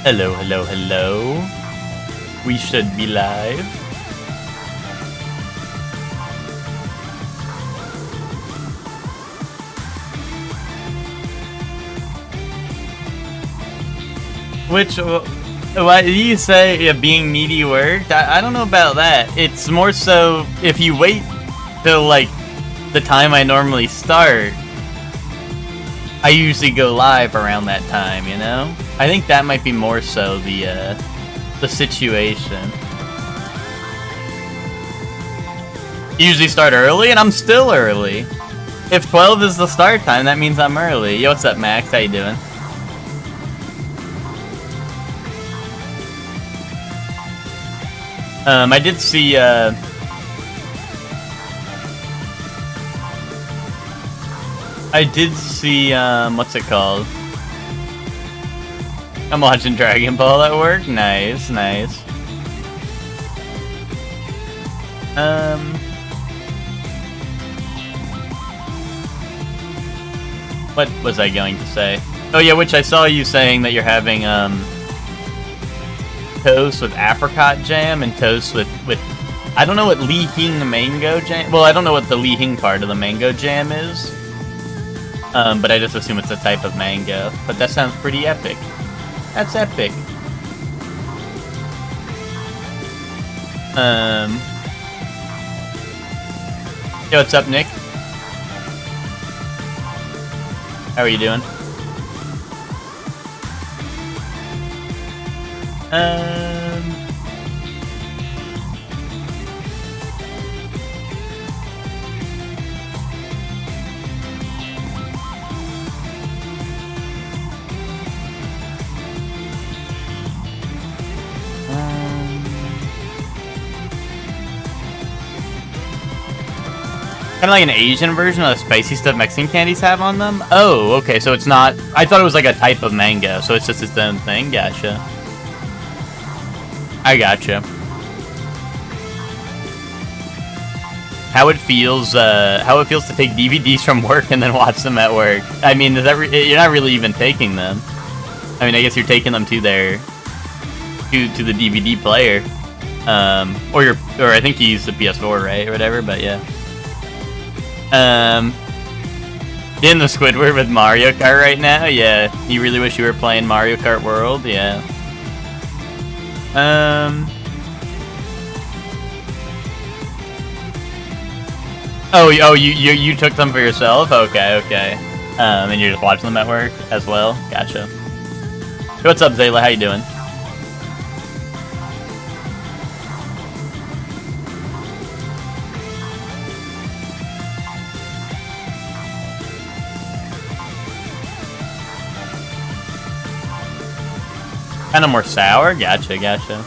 Hello, hello, hello. We should be live. Which, why do you say being needy worked? I don't know about that. It's more so if you wait till like the time I normally start, I usually go live around that time, you know? I think that might be more so the situation. You usually start early, and I'm still early. If 12 is the start time, that means I'm early. Yo, what's up, Max? How you doing? I did see, what's it called? I'm watching Dragon Ball at work. Nice, nice. What was I going to say? Oh yeah, which I saw you saying that you're having, toast with apricot jam and toast with I don't know what Li Hing mango jam. Well, I don't know what the Li Hing part of the mango jam is. But I just assume it's a type of mango. But that sounds pretty epic. That's epic. Yo, what's up, Nick? How are you doing? Kind of like an Asian version of the spicy stuff Mexican candies have on them? Oh, okay, so it's not... I thought it was like a type of mango, so it's just its own thing? Gotcha. I gotcha. How it feels to take DVDs from work and then watch them at work. I mean, is that you're not really even taking them. I mean, I guess you're taking them to their... to the DVD player. Or I think you use the PS4, right? Or whatever, but yeah. In the Squidward with Mario Kart right now? Yeah. You really wish you were playing Mario Kart World? Yeah. Oh, you took them for yourself? Okay, okay. And you're just watching them at work as well? Gotcha. Hey, what's up, Zayla? How you doing? Kind of more sour? Gotcha, gotcha.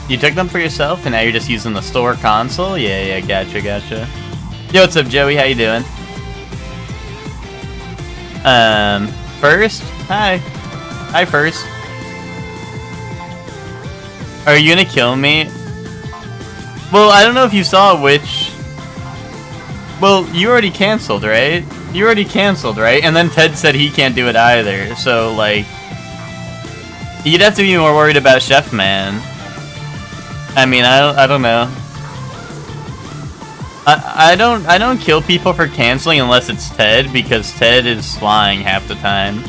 You took them for yourself and now you're just using the store console? Yeah, yeah, gotcha, gotcha. Yo, what's up, Joey? How you doing? First? Hi. Hi, First. Are you gonna kill me? Well, I don't know if you saw which... Well, you already canceled, right? You already canceled, right? And then Ted said he can't do it either, so, like... You'd have to be more worried about Chef Man. I mean, I don't know. I don't kill people for canceling unless it's Ted, because Ted is lying half the time.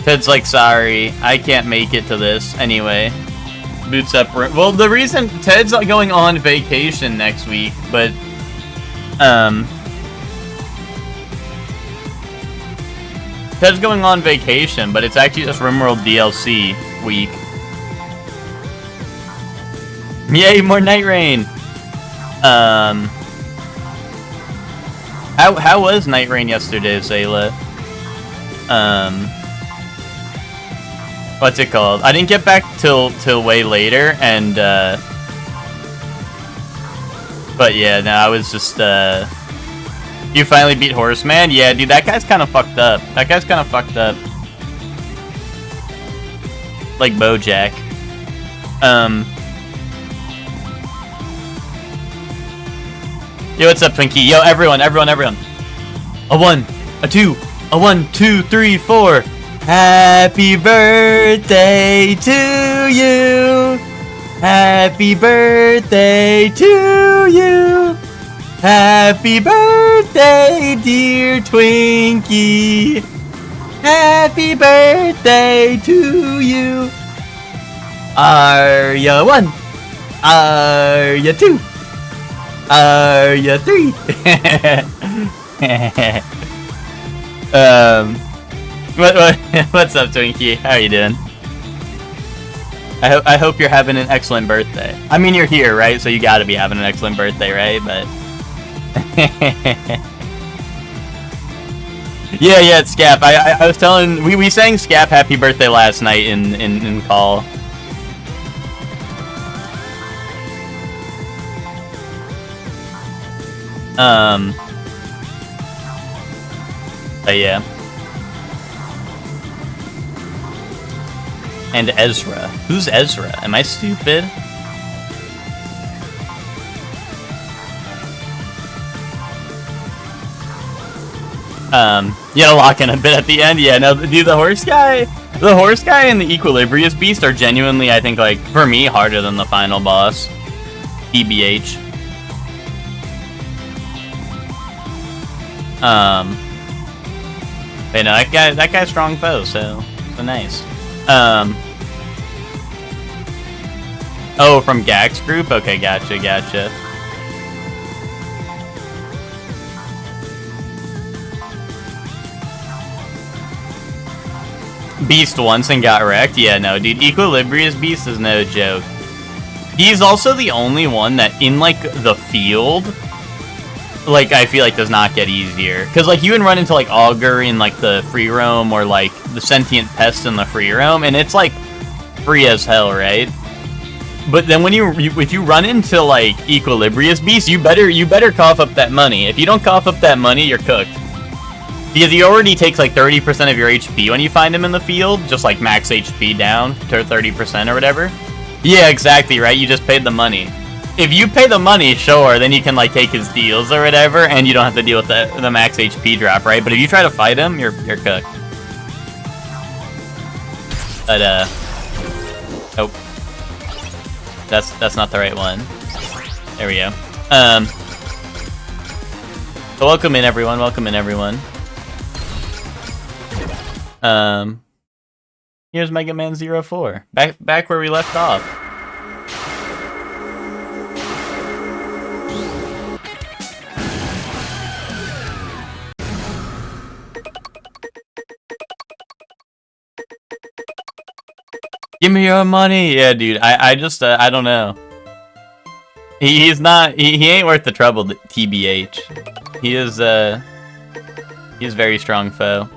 Ted's like, sorry, I can't make it to this. Anyway, boots up. Well, the reason Ted's going on vacation next week, but Ted's going on vacation, but it's actually just RimWorld DLC week. Yay, more Night Rain. How was Night Rain yesterday, Zayla? What's it called? I didn't get back till way later, and but yeah, no, I was just you finally beat Horseman? Yeah, dude, that guy's kind of fucked up. That guy's kind of fucked up. Like BoJack. Yo, what's up, Twinkie? Yo, everyone. A 1, a 2, a 1, 2, 3, 4. Happy birthday to you. Happy birthday to you. Happy birthday, dear Twinkie. Happy birthday to you. Are ya 1? Are ya 2? Are ya 3? What's up, Twinkie? How are you doing? I hope you're having an excellent birthday. I mean, you're here, right? So you gotta be having an excellent birthday, right? But yeah, it's Scap. I was telling we sang Scap Happy Birthday last night in call. But yeah. And Ezra. Who's Ezra? Am I stupid? Yeah, lock in a bit at the end. Yeah, no, dude, the horse guy and the Equilibrious Beast are genuinely, I think, like, for me, harder than the final boss. TBH. But no, that guy's strong foe, so nice. Oh, from Gax group? Okay, gotcha. Beast once and got wrecked? Yeah, no, dude, Equilibrious Beast is no joke. He's also the only one that, in, like, the field, like, I feel like does not get easier. Because, like, you can run into, like, Augur in, like, the free roam, or, like, the Sentient Pest in the free roam, and it's, like, free as hell, right? But then when if you run into, like, Equilibrious Beast, you better cough up that money. If you don't cough up that money, you're cooked. Because he already takes, like, 30% of your HP when you find him in the field, just, like, max HP down to 30% or whatever. Yeah, exactly, right? You just paid the money. If you pay the money, sure, then you can, like, take his deals or whatever, and you don't have to deal with the max HP drop, right? But if you try to fight him, you're cooked. But, oh. That's not the right one. There we go. So welcome in, everyone. Here's Mega Man 04. Back where we left off. Give me your money! Yeah, dude, I just, I don't know. He's not, he ain't worth the trouble, TBH. He is very strong foe.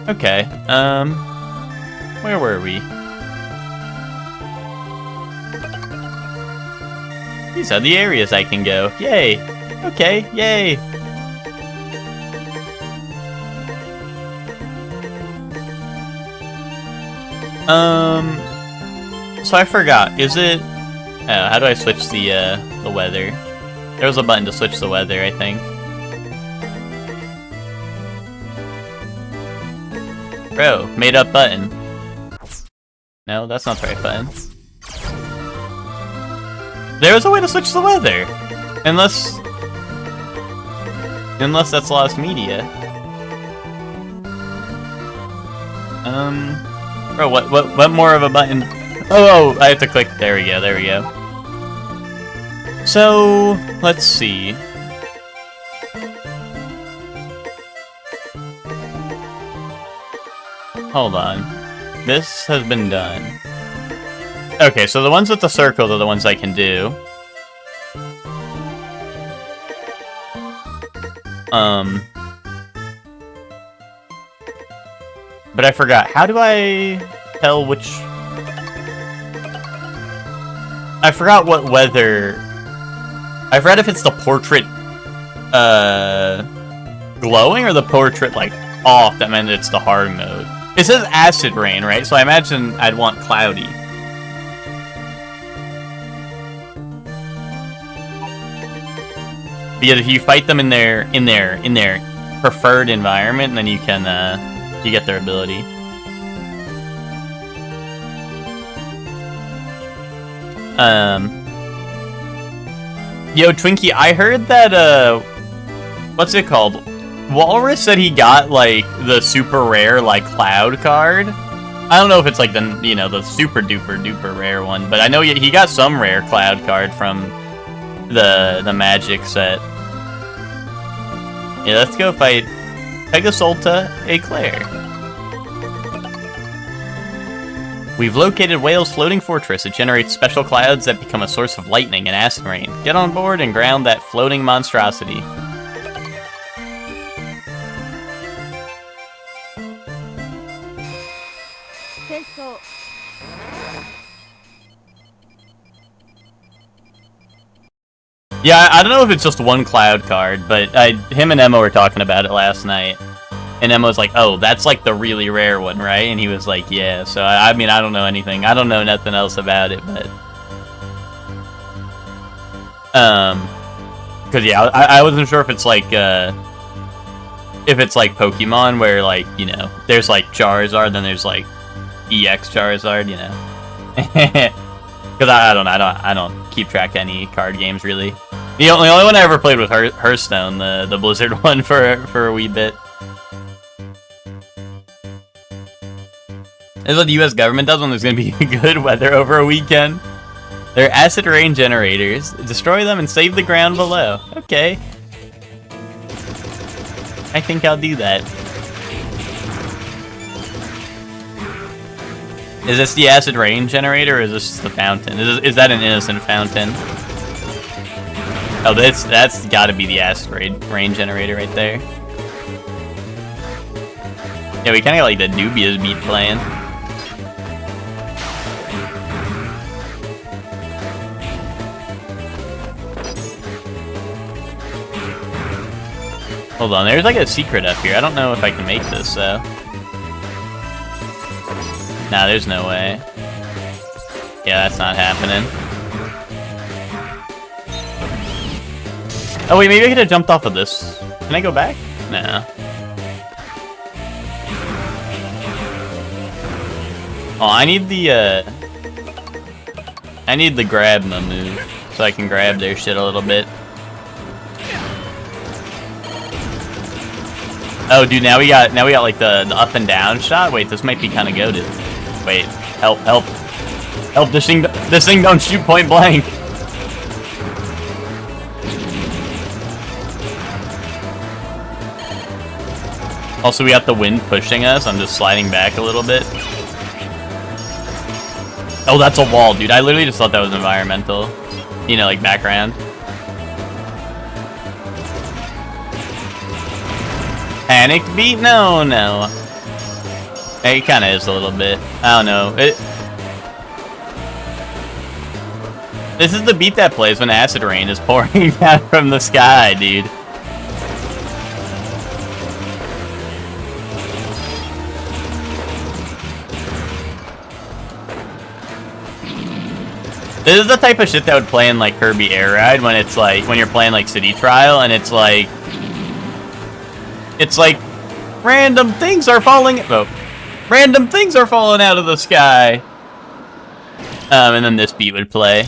Okay, where were we? These are the areas I can go. Yay! Okay, yay! So I forgot. Is it? Oh, how do I switch the weather? There was a button to switch the weather, I think. Bro, made up button. No, that's not the right button. There was a way to switch the weather, unless that's lost media. Bro, what more of a button? Oh, I have to click. There we go. So, let's see. Hold on. This has been done. Okay, so the ones with the circle are the ones I can do. But I forgot. How do I tell which... I forgot what weather... I forgot if it's the portrait, glowing or the portrait, like, off that meant it's the hard mode. It says acid rain, right? So I imagine I'd want cloudy. Because if you fight them in their preferred environment, then you can you get their ability. Yo, Twinkie, I heard that what's it called? Walrus said he got like the super rare like cloud card. I don't know if it's like the the super duper duper rare one, but I know he got some rare cloud card from the magic set. Yeah, let's go fight Pegasolta Eclair. We've located Whale's floating fortress. It generates special clouds that become a source of lightning and acid rain. Get on board and ground that floating monstrosity. Yeah, I don't know if it's just one cloud card, but him and Emma were talking about it last night. And Emma was like, oh, that's like the really rare one, right? And he was like, yeah. So, I mean, I don't know anything. I don't know nothing else about it, but... Because, yeah, I wasn't sure if it's like, Pokemon, where, like, there's, like, Charizard, then there's, like, EX Charizard, Because I don't keep track of any card games, really. The only one I ever played was Hearthstone, the Blizzard one, for a wee bit. This is what the US government does when there's going to be good weather over a weekend. They're acid rain generators. Destroy them and save the ground below. Okay. I think I'll do that. Is this the acid rain generator, or is this the fountain? Is that an innocent fountain? Oh, that's gotta be the acid rain generator right there. Yeah, we kinda got like the Dubious beat playing. Hold on, there's like a secret up here. I don't know if I can make this, so... Nah, there's no way. Yeah, that's not happening. Oh wait, maybe I could have jumped off of this. Can I go back? No. Oh, I need the grab move, so I can grab their shit a little bit. Oh, dude, now we got like the up and down shot. Wait, this might be kind of goated. Wait, help! This thing don't shoot point blank. Also, we got the wind pushing us. I'm just sliding back a little bit. Oh, that's a wall, dude. I literally just thought that was environmental. Like background. Panicked beat? No. It kind of is a little bit. I don't know. This is the beat that plays when acid rain is pouring down from the sky, dude. This is the type of shit that would play in like Kirby Air Ride when it's like when you're playing like City Trial and it's like random things are falling. Oh, random things are falling out of the sky. And then this beat would play.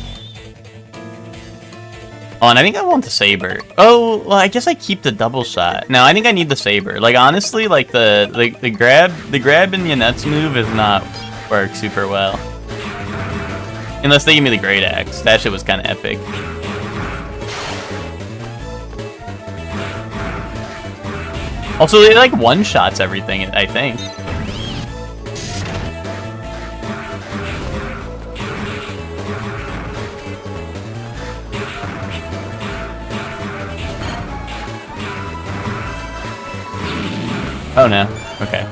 Oh, and I think I want the saber. Oh, well, I guess I keep the double shot. No, I think I need the saber. Like honestly, like the grab in the nuts move is not work super well. Unless they give me the great axe. That shit was kind of epic. Also, they like one-shots everything, I think. Oh no. Okay.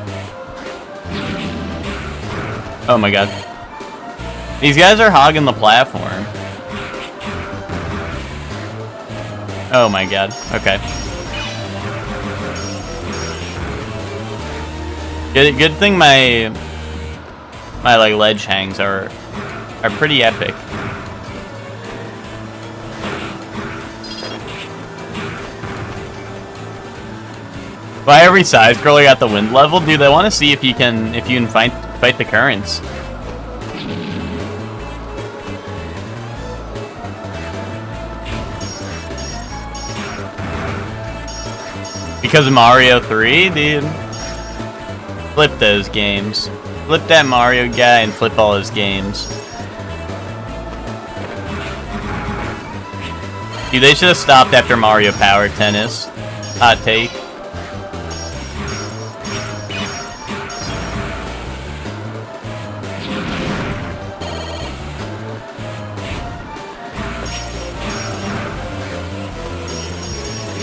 Oh my god. These guys are hogging the platform. Oh my god. Okay. Good thing my like ledge hangs are pretty epic. By every side scroller got the wind level, dude. I want to see if you can fight the currents. Because of Mario 3, dude. Flip those games. Flip that Mario guy and flip all his games. Dude, they should have stopped after Mario Power Tennis. Hot take.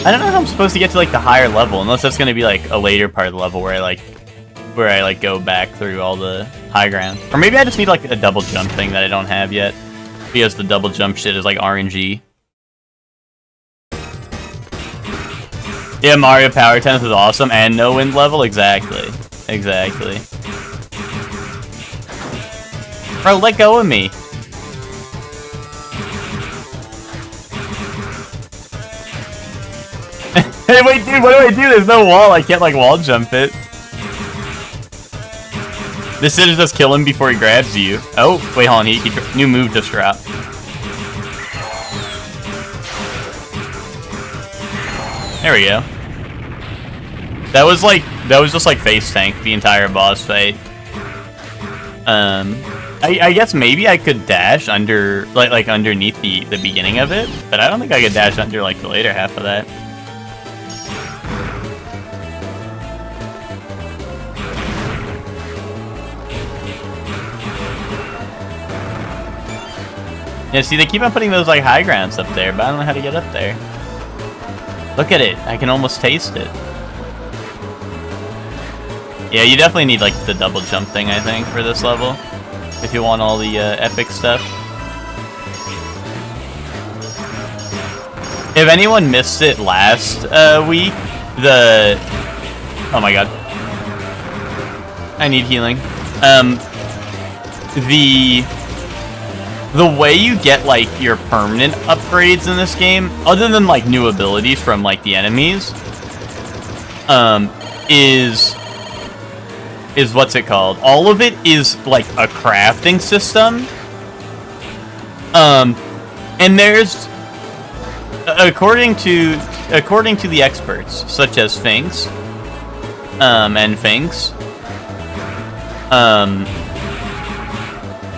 I don't know how I'm supposed to get to like the higher level, unless that's gonna be like a later part of the level where I go back through all the high ground. Or maybe I just need like a double jump thing that I don't have yet, because the double jump shit is like RNG. Yeah, Mario Power Tennis is awesome, and no wind level? Exactly. Exactly. Bro, let go of me. Hey, wait, dude, what do I do? There's no wall. I can't, like, wall jump it. This should just kill him before he grabs you. Oh, wait, hold on. He new move just dropped. There we go. That was just, like, face tank the entire boss fight. I guess maybe I could dash under, like underneath the beginning of it, but I don't think I could dash under, like, the later half of that. Yeah, see, they keep on putting those, like, high grounds up there, but I don't know how to get up there. Look at it. I can almost taste it. Yeah, you definitely need, like, the double jump thing, I think, for this level. If you want all the, epic stuff. If anyone missed it last, week, oh my god. I need healing. The way you get, like, your permanent upgrades in this game, other than, like, new abilities from, like, the enemies, is what's it called? All of it is, like, a crafting system. And there's, according to the experts, such as Finks, and Finks,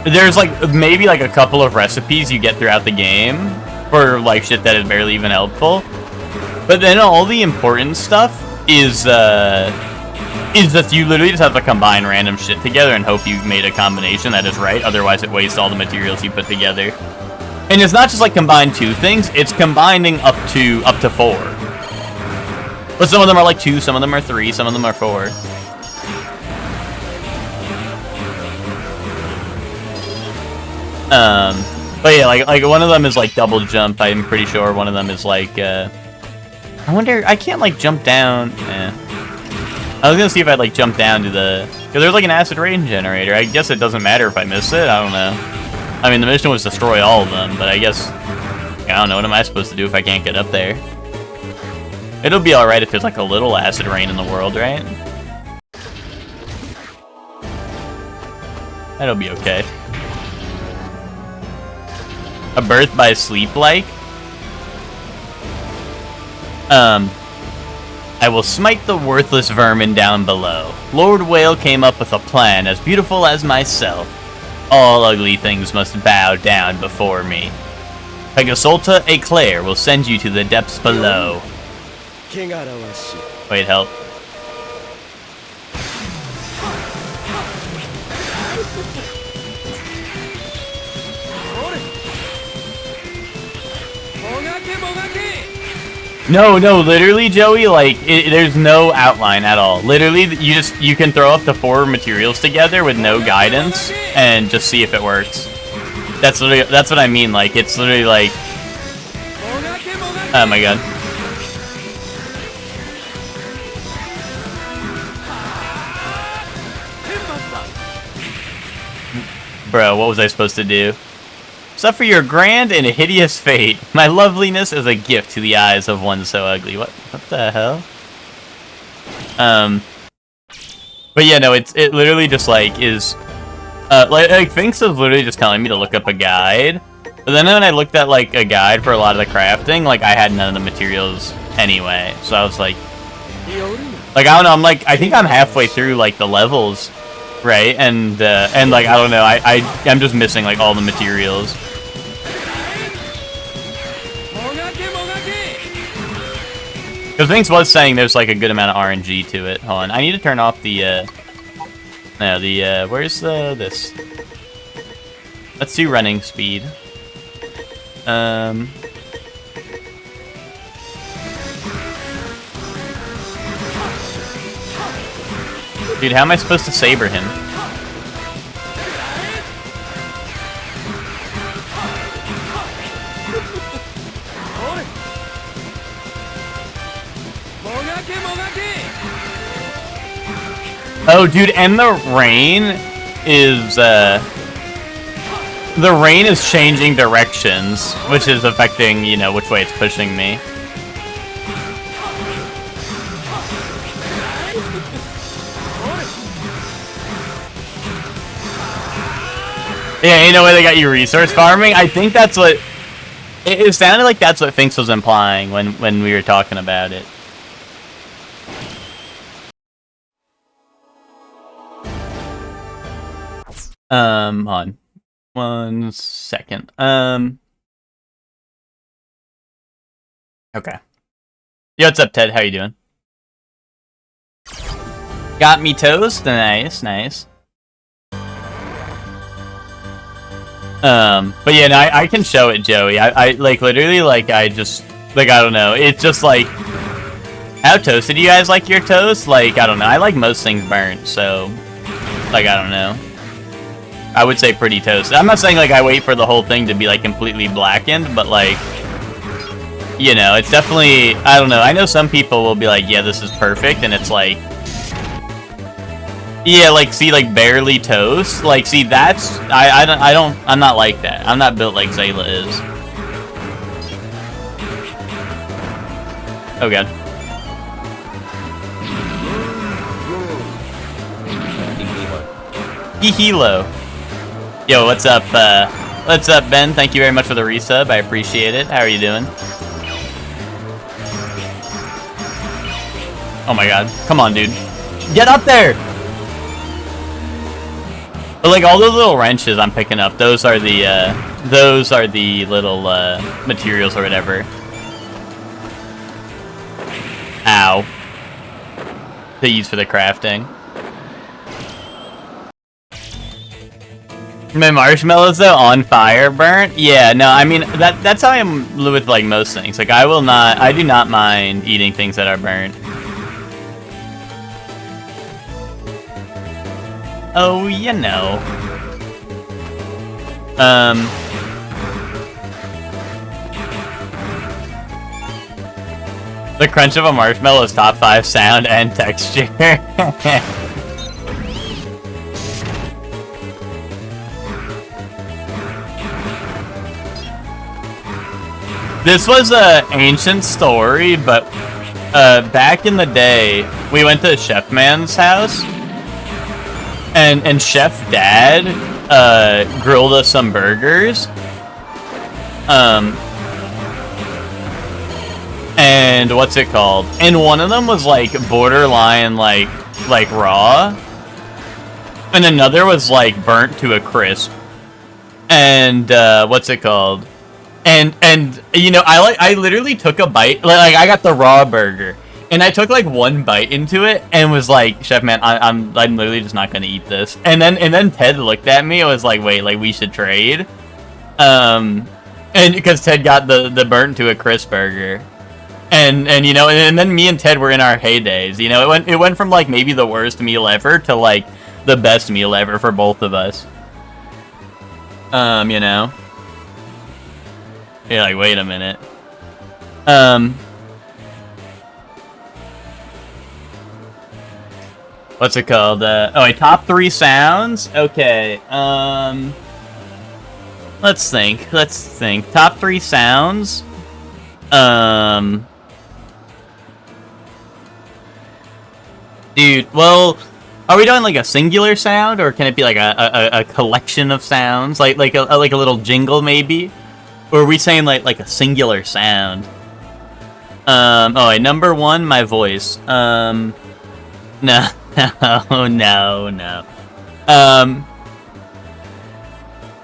there's, like, maybe, like, a couple of recipes you get throughout the game for, like, shit that is barely even helpful. But then all the important stuff is that you literally just have to combine random shit together and hope you made a combination that is right. Otherwise, it wastes all the materials you put together. And it's not just, like, combine two things. It's combining up to 4. But some of them are, like, 2, some of them are 3, some of them are 4. But yeah, like one of them is like double jump, I'm pretty sure. One of them is like, I wonder, I can't like jump down. I was gonna see if I'd like jump down to because there's like an acid rain generator. I guess it doesn't matter if I miss it, I don't know. I mean, the mission was destroy all of them, but I guess, I don't know, what am I supposed to do if I can't get up there? It'll be alright if there's like a little acid rain in the world, right? That'll be okay. A birth by sleep-like? I will smite the worthless vermin down below. Lord Whale came up with a plan as beautiful as myself. All ugly things must bow down before me. Pegasolta Eclair will send you to the depths below. Wait, help. No, literally, Joey, like, there's no outline at all. Literally, you can throw up the 4 materials together with no guidance and just see if it works. That's what I mean, like, it's literally like, oh my god. Bro, what was I supposed to do? Suffer your grand and hideous fate. My loveliness is a gift to the eyes of one so ugly. What the hell? But yeah, no, it literally just like is like Finks is literally just telling me to look up a guide. But then when I looked at like a guide for a lot of the crafting, like I had none of the materials anyway. So I was like I don't know, I think I'm halfway through like the levels, right? And like I don't know, I'm just missing like all the materials. Because Finks was saying there's like a good amount of RNG to it. Hold on, I need to turn off the where's this? Let's do running speed. Dude, how am I supposed to saber him? Oh, dude, and the rain is changing directions, which is affecting, you know, which way it's pushing me. Yeah, you know where they got you resource farming? I think that's what... It sounded like that's what Finks was implying when we were talking about it. Hold on. 1 second. Okay. Yo, what's up, Ted? How you doing? Got me toast? Nice, nice. But yeah, no, I can show it, Joey. I like, literally, like, I just, like, I don't know. It's just, like, how toasted do you guys like your toast? Like, I don't know. I like most things burnt, so, like, I don't know. I would say pretty toasted. I'm not saying, like, I wait for the whole thing to be, like, completely blackened, but, like, you know, it's definitely, I don't know. I know some people will be like, yeah, this is perfect, and it's like, yeah, like, see, like, barely toast. Like, see, that's, I'm not like that. I'm not built like Zayla is. Oh, God. Hihilo. Yo, what's up, Ben? Thank you very much for the resub. I appreciate it. How are you doing? Oh my god. Come on, dude. Get up there! But, like, all those little wrenches I'm picking up, those are the little, materials or whatever. Ow. To use for the crafting. My marshmallows, though, on fire, burnt? Yeah, no, I mean, that's how I am with, like, most things. Like, I do not mind eating things that are burnt. Oh, you know. The crunch of a marshmallow is top 5 sound and texture. This was an ancient story, but back in the day, we went to Chef Man's house, and Chef Dad grilled us some burgers. And what's it called? And one of them was like borderline like raw, and another was like burnt to a crisp. And what's it called? And you know, I literally took a bite. Like I got the raw burger, and I took like one bite into it and was like, Chef Man, I'm literally just not gonna eat this. And then Ted looked at me and was like, wait, like we should trade. And because Ted got the burnt to a crisp burger. And you know, and then me and Ted were in our heydays. You know, it went from like maybe the worst meal ever to like the best meal ever for both of us. You know. You're like, wait a minute. What's it called? Oh, wait, top 3 sounds? Okay, let's think. Top 3 sounds? Dude, well, are we doing like a singular sound, or can it be like a collection of sounds? Like a little jingle, maybe? Or are we saying like a singular sound? Oh, wait, number 1, my voice. No. No.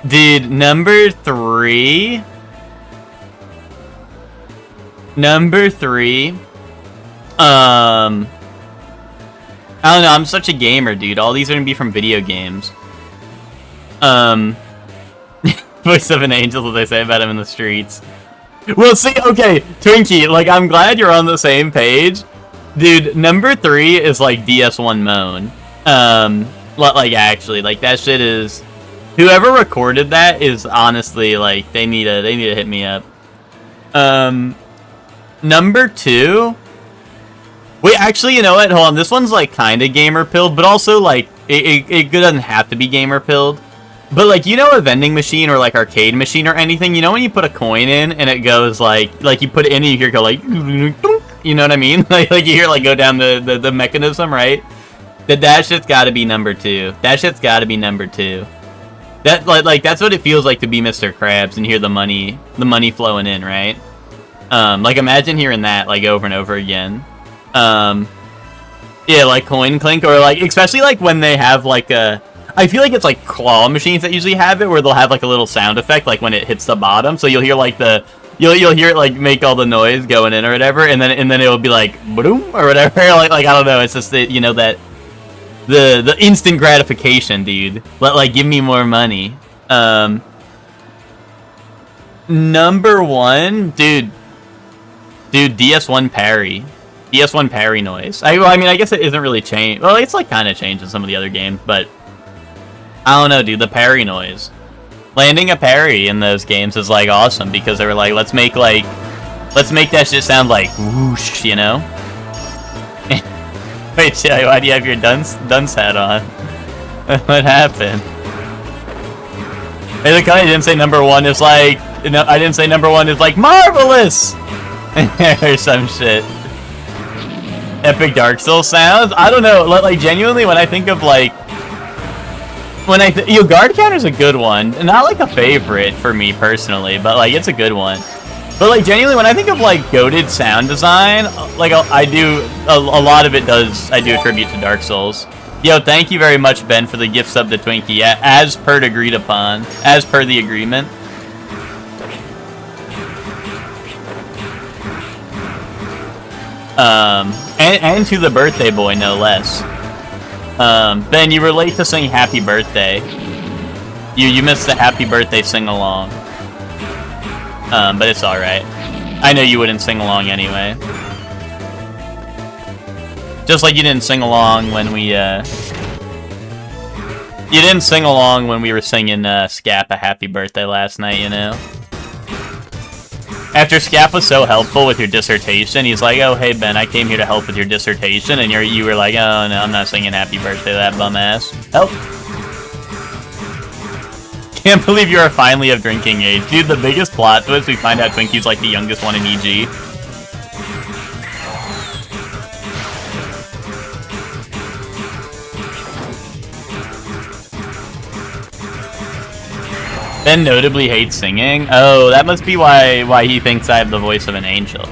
Dude, number 3. I don't know, I'm such a gamer, dude. All these are gonna be from video games. Voice of an angel, as they say about him in the streets. Well, see, okay, Twinkie, like, I'm glad you're on the same page. Dude, number 3 is, like, DS1 Moan. Like, actually, like, that shit is... Whoever recorded that is honestly, like, they need to hit me up. Number 2... Wait, actually, you know what? Hold on, this one's, like, kind of gamer-pilled, but also, like, it doesn't have to be gamer-pilled. But, like, you know a vending machine or, like, arcade machine or anything? You know when you put a coin in and it goes, like you put it in and you hear it go, like, you know what I mean? Like you hear, like, go down the mechanism, right? That shit's gotta be number 2. That shit's gotta be number 2. That, like, that's what it feels like to be Mr. Krabs and hear the money flowing in, right? Like, imagine hearing that, like, over and over again. Yeah, like, coin clink, or, like, especially, like, when they have, like, I feel like it's, like, claw machines that usually have it, where they'll have, like, a little sound effect, like, when it hits the bottom, so you'll hear, like, you'll hear it, like, make all the noise going in or whatever, and then it'll be, like, boom, or whatever, like, I don't know, it's just, that, you know, that, the instant gratification, dude. Like, give me more money. Number 1, dude, DS1 parry. DS1 parry noise. I mean, I guess it isn't really changed. Well, it's, like, kind of changed in some of the other games, but I don't know, dude, the parry noise. Landing a parry in those games is, like, awesome, because they were like, let's make that shit sound like whoosh, you know? Wait, Chili, why do you have your dunce hat on? What happened? Hey, look, I didn't say number 1 is like... No, I didn't say number 1 is like marvelous! Or some shit. Epic Dark Souls sounds? I don't know, like, genuinely, when I think of, like... Guard Counter's a good one. Not, like, a favorite for me, personally, but, like, it's a good one. But, like, genuinely, when I think of, like, goated sound design, like, I do... A lot of it I do attribute to Dark Souls. Yo, thank you very much, Ben, for the gift sub to Twinkie. As per agreed upon. As per the agreement. And to the birthday boy, no less. Ben, you were late to sing Happy Birthday. You missed the Happy Birthday sing-along. But it's alright. I know you wouldn't sing along anyway. Just like you didn't sing along when we, You didn't sing along when we were singing, Scap a Happy Birthday last night, you know? After Scap was so helpful with your dissertation, he's like, oh, hey, Ben, I came here to help with your dissertation, and you were like, oh, no, I'm not singing Happy Birthday to that bum ass. Help. Can't believe you are finally of drinking age. Dude, the biggest plot twist, we find out Twinkie's like the youngest one in EG. Ben notably hates singing. Oh, that must be why he thinks I have the voice of an angel.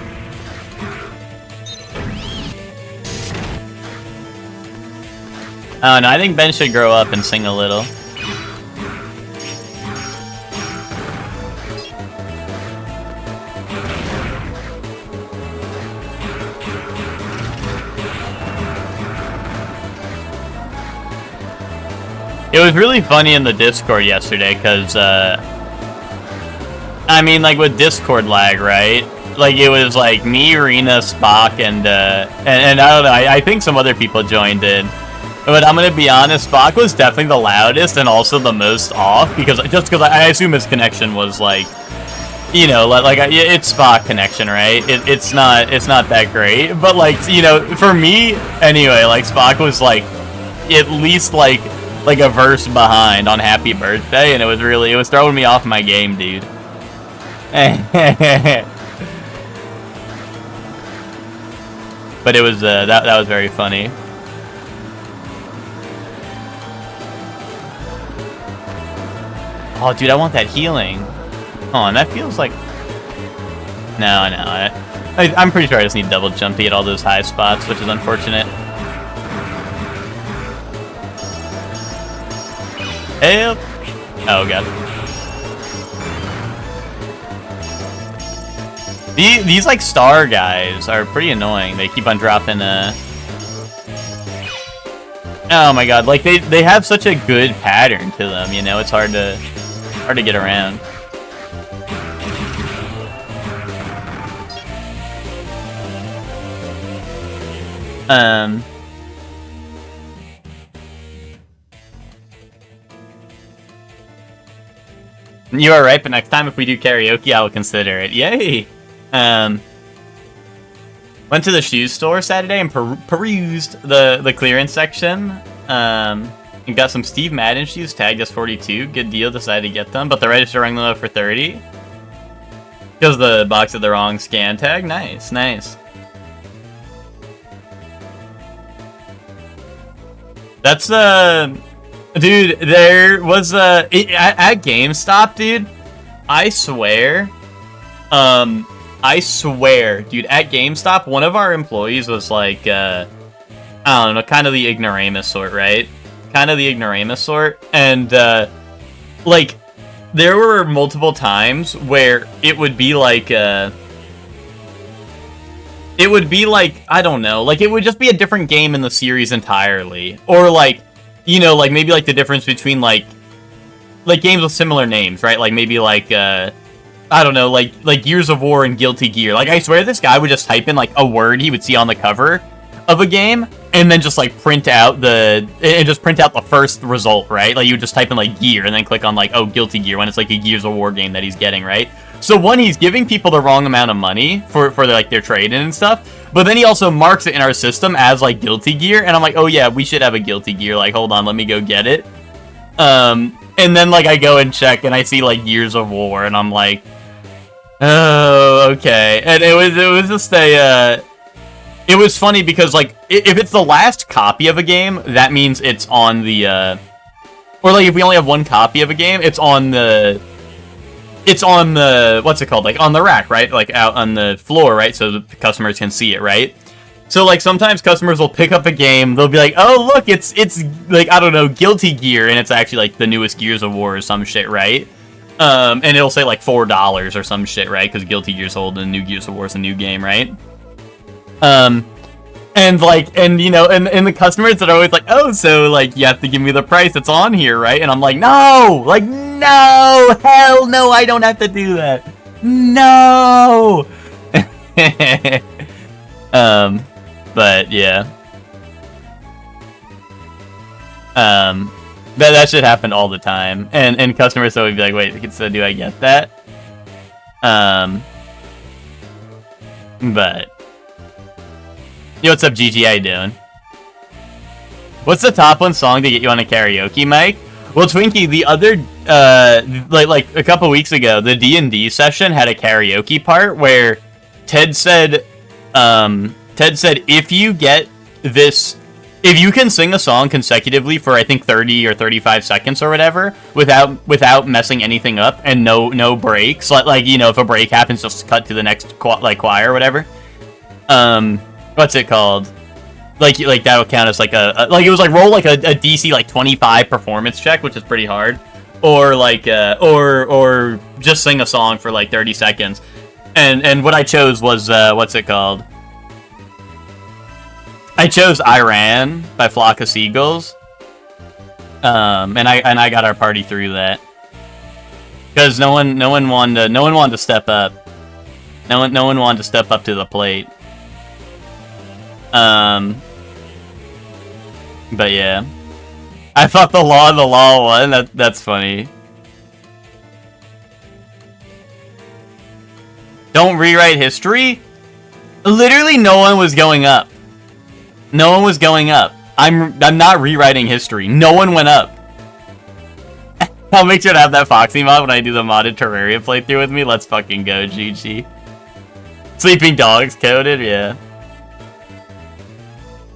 Oh no, I think Ben should grow up and sing a little. It was really funny in the Discord yesterday, because, I mean, like, with Discord lag, right? Like, it was, like, me, Rena, Spock, and I don't know, I think some other people joined in. But I'm gonna be honest, Spock was definitely the loudest and also the most off, because I assume his connection was, like, you know, like it's Spock connection, right? It's not that great, but, like, you know, for me, anyway, like, Spock was, like, at least like a verse behind on Happy Birthday, and it was throwing me off my game, dude. But it was that was very funny. Oh, dude, I want that healing. Oh, and that feels like... No. I'm pretty sure I just need double jump to get all those high spots, which is unfortunate. Help! Oh, God. These like, star guys are pretty annoying. They keep on dropping, Oh, my God. Like, they have such a good pattern to them, you know? It's hard to get around. You are right, but next time if we do karaoke, I will consider it. Yay! Went to the shoe store Saturday and perused the clearance section. And got some Steve Madden shoes tagged as 42. Good deal, decided to get them, but the register rang them up for 30. Because the box had the wrong scan tag. Nice. That's dude, there was at GameStop, dude. I swear, dude, at GameStop, one of our employees was like, I don't know, kind of the ignoramus sort, right? And like, there were multiple times where it would be like, I don't know, like, it would just be a different game in the series entirely, or like, you know, like, maybe like the difference between like games with similar names, right? Like, maybe like, I don't know, like Gears of War and Guilty Gear. Like, I swear this guy would just type in like a word he would see on the cover of a game, and then just like print out the first result, right? Like, you would just type in like gear and then click on like, oh, Guilty Gear, when it's like a Gears of War game that he's getting, right? So one, he's giving people the wrong amount of money for their trade in and stuff, but then he also marks it in our system as like Guilty Gear, and I'm like, oh yeah, we should have a Guilty Gear, like, hold on, let me go get it. And then like I go and check and I see like Gears of War, and I'm like, oh, okay. And it was just it was funny because, like, if it's the last copy of a game, that means it's on the, or, like, if we only have one copy of a game, it's on the, what's it called, like, on the rack, right? Like, out on the floor, right? So the customers can see it, right? So, like, sometimes customers will pick up a game, they'll be like, oh, look, it's like, I don't know, Guilty Gear, and it's actually, like, the newest Gears of War or some shit, right? And it'll say, like, $4 or some shit, right? Because Guilty Gear's old and new Gears of War is a new game, right? And like, and you know, and the customers that are always like, oh, so like, you have to give me the price that's on here, right? And I'm like, no, hell no, I don't have to do that. No. But yeah. That should happen all the time. And customers always be like, wait, so do I get that? But yo, what's up, GG? How you doing? What's the top one song to get you on a karaoke mic? Well, Twinkie, the other, like a couple weeks ago, the D&D session had a karaoke part where Ted said, if you get this, if you can sing a song consecutively for, I think, 30 or 35 seconds or whatever, without messing anything up, and no breaks, like, you know, if a break happens, just cut to the next, choir or whatever, what's it called? Like that'll count as like like, it was like roll like a DC like 25 performance check, which is pretty hard, or like or just sing a song for like 30 seconds, and what I chose was what's it called? I chose Iran by Flock of Seagulls, and I got our party through that because no one wanted to step up, no one wanted to step up to the plate. But yeah, I thought the law one. That's funny. Don't rewrite history. Literally, no one was going up. No one was going up. I'm not rewriting history. No one went up. I'll make sure to have that Foxy mod when I do the modded Terraria playthrough with me. Let's fucking go, GG. Sleeping Dogs coded, yeah.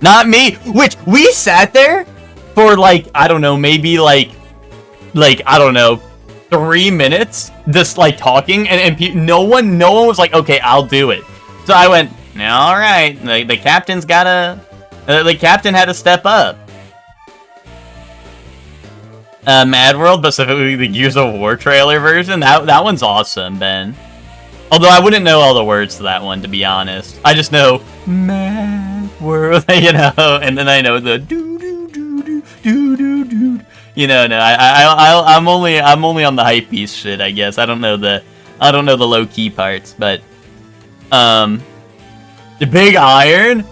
Not me. Which, we sat there for like, I don't know, maybe like, I don't know, 3 minutes, just like talking, and no one was like, okay, I'll do it. So I went, all right, the captain's gotta, the captain had to step up. Mad World, but specifically the Gears of War trailer version, that one's awesome, Ben. Although I wouldn't know all the words to that one, to be honest. I just know Mad World, you know, and then I know the doo doo doo doo doo doo doo. You know, no, I'm only on the hype piece shit, I guess. I don't know the low key parts, but the Big Iron,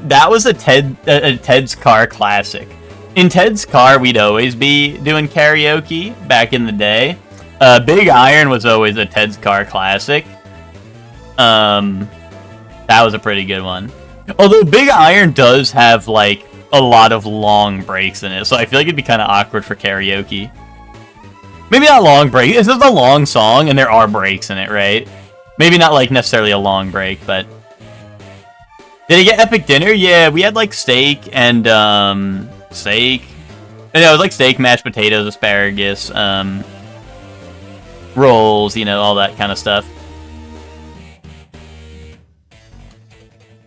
that was a Ted's Car classic. In Ted's Car, we'd always be doing karaoke back in the day. Big Iron was always a Ted's Car classic. That was a pretty good one. Although Big Iron does have, like, a lot of long breaks in it, so I feel like it'd be kind of awkward for karaoke. Maybe not long break. It's just a long song, and there are breaks in it, right? Maybe not, like, necessarily a long break, but... Did I get epic dinner? Yeah, we had, like, steak and, steak. And it was like steak, mashed potatoes, asparagus, rolls, you know, all that kind of stuff.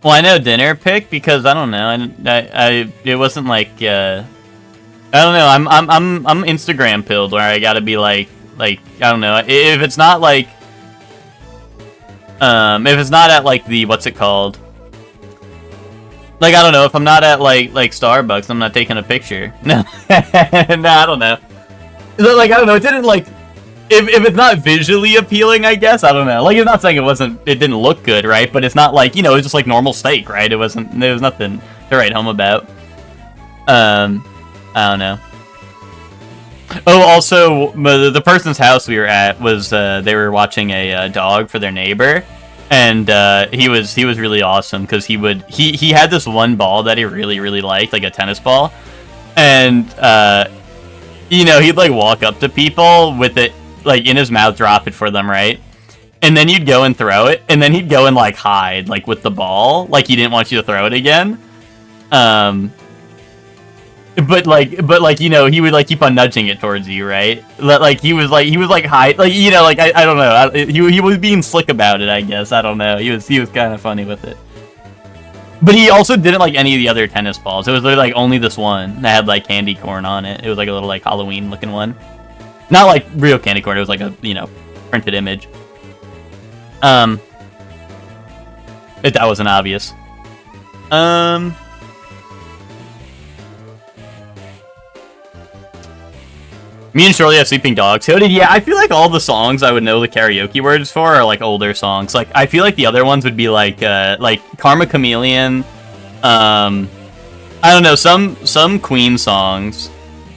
Well, I know dinner pick because I don't know. It wasn't like I don't know. I'm Instagram pilled where I gotta be like I don't know. If it's not like if it's not at like the what's it called? Like, I don't know, if I'm not at, like Starbucks, I'm not taking a picture. No, no, I don't know. Like, I don't know, it didn't, like... If it's not visually appealing, I guess, I don't know. Like, it's not saying it didn't look good, right? But it's not like, you know, it's just like normal steak, right? There was nothing to write home about. I don't know. Oh, also, the person's house we were at was, they were watching a dog for their neighbor. And he was really awesome because he had this one ball that he really liked, like a tennis ball, and you know, he'd like walk up to people with it like in his mouth, drop it for them, right? And then you'd go and throw it, and then he'd go and like hide like with the ball, like he didn't want you to throw it again. But like you know, he would like keep on nudging it towards you, right? Like he was like high, like, you know, like I don't know, he was being slick about it, I guess. I don't know. He was kind of funny with it. But he also didn't like any of the other tennis balls. It was literally like only this one that had like candy corn on it. It was like a little like Halloween looking one, not like real candy corn. It was like a, you know, printed image. That wasn't obvious. Me and Shirley have Sleeping Dogs coded. Yeah, I feel like all the songs I would know the karaoke words for are like older songs. Like, I feel like the other ones would be like Karma Chameleon. I don't know, some Queen songs.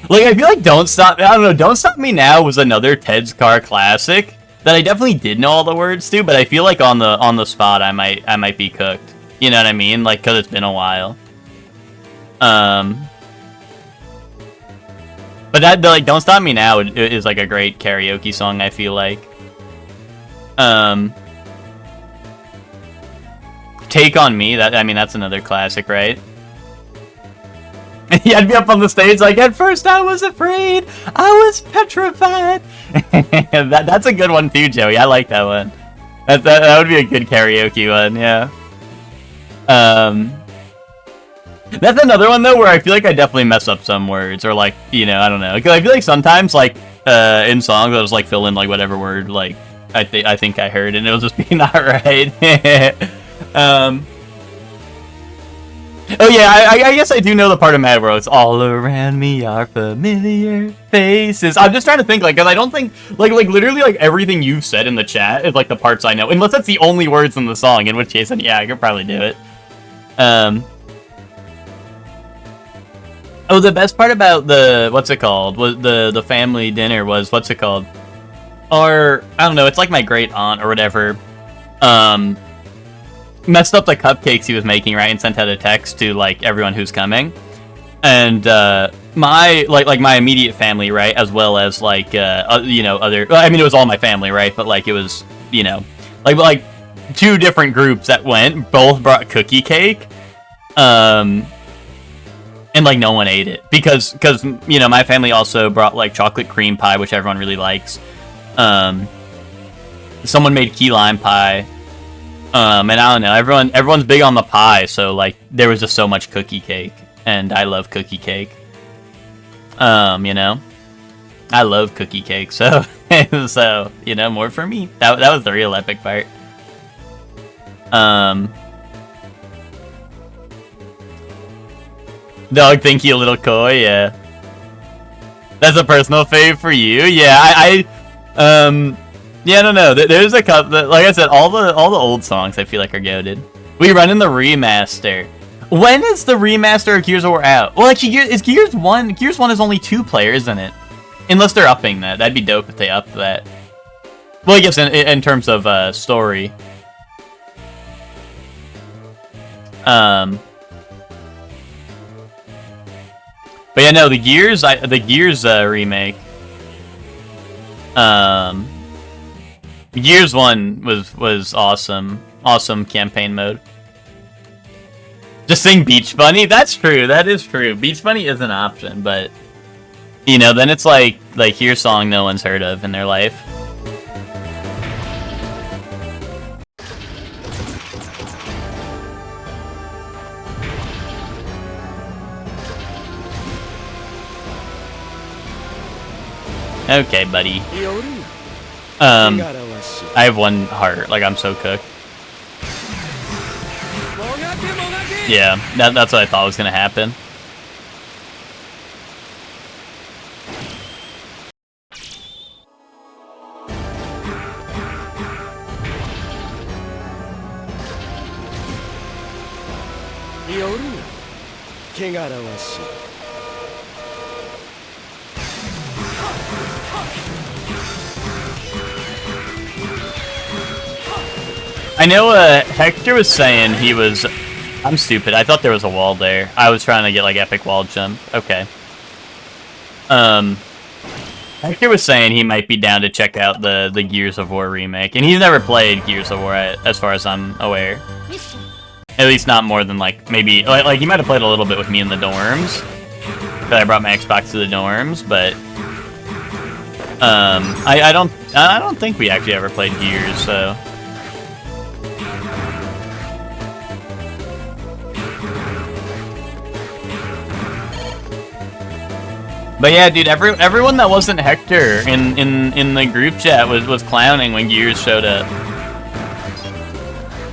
Like, I feel like Don't Stop Me Now was another Ted's Car classic that I definitely did know all the words to, but I feel like on the spot I might be cooked. You know what I mean? Like, cause it's been a while. But that, like, Don't Stop Me Now is like a great karaoke song, I feel like. Take on Me, that's another classic, right? Yeah, I'd be up on the stage like, at first I was afraid, I was petrified. That's a good one too, Joey. I like that one. That would be a good karaoke one, yeah. That's another one, though, where I feel like I definitely mess up some words, or, like, you know, I don't know. Because I feel like sometimes, like, in songs, I'll just, like, fill in, like, whatever word, like, I think I heard, and it'll just be not right. Oh, yeah, I guess I do know the part of Mad World. It's all around me are familiar faces. I'm just trying to think, like, because I don't think, like, literally, like, everything you've said in the chat is, like, the parts I know. Unless that's the only words in the song, in which case, then, yeah, I could probably do it. Oh, the best part about the, what's it called, was the family dinner was, what's it called? Or, I don't know, it's like my great aunt or whatever. messed up the cupcakes he was making, right, and sent out a text to like everyone who's coming, and my my immediate family, right, as well as like you know, other. Well, I mean, it was all my family, right, but like it was, you know, like two different groups that went, both brought cookie cake, and like no one ate it because you know, my family also brought like chocolate cream pie, which everyone really likes. Someone made key lime pie. And I don't know, everyone's big on the pie, so like there was just so much cookie cake, and I love cookie cake. You know, I love cookie cake, so so you know, more for me. That was the real epic part. Dog, think you a little coy, yeah. That's a personal fave for you, yeah. Yeah, I don't know. There's a couple. Like I said, all the old songs I feel like are goated. We run in the remaster. When is the remaster of Gears of War out? Well, actually, is Gears 1? Gears 1 is only 2 player, isn't it? Unless they're upping that. That'd be dope if they upped that. Well, I guess in terms of story. But yeah, no, the Gears remake. Gears 1 was awesome. Awesome campaign mode. Just sing Beach Bunny? That's true, that is true. Beach Bunny is an option, but you know, then it's like here's song no one's heard of in their life. Okay, buddy. I have 1 heart. Like, I'm so cooked. Yeah, that's what I thought was gonna happen. I know Hector was saying he was... I'm stupid. I thought there was a wall there. I was trying to get like epic wall jump. Okay. Hector was saying he might be down to check out the Gears of War remake. And he's never played Gears of War as far as I'm aware. At least not more than like maybe... Like he might have played a little bit with me in the dorms. Because I brought my Xbox to the dorms, but... I don't think we actually ever played Gears, so... But yeah, dude, everyone that wasn't Hector in the group chat was clowning when Gears showed up.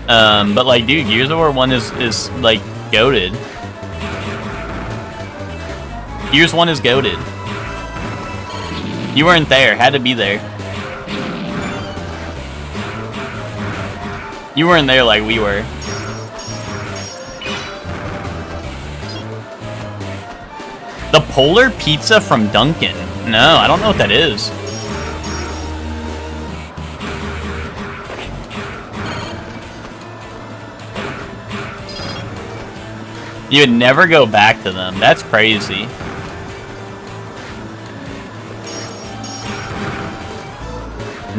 But like, dude, Gears of War 1 is like goated. Gears 1 is goated. You weren't there, had to be there. You weren't there like we were. The Polar Pizza from Dunkin'. No, I don't know what that is. You would never go back to them. That's crazy.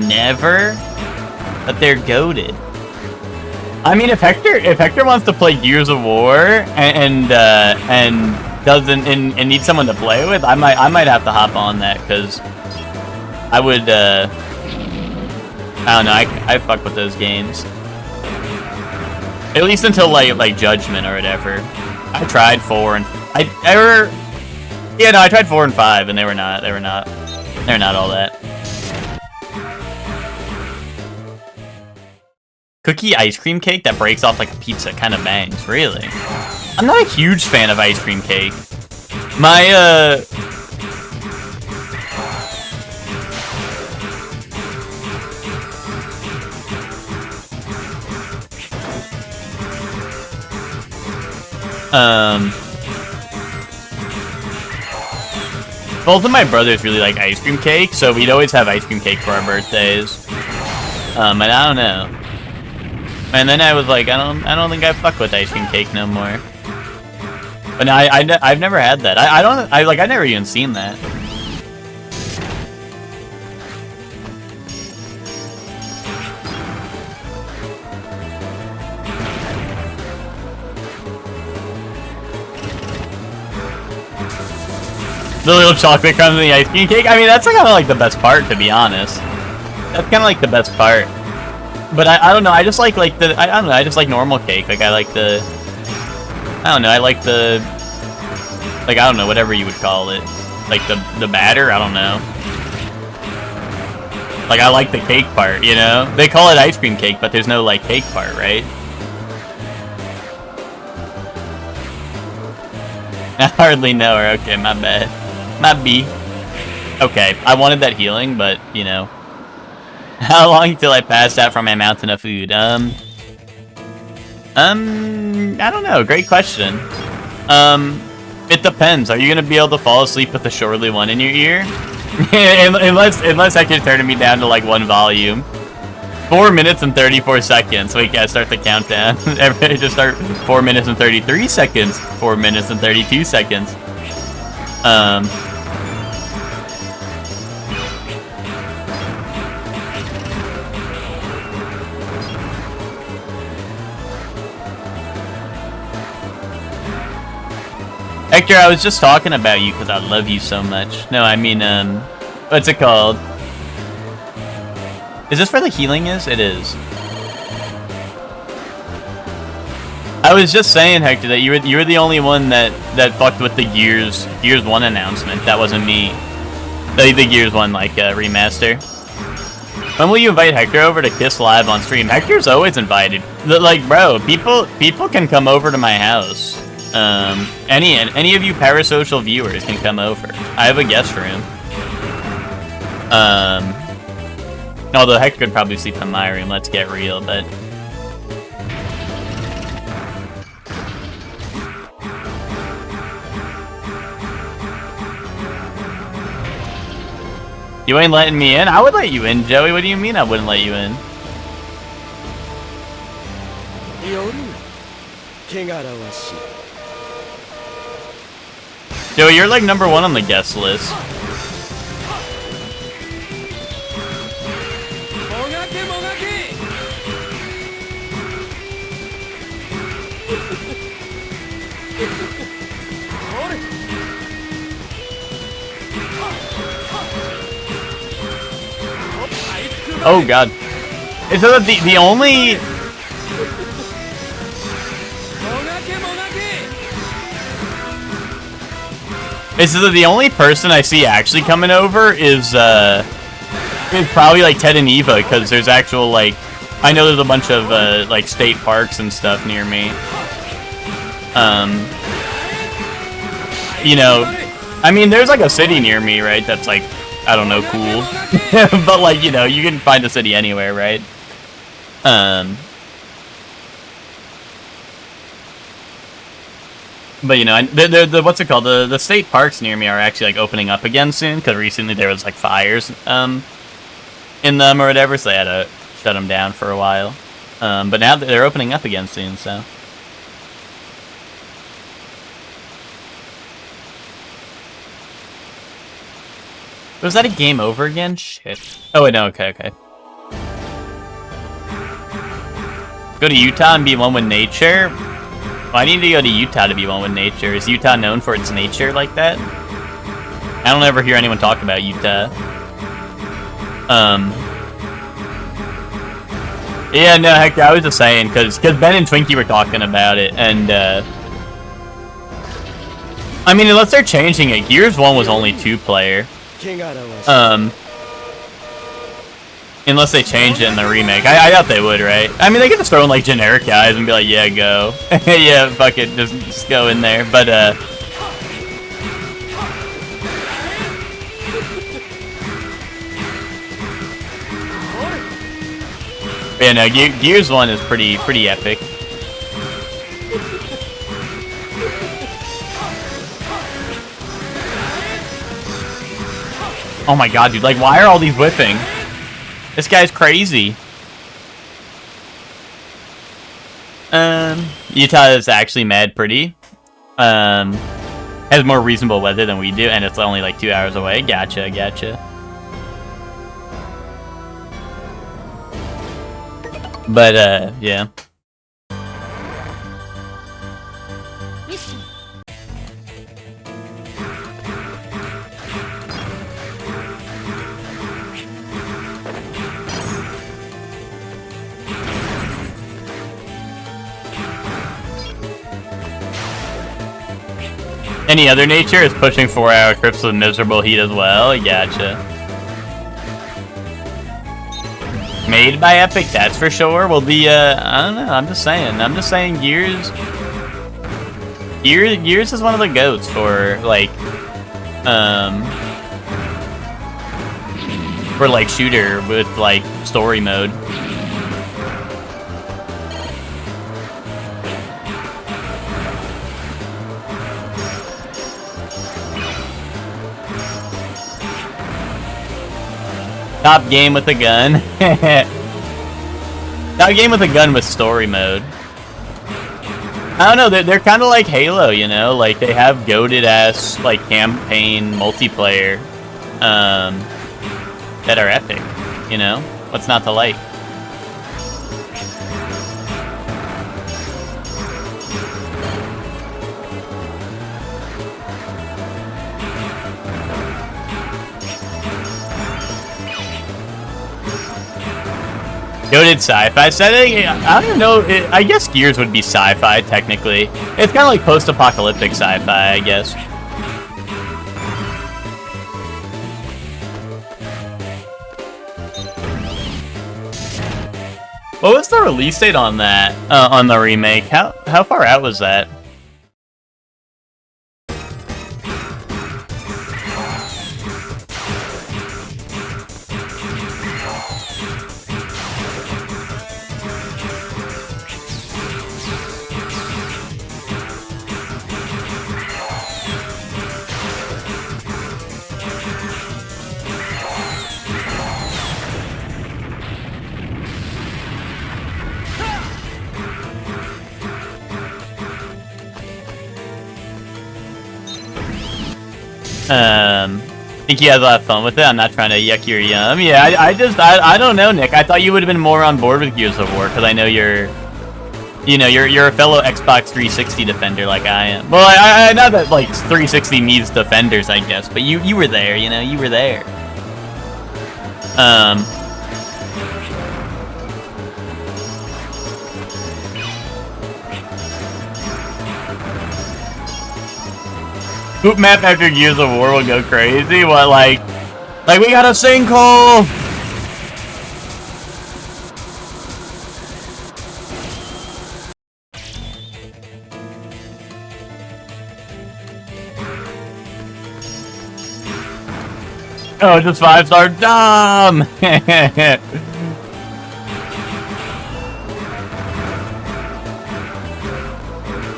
Never? But they're goated. I mean, if Hector wants to play Gears of War and doesn't and needs someone to play with, I might have to hop on that, because I would I don't know, I fuck with those games. At least until like Judgment or whatever. I tried 4 and I tried 4 and 5 and they're not all that. Cookie ice cream cake that breaks off like a pizza kind of bangs, really. I'm not a huge fan of ice cream cake. My, both of my brothers really like ice cream cake, so we'd always have ice cream cake for our birthdays. And I don't know. And then I was like, I don't think I fuck with ice cream cake no more. But no, I've never had that. I never even seen that. The little chocolate crumbs in the ice cream cake. I mean, that's kind of like the best part, to be honest. That's kind of like the best part. But I don't know. I just like the I don't know. I just like normal cake. Like I like the I don't know. I like the like I don't know whatever you would call it. Like the batter. I don't know. Like I like the cake part. You know, they call it ice cream cake, but there's no like cake part, right? I hardly know her. Okay, my bad. My B. Okay, I wanted that healing, but, you know. How long till I passed out from my mountain of food? I don't know. Great question. It depends. Are you gonna be able to fall asleep with the Surely one in your ear? unless I can turn me down to, like, one volume. 4 minutes and 34 seconds. Wait, yeah, start the countdown. Everybody just start 4 minutes and 33 seconds. 4 minutes and 32 seconds. Hector, I was just talking about you because I love you so much. No, I mean, what's it called? Is this where the healing is? It is. I was just saying, Hector, that you were the only one that fucked with the Gears 1 announcement. That wasn't me. The Gears 1 like remaster. When will you invite Hector over to Kiss Live on stream? Hector's always invited. Like, bro, people can come over to my house. Any of you parasocial viewers can come over. I have a guest room. Although Hector could probably sleep in my room, let's get real, but... You ain't letting me in? I would let you in, Joey. What do you mean I wouldn't let you in? Joey, you're like #1 on the guest list. Oh god. Is that the only... Is that the only person I see actually coming over is probably like Ted and Eva, because there's actual like... I know there's a bunch of like state parks and stuff near me. You know, I mean there's like a city near me, right, that's like, I don't know, cool. But like, you know, you can find a city anywhere, right? But you know, the what's it called? The state parks near me are actually like opening up again soon, because recently there was like fires in them or whatever, so they had to shut them down for a while. But now they're opening up again soon, so. Was that a game over again? Shit. Oh wait, no, okay. Go to Utah and be one with nature? Well, I need to go to Utah to be one with nature. Is Utah known for its nature like that? I don't ever hear anyone talk about Utah. Yeah, no, heck, I was just saying, because Ben and Twinkie were talking about it, and, I mean, unless they're changing it, Gears 1 was only 2-player. Unless they change it in the remake. I doubt they would, right? I mean, they could just throw in, like, generic guys and be like, yeah, go. Yeah, fuck it, just go in there. But, yeah, no, Gears 1 is pretty epic. Oh my god, dude, like, why are all these whipping? This guy's crazy. Utah is actually mad pretty. Has more reasonable weather than we do, and it's only like 2 hours away. Gotcha. But, yeah. Any other nature is pushing 4-hour trips with miserable heat as well. Gotcha. Made by Epic, that's for sure. Will be, I don't know. I'm just saying, Gears is one of the goats for like shooter with like story mode. Top game with a gun. Top game with a gun with story mode. I don't know, they're kind of like Halo, you know? Like, they have goated ass, like, campaign multiplayer, that are epic, you know? What's not to like? Goated sci-fi setting? I don't know. I guess Gears would be sci-fi, technically. It's kind of like post-apocalyptic sci-fi, I guess. What was the release date on that? On the remake? How far out was that? Think you had a lot of fun with it. I'm not trying to yuck your yum. Yeah, I don't know, Nick. I thought you would have been more on board with Gears of War because I know you're a fellow Xbox 360 defender like I am. Well, I know that like 360 needs defenders, I guess, but you were there. You know, you were there. Poop map after Gears of War will go crazy. What, like we got a sinkhole. Oh, just 5-star dumb.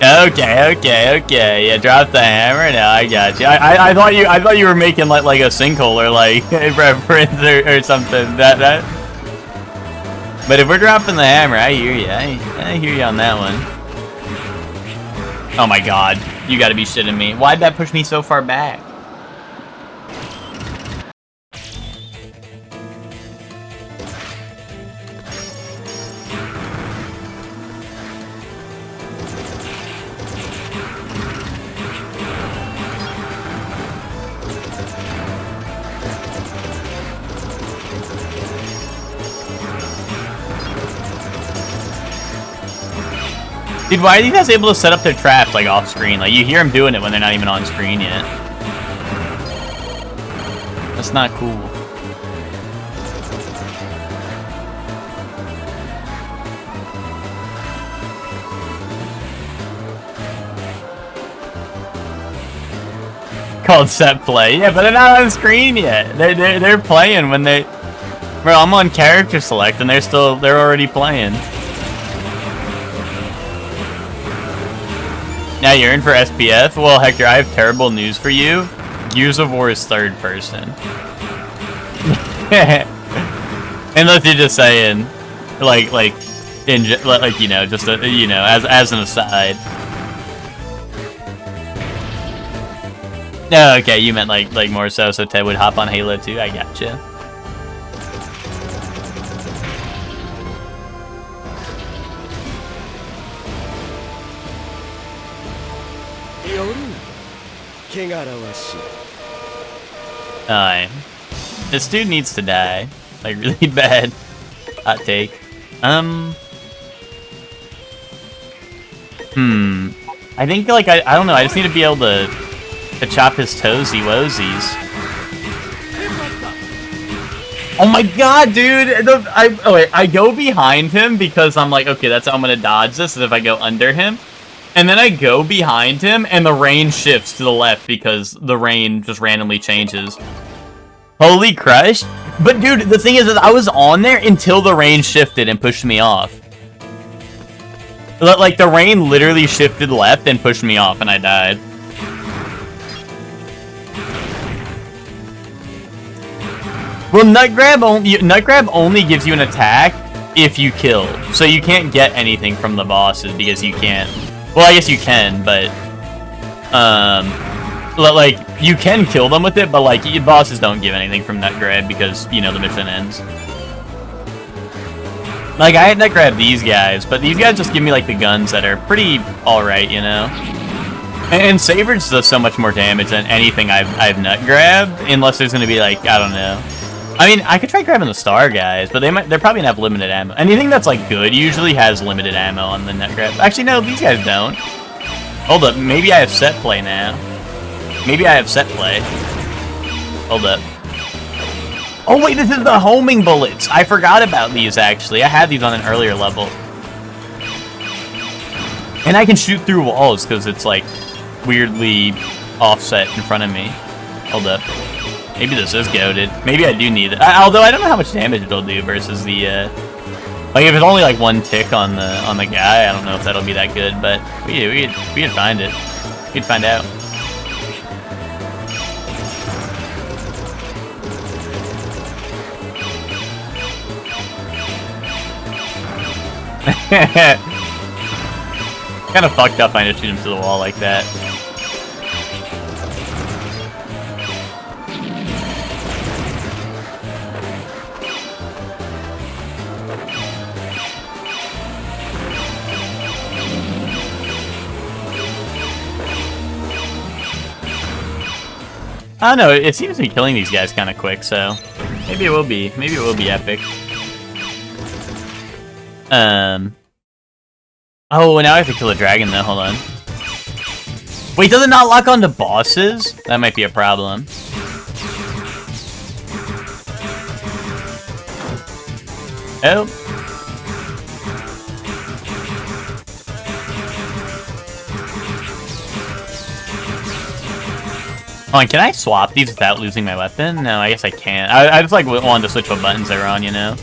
Okay. Yeah, drop the hammer. No, I got you. I thought you were making like a sinkhole or like a reference or something. That. But if we're dropping the hammer, I hear you. I hear you on that one. Oh my god, you got to be shitting me. Why'd that push me so far back? Dude, why are these guys able to set up their traps, like, off-screen? Like, you hear them doing it when they're not even on screen yet. That's not cool. Called set play. Yeah, but they're not on screen yet. They're playing when they... Bro, I'm on character select, and they're already playing. Now you're in for SPF? Well, Hector, I have terrible news for you. Gears of War is third person. Unless you're just saying, like, like, you know, just you know, as an aside. No, okay, you meant like more so Ted would hop on Halo 2. I gotcha. Alright. This dude needs to die. Like, really bad. Hot take. I think, like, I don't know, I just need to be able to chop his toesy woesies. Oh my god, dude! I go behind him because I'm like, okay, that's how I'm gonna dodge this, is if I go under him. And then I go behind him, and the rain shifts to the left because the rain just randomly changes. Holy crush! But dude, the thing is I was on there until the rain shifted and pushed me off. Like, the rain literally shifted left and pushed me off, and I died. Well, Nut Grab only gives you an attack if you kill. So you can't get anything from the bosses because you can't. Well, I guess you can, but like, you can kill them with it, but like, bosses don't give anything from Nut Grab because, you know, the mission ends. Like, I had Nut Grab these guys, but these guys just give me like the guns that are pretty alright, you know? And Sabers does so much more damage than anything I've Nut Grabbed, unless there's gonna be like, I don't know. I mean, I could try grabbing the star guys, but they're probably gonna have limited ammo. Anything that's like good usually has limited ammo on the Nut Grab. Actually, no, these guys don't. Hold up, maybe I have set play now. Maybe I have set play. Hold up. Oh wait, this is the homing bullets. I forgot about these actually. I had these on an earlier level. And I can shoot through walls because it's like weirdly offset in front of me. Hold up. Maybe this is goated. Maybe I do need it. Although I don't know how much damage it'll do versus the like, if it's only like one tick on the guy, I don't know if that'll be that good, but we'd find it. We'd find out. Kind of fucked up, I just shoot him to the wall like that. I don't know, it seems to be killing these guys kind of quick, so maybe it will be epic. Oh, now I have to kill a dragon though, hold on. Wait, does it not lock onto bosses? That might be a problem. Oh. Hold on, can I swap these without losing my weapon? No, I guess I can't. I just like wanted to switch what buttons they're on, you know?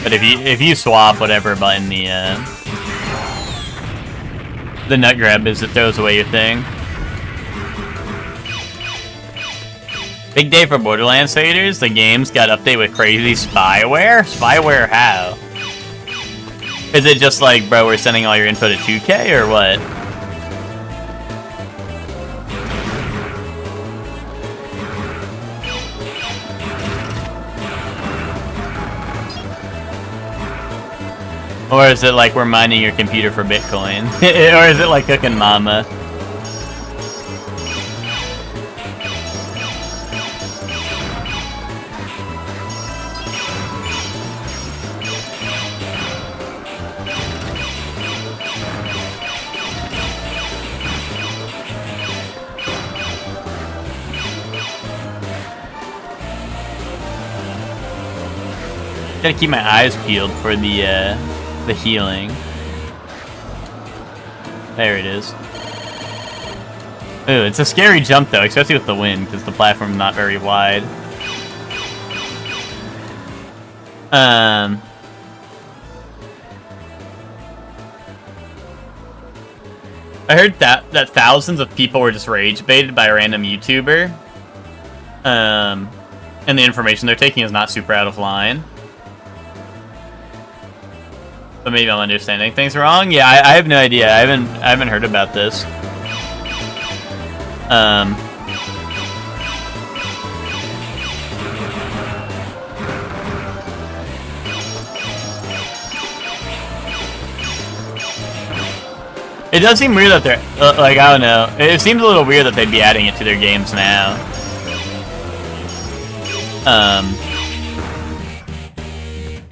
But if you swap whatever button the Nut Grab is, it throws away your thing. Big day for Borderlands faders. The game's got update with crazy spyware. Spyware how? Is it just like, bro, we're sending all your info to 2K or what? Or is it like we're mining your computer for Bitcoin? Or is it like cooking mama? Gotta keep my eyes peeled for the healing. There it is. Ooh, it's a scary jump though, especially with the wind, because the platform's not very wide. I heard that thousands of people were just rage baited by a random YouTuber. And the information they're taking is not super out of line. But maybe I'm understanding things wrong. Yeah, I have no idea. I haven't heard about this. It does seem weird that they're like, I don't know. It seems a little weird that they'd be adding it to their games now.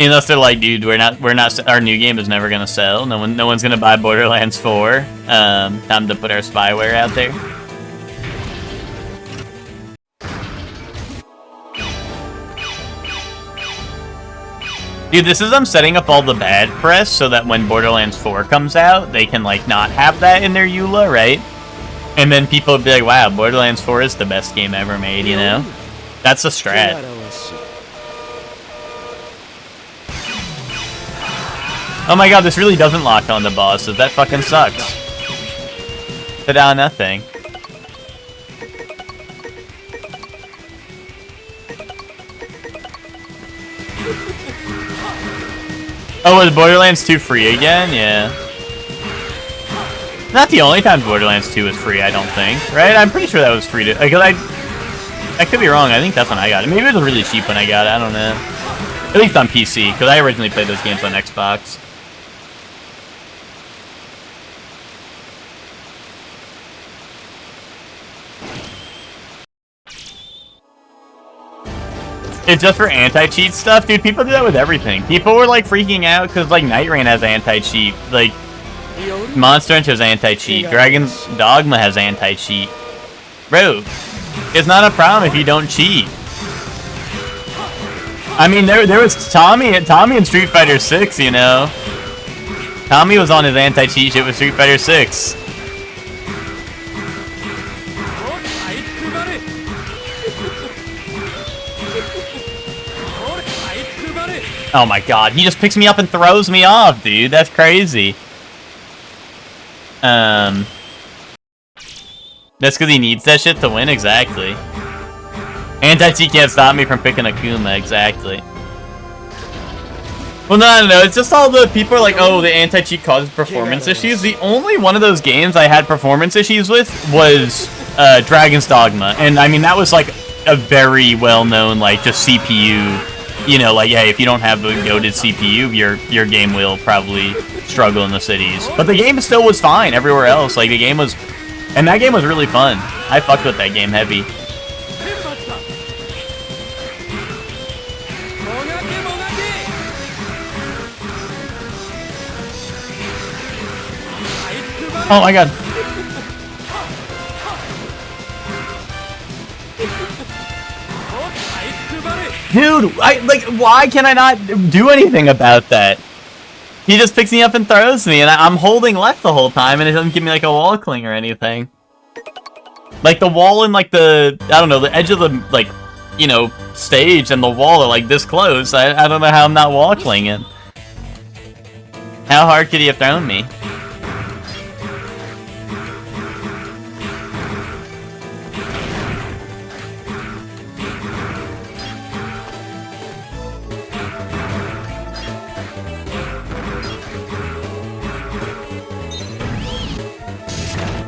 Unless they're like, dude, we're not, our new game is never gonna sell. No one's gonna buy Borderlands 4. Time to put our spyware out there. Dude, this is them setting up all the bad press so that when Borderlands 4 comes out, they can, like, not have that in their EULA, right? And then people would be like, wow, Borderlands 4 is the best game ever made, you know? That's the strat. Oh my god, this really doesn't lock on the bosses. That fucking sucks. Ta-da, nothing. Oh, was Borderlands 2 free again? Yeah. Not the only time Borderlands 2 was free, I don't think. Right? I'm pretty sure that was free to... Like, I could be wrong. I think that's when I got it. Maybe it was really cheap when I got it. I don't know. At least on PC, because I originally played those games on Xbox. It's just for anti-cheat stuff? Dude, people do that with everything. People were, like, freaking out because, like, Night Rain has anti-cheat. Like, Monster Hunter has anti-cheat. Dragon's Dogma has anti-cheat. Bro, it's not a problem if you don't cheat. I mean, there was Tommy in Street Fighter 6, you know? Tommy was on his anti-cheat shit with Street Fighter 6. Oh my god, he just picks me up and throws me off, dude. That's crazy. That's because he needs that shit to win, exactly. Anti-cheat can't stop me from picking Akuma, exactly. Well, no, it's just all the people are like, oh, the anti-cheat causes performance issues. The only one of those games I had performance issues with was Dragon's Dogma. And, I mean, that was, like, a very well-known, like, just CPU... You know, like, hey, if you don't have a goated CPU, your game will probably struggle in the cities. But the game still was fine everywhere else. Like, the game was... And that game was really fun. I fucked with that game heavy. Oh my god. Dude, why can I not do anything about that? He just picks me up and throws me, and I'm holding left the whole time, and it doesn't give me, like, a wall cling or anything. Like, the wall and, like, I don't know, the edge of the, like, you know, stage and the wall are, like, this close. I don't know how I'm not wall clinging. How hard could he have thrown me?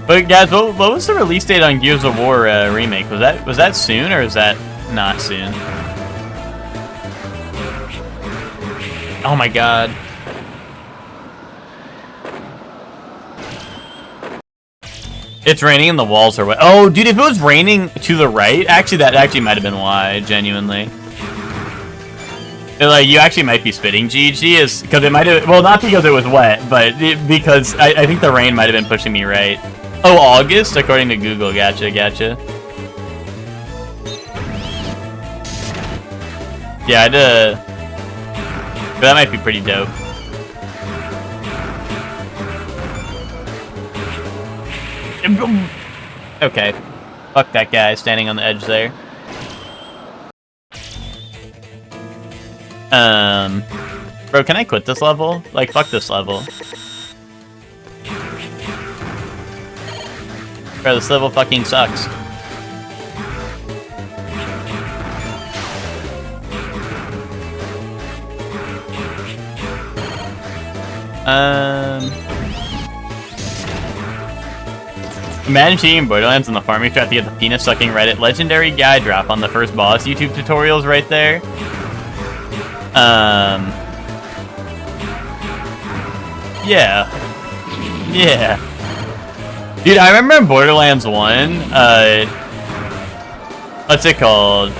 But guys, what was the release date on Gears of War remake? Was that soon or is that not soon? Oh my god. It's raining and the walls are wet. Oh, dude, if it was raining to the right, actually that might have been why, genuinely. Like, you actually might be spitting, GG, is because it might have, well, not because it was wet, but because I think the rain might have been pushing me right. Oh, August? According to Google. Gotcha. Yeah, that might be pretty dope. Okay. Fuck that guy standing on the edge there. Bro, can I quit this level? Like, fuck this level. Bro, this level fucking sucks. Imagine cheating Borderlands on the farming strat to get the penis-sucking Reddit legendary guy drop on the first boss YouTube tutorials right there. Yeah. Yeah. Dude, I remember in Borderlands 1, what's it called?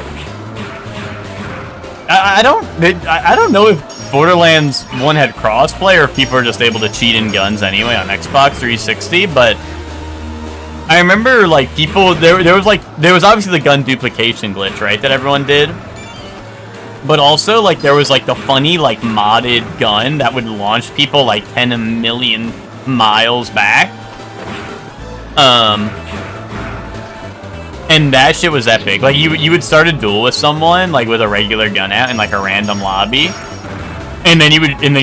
I don't know if Borderlands 1 had crossplay or if people were just able to cheat in guns anyway on Xbox 360, but I remember like people there was obviously the gun duplication glitch, right, that everyone did. But also like there was like the funny like modded gun that would launch people like 10 million miles back. And that shit was epic. Like you would start a duel with someone like with a regular gun out in like a random lobby. And then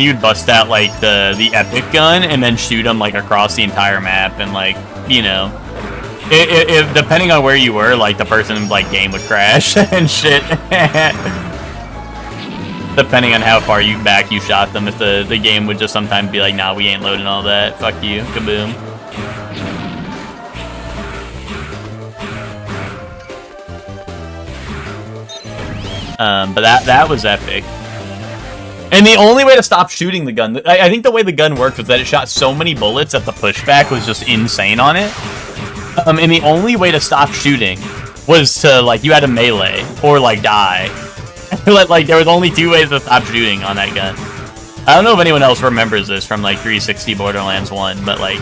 you'd bust out like the epic gun and then shoot them like across the entire map and like, you know, if depending on where you were, like the person's like game would crash and shit. Depending on how far back you shot them, if the game would just sometimes be like, nah, we ain't loading all that. Fuck you, kaboom. But that was epic. And the only way to stop shooting the gun, I think the way the gun worked was that it shot so many bullets that the pushback was just insane on it. And the only way to stop shooting was to, like, you had to melee or, like, die. Like, there was only 2 ways to stop shooting on that gun. I don't know if anyone else remembers this from, like, 360 Borderlands 1, but, like,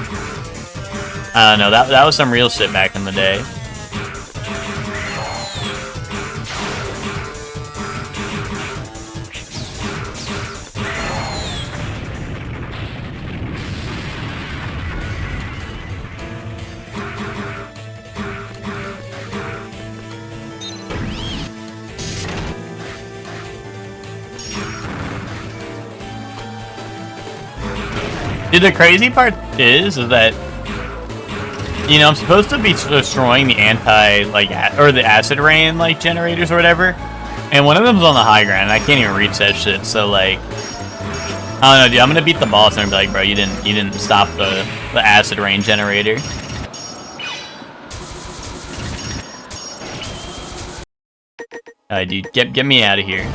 I don't know, that was some real shit back in the day. Dude, the crazy part is that, you know, I'm supposed to be destroying the the acid rain, like, generators or whatever, and one of them's on the high ground, and I can't even reach that shit, so, like, I don't know, dude, I'm gonna beat the boss and be like, bro, you didn't stop the acid rain generator. Alright, dude, get me out of here.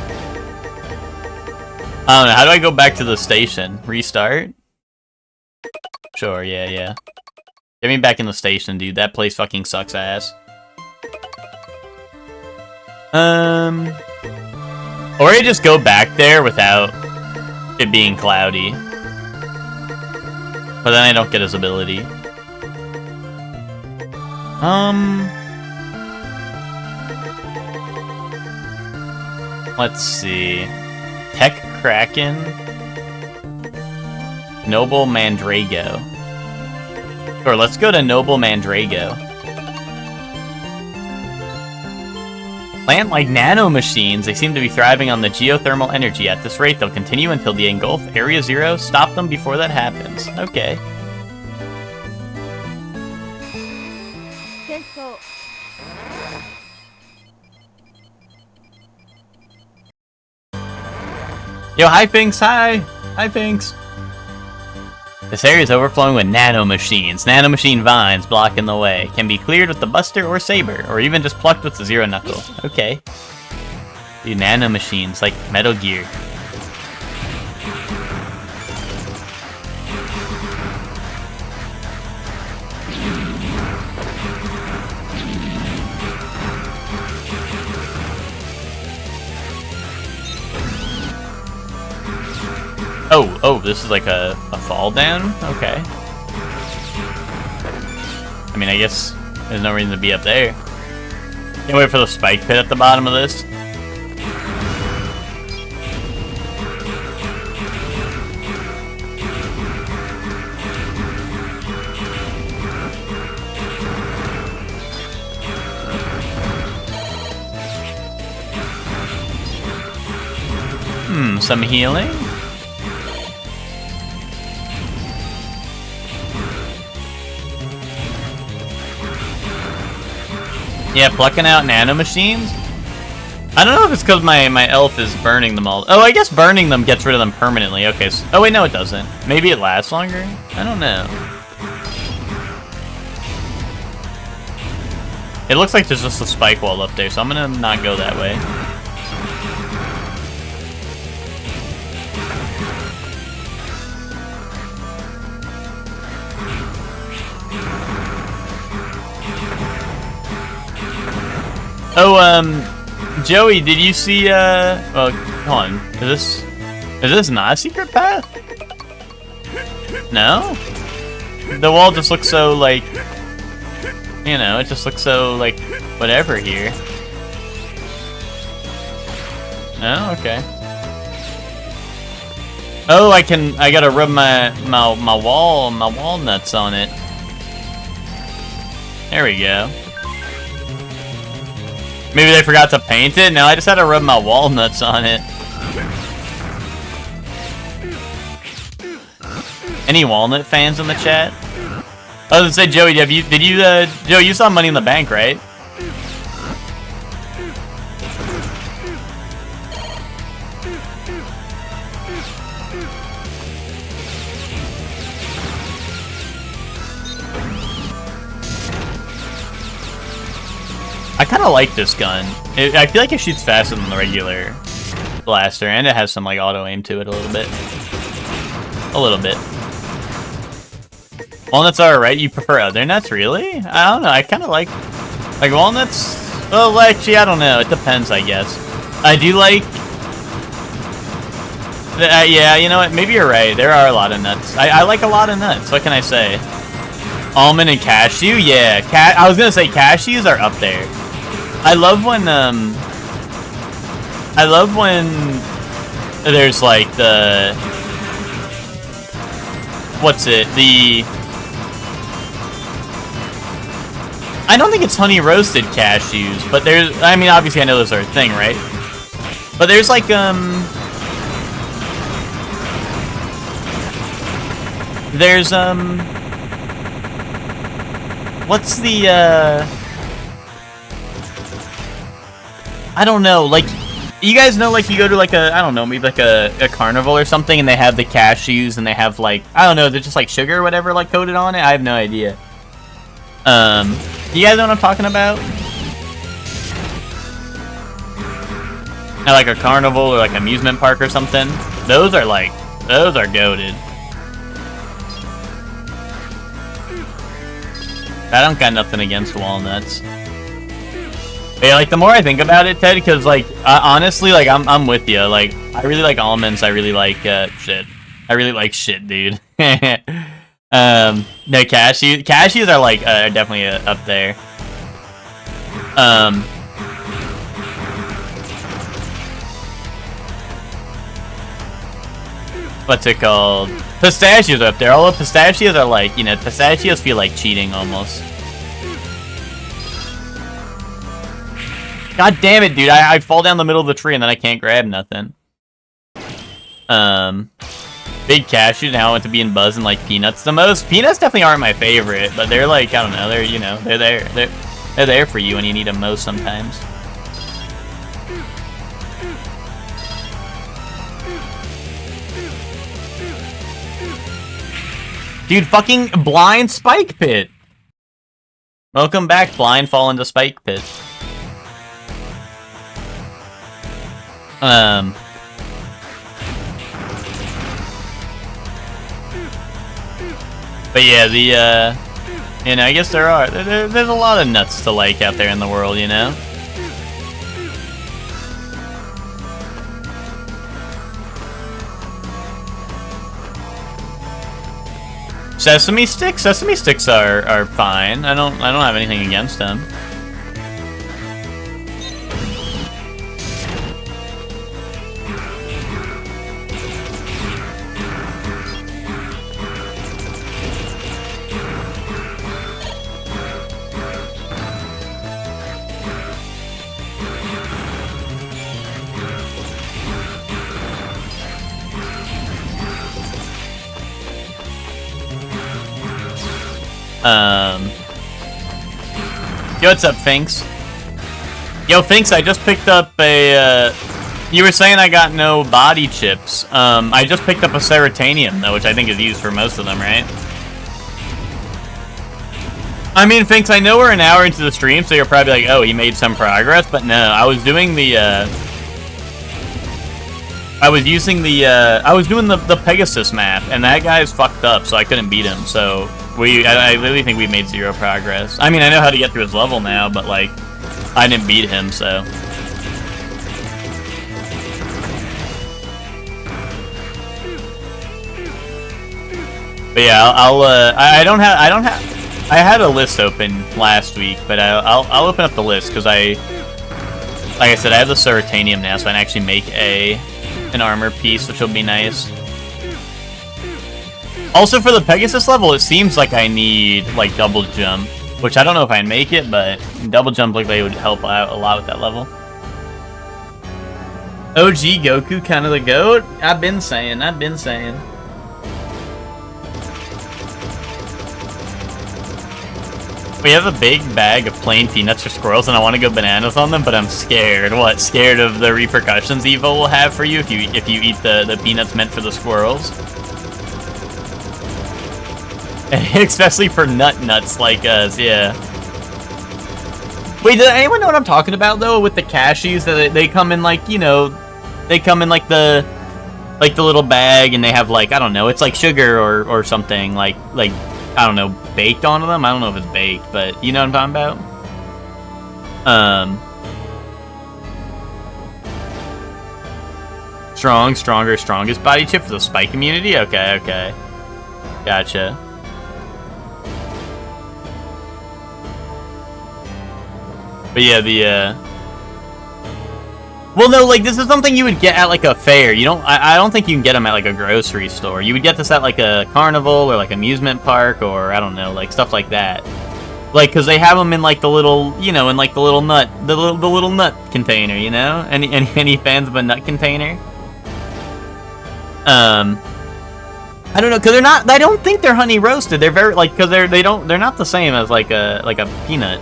I don't know, how do I go back to the station? Restart? Sure, yeah. Get me back in the station, dude. That place fucking sucks ass. Or I just go back there without it being cloudy. But then I don't get his ability. Let's see. Tech Kraken. Noble Mandrago. Sure, let's go to Noble Mandrago. Plant-like nano-machines, they seem to be thriving on the geothermal energy. At this rate, they'll continue until they engulf Area Zero. Stop them before that happens. Okay. Yo, hi, Pinks, hi! Hi, Pinks! This area is overflowing with nano-machines. Nano-machine vines blocking the way. Can be cleared with the Buster or Saber, or even just plucked with the Zero Knuckle. Okay. Dude, nano-machines, like Metal Gear. Oh, this is like a fall down? Okay. I mean, I guess there's no reason to be up there. Can't wait for the spike pit at the bottom of this. Some healing? Yeah, plucking out nano machines? I don't know if it's because my elf is burning them all. Oh, I guess burning them gets rid of them permanently. Okay. So, oh wait, no, it doesn't. Maybe it lasts longer. I don't know. It looks like there's just a spike wall up there, so I'm gonna not go that way. Oh, Joey, did you see, well, hold on. Is this not a secret path? No? The wall just looks so, like, you know, it just looks so, like, whatever here. Oh, okay. Oh, I gotta rub my walnuts on it. There we go. Maybe they forgot to paint it? No, I just had to rub my walnuts on it. Any walnut fans in the chat? I was gonna say, Joey, Joe, you saw Money in the Bank, right? I kind of like this gun. I feel like it shoots faster than the regular blaster, and it has some like auto aim to it a little bit. A little bit. Walnuts are alright. You prefer other nuts, really? I don't know. I kind of like walnuts. Well, actually, I don't know. It depends, I guess. I do like. Yeah, you know what? Maybe you're right. There are a lot of nuts. I like a lot of nuts. What can I say? Almond and cashew? Yeah. I was gonna say cashews are up there. I love when there's like the what's it? I don't think it's honey roasted cashews, but there's, I mean, obviously I know those are a thing, right? But there's like there's what's the I don't know, like, you guys know, like, you go to like a, I don't know, maybe like a carnival or something, and they have the cashews, and they have like, I don't know, they're just like sugar or whatever, like, coated on it. I have no idea. You guys know what I'm talking about? At like a carnival or like amusement park or something. Those are goated. I don't got nothing against walnuts. But yeah, like, the more I think about it, Ted, because like honestly, like, I'm with you. Like, I really like almonds. I really like shit. I really like shit, dude. No, cashews are like are definitely up there. What's it called? Pistachios are up there. Although pistachios are like, you know, pistachios feel like cheating almost. God damn it, dude! I fall down the middle of the tree and then I can't grab nothing. Big cashews. Now I want to be in Buzz and like peanuts the most. Peanuts definitely aren't my favorite, but they're like, I don't know. They're, you know, they're there. They're there for you when you need them most sometimes. Dude, fucking blind spike pit. Welcome back, blind fall into spike pit. But yeah, you know, I guess there's a lot of nuts to like out there in the world, you know? Sesame sticks? Sesame sticks are fine. I don't have anything against them. Yo, what's up, Finks? Yo, thanks. I just picked up a. You were saying I got no body chips. I just picked up a Ceratanium though, which I think is used for most of them, right? I mean, Finks, I know we're an hour into the stream, so you're probably like, oh, he made some progress, but no, I was doing the, I was using the, I was doing the Pegasus map, and that guy's fucked up, so I couldn't beat him, so I really think we made zero progress. I mean, I know how to get through his level now, but, like, I didn't beat him, so. But yeah, I don't have, I had a list open last week, but I'll open up the list because like I said, I have the Ceratanium now, so I can actually make an armor piece, which will be nice. Also, for the Pegasus level, it seems like I need like double jump, which I don't know if I can make it, but double jump like they would help out a lot with that level. OG Goku, kind of the goat. I've been saying. We have a big bag of plain peanuts for squirrels, and I want to go bananas on them, but I'm scared. What? Scared of the repercussions Evo will have for you if you eat the peanuts meant for the squirrels? Especially for nuts like us, yeah. Wait, does anyone know what I'm talking about though? With the cashews, that they come in like, you know, they come in like the little bag, and they have like, I don't know, it's like sugar or something like I don't know, baked onto them? I don't know if it's baked, but you know what I'm talking about? Stronger, strongest body chip for the spike community? Okay. Gotcha. But yeah, well, no, like, this is something you would get at, like, a fair. You don't, I don't think you can get them at, like, a grocery store. You would get this at, like, a carnival or, like, amusement park or, I don't know, like, stuff like that. Like, because they have them in, like, the little, you know, in, like, the little nut container, you know? Any fans of a nut container? I don't know, because they're not, I don't think they're honey roasted. They're very, like, because they're not the same as, like a peanut.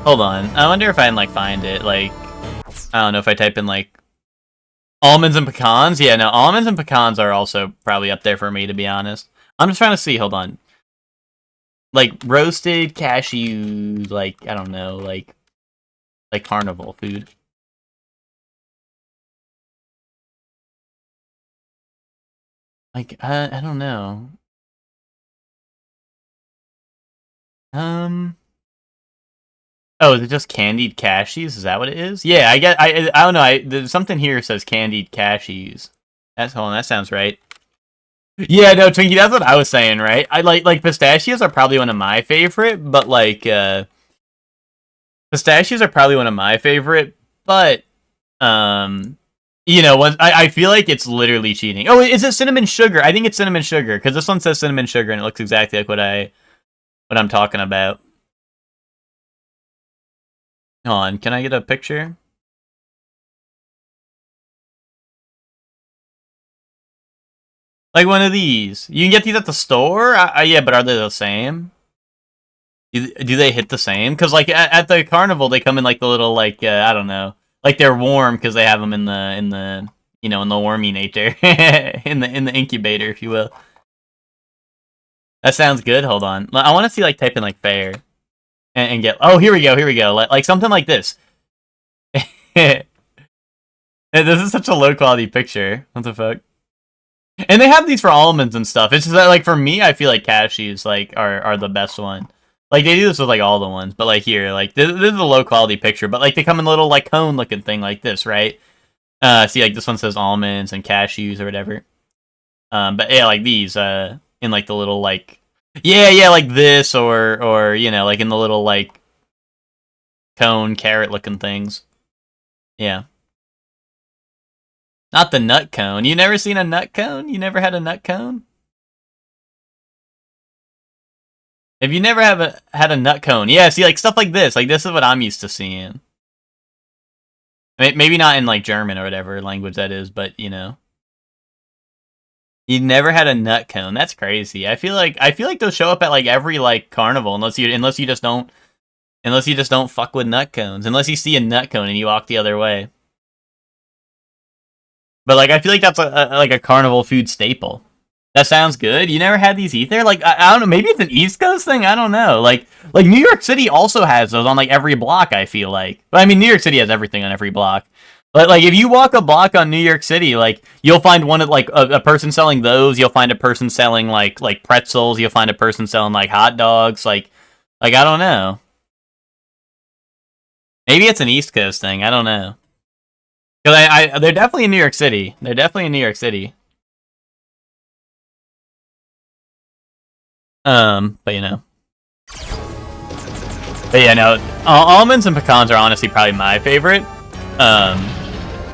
Hold on. I wonder if I can, like, find it. Like, I don't know if I type in, like, almonds and pecans. Yeah, no, almonds and pecans are also probably up there for me, to be honest. I'm just trying to see. Hold on. Like, roasted cashew, like, I don't know, like carnival food. Like, I don't know. Oh, is it just candied cashews? Is that what it is? Yeah, I don't know. There's something here says candied cashews. Hold on, that sounds right. Yeah, no, Twinkie, that's what I was saying, right? I like pistachios are probably one of my favorite, but like pistachios are probably one of my favorite, but you know, I feel like it's literally cheating. Oh, is it cinnamon sugar? I think it's cinnamon sugar because this one says cinnamon sugar and it looks exactly like what I'm talking about. Hold on, can I get a picture? Like one of these. You can get these at the store? Yeah, but are they the same? Do they hit the same? Because, like, at the carnival, they come in, like, the little, like, I don't know. Like, they're warm because they have them in the, you know, in the warminator. in the incubator, if you will. That sounds good. Hold on. I want to see, like, type in, like, fair. And get... Oh, here we go. Like something like this. This is such a low-quality picture. What the fuck? And they have these for almonds and stuff. It's just that, like, for me, I feel like cashews, like, are the best one. Like, they do this with, like, all the ones. But, like, here, like, this is a low-quality picture. But, like, they come in a little, like, cone-looking thing like this, right? See, like, this one says almonds and cashews or whatever. But, yeah, like, these, in, like, the little, like... Yeah, like this, or, you know, like, in the little, like, cone, carrot-looking things. Yeah. Not the nut cone. You never seen a nut cone? You never had a nut cone? If you never had a nut cone, yeah, see, like, stuff like this is what I'm used to seeing. Maybe not in, like, German or whatever language that is, but, you know. You never had a nut cone. That's crazy. I feel like they'll show up at, like, every, like, carnival, unless you just don't Unless you just don't fuck with nut cones. Unless you see a nut cone and you walk the other way. But like, I feel like that's like a carnival food staple. That sounds good. You never had these either? Like, I don't know. Maybe it's an East Coast thing. I don't know. Like New York City also has those on like every block. I feel like. But I mean, New York City has everything on every block. But like, if you walk a block on New York City, like you'll find one of like a person selling those. You'll find a person selling like pretzels. You'll find a person selling like hot dogs. Like I don't know. Maybe it's an East Coast thing. I don't know. Because they're definitely in New York City. They're definitely in New York City. But you know. But yeah, no. Almonds and pecans are honestly probably my favorite.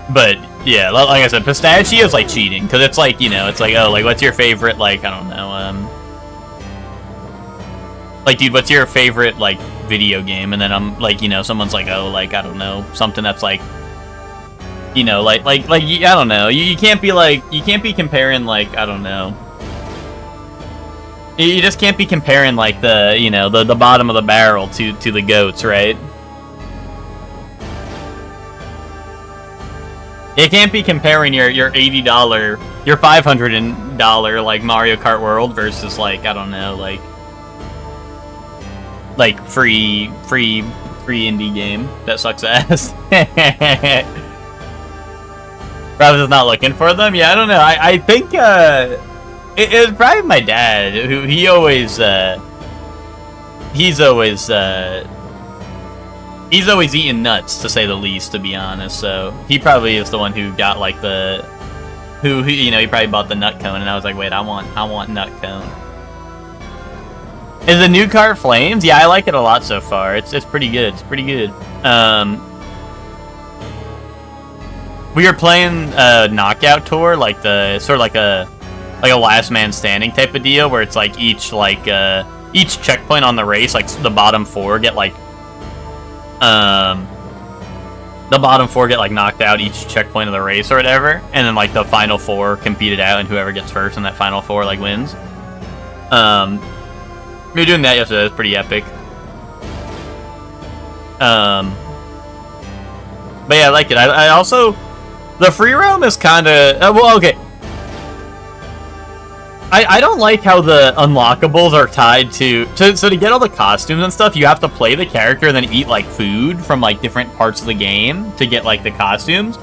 But yeah, like I said, pistachio is like cheating because it's like, you know, it's like, oh, like what's your favorite, like, I don't know, like, dude, what's your favorite like video game? And then I'm like, you know, someone's like, oh, like, I don't know, something that's like, you know, like I don't know, you can't be like, you can't be comparing like, I don't know, you just can't be comparing like the, you know, the bottom of the barrel to the goats, right? You can't be comparing your $80, your $500 like Mario Kart World versus like, I don't know, like free indie game that sucks ass. Brother's not looking for them. Yeah, I don't know. I think it was probably my dad who he's always eating nuts, to say the least, to be honest. So he probably is the one who got like who you know, he probably bought the nut cone, and I was like, wait, I want nut cone. Is the new cart Flames? Yeah, I like it a lot so far. It's pretty good. It's pretty good. We were playing a knockout tour, like the sort of like a last man standing type of deal, where it's like each checkpoint on the race, like the bottom four get like knocked out each checkpoint of the race or whatever, and then like the final four compete it out, and whoever gets first in that final four like wins. We were doing that yesterday. It was pretty epic. But yeah, I like it. I also, the free roam is kind of well, okay. I don't like how the unlockables are tied to to get all the costumes and stuff, you have to play the character and then eat like food from like different parts of the game to get like the costumes.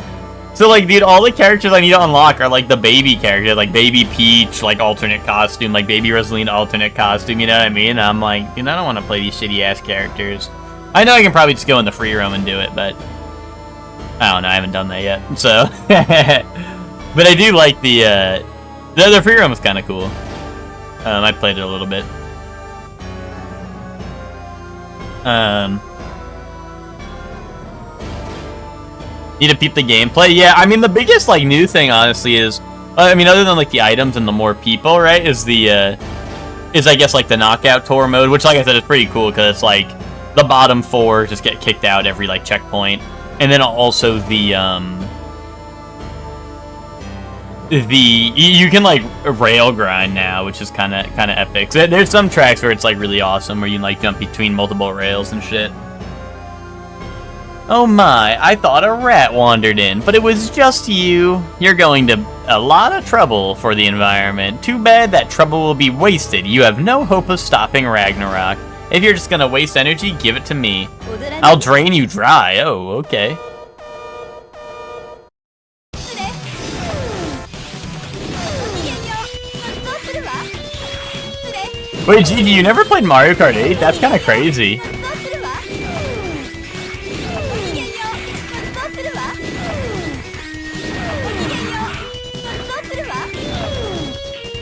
So like, dude, all the characters I need to unlock are like the baby character, like Baby Peach, like alternate costume, like Baby Rosalina alternate costume, you know what I mean? And I'm like, dude, I don't want to play these shitty ass characters. I know I can probably just go in the free roam and do it, but I don't know, I haven't done that yet. So but I do like the free roam is kind of cool. I played it a little bit. Need to peep the gameplay. Yeah, I mean, the biggest like new thing, honestly, is I mean, other than like the items and the more people, right? Is I guess like the knockout tour mode, which, like I said, is pretty cool because it's like the bottom four just get kicked out every like checkpoint, and then also you can like rail grind now, which is kind of epic. So there's some tracks where it's like really awesome, where you can like jump between multiple rails and shit. Oh my, I thought a rat wandered in, but it was just you. You're going to a lot of trouble for the environment. Too bad that trouble will be wasted. You have no hope of stopping Ragnarok. If you're just gonna waste energy, give it to me. I'll drain you dry. Oh, okay. Wait, Gigi, you never played Mario Kart 8? That's kind of crazy.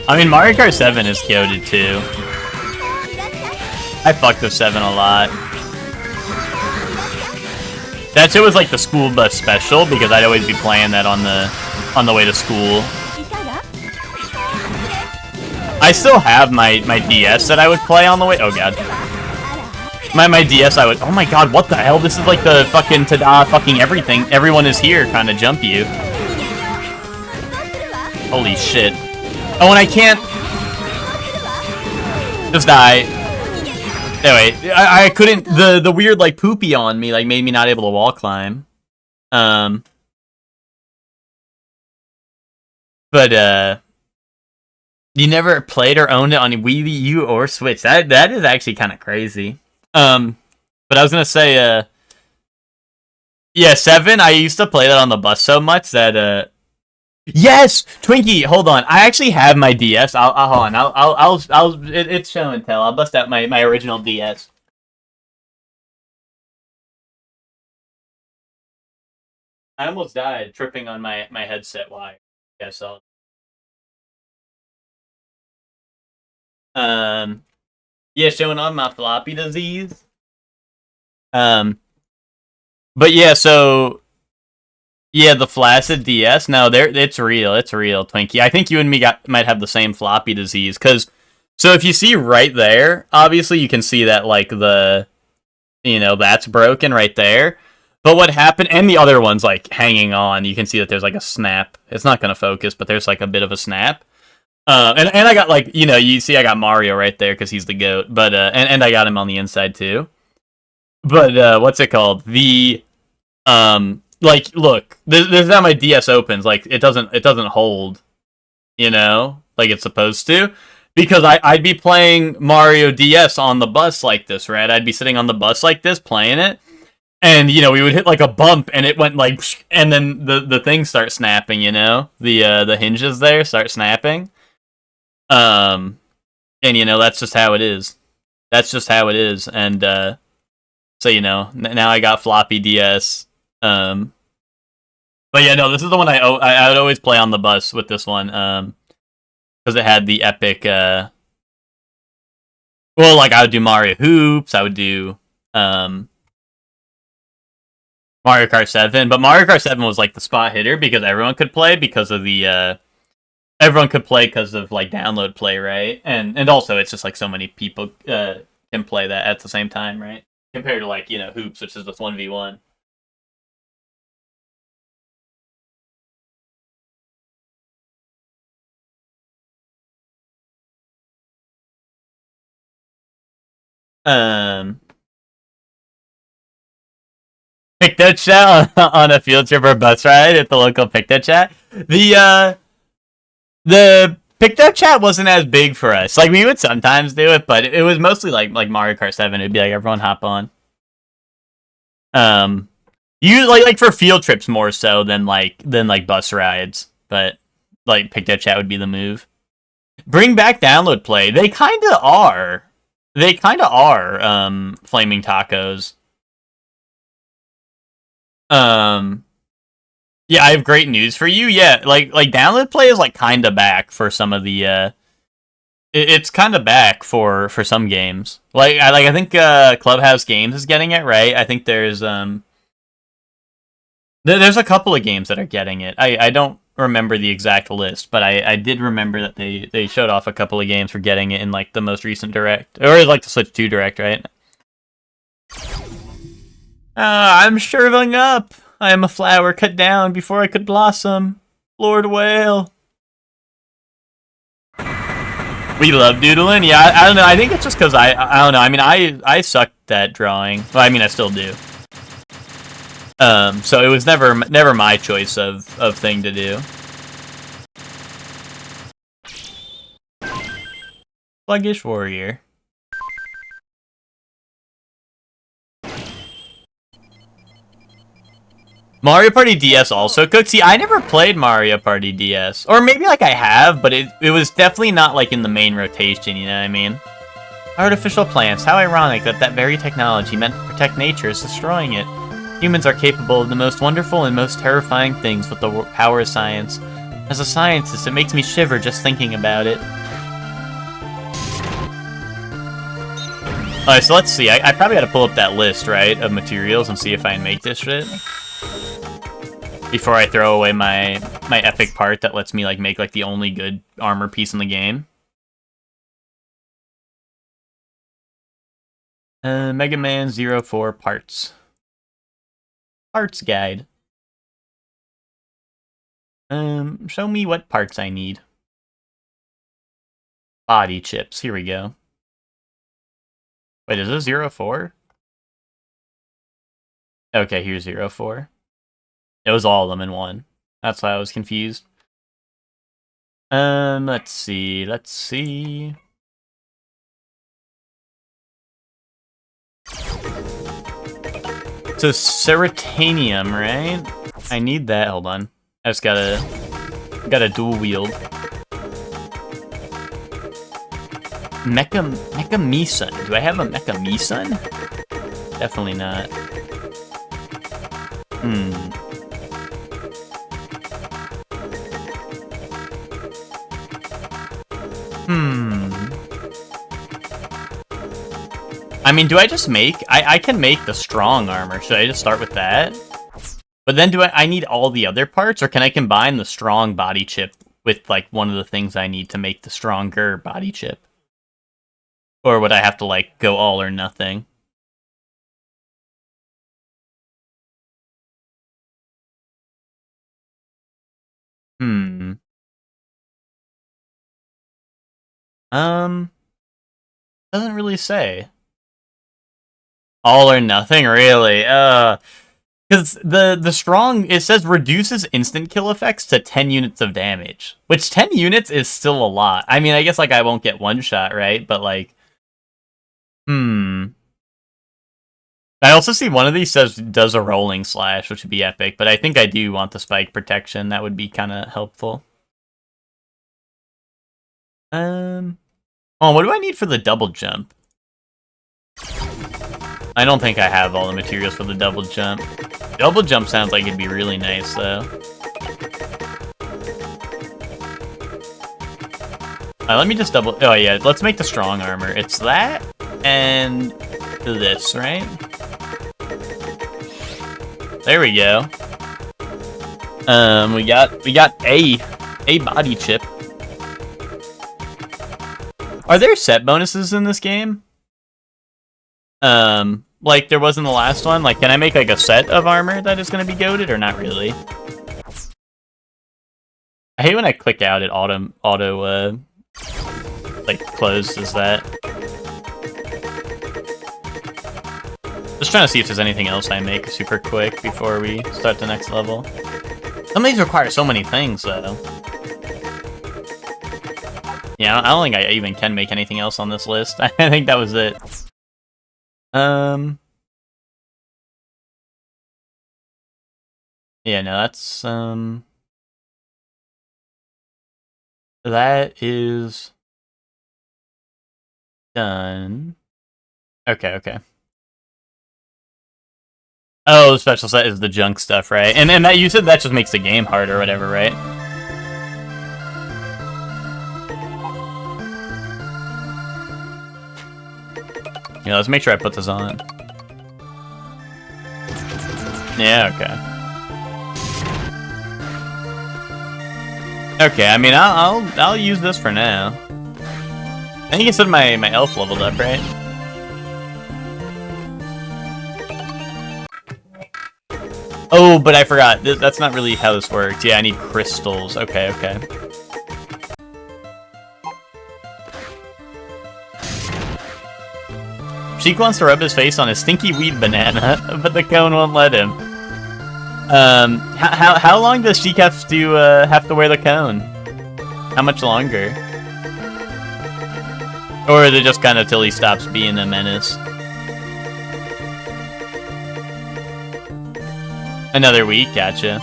I mean, Mario Kart 7 is goated too. I fucked with 7 a lot. That shit was like the school bus special, because I'd always be playing that on the way to school. I still have my DS that I would play on the way. Oh god. My DS I would. Oh my god, what the hell? This is like the fucking tada fucking everything. Everyone is here kind of jump you. Holy shit. Oh, and I can't just die. Anyway, I couldn't, the weird, like, poopy on me, like, made me not able to wall climb. But, you never played or owned it on Wii U or Switch. That is actually kind of crazy. But I was gonna say, yeah, 7, I used to play that on the bus so much that, yes! Twinkie, hold on. I actually have my DS. I'll hold on. It's show and tell. I'll bust out my original DS. I almost died tripping on my headset wire. Yeah, so. Yeah, showing on my floppy disease. But yeah, so yeah, the flaccid DS. No, it's real. It's real, Twinkie. I think you and me might have the same floppy disease because. So if you see right there, obviously you can see that like that's broken right there. But what happened, and the other one's like hanging on. You can see that there's like a snap. It's not gonna focus, but there's like a bit of a snap. And I got like you see I got Mario right there because he's the goat. But and I got him on the inside too. But what's it called? Like look, there's how my DS opens. Like it doesn't hold, like it's supposed to. Because I'd be playing Mario DS on the bus like this, right? I'd be sitting on the bus like this, playing it. And, we would hit like a bump and it went like, and then the things start snapping, The hinges there start snapping. And, that's just how it is. That's just how it is. And, so, now I got floppy DS. But yeah, no, this is the one I would always play on the bus with this one. Because it had the epic, well, like, I would do Mario Hoops, I would do, Mario Kart 7, but Mario Kart 7 was, like, the spot hitter because everyone could play because of the, everyone could play because of, like, download play, right? And also, it's just, like, so many people, can play that at the same time, right? Compared to, like, Hoops, which is just 1v1. Picto chat on a field trip or bus ride at the local Picto chat. The Picto chat wasn't as big for us. Like we would sometimes do it, but it was mostly like Mario Kart 7. It'd be like everyone hop on. You like for field trips more so than like bus rides, but like Picto chat would be the move. Bring back download play. They kind of are. They kind of are. Flaming tacos. Yeah, I have great news for you. Yeah, like download play is like kind of back for some of the. It's kind of back for some games. I think Clubhouse Games is getting it right. I think there's there's a couple of games that are getting it. I don't remember the exact list, but I did remember that they showed off a couple of games for getting it in like the most recent Direct, or like the Switch 2 Direct, right? I'm shriveling up. I am a flower cut down before I could blossom. Lord Whale. We love doodling. Yeah, I don't know. I think it's just because I don't know. I mean, I sucked at drawing. Well, I mean, I still do. So it was never my choice of thing to do. Sluggish Warrior. Mario Party DS also cooked. See, I never played Mario Party DS. Or maybe, like, I have, but it was definitely not, like, in the main rotation, you know what I mean? Artificial plants. How ironic that very technology meant to protect nature is destroying it. Humans are capable of the most wonderful and most terrifying things with the power of science. As a scientist, it makes me shiver just thinking about it. Alright, so let's see. I probably gotta pull up that list, right, of materials and see if I can make this shit. Before I throw away my epic part that lets me, like, make, like, the only good armor piece in the game. Mega Man 04 parts. Parts guide. Show me what parts I need. Body chips, here we go. Wait, is this 04? Okay, here's 04. It was all of them in one. That's why I was confused. Let's see. So Ceratanium, right? I need that. Hold on. I just gotta dual wield. Mecha Misun. Do I have a Mecha Misun? Definitely not. I mean, do I just make... I can make the strong armor. Should I just start with that? But then do I need all the other parts? Or can I combine the strong body chip with, like, one of the things I need to make the stronger body chip? Or would I have to, like, go all or nothing? Doesn't really say. All or nothing, really? Because the strong, it says reduces instant kill effects to 10 units of damage. Which 10 units is still a lot. I mean, I guess, like, I won't get one shot, right? But, like... I also see one of these does a rolling slash, which would be epic. But I think I do want the spike protection. That would be kind of helpful. Oh, what do I need for the double jump? I don't think I have all the materials for the double jump. Double jump sounds like it'd be really nice, though. Let me just double... Oh, yeah, let's make the strong armor. It's that and this, right? There we go. We got a body chip. Are there set bonuses in this game? Like there was in the last one? Like, can I make, like, a set of armor that is going to be goated, or not really? I hate when I click out, it like, closes that. Just trying to see if there's anything else I make super quick before we start the next level. Some of these require so many things, though. Yeah, I don't think I even can make anything else on this list. I think that was it. Yeah, no, that's, that is done. Okay. Oh, the special set is the junk stuff, right? And that you said that just makes the game hard or whatever, right? Yeah, let's make sure I put this on. Yeah, okay. Okay, I mean, I'll use this for now. I think you said my elf leveled up, right? Oh, but I forgot. That's not really how this works. Yeah, I need crystals. Okay. Sheik wants to rub his face on a stinky weed banana, but the cone won't let him. How long does Sheik have to wear the cone? How much longer? Or is it just kind of till he stops being a menace? Another week, gotcha.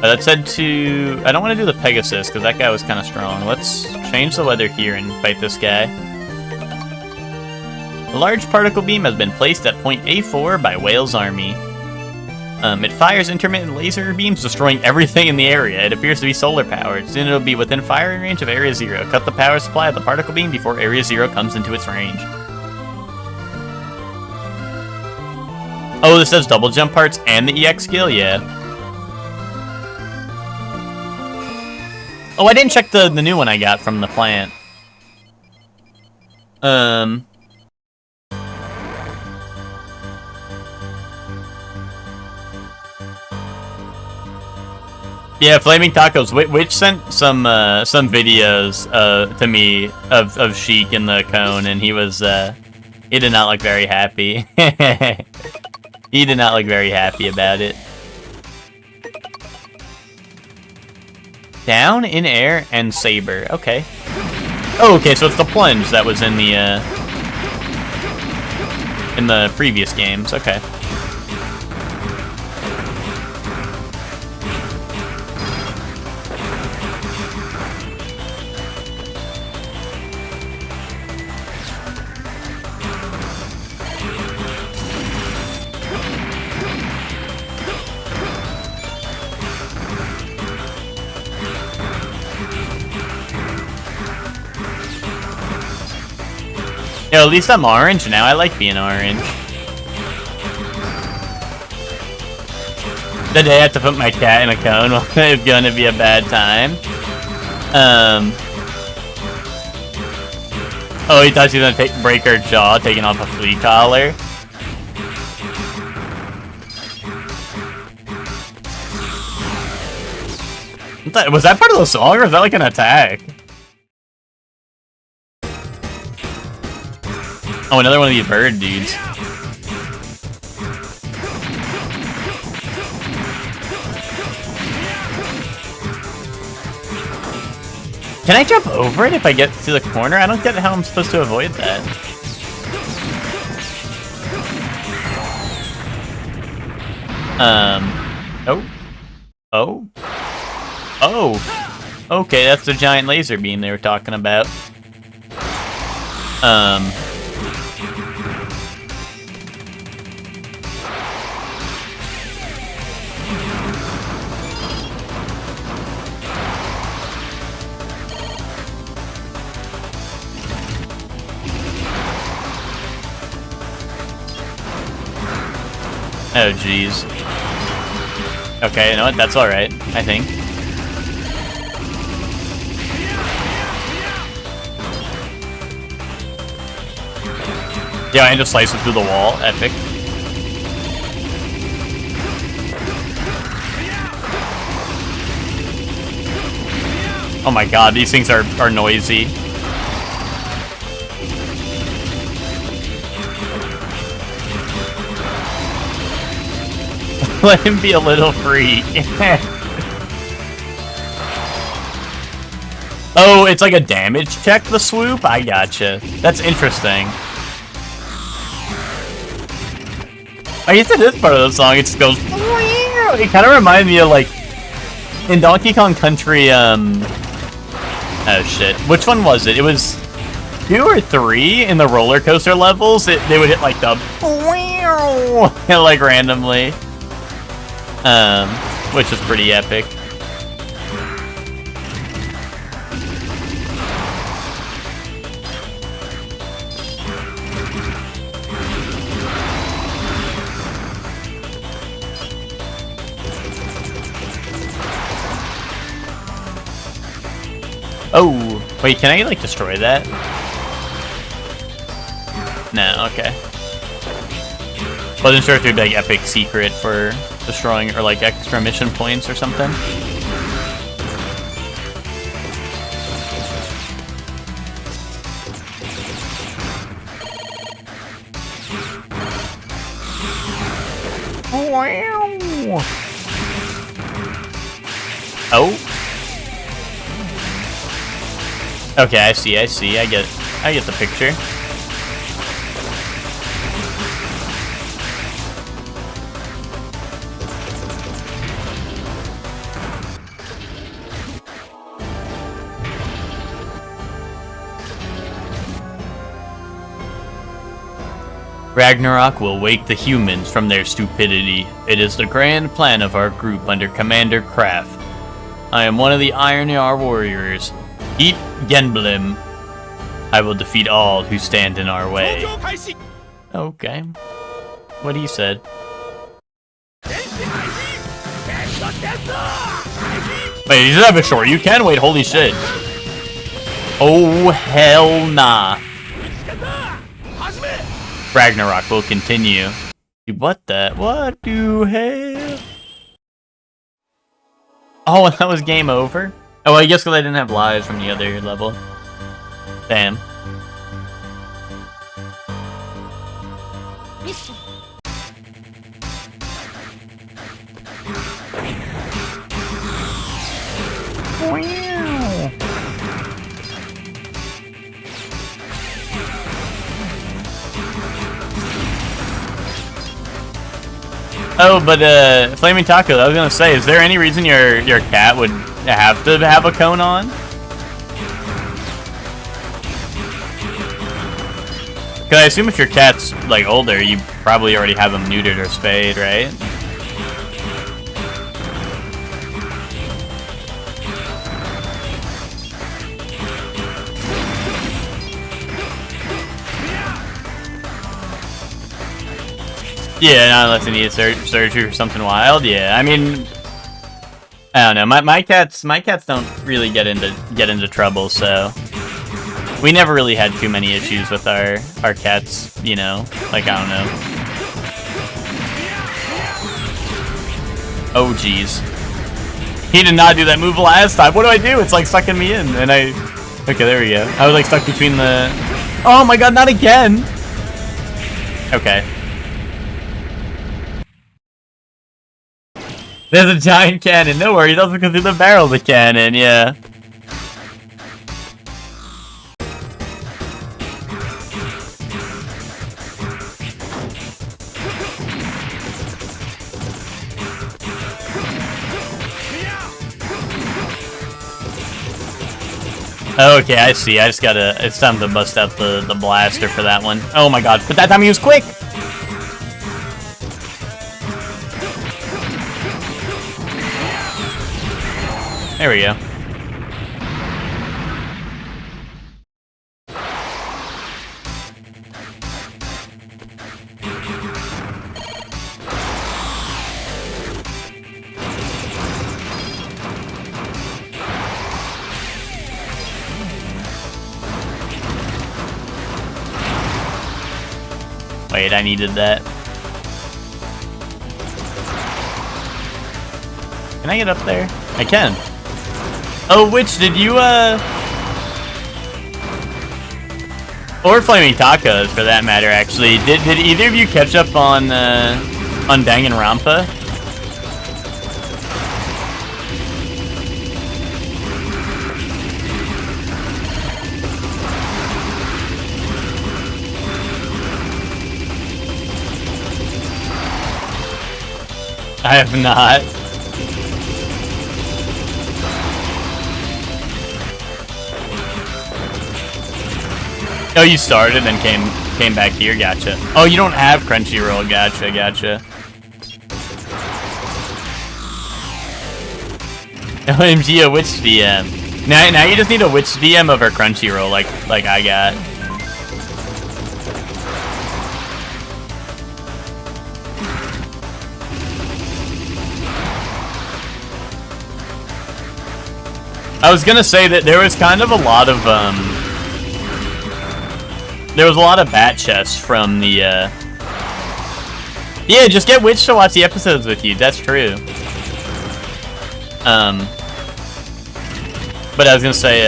Let's head to... I don't want to do the Pegasus, because that guy was kind of strong. Let's change the weather here and fight this guy. A large particle beam has been placed at point A4 by Whale's army. It fires intermittent laser beams, destroying everything in the area. It appears to be solar-powered. Soon it'll be within firing range of Area 0. Cut the power supply of the particle beam before Area 0 comes into its range. Oh, this says double jump parts and the EX skill? Yeah. Oh, I didn't check the new one I got from the plant. Yeah, Flaming Tacos. Which sent some videos to me of Sheik in the cone, and he was He did not look very happy. He did not look very happy about it. Down, in air, and saber. Okay. Oh, okay, so it's the plunge that was in the previous games. Okay. Yo, at least I'm orange now. I like being orange. The day I have to put my cat in a cone, well, it's gonna be a bad time. Oh, he thought she was gonna break her jaw, taking off a flea collar. Was that part of the song, or was that like an attack? Oh, another one of these bird dudes. Can I jump over it if I get to the corner? I don't get how I'm supposed to avoid that. Oh. Oh. Oh. Okay, that's the giant laser beam they were talking about. Oh, jeez. Okay, you know what? That's alright, I think. Yeah, I just slice it through the wall. Epic. Oh my god, these things are noisy. Let him be a little freak. Oh, it's like a damage check, the swoop? I gotcha. That's interesting. I guess it is part of the song. It just goes... It kind of reminds me of, like... In Donkey Kong Country, Oh, shit. Which one was it? It was 2 or 3 in the roller coaster levels. They would hit, like, the... like, randomly. Which is pretty epic. Oh, wait, can I, like, destroy that? No, okay. Wasn't sure if there'd be, like, epic secret for destroying, or, like, extra mission points or something. Oh. Okay, I see. I get the picture. Ragnarok will wake the humans from their stupidity. It is the grand plan of our group under Commander Kraft. I am one of the Iron-Yar warriors. Eat Genblim. I will defeat all who stand in our way. Okay. What he said. Wait, you should have a short. You can wait. Holy shit. Oh, hell nah. Ragnarok will continue. What the? What do hell? Oh, and that was game over? Oh, I guess because I didn't have lives from the other level. Damn. Oh, but Flaming Taco, I was gonna say, is there any reason your cat would have to have a cone on? Cause I assume if your cat's like older, you probably already have them neutered or spayed, right? Yeah, not unless they need a surgery or something wild. Yeah, I mean, I don't know. My cats don't really get into trouble, so we never really had too many issues with our cats. You know, like I don't know. Oh jeez, he did not do that move last time. What do I do? It's like sucking me in, and I. Okay, there we go. I was like stuck between the. Oh my god, not again. Okay. There's a giant cannon. No worries, that's because of the barrel of the cannon, yeah. Okay, I see. I just gotta... It's time to bust out the blaster for that one. Oh my god, but that time he was quick! There we go. Wait, I needed that. Can I get up there? I can. Oh, Witch, did you, or Flaming Tacos, for that matter, actually. Did either of you catch up on Danganronpa? I have not. Oh, you started and came back here, gotcha. Oh, you don't have Crunchyroll, gotcha. OMG, a Witch DM. Now you just need a Witch DM over Crunchyroll, like I got. I was gonna say that there was kind of a lot of there was a lot of bat chests from the, yeah, just get Witch to watch the episodes with you, that's true. But I was gonna say,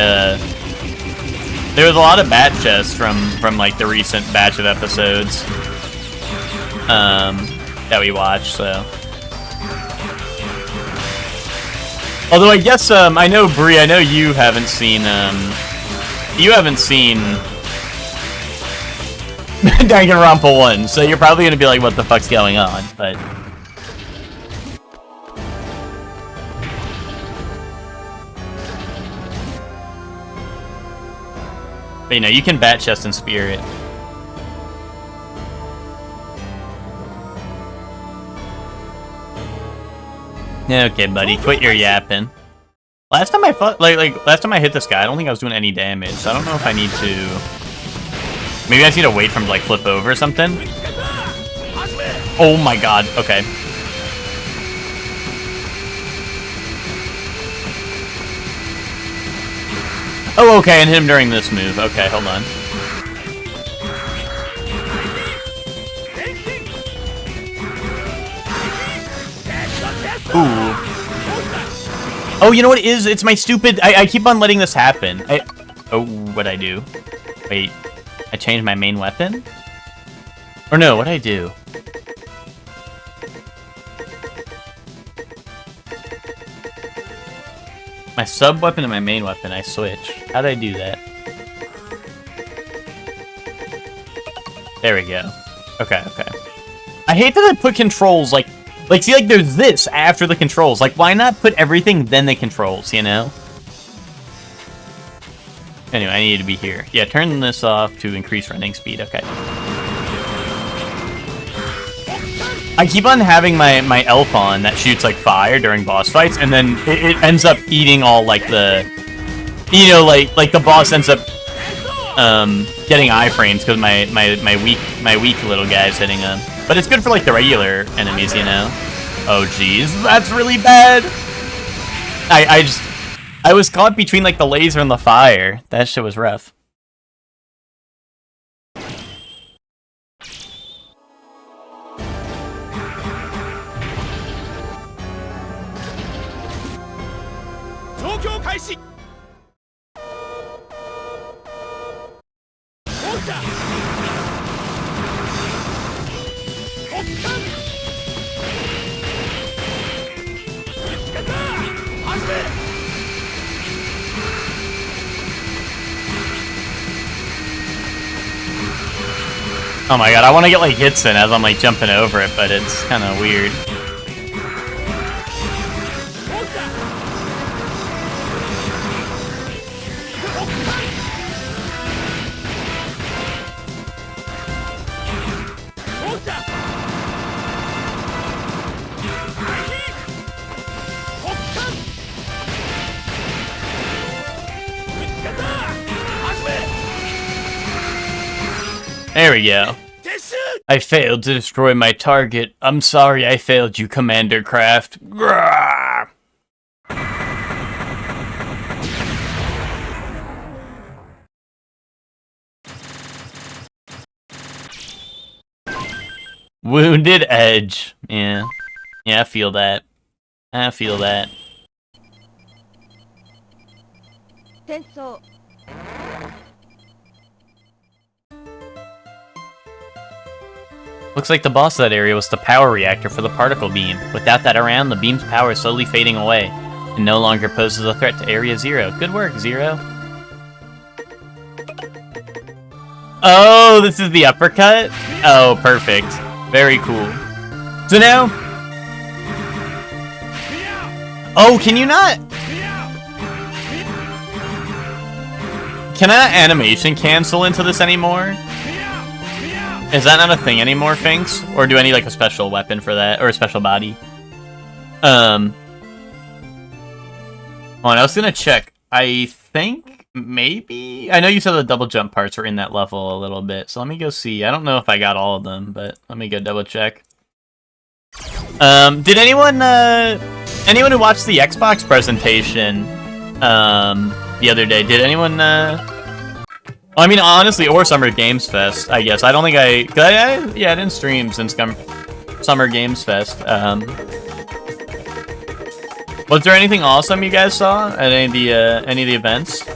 there was a lot of bat chests from like, the recent batch of episodes, that we watched, so. Although I guess, I know, Bree, I know you haven't seen Danganronpa 1, so you're probably gonna be like, what the fuck's going on, but... But, you know, you can bat chest in spirit. Okay, buddy, quit your yapping. Last time I fought, last time I hit this guy, I don't think I was doing any damage, so I don't know if I need to... Maybe I just need to wait for him to, like, flip over or something? Oh my god, okay. Oh, okay, and hit him during this move. Okay, hold on. Ooh. Oh, you know what it is? It's my stupid... I keep on letting this happen. Oh, what'd I do? Wait. I changed my main weapon? Or no, what'd I do? My sub-weapon and my main weapon, I switch. How'd I do that? There we go. Okay, okay. I hate that I put controls, like, see, like, there's this after the controls. Like, why not put everything, then the controls, you know? Anyway, I need to be here. Yeah, turn this off to increase running speed, okay. I keep on having my elf on that shoots, like, fire during boss fights, and then it ends up eating all, like, the... You know, like the boss ends up, getting iframes because my weak little guy's hitting him. But it's good for, like, the regular enemies, you know? Oh, jeez. That's really bad! I was caught between, like, the laser and the fire. That shit was rough. Oh my god, I want to get, like, hits in as I'm, like, jumping over it, but it's kind of weird. There we go. I failed to destroy my target. I'm sorry I failed you, Commander Craft. Grrr! Wounded Edge. Yeah. Yeah, I feel that. I feel that. Looks like the boss of that area was the power reactor for the particle beam. Without that around, the beam's power is slowly fading away, and no longer poses a threat to Area Zero. Good work, Zero. Oh, this is the uppercut? Oh, perfect. Very cool. So now... Oh, can you not... Can I not animation cancel into this anymore? Is that not a thing anymore, Finks? Or do I need, like, a special weapon for that? Or a special body? Hold on, I was gonna check. I think, maybe? I know you said the double jump parts were in that level a little bit, so let me go see. I don't know if I got all of them, but let me go double check. Did anyone who watched the Xbox presentation, the other day, did anyone, I mean, honestly, or Summer Games Fest, I guess. I don't think I didn't stream since Summer Games Fest. Was there anything awesome you guys saw at any of the events?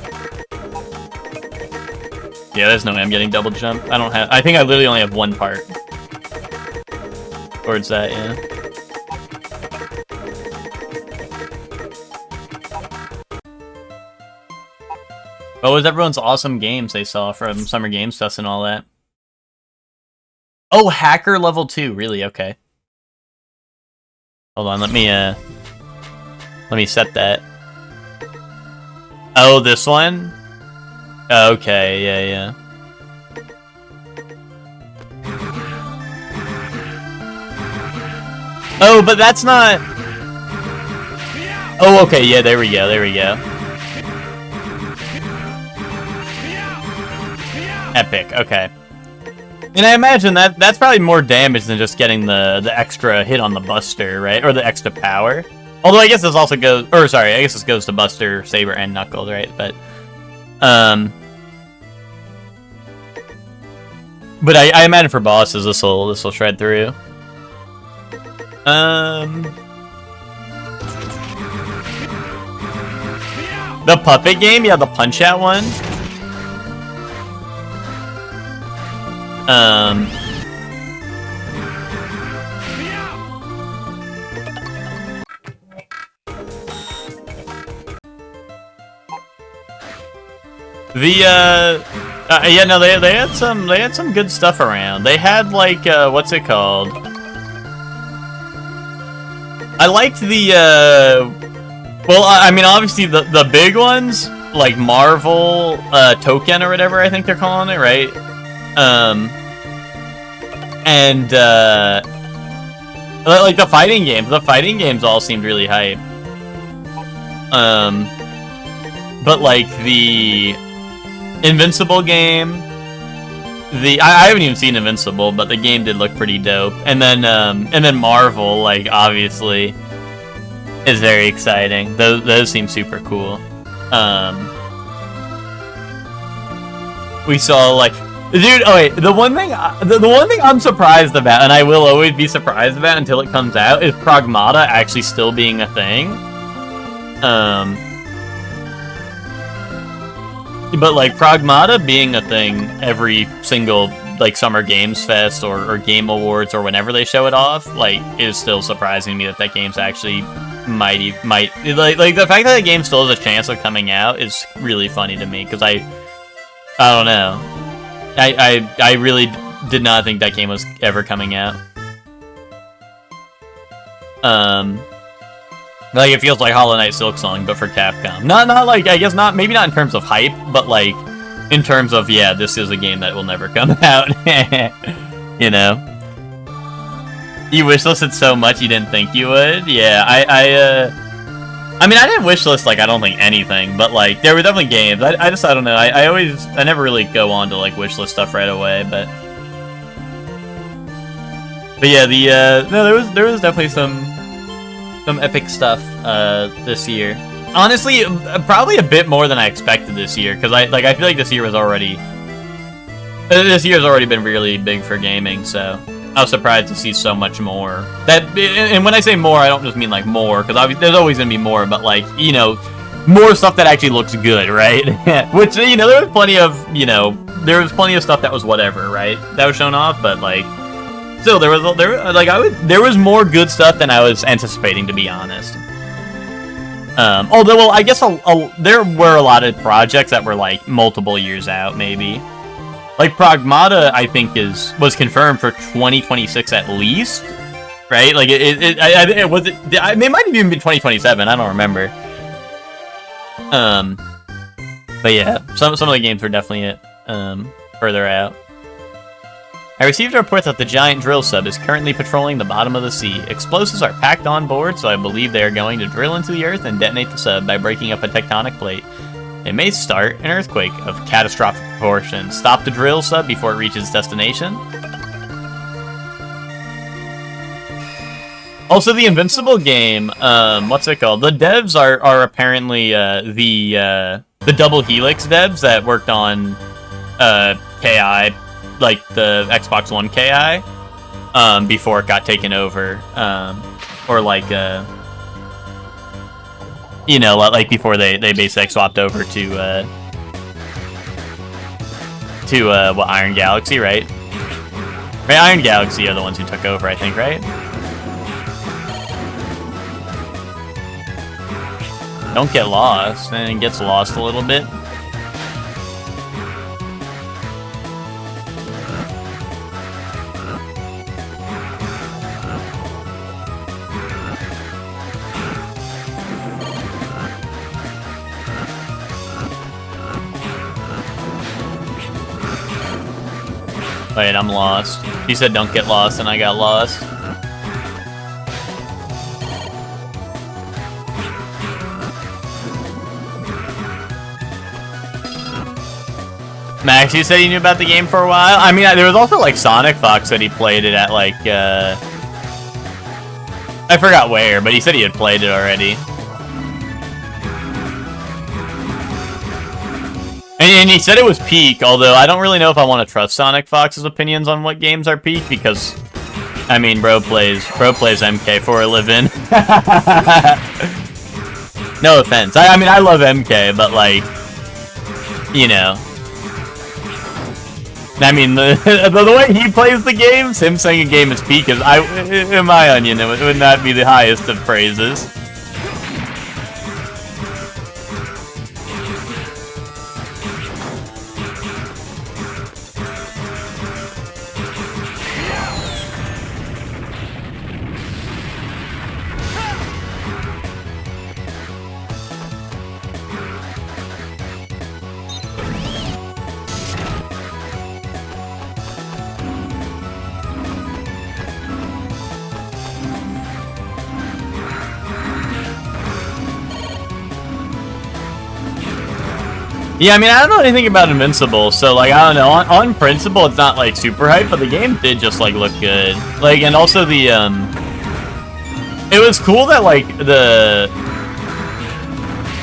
Yeah, there's no way I'm getting double jump. I think I literally only have one part towards that, yeah. What was everyone's awesome games they saw from Summer Games Fest and all that? Oh, Hacker level 2, really? Okay. Hold on, let me set that. Oh, this one? Okay, yeah. Oh, but that's not... Oh, okay, yeah, there we go. Epic, okay. And I imagine that's probably more damage than just getting the extra hit on the Buster, right? Or the extra power. Although I guess this also goes, or sorry, I guess this goes to Buster, Saber, and Knuckles, right? But I imagine for bosses this will shred through. The puppet game, yeah, the Punch-Out one. Yeah, no, they had some good stuff around. They had like what's it called? I liked the well, I mean, obviously the big ones like Marvel Token or whatever I think they're calling it, right? And like the fighting games all seemed really hype. But like the Invincible game, I haven't even seen Invincible, but the game did look pretty dope. And then Marvel, like obviously, is very exciting. Those seem super cool. We saw like, dude. Oh wait, the one thing I'm surprised about, and I will always be surprised about until it comes out, is Pragmata actually still being a thing. But like Pragmata being a thing every single like Summer Games Fest or Game Awards or whenever they show it off, like is still surprising me that game's actually might like the fact that the game still has a chance of coming out is really funny to me, because I don't know. I really did not think that game was ever coming out. Like it feels like Hollow Knight Silksong, but for Capcom. Not like, I guess not, maybe not in terms of hype, but like in terms of, yeah, this is a game that will never come out. You know? You wishlisted so much you didn't think you would? Yeah, I mean, I didn't wishlist, like, I don't think anything, but, like, there were definitely games. I don't know, I never really go on to, like, wishlist stuff right away, but yeah, no, there was definitely some epic stuff, this year. Honestly, probably a bit more than I expected this year, because I feel like this year has already been really big for gaming, so I was surprised to see so much more. And when I say more, I don't just mean like more, because there's always gonna be more, but like, you know, more stuff that actually looks good, right? Which, you know, there was plenty of stuff that was whatever, right? That was shown off, but like, still, there was more good stuff than I was anticipating, to be honest. Although, well, I guess there were a lot of projects that were like multiple years out, maybe. Like Pragmata, I think was confirmed for 2026 at least, right? Like it might even be 2027. I don't remember. But yeah, some of the games were definitely further out. I received a report that the giant drill sub is currently patrolling the bottom of the sea. Explosives are packed on board, so I believe they are going to drill into the earth and detonate the sub by breaking up a tectonic plate. It may start an earthquake of catastrophic proportions. Stop the drill sub before it reaches its destination. Also, the Invincible game, what's it called? The devs are apparently the Double Helix devs that worked on KI, like the Xbox One KI, before it got taken over, or like you know, like before they basically swapped over to what, Iron Galaxy, right? Right, Iron Galaxy are the ones who took over, I think, right? Don't get lost, and it gets lost a little bit. Wait, I'm lost. You said don't get lost, and I got lost. Max, you said you knew about the game for a while? I mean, there was also, like, Sonic Fox said he played it at, like, I forgot where, but he said he had played it already. And he said it was peak, although I don't really know if I want to trust Sonic Fox's opinions on what games are peak, because, I mean, bro plays MK for a living. No offense. I mean, I love MK, but, like, you know. I mean, the way he plays the games, him saying a game is peak is, in my onion, it would not be the highest of praises. Yeah, I mean, I don't know anything about Invincible, so, like, I don't know. On principle, it's not, like, super hype, but the game did just, like, look good. Like, and also the, it was cool that, like, the...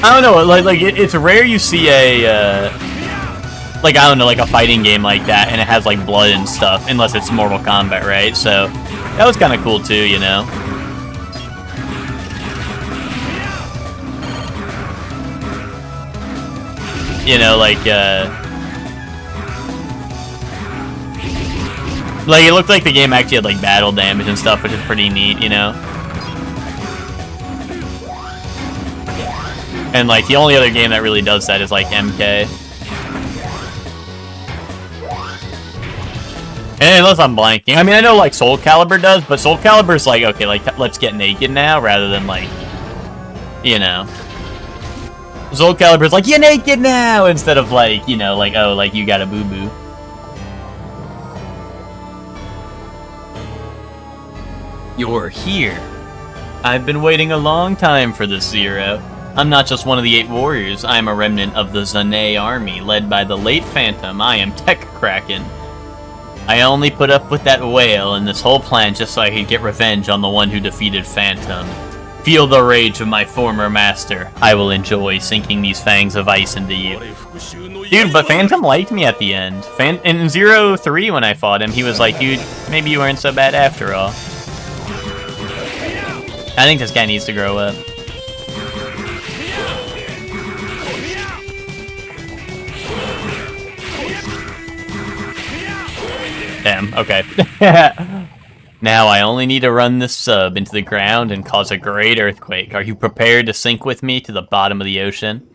I don't know, like it's rare you see a, like, I don't know, like, a fighting game like that, and it has, like, blood and stuff, unless it's Mortal Kombat, right? So, that was kind of cool, too, you know? You know, like it looked like the game actually had, like, battle damage and stuff, which is pretty neat, you know? And, like, the only other game that really does that is, like, MK. And unless I'm blanking. I mean, I know, like, Soul Calibur does, but Soul Calibur's like, okay, like, let's get naked now, rather than, like, you know. Soul Calibur's like, you're naked now! Instead of, like, you know, like, oh, like, you got a boo-boo. You're here. I've been waiting a long time for this, Zero. I'm not just one of the 8 warriors, I am a remnant of the Zane army, led by the late Phantom. I am Tech Kraken. I only put up with that whale and this whole plan just so I could get revenge on the one who defeated Phantom. Feel the rage of my former master. I will enjoy sinking these fangs of ice into you. Dude, but Phantom liked me at the end. In 03 when I fought him, he was like, dude, maybe you weren't so bad after all. I think this guy needs to grow up. Damn, okay. Now I only need to run this sub into the ground and cause a great earthquake. Are you prepared to sink with me to the bottom of the ocean?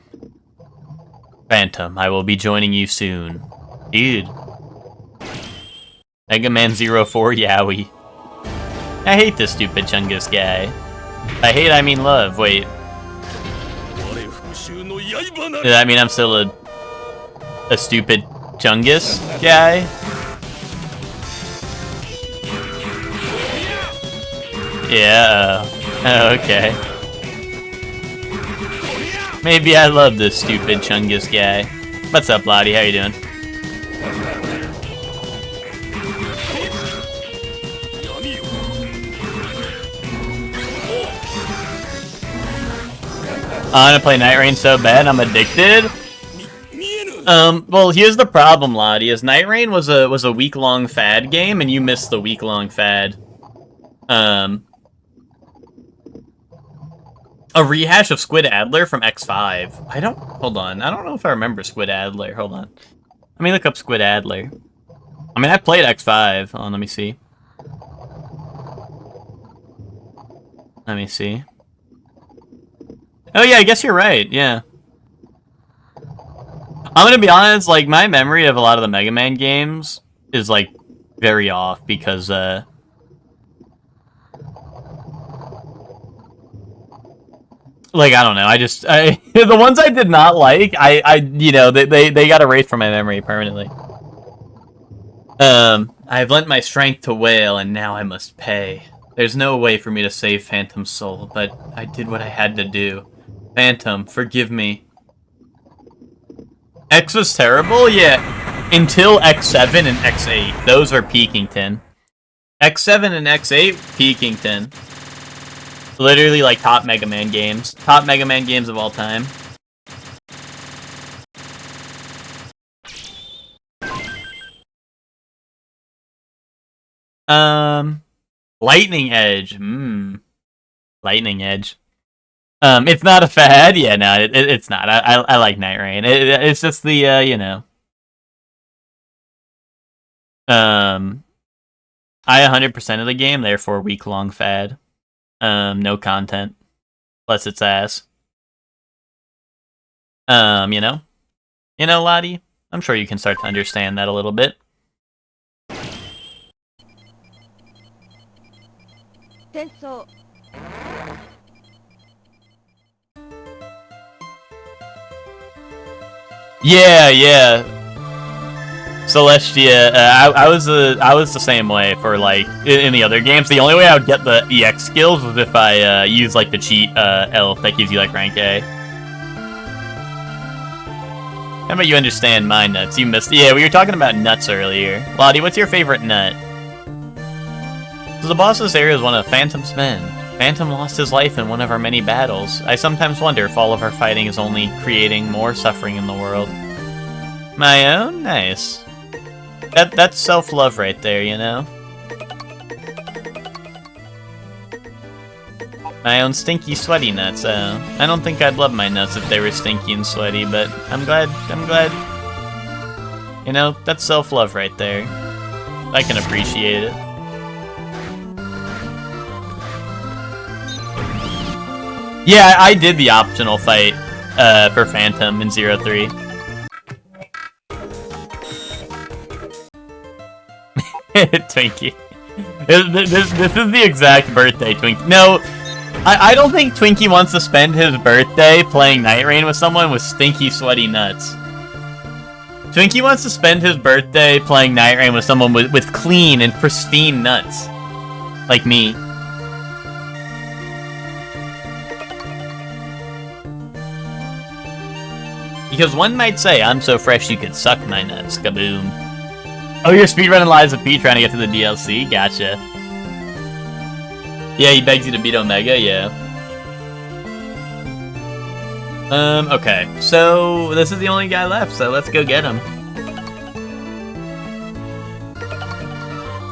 Phantom, I will be joining you soon. Dude. Mega Man 04 Yowie. I hate this stupid Chungus guy. I hate, I mean love. Wait. Does that mean I'm still a stupid Chungus guy? Yeah, okay. Maybe I love this stupid Chungus guy. What's up, Lottie? How you doing? I want to play Night Rain so bad, I'm addicted. Well, here's the problem, Lottie, is Night Rain was a week-long fad game, and you missed the week-long fad. A rehash of Squid Adler from X5. Hold on, I don't know if I remember Squid Adler, hold on. Let me look up Squid Adler. I mean, I played X5, hold on, let me see. Let me see. Oh yeah, I guess you're right, yeah. I'm gonna be honest, like, my memory of a lot of the Mega Man games is, like, very off, because, like, I don't know, the ones I did not like, you know, they got erased from my memory permanently. I've lent my strength to Whale, and now I must pay. There's no way for me to save Phantom's soul, but I did what I had to do. Phantom, forgive me. X was terrible? Yeah. Until X7 and X8. Those are Peakington. X7 and X8, Peakington. Literally, like, top Mega Man games. Top Mega Man games of all time. Lightning Edge. Lightning Edge. It's not a fad. Yeah, no, it's not. I like Night Rain. It's just the, you know. I 100% of the game, therefore week-long fad. No content. Plus its ass. You know? You know, Lottie? I'm sure you can start to understand that a little bit. Yeah. Celestia, I was the same way for, like, in the other games. The only way I would get the EX skills was if I use, like, the cheat elf that gives you, like, rank A. How about you understand my nuts? You missed. Yeah, we were talking about nuts earlier. Lottie, what's your favorite nut? So the boss of this area is one of Phantom's men. Phantom lost his life in one of our many battles. I sometimes wonder if all of our fighting is only creating more suffering in the world. My own? Nice. That's self-love right there, you know? My own stinky, sweaty nuts. I don't think I'd love my nuts if they were stinky and sweaty, but I'm glad. You know, that's self-love right there. I can appreciate it. Yeah, I did the optional fight for Phantom in 03. Twinkie. This is the exact birthday Twinkie. No, I don't think Twinkie wants to spend his birthday playing Night Rain with someone with stinky, sweaty nuts. Twinkie wants to spend his birthday playing Night Rain with someone with clean and pristine nuts. Like me. Because one might say, I'm so fresh you could suck my nuts. Kaboom. Oh, you're speedrunning Lies of P trying to get to the DLC? Gotcha. Yeah, he begs you to beat Omega? Yeah. Okay. So, this is the only guy left, so let's go get him.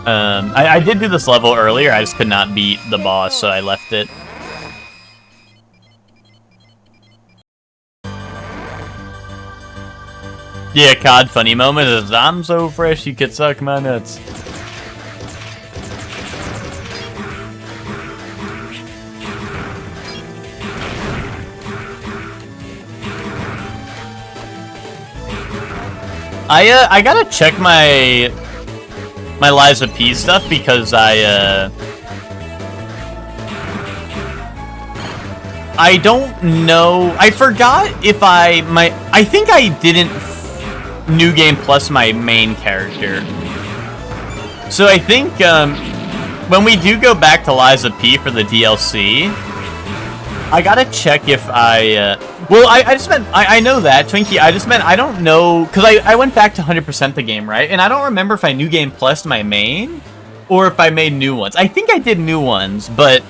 I did do this level earlier, I just could not beat the boss, so I left it. Yeah, COD funny moment is, I'm so fresh you could suck my nuts. I gotta check my Lies of P stuff because I don't know. I forgot if I think I didn't New Game Plus my main character. So I think when we do go back to Lies of P for the DLC, I gotta check if well, I just meant, I know that, Twinkie, I just meant, I don't know, because I went back to 100% the game, right? And I don't remember if I New Game Plus my main, or if I made new ones. I think I did new ones, but,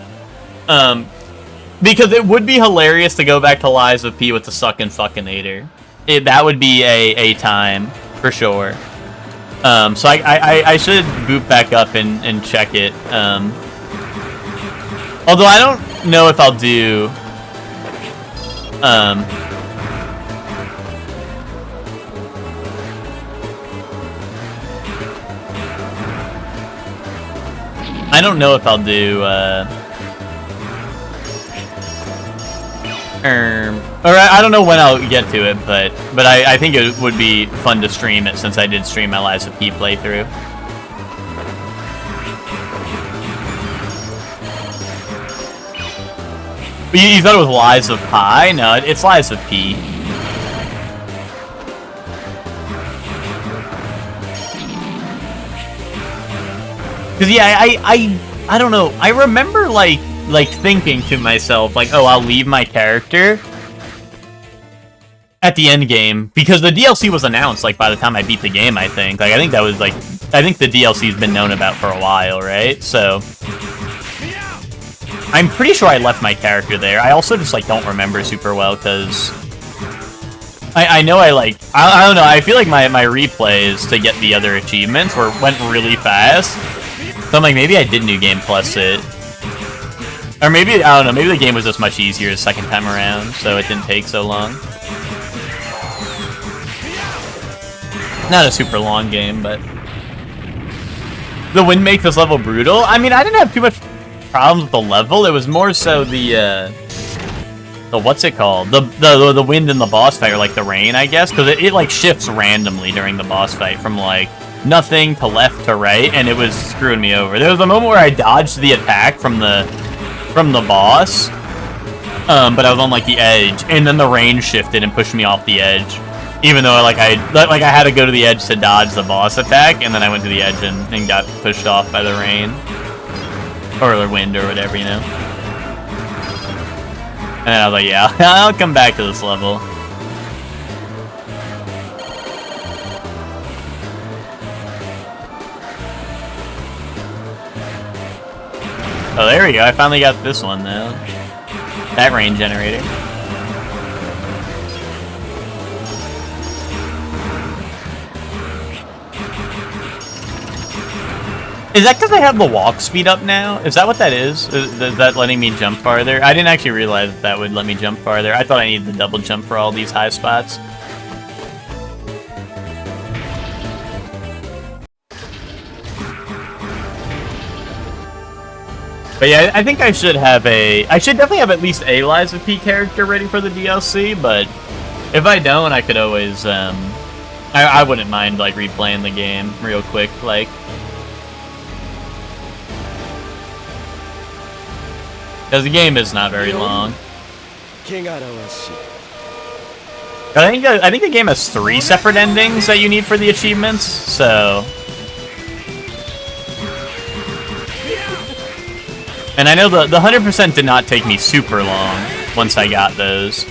because it would be hilarious to go back to Lies of P with the suckin' fuckinator. That would be a time, for sure. So I should boot back up and check it. Although I don't know if I'll do... I don't know if I'll do, or I don't know when I'll get to it, but I think it would be fun to stream it since I did stream my Lies of P playthrough. You thought it was Lies of Pi? No, it's Lies of P. Cause yeah, I don't know. I remember like thinking to myself like, oh, I'll leave my character at the end game because the DLC was announced like by the time I beat the game. I think that was like I think the DLC's been known about for a while, right? So I'm pretty sure I left my character there. I also just like don't remember super well because I know I don't know. I feel like my replays to get the other achievements went really fast. So I'm like, maybe I did New Game Plus it. Or maybe, I don't know, maybe the game was just much easier the second time around, so it didn't take so long. Not a super long game, but... The wind makes this level brutal? I mean, I didn't have too much problems with the level, it was more so the what's it called? The wind in the boss fight, or like the rain, I guess? Because it like shifts randomly during the boss fight from like nothing to left to right, and it was screwing me over. There was a moment where I dodged the attack from the boss, but I was on like the edge, and then the rain shifted and pushed me off the edge. Even though I had to go to the edge to dodge the boss attack, and then I went to the edge and got pushed off by the rain. Or the wind or whatever, you know? And I was like, yeah, I'll come back to this level. Oh, there we go. I finally got this one, though. That rain generator. Is that because I have the walk speed up now? Is that what that is? Is that letting me jump farther? I didn't actually realize that would let me jump farther. I thought I needed the double jump for all these high spots. But yeah, I think I should have I should definitely have at least a Lies of P character ready for the DLC, but if I don't, I could always, I wouldn't mind, like, replaying the game real quick, like. Because the game is not very long. I think the game has 3 separate endings that you need for the achievements, so... And I know the 100% did not take me super long once I got those.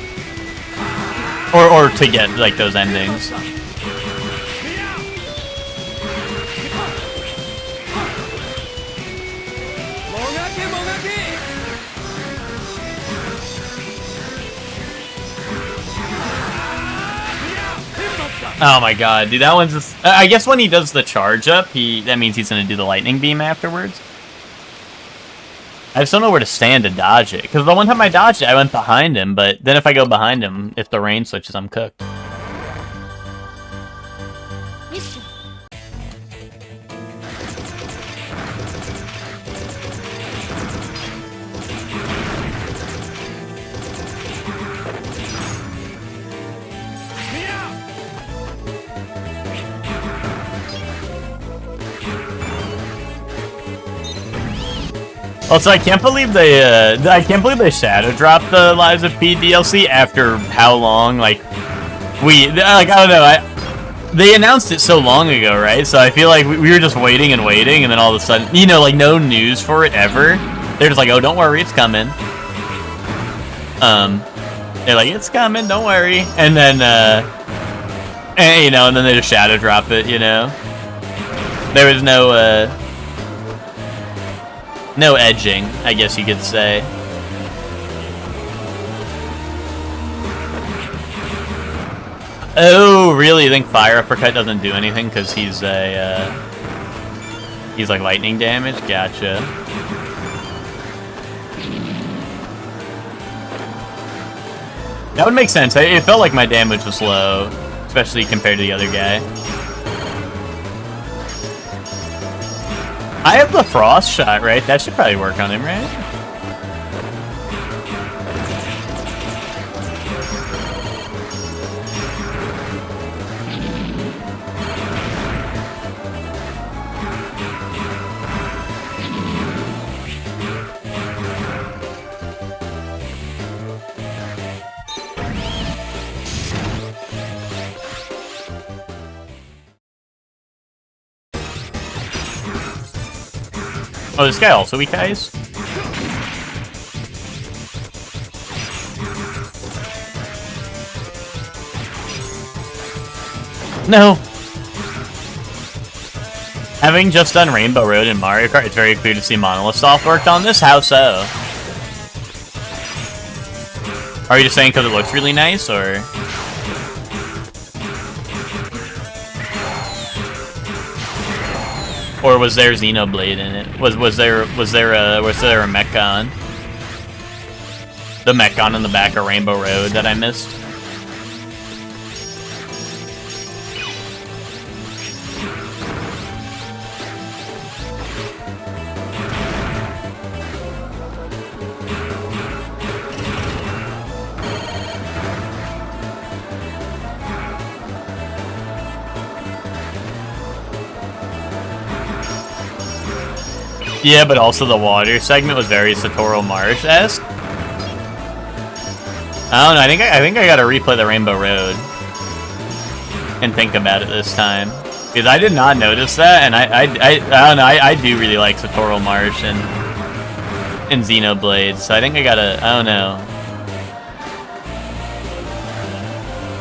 Or to get, like, those endings. Oh my god, dude, that one's just... I guess when he does the charge up, that means he's gonna do the lightning beam afterwards. I just don't know where to stand to dodge it. Because the one time I dodged it, I went behind him, but then if I go behind him, if the rain switches, I'm cooked. Also, I can't believe they shadow dropped the Lies of P DLC after how long? Like, I don't know. They announced it so long ago, right? So I feel like we were just waiting and waiting, and then all of a sudden, you know, like no news for it ever. They're just like, oh, don't worry, it's coming. They're like, it's coming, don't worry. And then, and, you know, and then they just shadow drop it, you know. There was no edging, I guess you could say. Oh, really? You think Fire Uppercut doesn't do anything because he's like lightning damage? Gotcha. That would make sense. It felt like my damage was low, especially compared to the other guy. I have the frost shot, right? That should probably work on him, right? Oh, this guy also weak ice? No! Having just done Rainbow Road in Mario Kart, it's very clear to see Monolith Soft worked on this. How so? Are you just saying because it looks really nice, or...? Or was there Xenoblade in it? Was there a Mechon? The Mechon in the back of Rainbow Road that I missed? Yeah, but also the water segment was very Satoru Marsh-esque. I don't know. I think I gotta replay the Rainbow Road and think about it this time, because I did not notice that, and I don't know. I do really like Satoru Marsh and Xenoblade, so I think I gotta. I don't know.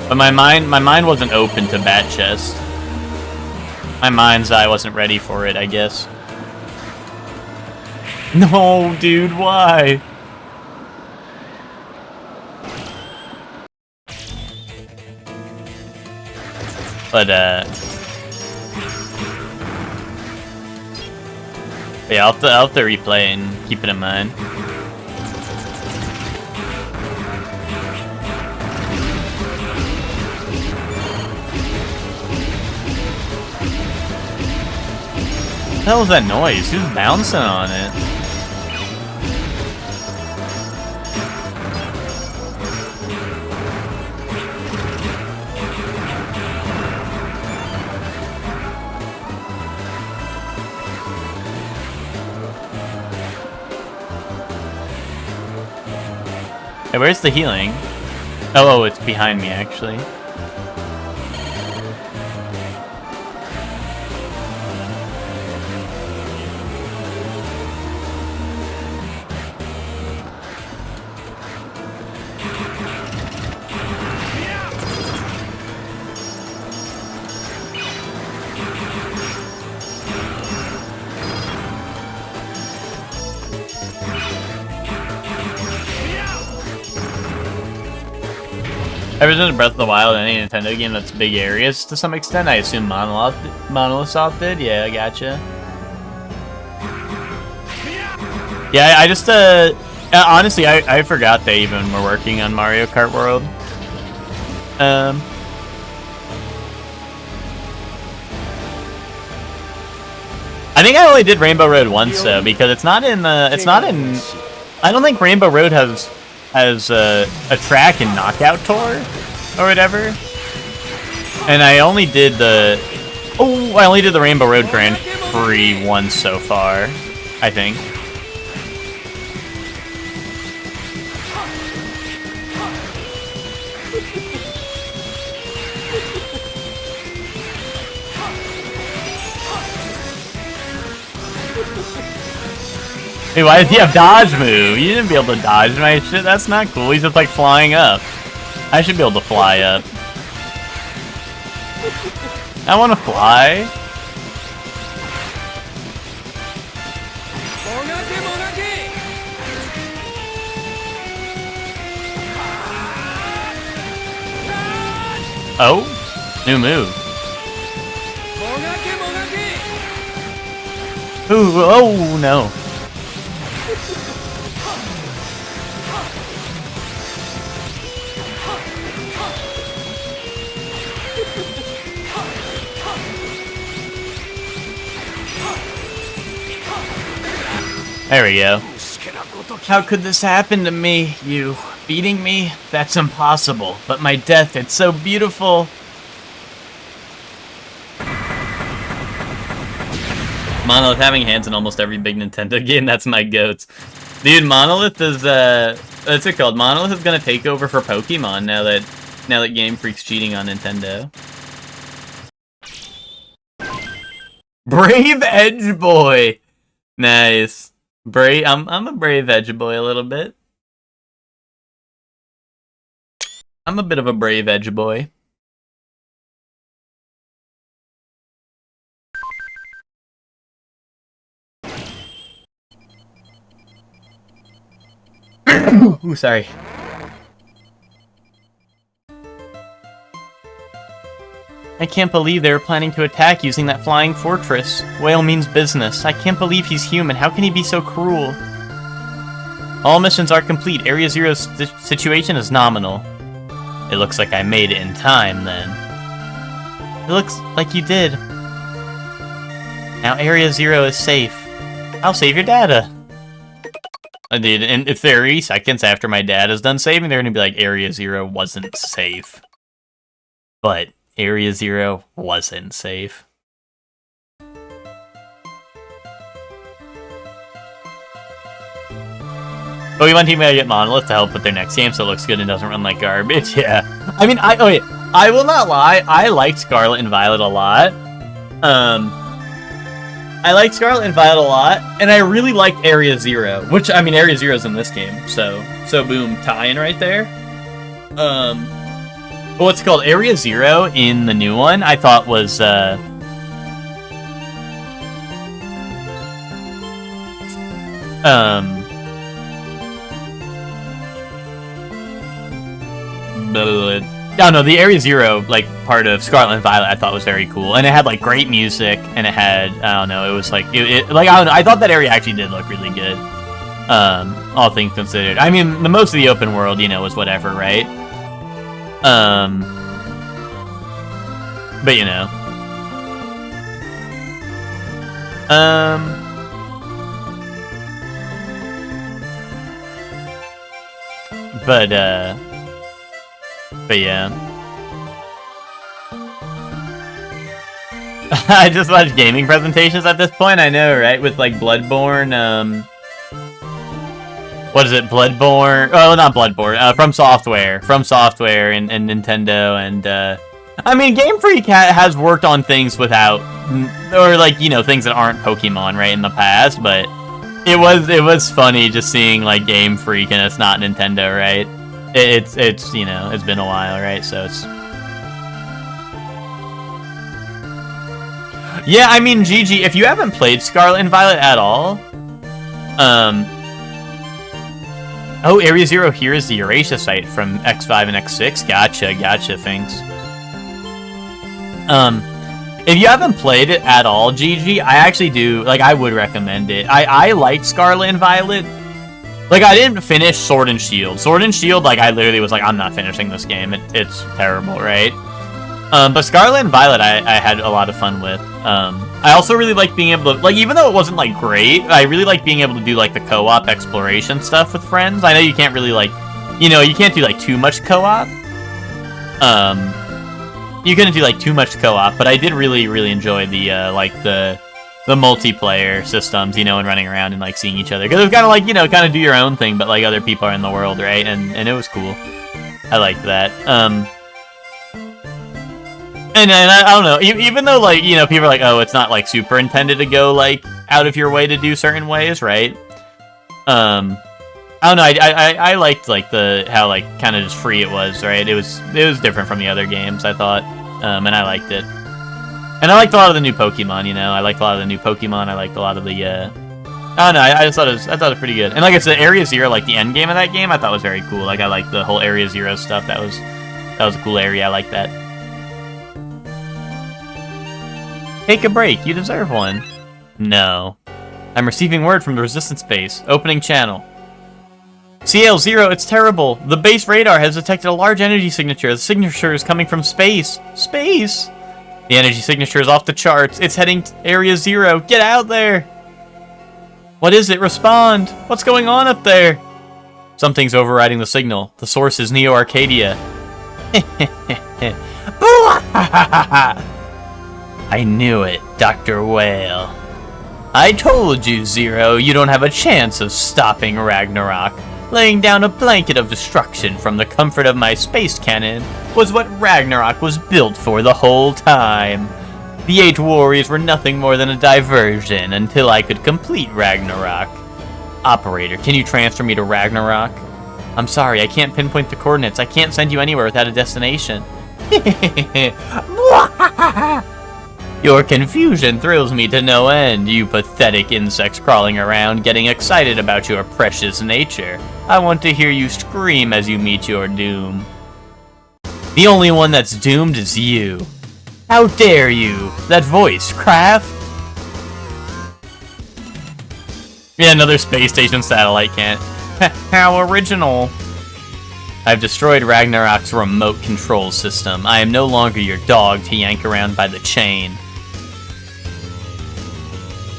But my mind wasn't open to Bat Chest. My mind's eye wasn't ready for it, I guess. No, dude, why? But, yeah, I'll have to replay and keep it in mind. What the hell is that noise? Who's bouncing on it? Hey, where's the healing? Oh, it's behind me, actually. Ever since Breath of the Wild, any Nintendo game that's big areas to some extent, I assume Monolith Soft did? Yeah, I gotcha. Yeah, I just, honestly, I forgot they even were working on Mario Kart World. I think I only did Rainbow Road once, though, because it's not in, I don't think Rainbow Road has a track in Knockout Tour or whatever. And I only did the Rainbow Road Grand Prix once so far, I think. Hey, why does he have dodge move? You didn't be able to dodge my shit. That's not cool. He's just like flying up. I should be able to fly up. I want to fly. Oh, new move. Ooh, oh no. There we go. How could this happen to me? You beating me? That's impossible. But my death, it's so beautiful. Monolith having hands in almost every big Nintendo game, that's my goats. Dude, Monolith is, what's it called? Monolith is gonna take over for Pokemon now that Game Freak's cheating on Nintendo. Brave Edge Boy! Nice. I'm a brave edge boy a little bit. I'm a bit of a brave edge boy. Ooh, sorry. I can't believe they were planning to attack using that flying fortress. Whale means business. I can't believe he's human. How can he be so cruel? All missions are complete. Area Zero's situation is nominal. It looks like I made it in time, then. It looks like you did. Now Area Zero is safe. I'll save your data. I did, and in 30 seconds after my dad is done saving, they're gonna be like, Area Zero wasn't safe. But Area Zero wasn't safe. Pokemon Team gotta get Monolith to help with their next game so it looks good and doesn't run like garbage. Yeah. I mean, I will not lie, I liked Scarlet and Violet a lot. I liked Scarlet and Violet a lot, and I really liked Area Zero, which, I mean, Area Zero's in this game, so boom, tie-in right there. What's it called? Area Zero in the new one, I thought was, Oh no, the Area Zero like part of Scarlet and Violet I thought was very cool, and it had like great music, and it had I don't know, it was like like I don't know, I thought that area actually did look really good. All things considered, I mean the most of the open world, you know, was whatever, right? But you know, but yeah. I just watch gaming presentations at this point, I know, right? With like Bloodborne, what is it? Bloodborne? Oh, not Bloodborne. From Software and Nintendo, and I mean, Game Freak has worked on things without, or like, you know, things that aren't Pokemon, right, in the past, but it was funny just seeing like Game Freak and it's not Nintendo, right? It's you know, it's been a while, right? So it's, yeah, I mean, GG, if you haven't played Scarlet and Violet at all, oh, Area Zero here is the Eurasia site from X5 and X6. Gotcha, things. If you haven't played it at all, GG, I actually do, like, I would recommend it. I liked Scarlet and Violet. Like, I didn't finish Sword and Shield. Sword and Shield, like, I literally was like, I'm not finishing this game. It's terrible, right? But Scarlet and Violet, I had a lot of fun with. I also really like being able to, like, even though it wasn't, like, great, I really like being able to do, like, the co-op exploration stuff with friends. I know you can't really, like, you know, you can't do, like, too much co-op. You couldn't do, like, too much co-op, but I did really, really enjoy the, like, the multiplayer systems, you know, and running around and, like, seeing each other. Because it was kind of, like, you know, kind of do your own thing, but, like, other people are in the world, right? And it was cool. I liked that. And I don't know, even though, like, you know, people are like, oh, it's not, like, super intended to go, like, out of your way to do certain ways, right? I don't know, I liked, like, how, like, kind of just free it was, right? It was different from the other games, I thought, and I liked it. And I liked a lot of the new Pokemon, you know, I liked a lot of the new Pokemon, I liked a lot of the, I don't know, I thought it was pretty good. And like I said, Area Zero, like, the end game of that game, I thought was very cool. Like, I liked the whole Area Zero stuff, that was a cool area, I liked that. Take a break, you deserve one. No. I'm receiving word from the Resistance base. Opening channel. CL0, it's terrible. The base radar has detected a large energy signature. The signature is coming from space. Space? The energy signature is off the charts. It's heading to Area Zero. Get out there! What is it? Respond! What's going on up there? Something's overriding the signal. The source is Neo Arcadia. I knew it, Dr. Whale. I told you, Zero, you don't have a chance of stopping Ragnarok. Laying down a blanket of destruction from the comfort of my space cannon was what Ragnarok was built for the whole time. The 8 warriors were nothing more than a diversion until I could complete Ragnarok. Operator, can you transfer me to Ragnarok? I'm sorry, I can't pinpoint the coordinates. I can't send you anywhere without a destination. Your confusion thrills me to no end, you pathetic insects crawling around getting excited about your precious nature. I want to hear you scream as you meet your doom. The only one that's doomed is you. How dare you? That voice, Kraft? Yeah, another space station satellite can't. How original. I've destroyed Ragnarok's remote control system. I am no longer your dog to yank around by the chain.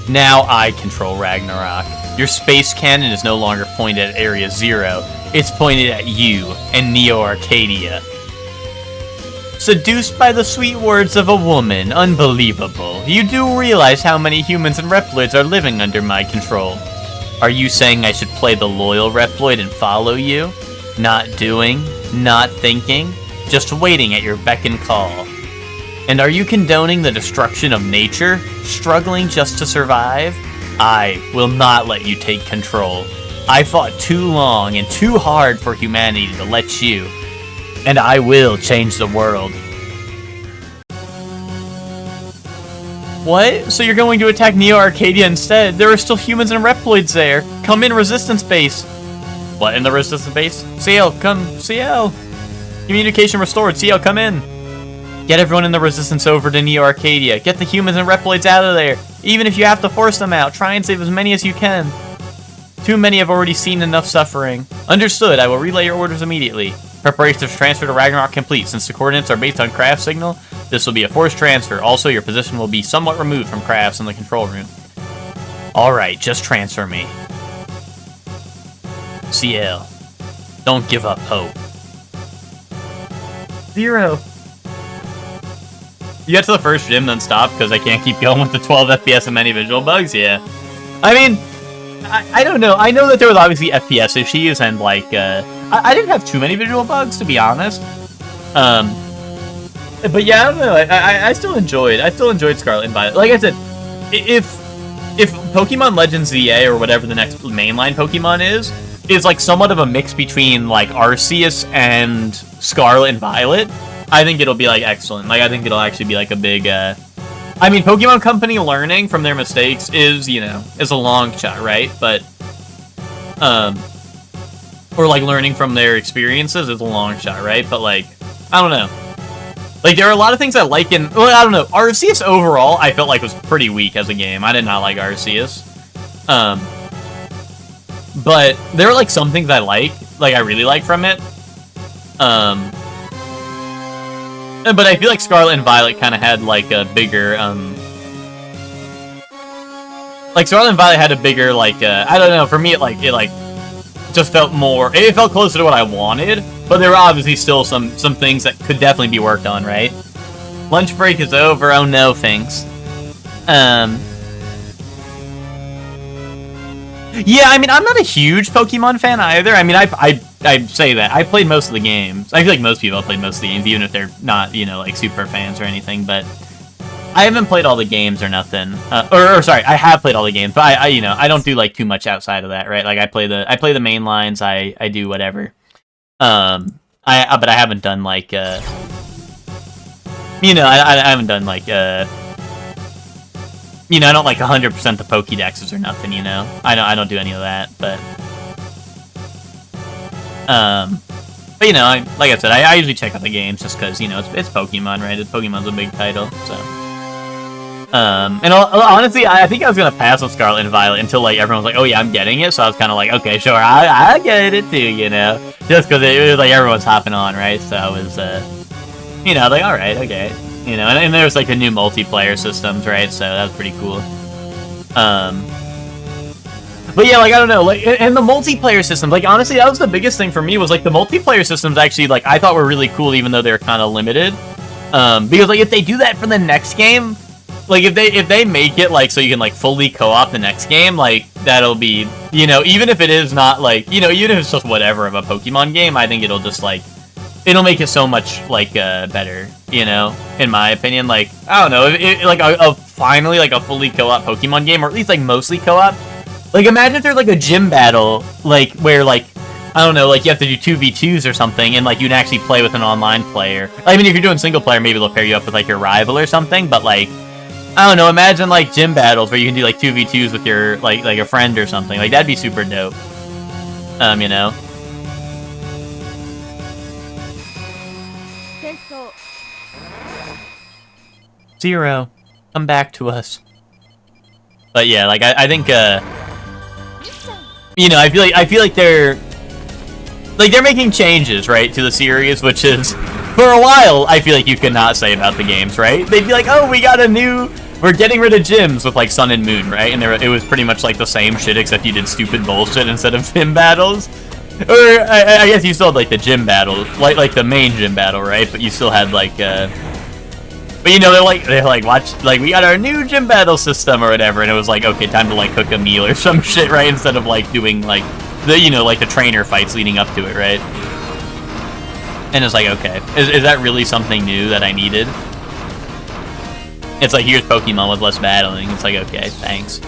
Now I control Ragnarok. Your space cannon is no longer pointed at Area Zero. It's pointed at you and Neo Arcadia. Seduced by the sweet words of a woman. Unbelievable. You do realize how many humans and Reploids are living under my control. Are you saying I should play the loyal Reploid and follow you? Not doing, not thinking, just waiting at your beck and call. And are you condoning the destruction of nature, struggling just to survive? I will not let you take control. I fought too long and too hard for humanity to let you, and I will change the world. What? So you're going to attack Neo Arcadia instead? There are still humans and Reploids there. Come in, Resistance Base. What, in the Resistance Base? CL, come. CL. Communication restored. CL, come in. Get everyone in the Resistance over to Neo Arcadia. Get the humans and Reploids out of there. Even if you have to force them out, try and save as many as you can. Too many have already seen enough suffering. Understood. I will relay your orders immediately. Preparations to transfer to Ragnarok complete. Since the coordinates are based on craft signal, this will be a forced transfer. Also, your position will be somewhat removed from crafts in the control room. Alright, just transfer me. CL. Don't give up hope. 0. You get to the first gym, then stop, because I can't keep going with the 12 FPS and many visual bugs? Yeah. I mean, I don't know. I know that there was obviously FPS issues, and, like, I didn't have too many visual bugs, to be honest. But yeah, I don't know. I still enjoyed Scarlet and Violet. Like I said, if Pokemon Legends ZA or whatever the next mainline Pokemon is like somewhat of a mix between like Arceus and Scarlet and Violet, I think it'll be like excellent. Like I think it'll actually be like a big. I mean, Pokemon Company learning from their mistakes is a long shot, right? But or like learning from their experiences is a long shot, right? But like, I don't know. Like, there are a lot of things I like in... Well, I don't know. Arceus overall, I felt like was pretty weak as a game. I did not like Arceus. But there are, like, some things I I really like from it. But I feel like Scarlet and Violet kind of had, like, a bigger, Like, Scarlet and Violet had a bigger, like, I don't know, for me, it just felt more... It felt closer to what I wanted. But there were obviously still some things that could definitely be worked on, right? Lunch break is over. Oh no, thanks. Yeah, I mean, I'm not a huge Pokemon fan either. I mean, I say that. I played most of the games. I feel like most people have played most of the games, even if they're not, like, super fans or anything. But I haven't played all the games or nothing. Or sorry, I have played all the games, but I don't do, like, too much outside of that, right? Like, I play the main lines. I do whatever. But I haven't done like I haven't done like I don't like 100% the Pokédexes or nothing, I don't do any of that, but like I said, I usually check out the games just because it's Pokemon, right? Pokemon's a big title, so. And honestly, I think I was gonna pass on Scarlet and Violet until like everyone was like, "Oh yeah, I'm getting it." So I was kind of like, "Okay, sure, I get it too," just because it was like everyone's hopping on, right? So I was, like, all right, okay, and there was like the new multiplayer systems, right? So that was pretty cool. But yeah, like I don't know, like, and the multiplayer systems, like honestly, that was the biggest thing for me was like the multiplayer systems actually like I thought were really cool, even though they were kind of limited. Because like if they do that for the next game. Like, if they make it, like, so you can, like, fully co-op the next game, like, that'll be, even if it is not, like, even if it's just whatever of a Pokemon game, I think it'll just, like, it'll make it so much, like, better, in my opinion. Like, I don't know, finally, like, a fully co-op Pokemon game, or at least, like, mostly co-op. Like, imagine if there's, like, a gym battle, like, where, like, I don't know, like, you have to do 2v2s or something, and, like, you can actually play with an online player. I mean, if you're doing single player, maybe they'll pair you up with, like, your rival or something, but, like, I don't know, imagine, like, gym battles where you can do, like, 2v2s with your, like a friend or something. Like, that'd be super dope. 0. Come back to us. But yeah, like, I think, I feel like they're making changes, right, to the series, which is, for a while, I feel like you could not say about the games, right? They'd be like, oh, we're getting rid of gyms with, like, Sun and Moon, right? And it was pretty much, like, the same shit, except you did stupid bullshit instead of gym battles. Or, I guess you still had, like, the gym battle, like the main gym battle, right? But you still had, like, But, they're like, watch, like, we got our new gym battle system or whatever, and it was like, okay, time to, like, cook a meal or some shit, right? Instead of, like, doing, like, like, the trainer fights leading up to it, right? And it's like, okay, is that really something new that I needed? It's like, here's Pokemon with less battling. It's like, okay, thanks.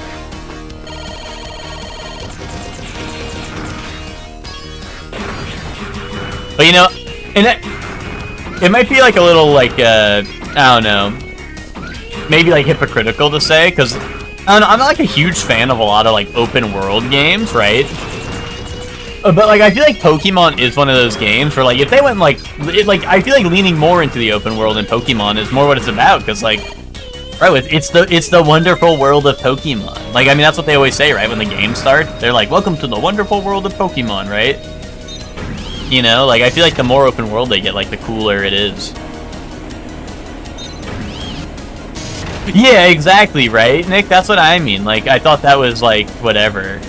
But, and it might be, like, a little, like, I don't know. maybe like hypocritical to say, because I'm not like a huge fan of a lot of like open world games, right? But like I feel like Pokemon is one of those games where like if they went like I feel like leaning more into the open world in Pokemon is more what it's about, because like right, it's the wonderful world of Pokemon. Like I mean that's what they always say, right? When the game starts, they're like, "Welcome to the wonderful world of Pokemon," right? You know, like I feel like the more open world they get, like the cooler it is. Yeah, exactly, right, Nick? That's what I mean. Like I thought that was like whatever.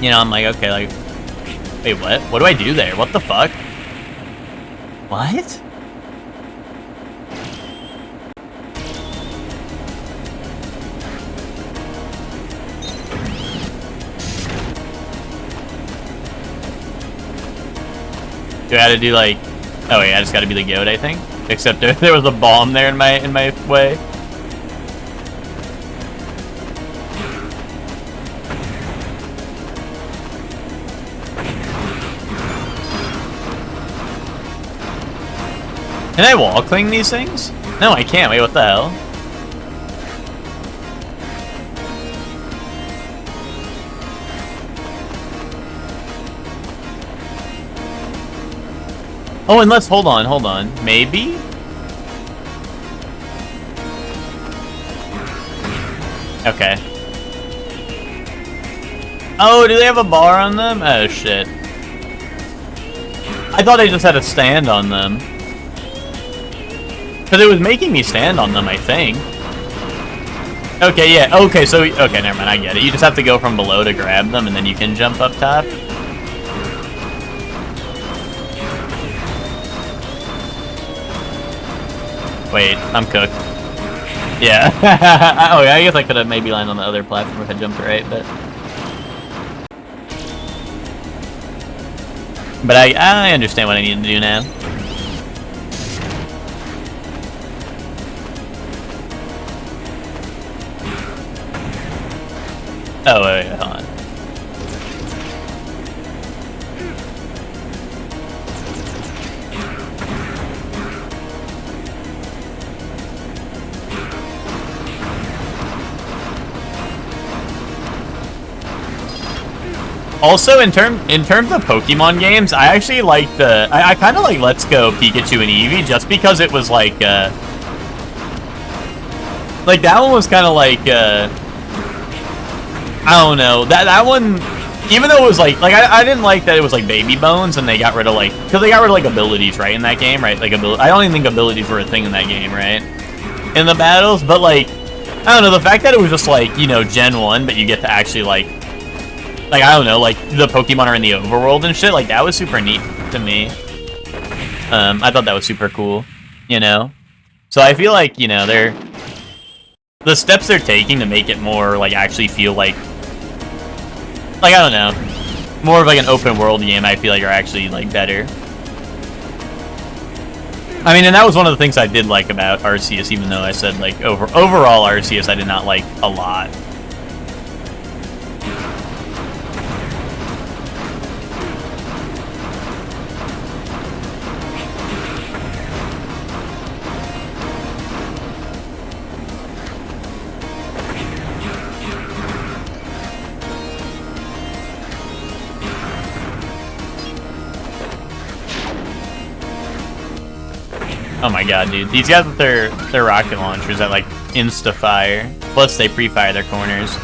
You know, I'm like, okay, like, wait, what? What do I do there? What the fuck? What? Do I have to do like? Oh wait, I just got to be the goat, I think. Except there was a bomb there in my way. Can I wall cling these things? No, I can't. Wait, what the hell? Oh, unless, hold on. Maybe? Okay. Oh, do they have a bar on them? Oh, shit. I thought they just had a stand on them. Because it was making me stand on them, I think. Okay, yeah. Okay, so... Okay, never mind. I get it. You just have to go from below to grab them, and then you can jump up top. Wait, I'm cooked. Yeah. Oh, yeah, I guess I could have maybe landed on the other platform if I jumped right, but... But I understand what I need to do now. Oh, wait, hold on. Also, in terms of Pokemon games, I actually like I kind of like Let's Go Pikachu and Eevee just because it was like that one was kind of like I don't know, that one, even though it was like I didn't like that it was like baby bones and they got rid of like, because they got rid of like abilities, right, in that game, right? Like I don't even think abilities were a thing in that game, right? In the battles, but like I don't know, the fact that it was just like, you know, Gen 1, but you get to actually like I don't know, like the Pokemon are in the overworld and shit, like that was super neat to me. I thought that was super cool, you know? So I feel like, you know, the steps they're taking to make it more like actually feel like I don't know, more of like an open world game, I feel like are actually like better. I mean, and that was one of the things I did like about Arceus, even though I said like overall Arceus I did not like a lot. Oh my god, dude. These guys with their rocket launchers that like insta-fire. Plus they pre-fire their corners.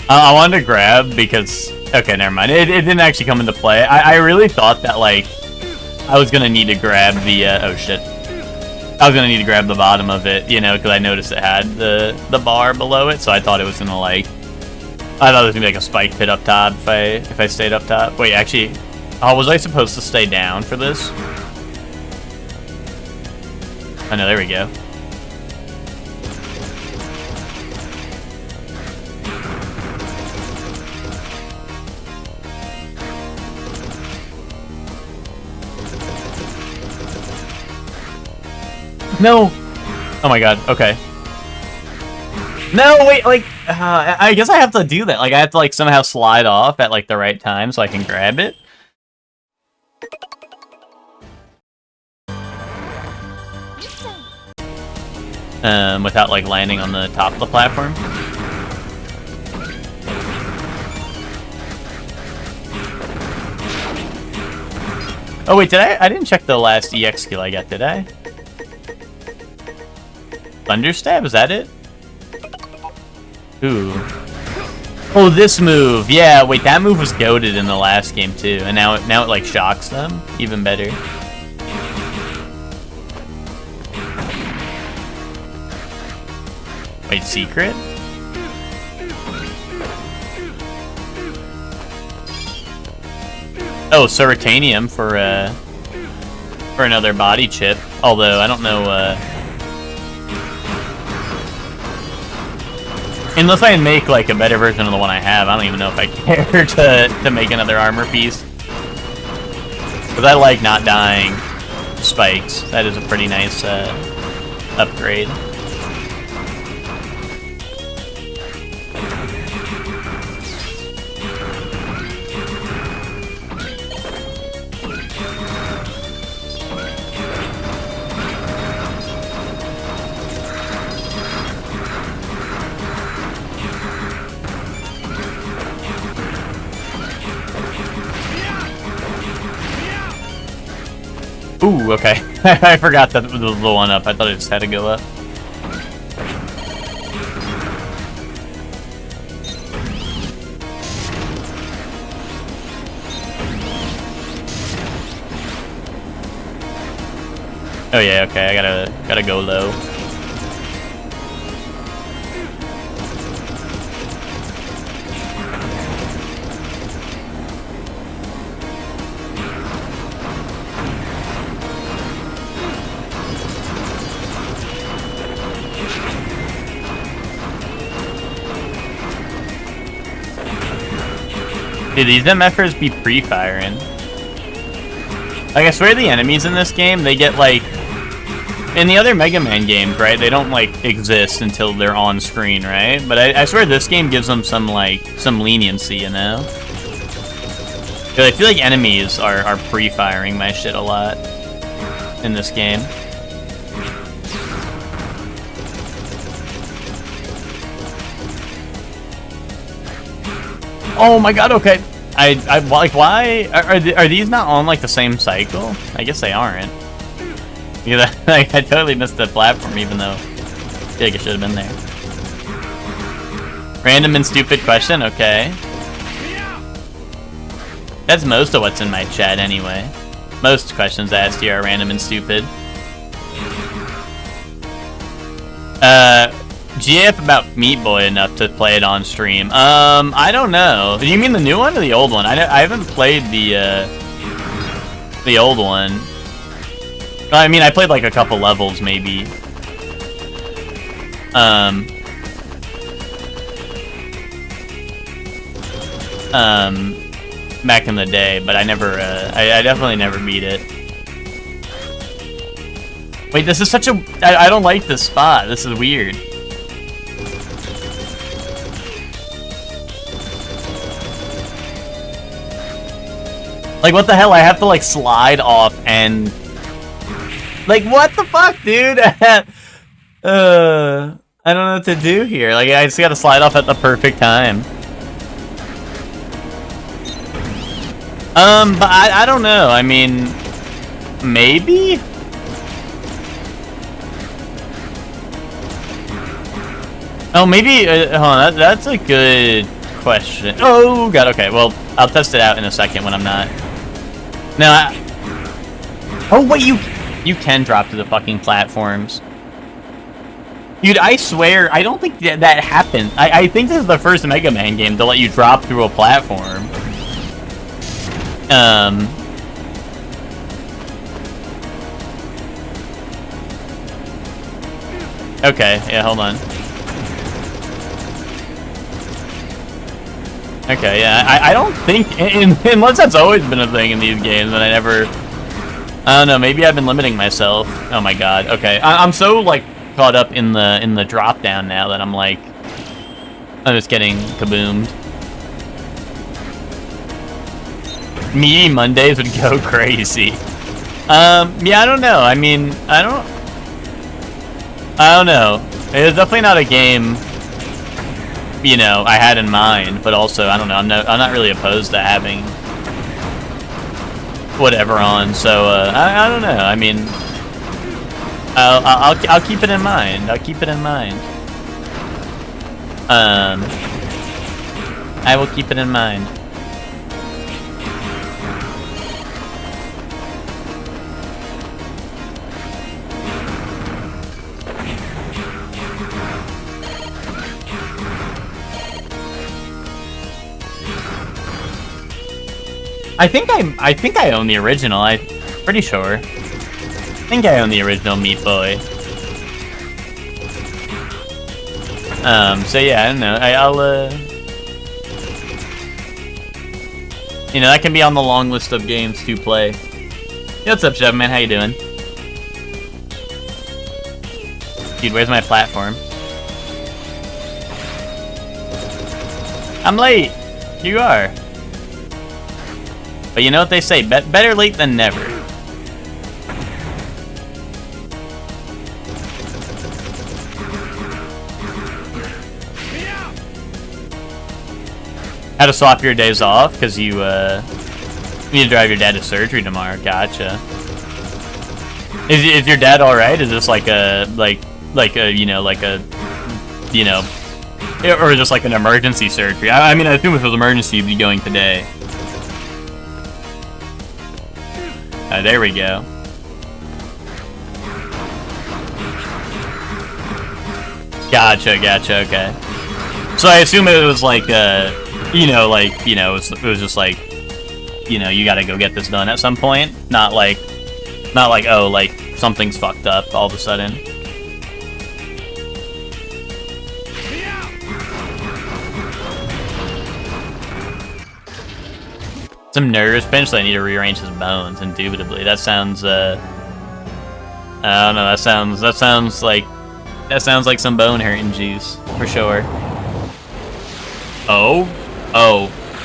I wanted to grab because... Okay, never mind. It didn't actually come into play. I really thought that, like, I was going to need to grab the... oh, shit. I was going to need to grab the bottom of it, you know, because I noticed it had the bar below it, so I thought it was going to, like... I thought it was going to be, like, a spike pit up top if I stayed up top. Wait, actually... Oh, was I supposed to stay down for this? Oh, no, there we go. No! Oh my god, okay. No, wait, like, I guess I have to do that. Like, I have to, like, somehow slide off at, like, the right time so I can grab it. Without, like, landing on the top of the platform. Oh, wait, did I didn't check the last EX skill I got, did I? Thunderstab, is that it? Ooh. Oh, this move. Yeah, wait, that move was goated in the last game too, and now it like shocks them even better. Wait, secret? Oh, Suratanium for another body chip. Although I don't know. Unless I make like a better version of the one I have, I don't even know if I care to make another armor piece. Because I like not dying spikes. That is a pretty nice upgrade. Ooh, okay. I forgot that was the one up. I thought it just had to go up. Oh yeah, okay. I gotta go low. Dude, these MFers be pre-firing. Like, I swear the enemies in this game, they get, like... In the other Mega Man games, right, they don't, like, exist until they're on screen, right? But I swear this game gives them some, like, some leniency, you know? I feel like enemies are pre-firing my shit a lot in this game. Oh my god, okay. I like, why are these not on like the same cycle? I guess they aren't. Yeah, like, I totally missed the platform, even though I feel like it should have been there. Random and stupid question, okay. That's most of what's in my chat anyway. Most questions asked here are random and stupid. GF about Meat Boy enough to play it on stream. I don't know. Do you mean the new one or the old one? I haven't played the old one. I mean, I played like a couple levels, maybe. Back in the day, but I never, I definitely never beat it. Wait, this is such a, I don't like this spot. This is weird. Like, what the hell? I have to, like, slide off and... Like, what the fuck, dude? I don't know what to do here. Like, I just gotta slide off at the perfect time. But I don't know. I mean... Maybe? Oh, maybe... hold on, that's a good question. Oh, God, okay. Well, I'll test it out in a second when I'm not... No, oh, wait, you can drop to the fucking platforms. Dude, I swear, I don't think that happened. I think this is the first Mega Man game to let you drop through a platform. Okay, yeah, hold on. Okay, yeah, I don't think, unless that's always been a thing in these games, and I never I don't know, maybe I've been limiting myself. Oh my god, okay. I'm so, like, caught up in the drop down now that I'm like... I'm just getting kaboomed. Meaty Mondays would go crazy. Yeah, I don't know. I mean, I don't know. It's definitely not a game, you know, I had in mind, but also, I don't know, I'm not really opposed to having whatever on, so, I don't know. I mean, I'll keep it in mind. I'll keep it in mind. I will keep it in mind. I think I own the original. I'm pretty sure. I think I own the original Meat Boy. So yeah, I don't know. I'll you know, that can be on the long list of games to play. Hey, what's up, Chef Man? How you doing? Dude, where's my platform? I'm late. You are. But you know what they say, better late than never. How to swap your days off, because you need to drive your dad to surgery tomorrow. Gotcha. Is your dad alright? Is this like a, you know, or just like an emergency surgery? I mean, I assume if it was emergency, you'd be going today. There we go. Gotcha, okay. So I assume it was like, you know, it was just like, you know, you gotta go get this done at some point. Not like, oh, like, something's fucked up all of a sudden. Some nervous pinch, so I need to rearrange his bones, indubitably. That sounds, I don't know, that sounds like some bone hurting juice, for sure. Oh,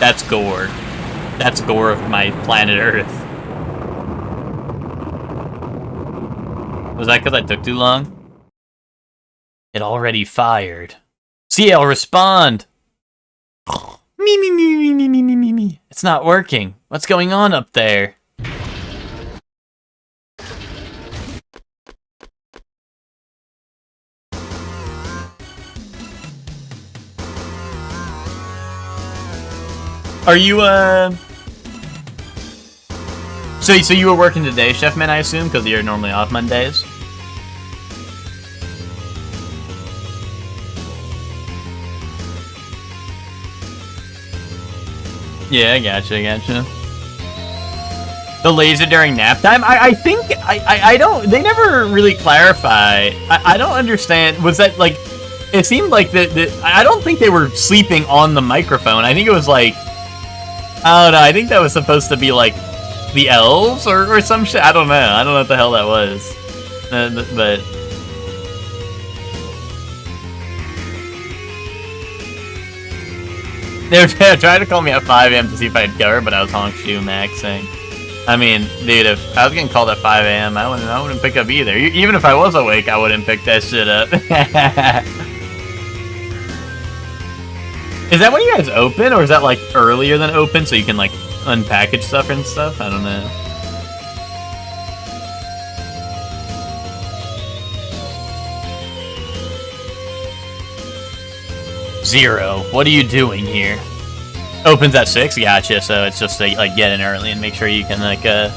that's gore. That's gore of my planet Earth. Was that because I took too long? It already fired. CL, respond! Me. It's not working. What's going on up there? Are you, So you were working today, Chef Man, I assume, because you're normally off Mondays? Yeah, I gotcha. The laser during nap time? I think, I don't, they never really clarify. I don't understand, was that, like, it seemed like I don't think they were sleeping on the microphone. I think it was like, I don't know, I think that was supposed to be, like, the elves or some shit. I don't know what the hell that was. But they were trying to call me at 5 a.m. to see if I'd cover, but I was honk shoe maxing. I mean, dude, if I was getting called at 5 a.m., I wouldn't pick up either. Even if I was awake, I wouldn't pick that shit up. Is that when you guys open, or is that like earlier than open so you can like unpackage stuff and stuff? I don't know. Zero. What are you doing here? Opens at 6. Gotcha. So it's just like get in early and make sure you can like get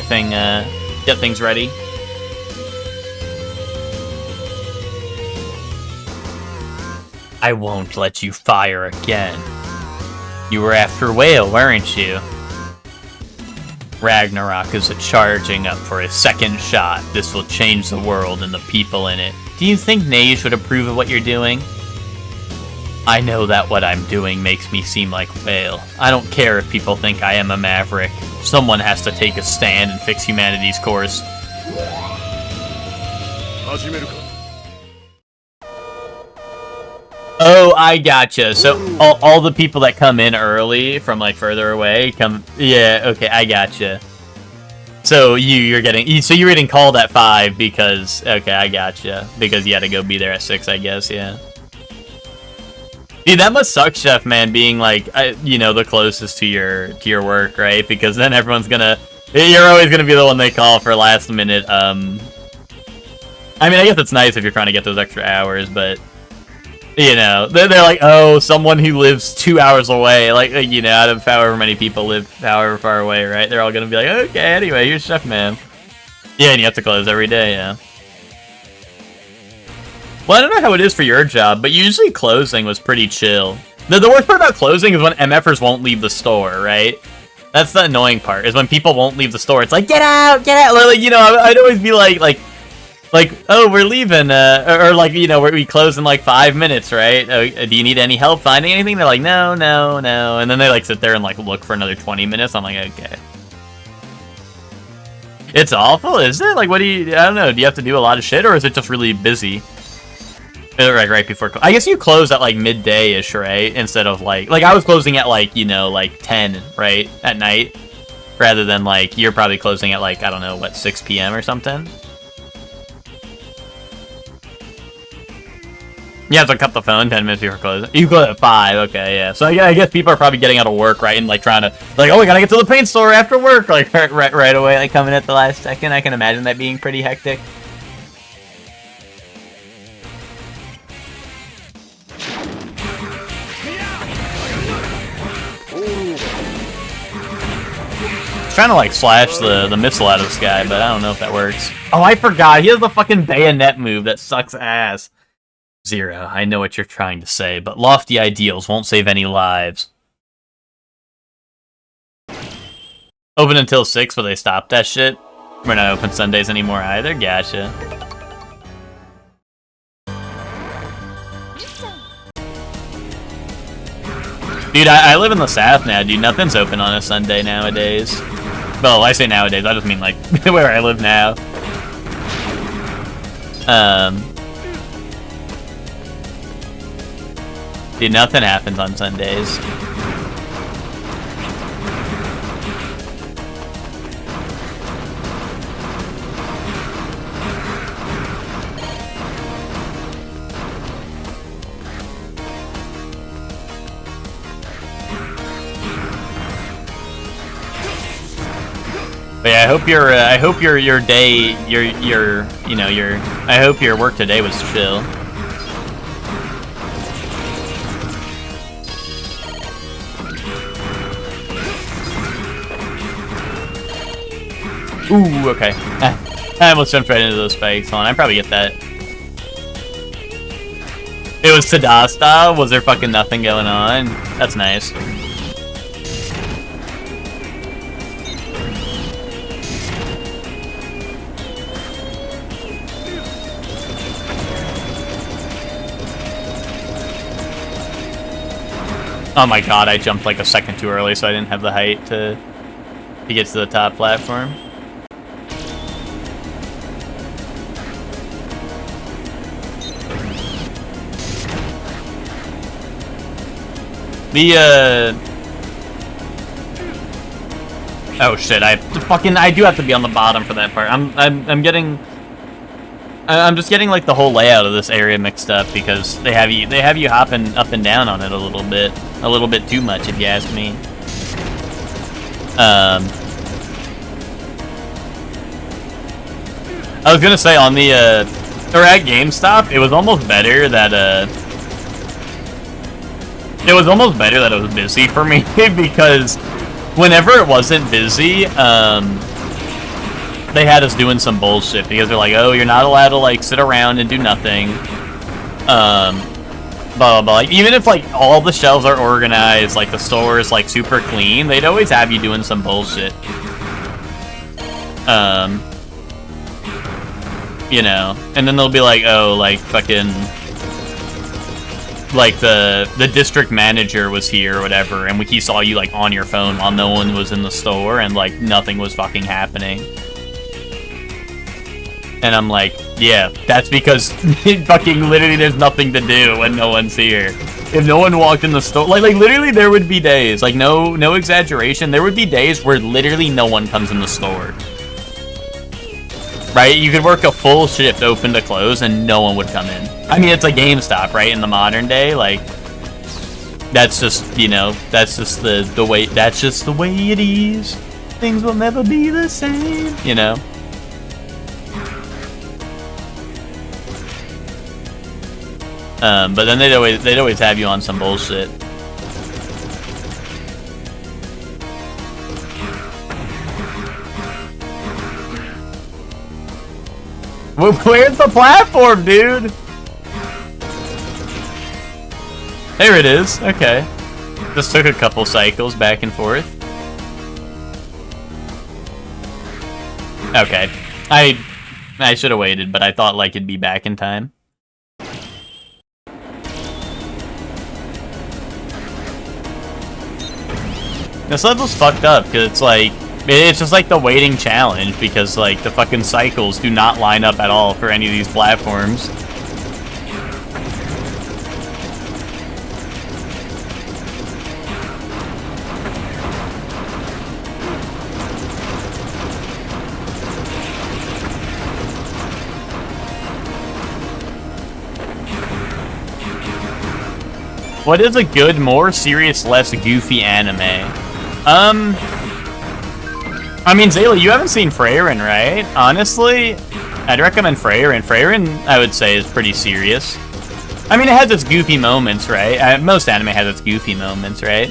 things ready. I won't let you fire again. You were after Whale, weren't you? Ragnarok is charging up for a second shot. This will change the world and the people in it. Do you think Neige would approve of what you're doing? I know that what I'm doing makes me seem like a whale. I don't care if people think I am a maverick. Someone has to take a stand and fix humanity's course. Oh, I gotcha. So all the people that come in early from like further away come. Yeah, okay, I gotcha. So you're getting called at 5 because okay, I gotcha, because you had to go be there at 6, I guess. Yeah. Dude, that must suck, Chef Man, being like the closest to your work, right? Because then you're always gonna be the one they call for last minute. I mean, I guess it's nice if you're trying to get those extra hours, but they're like, oh, someone who lives 2 hours away, like out of however many people live however far away, right? They're all gonna be like, okay, anyway, here's Chef Man. Yeah, and you have to close every day, yeah. Well, I don't know how it is for your job, but usually closing was pretty chill. The worst part about closing is when MFers won't leave the store, right? That's the annoying part, is when people won't leave the store. It's like, get out, get out! Like, I'd always be like, oh, we're leaving, or like, we close in like 5 minutes, right? Do you need any help finding anything? They're like, no, and then they like sit there and like look for another 20 minutes. I'm like, okay. It's awful, is it? Like, I don't know, do you have to do a lot of shit, or is it just really busy? Right before, I guess you close at like midday-ish, right? Instead of like I was closing at like 10, right, at night, rather than like you're probably closing at like, I don't know, what, 6 p.m. or something. You have to cut the phone 10 minutes before closing. You close at 5, okay, yeah. So I guess people are probably getting out of work, right, and like trying to like, oh, we gotta get to the paint store after work, like right away, like coming at the last second. I can imagine that being pretty hectic. Trying to like slash the missile out of this guy, but I don't know if that works. Oh, I forgot. He has the fucking bayonet move that sucks ass. Zero, I know what you're trying to say, but lofty ideals won't save any lives. Open until 6, but they stopped that shit. We're not open Sundays anymore either. Gotcha. Dude, I live in the South now, dude. Nothing's open on a Sunday nowadays. Well, I say nowadays, I just mean, like, where I live now. Dude, nothing happens on Sundays. But yeah, I hope your day, I hope your work today was chill. Ooh, okay. I almost jumped right into those spikes. Hold on, I probably get that. It was Tada style? Was there fucking nothing going on? That's nice. Oh my god, I jumped like a second too early, so I didn't have the height to get to the top platform. Oh shit, I do have to be on the bottom for that part. I'm just getting like the whole layout of this area mixed up because they have you hopping up and down on it a little bit too much, if you ask me. I was gonna say on the or at GameStop, it was almost better that it was busy for me because whenever it wasn't busy, they had us doing some bullshit because they're like, oh, you're not allowed to like sit around and do nothing. Blah blah blah. Like, even if like all the shelves are organized, like the store is like super clean, they'd always have you doing some bullshit. And then they'll be like, oh, like fucking like the district manager was here or whatever, and he saw you like on your phone while no one was in the store and like nothing was fucking happening. And I'm like, yeah, that's because fucking literally there's nothing to do when no one's here. If no one walked in the store, like literally there would be days, like no exaggeration, there would be days where literally no one comes in the store. Right? You could work a full shift open to close and no one would come in. I mean, it's a GameStop, right? In the modern day, like that's just, you know, that's just the way, that's just the way it is. Things will never be the same, you know? But then they'd always have you on some bullshit. Where's the platform, dude? There it is. Okay. Just took a couple cycles back and forth. Okay. I should have waited, but I thought like it'd be back in time. This level's fucked up because it's like, it's just like the waiting challenge because like the fucking cycles do not line up at all for any of these platforms. What is a good, more serious, less goofy anime? I mean, Zayla, you haven't seen Frieren, right? Honestly, I'd recommend Frieren. Frieren, I would say, is pretty serious. I mean, it has its goofy moments, right? Most anime has its goofy moments, right?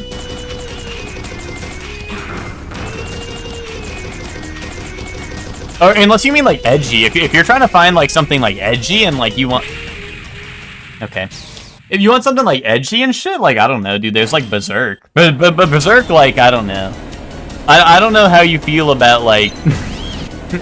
Or unless you mean, like, edgy. If you're trying to find, like, something, like, edgy and, like, you want... Okay. If you want something, like, edgy and shit, like, I don't know, dude, there's, like, Berserk. But Berserk, like, I don't know. I don't know how you feel about, like,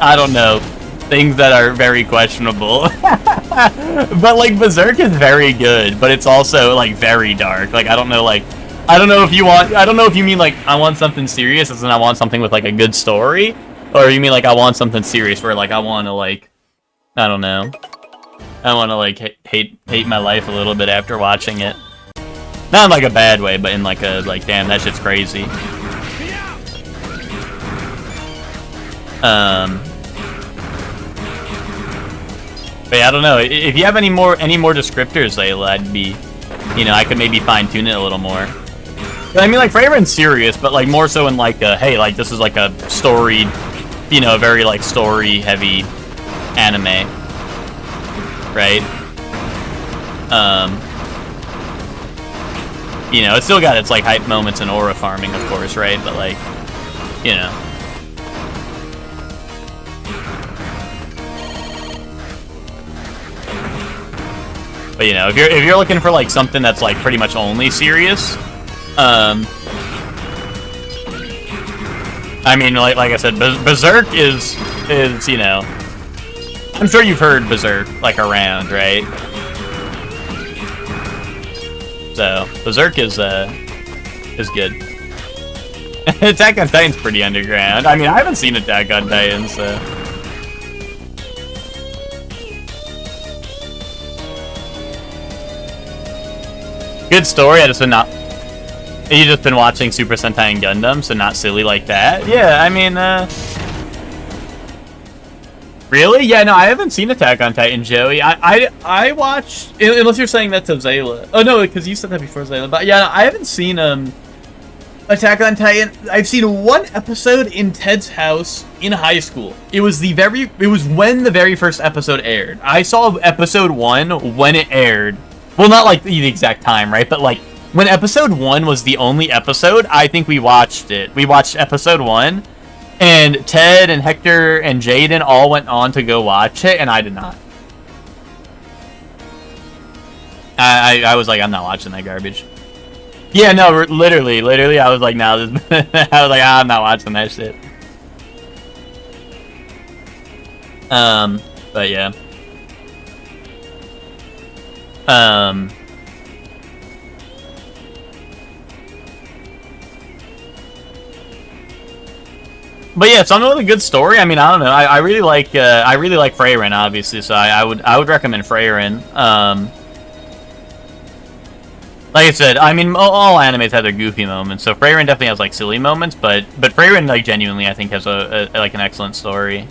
I don't know, things that are very questionable. But, like, Berserk is very good, but it's also, like, very dark. Like, I don't know, like, I don't know if you mean, like, I want something serious as in I want something with, like, a good story, or you mean, like, I want something serious where, like, I want to, like, I don't know. I want to, like, hate my life a little bit after watching it. Not in, like, a bad way, but in, like, a, like, damn, that shit's crazy. But yeah, I don't know. If you have any more descriptors, Layla, I'd be, you know, I could maybe fine tune it a little more. But I mean, like, Frieren's serious, but like more so in like a, hey, like this is like a storied, you know, very like story heavy anime, right? You know, it's still got its like hype moments and aura farming, of course, right? But like, you know. But you know, if you're looking for like something that's like pretty much only serious, I mean, like I said, Berserk is you know, I'm sure you've heard Berserk like around, right? So Berserk is good. Attack on Titan's pretty underground. I mean, I haven't seen Attack on Titan, so. Good story. You just been watching Super Sentai and Gundam, so not silly like that. Yeah, I mean, really? Yeah, no, I haven't seen Attack on Titan, Joey. I watched, unless you're saying that to Zayla. Oh no, because you said that before, Zayla. But yeah, no, I haven't seen Attack on Titan. I've seen one episode in Ted's house in high school. It was when the very first episode aired. I saw episode 1 when it aired. Well, not like the exact time, right? But like when episode 1 was the only episode, I think we watched it. We watched episode 1, and Ted and Hector and Jaden all went on to go watch it, and I did not. I was like, I'm not watching that garbage. Yeah, no, literally, I was like, no, I was like, I'm not watching that shit. But yeah. But yeah, something with a good story. I mean, I don't know. I really like Frieren, obviously. So I would recommend Frieren. Like I said, I mean, all animes have their goofy moments. So Frieren definitely has like silly moments, but Frieren like genuinely I think has a like an excellent story.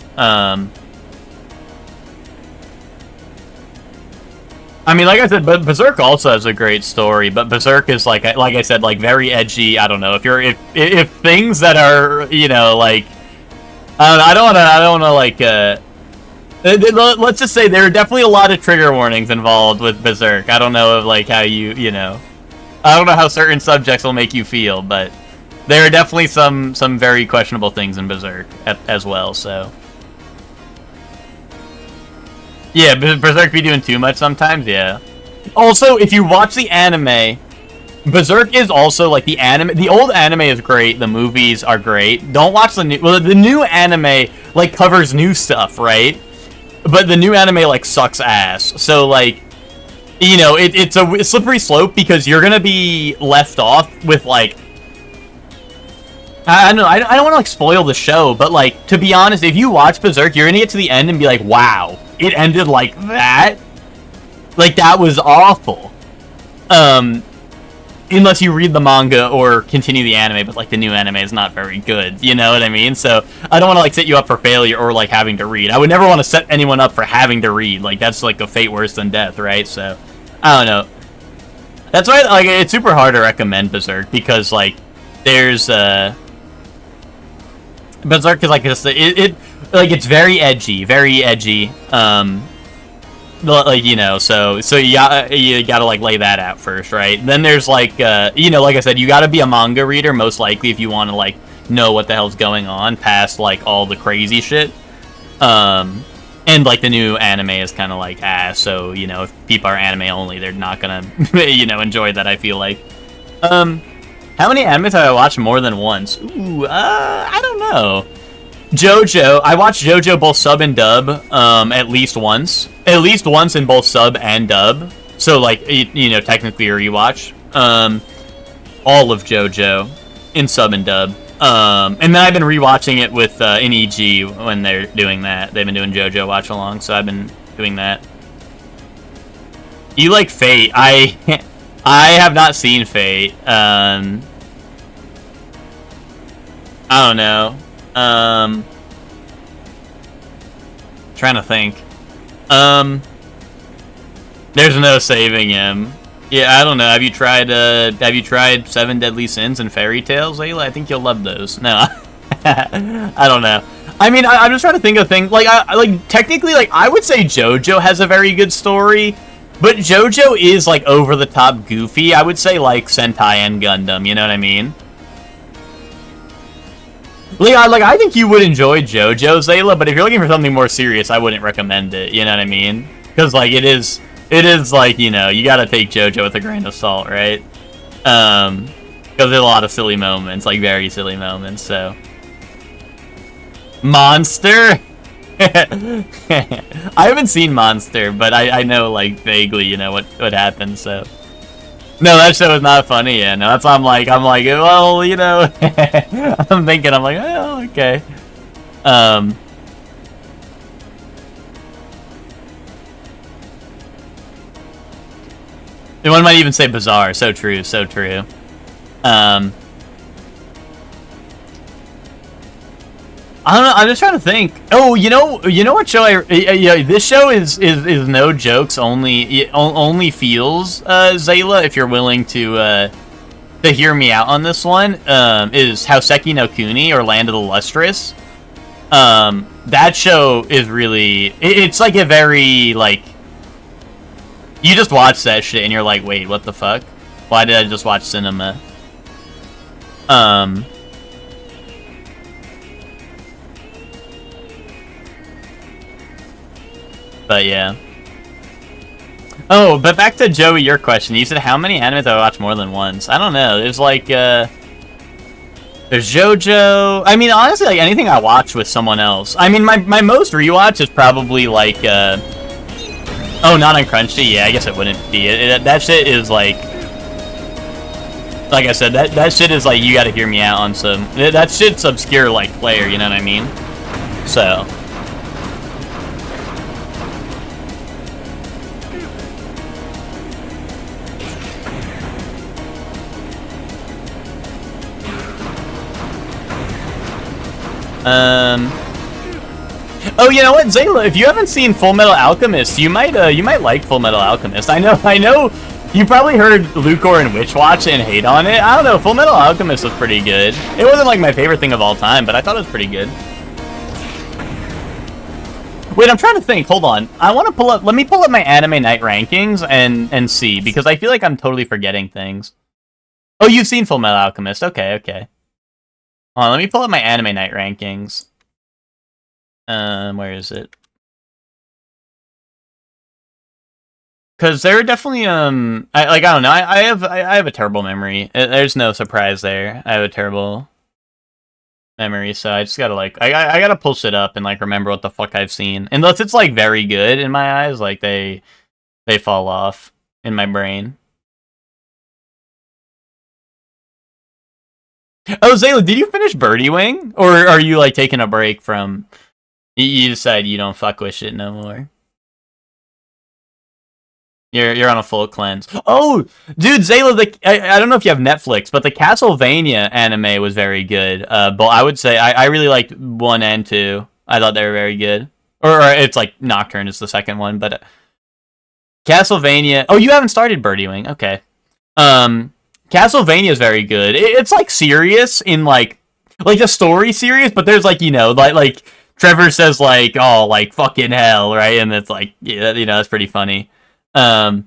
I mean, like I said, but Berserk also has a great story. But Berserk is like I said, like very edgy. I don't know if things that are like I don't want to like let's just say there are definitely a lot of trigger warnings involved with Berserk. I don't know if like how I don't know how certain subjects will make you feel, but there are definitely some very questionable things in Berserk as well. So. Yeah, Berserk be doing too much sometimes, yeah. Also, if you watch the anime, Berserk is also, like, the anime... The old anime is great, the movies are great. Don't watch the new... Well, the new anime, like, covers new stuff, right? But the new anime, like, sucks ass. So, like, it's a slippery slope because you're gonna be left off with, like... I don't know, I don't want to, like, spoil the show, but, like, to be honest, if you watch Berserk, you're gonna get to the end and be like, wow. It ended like that? Like, that was awful. Unless you read the manga or continue the anime, but, like, the new anime is not very good, you know what I mean? So, I don't want to, like, set you up for failure or, like, having to read. I would never want to set anyone up for having to read. Like, that's, like, a fate worse than death, right? So, I don't know. That's why, like, it's super hard to recommend Berserk, because, like, there's, Berserk is, like, just, like, it's very edgy, like, so you gotta, like, lay that out first, right? Then there's, like, like I said, you gotta be a manga reader, most likely, if you want to, like, know what the hell's going on, past, like, all the crazy shit. And, like, the new anime is kind of, like, ass, so, if people are anime only, they're not gonna, enjoy that, I feel like. How many animes have I watched more than once? Ooh, I don't know. JoJo, I watched JoJo both sub and dub, at least once in both sub and dub. So, like, technically a rewatch. All of JoJo in sub and dub. And then I've been rewatching it with NEG when they're doing that. They've been doing JoJo watch along, so I've been doing that. You like Fate? I have not seen Fate. I don't know. Trying to think. There's no saving him. Yeah, I don't know. Have you tried 7 Deadly Sins and Fairy Tales, Layla? I think you'll love those. No. I don't know. I mean, I'm just trying to think of things. Like, technically, like, I would say JoJo has a very good story, but JoJo is, like, over-the-top goofy. I would say, like, Sentai and Gundam, you know what I mean? Like, I think you would enjoy JoJo, Zayla, but if you're looking for something more serious, I wouldn't recommend it, you know what I mean? Because, like, it is, like, you gotta take JoJo with a grain of salt, right? Because there's a lot of silly moments, like, very silly moments, so... Monster? I haven't seen Monster, but I know, like, vaguely, what happened, so... No, that show is not funny, yeah, no, that's why I'm like, well, I'm thinking, I'm like, oh, okay. One might even say bizarre, so true, so true. I don't know, I'm just trying to think. Oh, you know what show this show is no jokes, only feels, Zayla, if you're willing to hear me out on this one, is Houseki no Kuni, or Land of the Lustrous. That show is really, it's like a very, like, you just watch that shit and you're like, wait, what the fuck? Why did I just watch cinema? But yeah. Oh, but back to Joey, your question. You said how many animes I watch more than once? I don't know. There's like, there's JoJo. I mean, honestly, like anything I watch with someone else. I mean, my most rewatch is probably like, oh, not on Crunchy. Yeah, I guess it wouldn't be. That shit is like, Like I said, that shit is like, you gotta hear me out on some, that shit's obscure like player, you know what I mean? So. Oh, you know what, Zayla? If you haven't seen Full Metal Alchemist, you might like Full Metal Alchemist. I know. You probably heard Lucor and Witchwatch and hate on it. I don't know. Full Metal Alchemist was pretty good. It wasn't like my favorite thing of all time, but I thought it was pretty good. Wait, I'm trying to think. Hold on. I want to pull up. Let me pull up my Anime Night rankings and see, because I feel like I'm totally forgetting things. Oh, you've seen Full Metal Alchemist. Okay. Hold on, let me pull up my Anime Night rankings. Where is it? Because they're definitely I don't know. I have a terrible memory. There's no surprise there. I have a terrible memory, so I just gotta like I gotta pull shit up and like remember what the fuck I've seen. Unless it's like very good in my eyes, like they fall off in my brain. Oh, Zayla, did you finish Birdie Wing, or are you like taking a break from? You decide you don't fuck with shit no more. You're on a full cleanse. Oh, dude, Zayla, I don't know if you have Netflix, but the Castlevania anime was very good. But I would say I really liked 1 and 2. I thought they were very good. Or it's like Nocturne is the second one, but Castlevania. Oh, you haven't started Birdie Wing. Okay. Castlevania is very good. It's like serious in like the story serious, but there's like, you know, like Trevor says like, oh, like fucking hell, right? And it's like, yeah, you know, it's pretty funny. Ooh,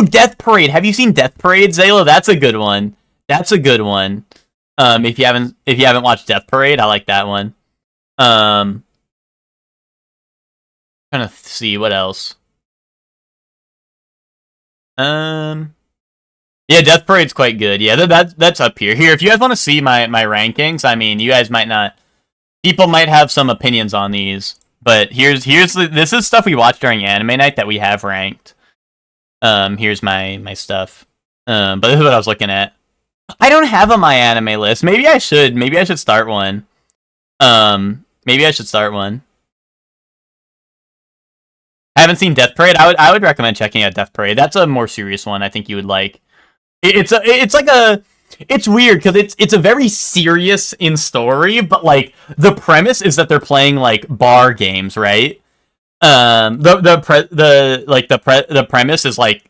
Death Parade. Have you seen Death Parade, Zayla? That's a good one. That's a good one. If you haven't watched Death Parade, I like that one. Trying to see what else. Yeah, Death Parade's quite good. Yeah, that's up here. Here, if you guys want to see my rankings, I mean, you guys might not. People might have some opinions on these, but this is stuff we watched during Anime Night that we have ranked. Here's my stuff. But this is what I was looking at. I don't have a My Anime list. Maybe I should. Maybe I should start one. Maybe I should start one. I haven't seen Death Parade. I would recommend checking out Death Parade. That's a more serious one. I think you would like. It's weird because it's a very serious in story, but like the premise is that they're playing like bar games, right? The premise is like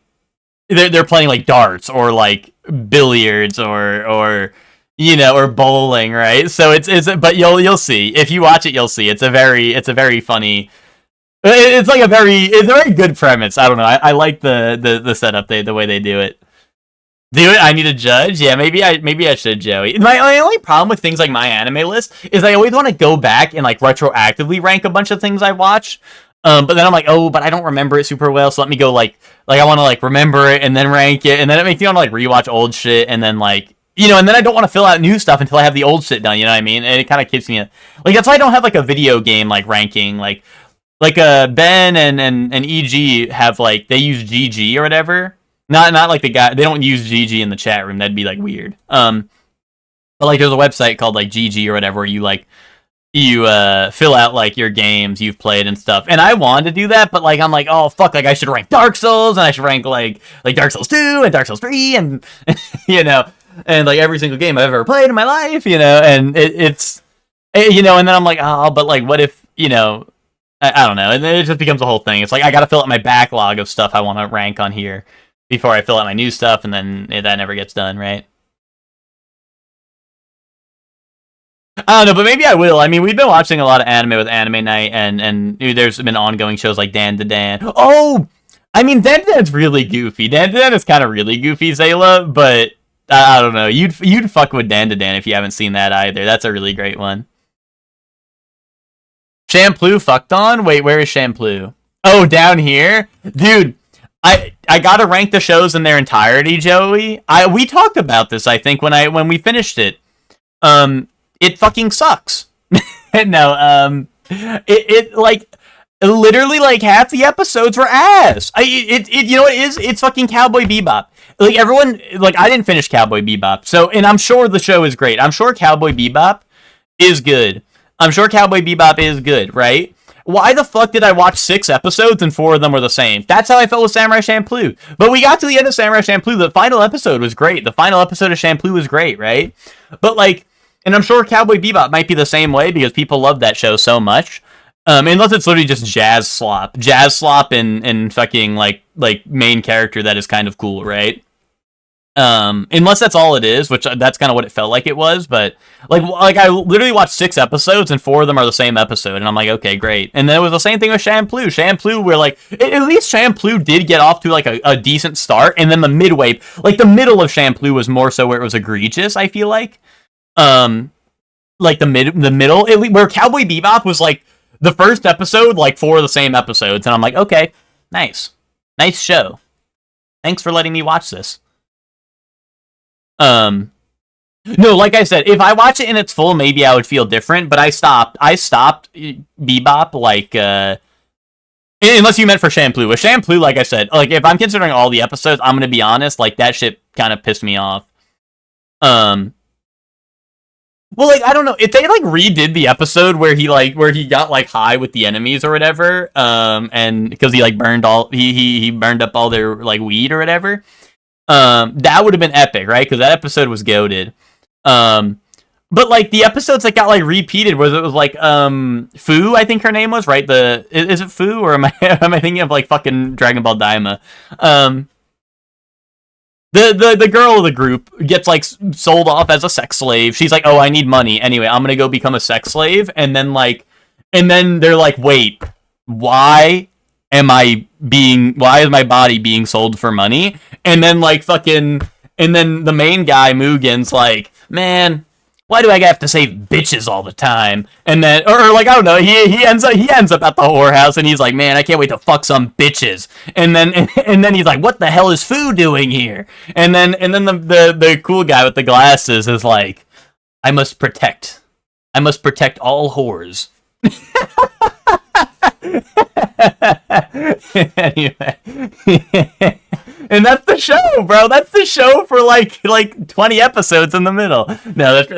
they're playing like darts or like billiards or you know, or bowling, right? So it's but you'll see if you watch it, you'll see it's a very funny. It's a very good premise. I don't know. I like the setup, the way they do it. Do it? I need to judge? Yeah, maybe I should, Joey. My only problem with things like My Anime List is I always want to go back and like retroactively rank a bunch of things I watch. But then I'm like, oh, but I don't remember it super well, so let me go like I want to like remember it and then rank it, and then it makes me want to like rewatch old shit, and then like, you know, and then I don't want to fill out new stuff until I have the old shit done, you know what I mean? And it kind of keeps me like, that's why I don't have like a video game like ranking, like Ben and EG have like, they use GG or whatever. Not like the guy, they don't use GG in the chat room, that'd be like weird. But like there's a website called like GG or whatever where you like fill out like your games you've played and stuff. And I wanted to do that, but like I'm like, oh fuck, like I should rank Dark Souls, and I should rank like Dark Souls 2 and Dark Souls 3 and you know, and like every single game I've ever played in my life, you know, and it's you know, and then I'm like, oh, but like what if, you know, I don't know, and then it just becomes a whole thing. It's like I gotta fill out my backlog of stuff I want to rank on here before I fill out my new stuff, and then that never gets done, right? I don't know, but maybe I will. I mean, we've been watching a lot of anime with Anime Night, and there's been ongoing shows like Dan to Dan. Oh! I mean, Dan to Dan's really goofy. Dan to Dan is kind of really goofy, Zayla, but I don't know. You'd fuck with Dan to Dan if you haven't seen that either. That's a really great one. Shampoo fucked on? Wait, where is Shampoo? Oh, down here? Dude, I gotta rank the shows in their entirety, Joey. We talked about this, I think, when we finished it. It fucking sucks. No, it like Literally, like, half the episodes were ass. You know what it is? It's fucking Cowboy Bebop. Like, everyone, like, I didn't finish Cowboy Bebop, so, and I'm sure the show is great. I'm sure Cowboy Bebop is good. I'm sure Cowboy Bebop is good, right? Why the fuck did I watch 6 episodes and 4 of them were the same? That's how I felt with Samurai Champloo. But we got to the end of Samurai Champloo. The final episode was great. The final episode of Champloo was great, right? But, like, and I'm sure Cowboy Bebop might be the same way because people love that show so much. Unless it's literally just jazz slop and fucking like main character that is kind of cool, right? Unless that's all it is, which that's kind of what it felt like it was. But like I literally watched 6 episodes and 4 of them are the same episode, and I'm like, okay, great. And then it was the same thing with Champloo. Champloo, where like at least Champloo did get off to like a decent start, and then the midway, like the middle of Champloo was more so where it was egregious. I feel like, like the middle, where Cowboy Bebop was like. The first episode, like 4 of the same episodes, and I'm like, okay, nice show. Thanks for letting me watch this. No, like I said, if I watch it in its full, maybe I would feel different. But I stopped Bebop, like, unless you meant for Champloo. With Champloo, like I said, like if I'm considering all the episodes, I'm gonna be honest, like that shit kind of pissed me off. Well, like, I don't know if they like redid the episode where he got like high with the enemies or whatever, and because he like burned he burned up all their like weed or whatever, that would have been epic, right? Because that episode was goated. But like the episodes that got like repeated was it was like Fu, I think her name was, right? Is it Fu, or am I thinking of like fucking Dragon Ball Daima? The girl of the group gets like sold off as a sex slave. She's like, "Oh, I need money. Anyway, I'm gonna go become a sex slave." And then they're like, "Wait, why is my body being sold for money?" And then the main guy Mugen's like, "Man, why do I have to save bitches all the time?" And then, or like, I don't know, he ends up at the whorehouse, and he's like, "Man, I can't wait to fuck some bitches." And then he's like, "What the hell is Fu doing here?" And then the cool guy with the glasses is like, I must protect all whores." Anyway. And that's the show, bro. That's the show for like 20 episodes in the middle. No, that's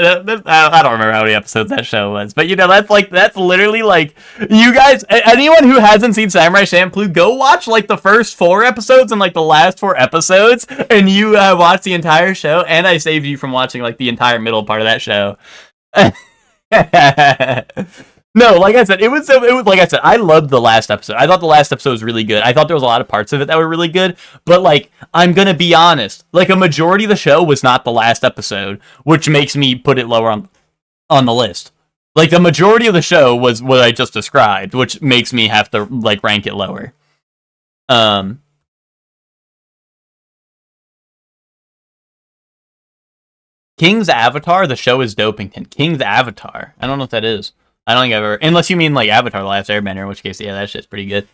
I don't remember how many episodes that show was, but you know that's literally like, you guys, anyone who hasn't seen Samurai Champloo, go watch like the first 4 episodes and like the last 4 episodes, and you watch the entire show. And I saved you from watching like the entire middle part of that show. No, like I said, it was like I said, I loved the last episode. I thought the last episode was really good. I thought there was a lot of parts of it that were really good, but like, I'm gonna be honest, like a majority of the show was not the last episode, which makes me put it lower on the list. Like the majority of the show was what I just described, which makes me have to like rank it lower. King's Avatar, the show is Dopington. King's Avatar. I don't know what that is. I don't think I've ever, unless you mean like Avatar: The Last Airbender, in which case, yeah, that shit's pretty good.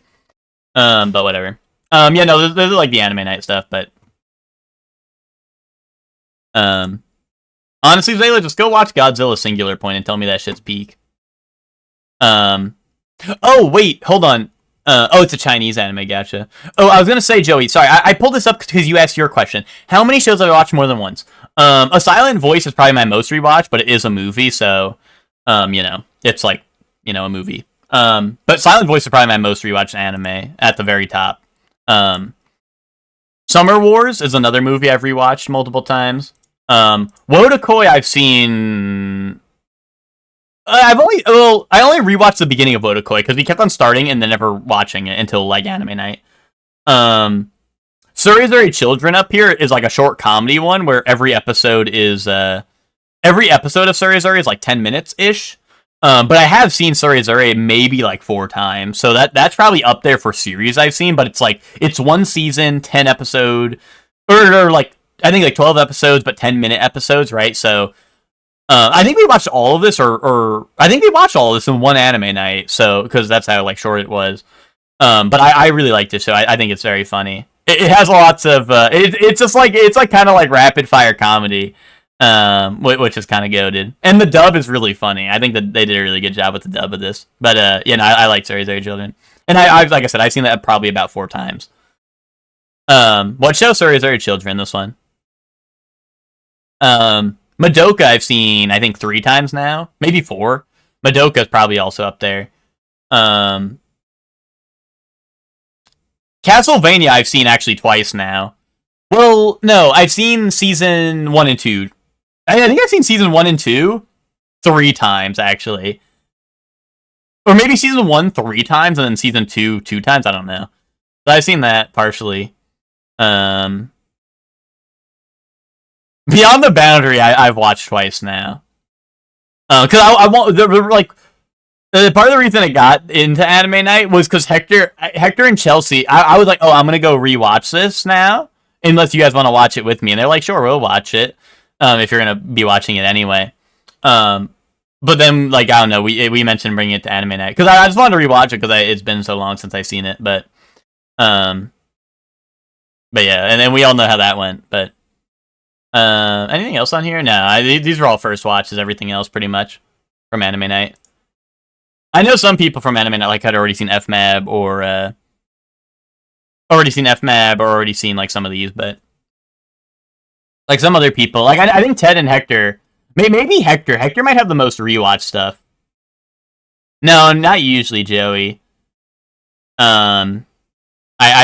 But whatever. Yeah, no, those are like the anime night stuff, but honestly, Zayla, just go watch Godzilla Singular Point and tell me that shit's peak. Oh wait, hold on. Oh, it's a Chinese anime, gotcha. Oh, I was gonna say, Joey, sorry, I pulled this up because you asked your question. How many shows have I watched more than once? A Silent Voice is probably my most rewatched, but it is a movie, so you know, it's like, you know, a movie. But Silent Voice is probably my most rewatched anime at the very top. Summer Wars is another movie I've rewatched multiple times. Wotakoi I've seen. I only rewatched the beginning of Wotakoi because we kept on starting and then never watching it until like anime night. Surrey Children up here is like a short comedy one where every episode of Surrey is like 10 minutes ish. But I have seen Surrey maybe like 4 times, so that's probably up there for series I've seen. But it's like, it's 1 season, 10 episode, or like I think like 12 episodes, but 10-minute episodes, right? So I think we watched all of this, or I think we watched all of this in one anime night. So because that's how like short it was. But I really like this show. I think it's very funny. It has lots of it's just like, it's like kind of like rapid fire comedy. which is kind of goated. And the dub is really funny. I think that they did a really good job with the dub of this. But I like Surrey Children, and I've like I said, I've seen that probably about 4 times. What show? Surrey Children. This one. Madoka I've seen I think 3 times now, maybe 4. Madoka's probably also up there. Castlevania I've seen actually twice now. Well, no, I've seen season 1 and 2. I think I've seen season 1 and 2 3 times actually, or maybe season 1 3 times and then season 2 2 times. I don't know. But I've seen that partially. Beyond the Boundary, I've watched twice now. Because I want like part of the reason I got into anime night was because Hector and Chelsea. I was like, oh, I'm gonna go rewatch this now, unless you guys want to watch it with me. And they're like, sure, we'll watch it. If you're gonna be watching it anyway. But then like I don't know, we mentioned bringing it to anime night because I just wanted to rewatch it because it's been so long since I've seen it. But yeah, and then we all know how that went. But anything else on here? No, these are all first watches. Everything else pretty much from anime night. I know some people from anime night like had already seen FMAB or already seen like some of these, but like some other people, like I think Ted and Hector, maybe Hector might have the most rewatch stuff. No, not usually, Joey. I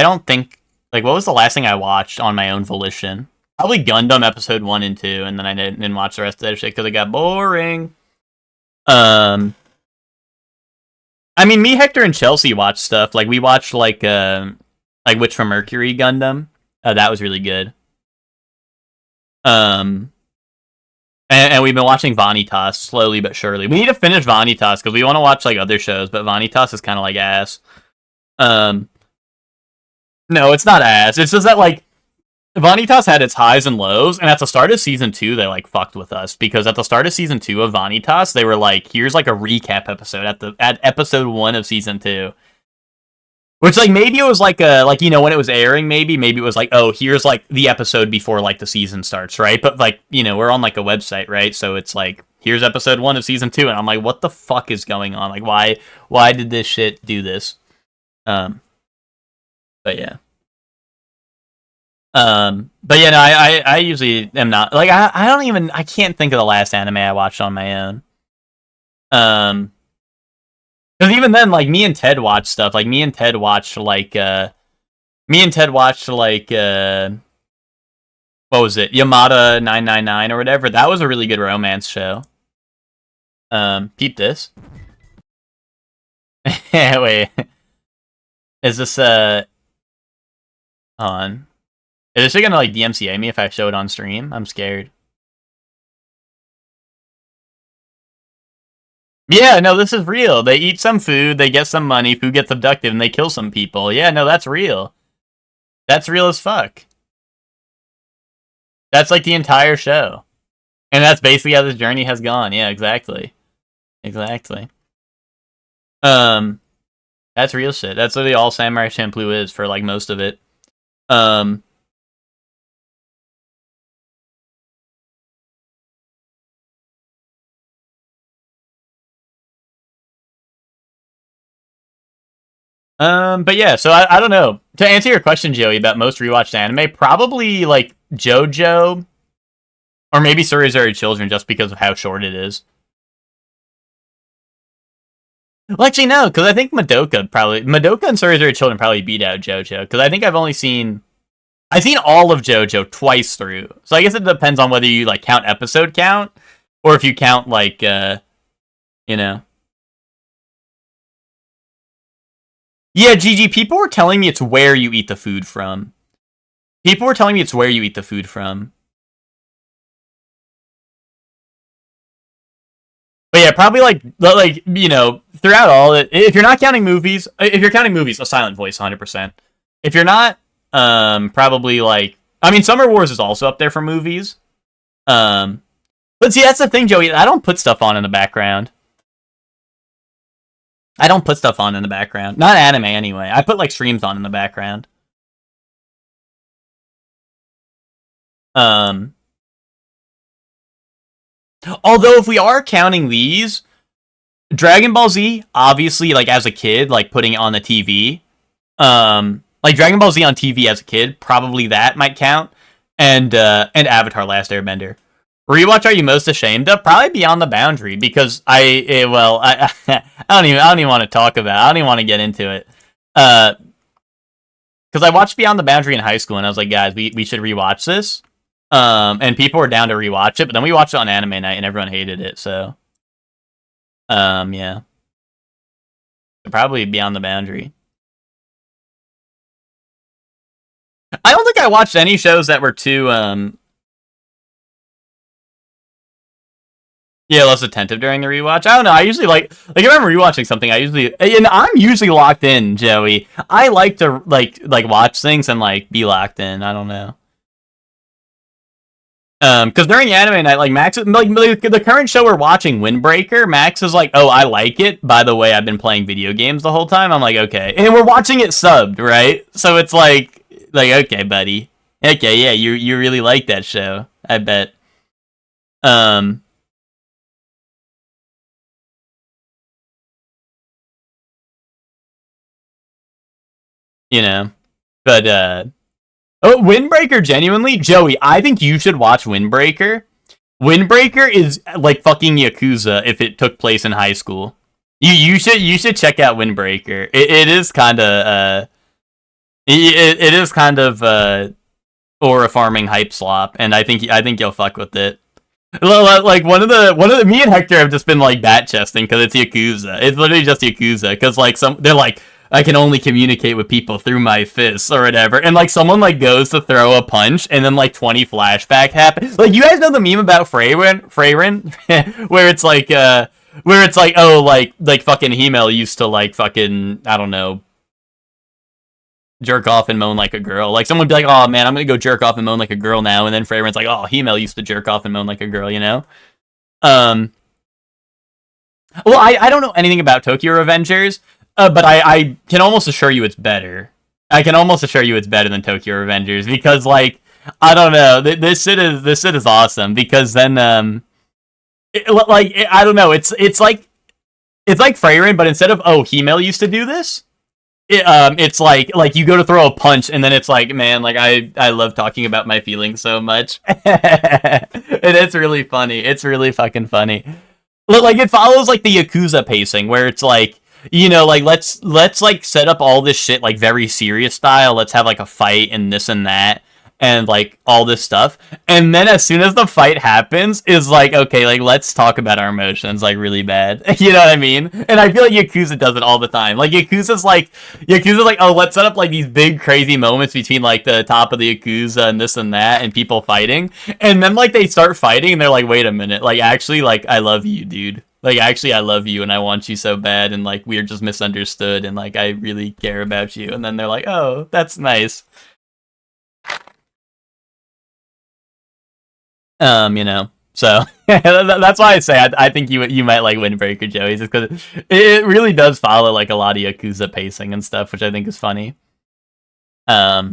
don't think, like, what was the last thing I watched on my own volition? Probably Gundam episode 1 and 2, and then I didn't watch the rest of that shit because it got boring. I mean, me, Hector, and Chelsea watched stuff. Like we watched like Witch from Mercury Gundam. That was really good. And we've been watching Vanitas slowly but surely. We need to finish Vanitas because we want to watch like other shows, but Vanitas is kind of like ass. No, it's not ass. It's just that like Vanitas had its highs and lows, and at the start of season 2, they like fucked with us because at the start of season 2 of Vanitas, they were like, "Here's like a recap episode at episode 1 of season 2." Which, like, maybe it was like like, you know, when it was airing, maybe it was like, oh, here's like the episode before like the season starts, right? But like, you know, we're on like a website, right? So it's like, here's episode 1 of season 2, and I'm like, what the fuck is going on? Like, why did this shit do this? But yeah. But yeah, no, I usually am not like I can't think of the last anime I watched on my own. Because even then, like, me and Ted watched stuff. Like, me and Ted watched, like, what was it? Yamada 999 or whatever. That was a really good romance show. Peep this. Wait. Is this, hold on. Is this gonna, like, DMCA me if I show it on stream? I'm scared. Yeah, no, this is real. They eat some food, they get some money, food gets abducted, and they kill some people. Yeah, no, that's real. That's real as fuck. That's like the entire show. And that's basically how this journey has gone. Yeah, exactly. Exactly. That's real shit. That's literally all Samurai Champloo is for like most of it. But yeah, so I don't know. To answer your question, Joey, about most rewatched anime, probably like JoJo, or maybe Surrey Children, just because of how short it is. Well, actually, no, because I think Madoka and Surrey Children probably beat out JoJo, because I think I've seen all of JoJo twice through. So I guess it depends on whether you like count episode count, or if you count like, you know. Yeah, GG, people were telling me it's where you eat the food from. People were telling me it's where you eat the food from. But yeah, probably like you know, throughout all it, if you're not counting movies, if you're counting movies, A Silent Voice, 100%. If you're not, probably like, I mean, Summer Wars is also up there for movies. But see, that's the thing, Joey. I don't put stuff on in the background. Not anime, anyway. I put, like, streams on in the background. Although if we are counting these, Dragon Ball Z, obviously, like as a kid, like putting it on the TV, like Dragon Ball Z on TV as a kid, probably that might count, and Avatar: Last Airbender. Rewatch are you most ashamed of? Probably Beyond the Boundary, because I don't even want to talk about it. I don't even want to get into it. Because I watched Beyond the Boundary in high school, and I was like, guys, we should rewatch this. And people were down to rewatch it, but then we watched it on anime night, and everyone hated it, so. Yeah. Probably Beyond the Boundary. I don't think I watched any shows that were too, yeah, less attentive during the rewatch. I don't know. I usually like if I'm rewatching something, and I'm usually locked in, Joey. I like to like watch things and like be locked in. I don't know. Because during anime night, like Max, like the current show we're watching, Windbreaker, Max is like, "Oh, I like it. By the way, I've been playing video games the whole time." I'm like, "Okay," and we're watching it subbed, right? So it's like, okay, buddy, okay, yeah, you really like that show, I bet. You know, but oh, Windbreaker, genuinely, Joey, I think you should watch Windbreaker. Windbreaker is like fucking Yakuza if it took place in high school. You should check out Windbreaker. It is kind of it is kind of aura farming hype slop, and I think you'll fuck with it. Like one of the me and Hector have just been like bat chesting because it's Yakuza. It's literally just Yakuza because like they're like, I can only communicate with people through my fists or whatever. And like someone like goes to throw a punch and then like 20 flashback happen. Like you guys know the meme about Freyrin where it's like oh like fucking Himmel used to like fucking, I don't know, jerk off and moan like a girl. Like someone would be like, "Oh man, I'm gonna go jerk off and moan like a girl now," and then Freyrin's like, "Oh, Himmel used to jerk off and moan like a girl," you know? Well, I don't know anything about Tokyo Revengers. But I can almost assure you it's better. I can almost assure you it's better than Tokyo Revengers because, like, I don't know, this shit is awesome because then I don't know, it's like Freyrin, but instead of Himmel used to do this, it's like you go to throw a punch and then it's like, man, like I love talking about my feelings so much, and it's really funny. It's really fucking funny. Like it follows like the Yakuza pacing where it's like, you know, like let's like set up all this shit like very serious style. Let's have like a fight and this and that and like all this stuff. And then as soon as the fight happens, is like, okay, like let's talk about our emotions like really bad. You know what I mean? And I feel like Yakuza does it all the time. Like Yakuza's like, oh, let's set up like these big crazy moments between like the top of the Yakuza and this and that and people fighting. And then like they start fighting and they're like, wait a minute, like actually like I love you, dude. Like, actually, I love you and I want you so bad, and, like, we're just misunderstood, and, like, I really care about you. And then they're like, oh, that's nice. You know, so that's why I say I think you might like Windbreaker, Joey, just because it really does follow, like, a lot of Yakuza pacing and stuff, which I think is funny. Yeah.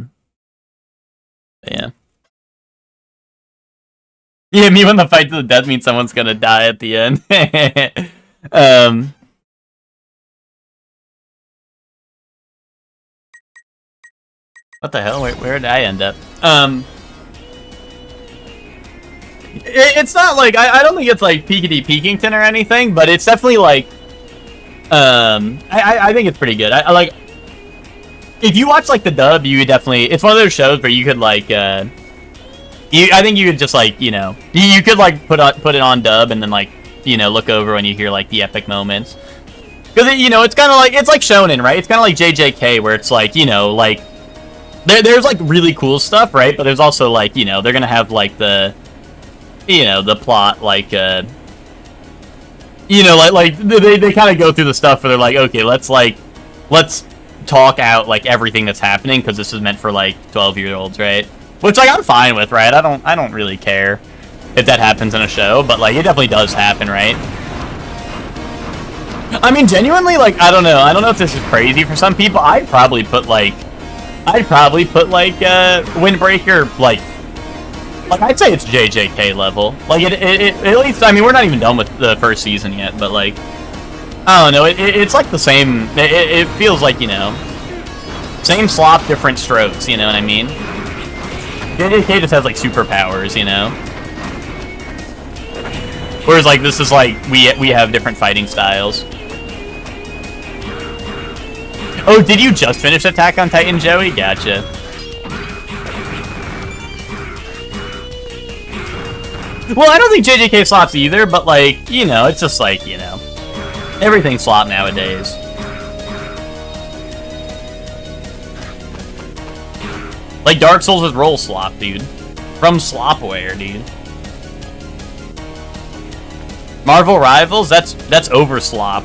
Yeah, me when the fight to the death means someone's gonna die at the end. What the hell? Where did I end up? It's not like I don't think it's like Peakity Peakington or anything, but it's definitely like I think it's pretty good. I like if you watch like the dub, you would definitely, it's one of those shows where you could like I think you could just like, you know, you could like put it on dub and then like, you know, look over when you hear like the epic moments. Because you know, it's kind of like, it's like shonen, right? It's kind of like JJK where it's like, you know, like there's like really cool stuff, right? But there's also like, you know, they're gonna have like the, you know, the plot like you know, like they kind of go through the stuff where they're like, okay, let's talk out like everything that's happening because this is meant for like 12-year-olds, right? Which, like, I'm fine with, right? I don't really care if that happens in a show, but, like, it definitely does happen, right? I mean, genuinely, like, I don't know if this is crazy for some people. I'd probably put, like, Windbreaker, like, Like, I'd say it's JJK level. Like, at least, I mean, we're not even done with the first season yet, but, like, I don't know, it's like the same, it feels like, you know, same slop, different strokes, you know what I mean? JJK just has, like, superpowers, you know? Whereas, like, this is, like, we have different fighting styles. Oh, did you just finish Attack on Titan, Joey? Gotcha. Well, I don't think JJK slops either, but, like, you know, it's just like, you know, everything's slop nowadays. Like, Dark Souls is roll slop, dude. From Slopware, dude. Marvel Rivals? That's over slop.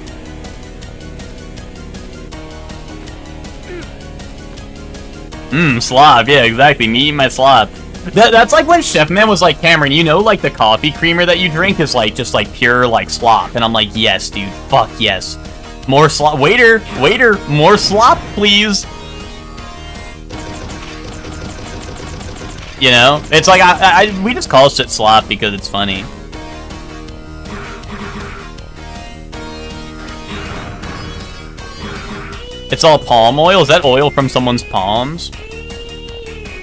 Slop, yeah, exactly. Me eating my slop. That's like when Chefman was like, Cameron, you know, like the coffee creamer that you drink is like just like pure like slop, and I'm like, yes, dude, fuck yes, more slop. Waiter, more slop, please. You know, it's like we just call shit slop because it's funny. It's all palm oil. Is that oil from someone's palms?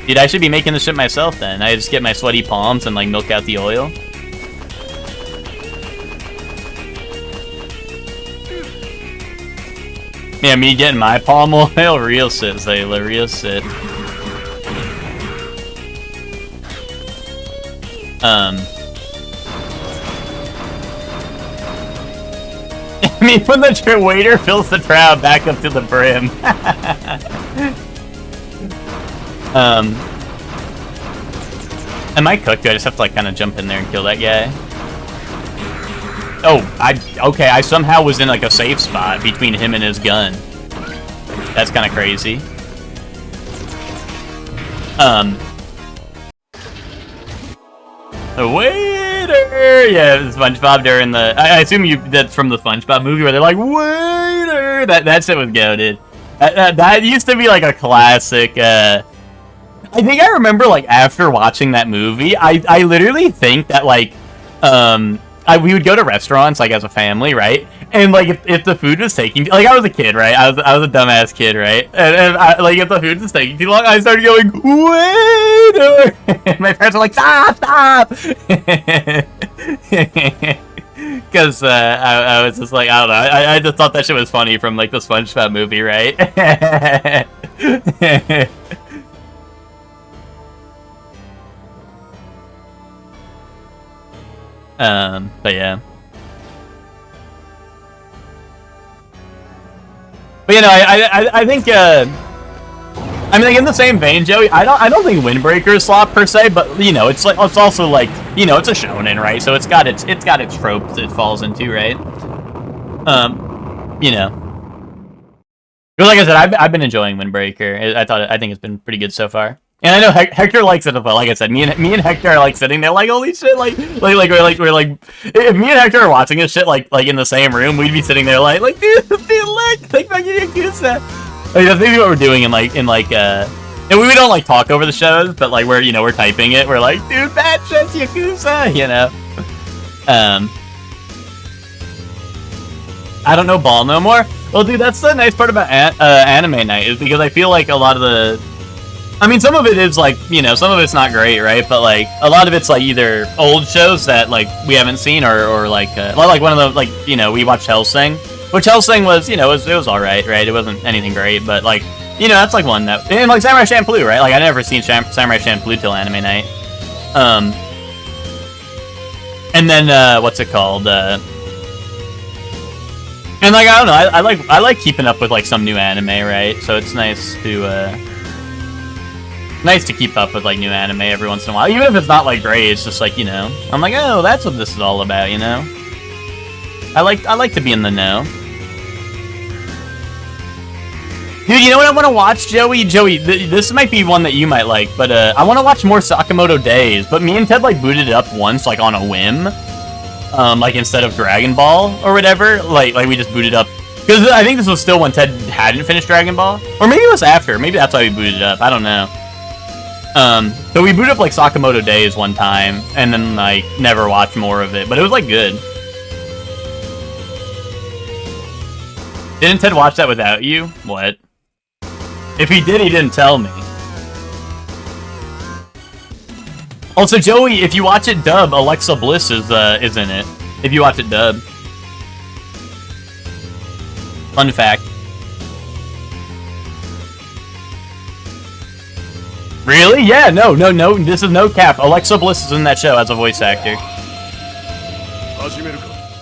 Dude, I should be making this shit myself then. I just get my sweaty palms and like milk out the oil. Yeah, me getting my palm oil? Real shit, Zayla, real shit. I mean, when the waiter fills the crowd back up to the brim. Am I cooked? Do I just have to like kind of jump in there and kill that guy? Oh, okay, I somehow was in like a safe spot between him and his gun. That's kind of crazy. The waiter! Yeah, SpongeBob during the... I assume that's from the SpongeBob movie where they're like, waiter! That shit was goated. That used to be like a classic, I think I remember, like, after watching that movie, I literally think that, like, we would go to restaurants, like, as a family, right? And, like, if the food was taking... Like, I was a kid, right? I was a dumbass kid, right? And like, if the food was taking too long, I started going, waiter! And my parents were like, stop! Because I was just like, I don't know. I just thought that shit was funny from, like, the SpongeBob movie, right? But yeah. But you know, I think I mean, like, in the same vein, Joey, I don't think Windbreaker is slop per se, but you know, it's like, it's also like, you know, it's a shonen, right? So it's got its tropes it falls into, right? You know. But like I said, I've been enjoying Windbreaker. I think it's been pretty good so far. And I know Hector likes it as well. Like I said, me and Hector are like sitting there like, holy shit, like we're like if me and Hector are watching this shit like in the same room, we'd be sitting there like dude, like fucking Yakuza. Like that's maybe what we're doing in like and we don't like talk over the shows, but like we're typing it. We're like, dude, bad shit, Yakuza, you know. I don't know ball no more. Well, dude, that's the nice part about anime night is because I feel like a lot of the. I mean, some of it is, like, you know, some of it's not great, right? But, like, a lot of it's, like, either old shows that, like, we haven't seen or like one of the, like, you know, we watched Hellsing. Which Hellsing was, you know, it was alright, right? It wasn't anything great, but, like, you know, that's, like, one that... And, like, Samurai Champloo, right? Like, I never seen Samurai Champloo till anime night. And then, what's it called? And, like, I don't know, I like keeping up with, like, some new anime, right? So it's nice to keep up with like new anime every once in a while, even if it's not like great. It's just like, you know, I'm like, oh, that's what this is all about, you know. I like to be in the know. Dude, you know what I want to watch, Joey? This might be one that you might like, but I want to watch more Sakamoto Days. But me and Ted like booted it up once, like on a whim, like instead of Dragon Ball or whatever. Like we just booted up because I think this was still when Ted hadn't finished Dragon Ball, or maybe it was after. Maybe that's why we booted it up. I don't know. So we booted up like Sakamoto Days one time, and then like never watched more of it, but it was like good. Didn't Ted watch that without you? What? If he did, he didn't tell me. Also, Joey, if you watch it dub, Alexa Bliss is in it. If you watch it dub. Fun fact. Really? Yeah, no. This is no cap. Alexa Bliss is in that show as a voice actor.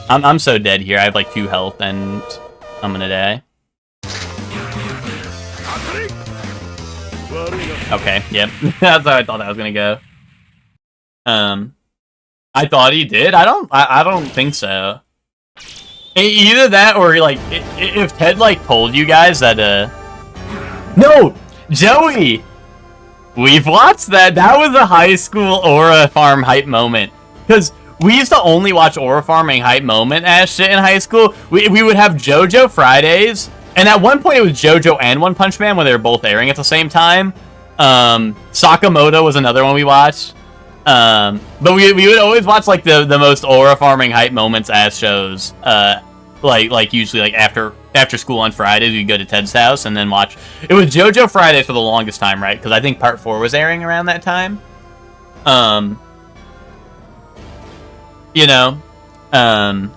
I'm so dead here. I have like 2 health and I'm gonna die. Okay, yep. That's how I thought that was gonna go. I thought he did. I don't think so. Either that or like if Ted like told you guys that no, Joey, we've watched that. That was a high school Aura Farm hype moment. Because we used to only watch Aura Farming hype moment as shit in high school. We would have JoJo Fridays, and at one point it was JoJo and One Punch Man when they were both airing at the same time. Sakamoto was another one we watched. But we would always watch like the most Aura Farming hype moments as shows. Like usually like after school on Fridays we'd go to Ted's house and then watch. It was JoJo Fridays for the longest time, right? Because I think Part 4 was airing around that time. You know, but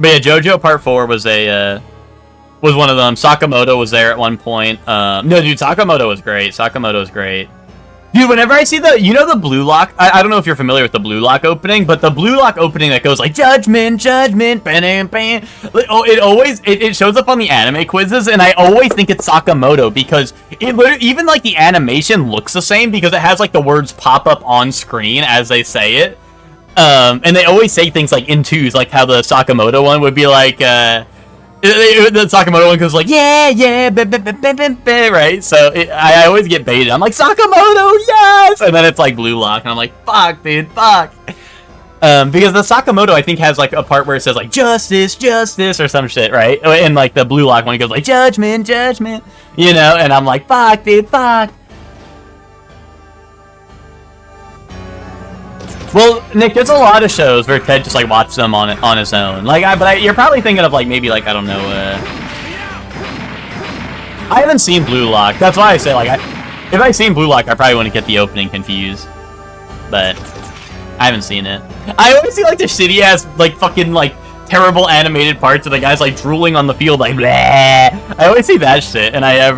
yeah, JoJo Part 4 was was one of them. Sakamoto was there at one point. No, dude, Sakamoto was great. Sakamoto was great. Dude, whenever I see the Blue Lock, I don't know if you're familiar with the Blue Lock opening, but the Blue Lock opening that goes like, Judgment, Judgment, bam, bam. Oh, it shows up on the anime quizzes, and I always think it's Sakamoto, because it literally, even like the animation looks the same, because it has like the words pop up on screen as they say it. And they always say things like in twos, like how the Sakamoto one would be like, the Sakamoto one goes like, yeah, right? So I always get baited. I'm like, Sakamoto, yes! And then it's like Blue Lock, and I'm like, fuck, dude, fuck. Because the Sakamoto, I think, has like a part where it says like, justice, justice, or some shit, right? And like the Blue Lock one, it goes like, judgment, judgment, you know? And I'm like, fuck, dude, fuck. Well, Nick, there's a lot of shows where Ted just like watches them on his own. Like, you're probably thinking of like maybe like I don't know. I haven't seen Blue Lock. That's why I say like if I seen Blue Lock, I probably wouldn't get the opening confused. But I haven't seen it. I always see like the shitty ass like fucking like terrible animated parts of the guys like drooling on the field like bleh. I always see that shit, and I'm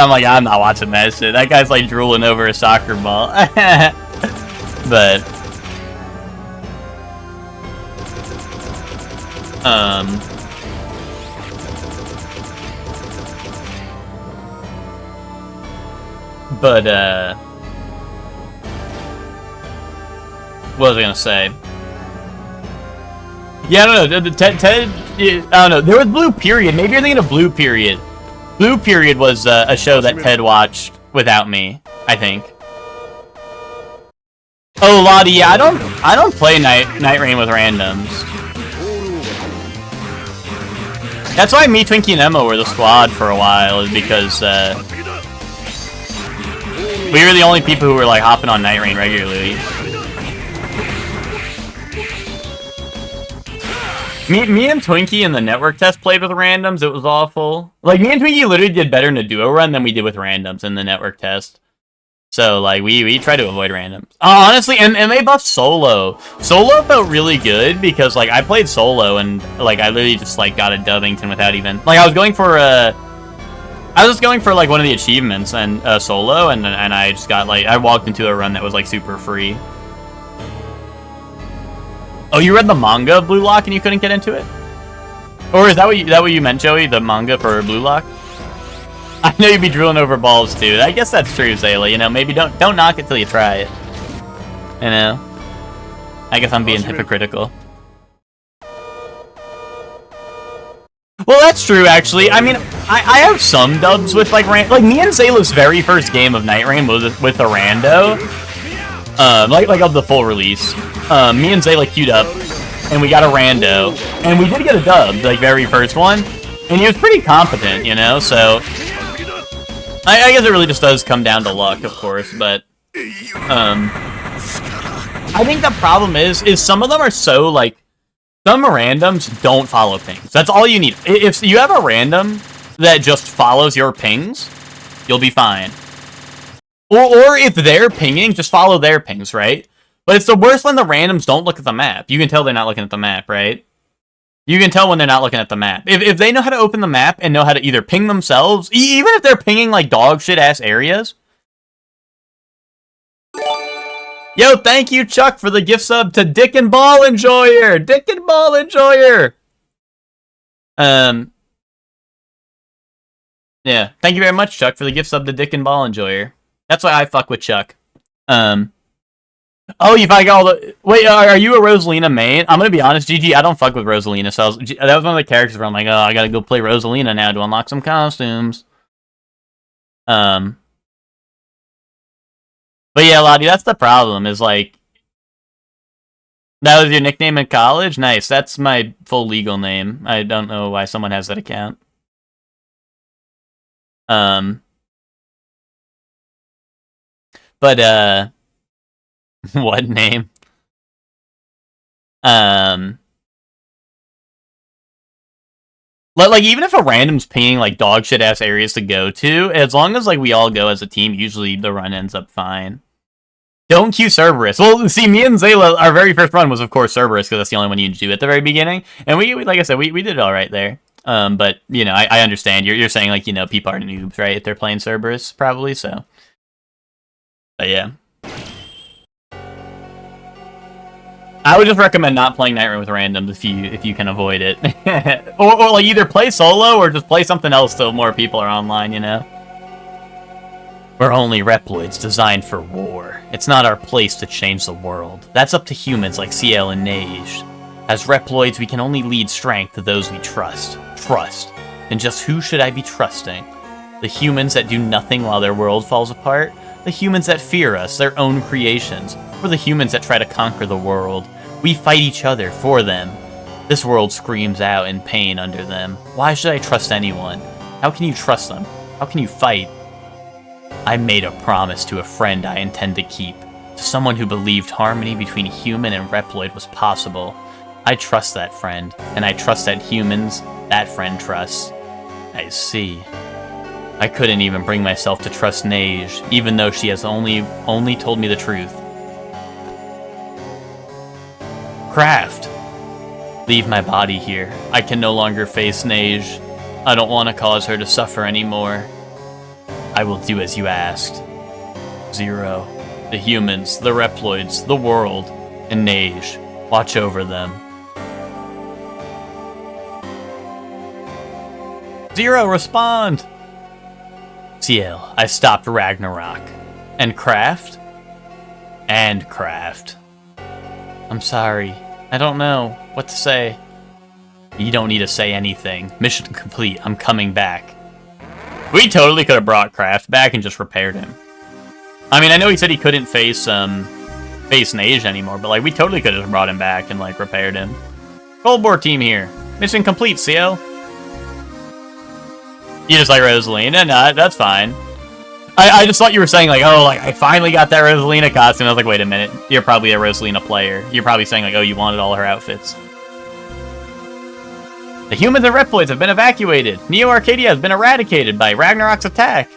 like, I'm not watching that shit. That guy's like drooling over a soccer ball. But what was I gonna say? Yeah, I don't know. Ted, I don't know. There was Blue Period. Maybe you're thinking of Blue Period. Blue Period was a show that Ted watched without me, I think. Oh, Lottie, yeah, I don't play Night Rain with randoms. That's why me, Twinkie, and Emma were the squad for a while, is because we were the only people who were like hopping on Night Rain regularly. Me and Twinkie in the network test played with randoms. It was awful. Like, me and Twinkie literally did better in a duo run than we did with randoms in the network test. So, like, we try to avoid randoms. Honestly, and they buffed Solo. Solo felt really good because, like, I played Solo and, like, I literally just, like, got a Dovington without even... Like, I was going for, like, one of the achievements and Solo, and I just got, like... I walked into a run that was, like, super free. Oh, you read the manga of Blue Lock and you couldn't get into it? Or is that what you meant, Joey? The manga for Blue Lock? I know you'd be drooling over balls too. I guess that's true, Zayla. You know, maybe don't knock it till you try it. You know? I guess I'm being hypocritical. Well, that's true, actually. I mean, I have some dubs with, like, like, me and Zayla's very first game of Night Rain was with a rando. Like of the full release. Me and Zayla queued up, and we got a rando. And we did get a dub, like, very first one. And he was pretty competent, you know, so... I guess it really just does come down to luck, of course, but I think the problem is some of them are so, like, some randoms don't follow pings. That's all you need. If you have a random that just follows your pings, you'll be fine. Or if they're pinging, just follow their pings, right? But it's the worst when the randoms don't look at the map. You can tell they're not looking at the map, right? You can tell when they're not looking at the map. If they know how to open the map and know how to either ping themselves, even if they're pinging, like, dog shit-ass areas. Yo, thank you, Chuck, for the gift sub to Dick and Ball Enjoyer! Dick and Ball Enjoyer! Yeah, thank you very much, Chuck, for the gift sub to Dick and Ball Enjoyer. That's why I fuck with Chuck. Oh, you probably got all the... Wait, are you a Rosalina main? I'm gonna be honest, GG, I don't fuck with Rosalina, so that was one of the characters where I'm like, oh, I gotta go play Rosalina now to unlock some costumes. But yeah, Lottie, that's the problem, is like... That was your nickname in college? Nice, that's my full legal name. I don't know why someone has that account. But, what name? Like, even if a random's pinging, like, dog shit ass areas to go to, as long as, like, we all go as a team, usually the run ends up fine. Don't queue Cerberus. Well, see, me and Zayla, our very first run was, of course, Cerberus, because that's the only one you can do at the very beginning. And we like I said, we did all right there. But, you know, I understand. You're saying, like, you know, people are noobs, right? If they're playing Cerberus, probably, so. But, yeah. I would just recommend not playing Night Run with randoms if you can avoid it. or like either play solo or just play something else till more people are online, you know? We're only Reploids designed for war. It's not our place to change the world. That's up to humans like CL and Nage. As Reploids, we can only lead strength to those we trust. Trust. And just who should I be trusting? The humans that do nothing while their world falls apart? The humans that fear us, their own creations? Or the humans that try to conquer the world? We fight each other for them. This world screams out in pain under them. Why should I trust anyone? How can you trust them? How can you fight? I made a promise to a friend I intend to keep. To someone who believed harmony between human and Reploid was possible. I trust that friend, and I trust that humans that friend trusts. I see. I couldn't even bring myself to trust Nage, even though she has only told me the truth. Craft! Leave my body here. I can no longer face Nage. I don't want to cause her to suffer anymore. I will do as you asked. Zero. The humans, the Reploids, the world, and Nage. Watch over them. Zero, respond! CL, I stopped Ragnarok. And Craft? And Craft. I'm sorry. I don't know what to say. You don't need to say anything. Mission complete. I'm coming back. We totally could have brought Craft back and just repaired him. I mean, I know he said he couldn't face Nage anymore, but like we totally could have brought him back and like repaired him. Goldboard team here. Mission complete, CL. You just like Rosalina? No, that's fine. I just thought you were saying, like, oh, like, I finally got that Rosalina costume. I was like, wait a minute. You're probably a Rosalina player. You're probably saying, like, oh, you wanted all her outfits. The humans and Reploids have been evacuated. Neo Arcadia has been eradicated by Ragnarok's attack.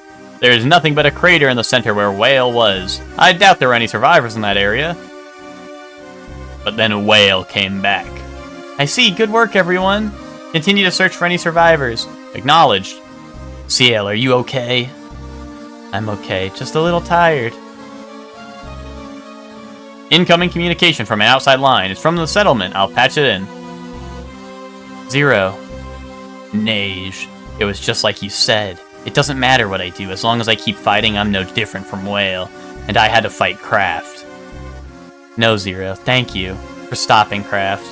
There is nothing but a crater in the center where Whale was. I doubt there were any survivors in that area. But then Whale came back. I see. Good work, everyone. Continue to search for any survivors. Acknowledged. CL, are you okay? I'm okay, just a little tired. Incoming communication from an outside line. It's from the settlement. I'll patch it in. Zero. Nage. It was just like you said. It doesn't matter what I do. As long as I keep fighting, I'm no different from Whale. And I had to fight Craft. No, Zero. Thank you for stopping Craft.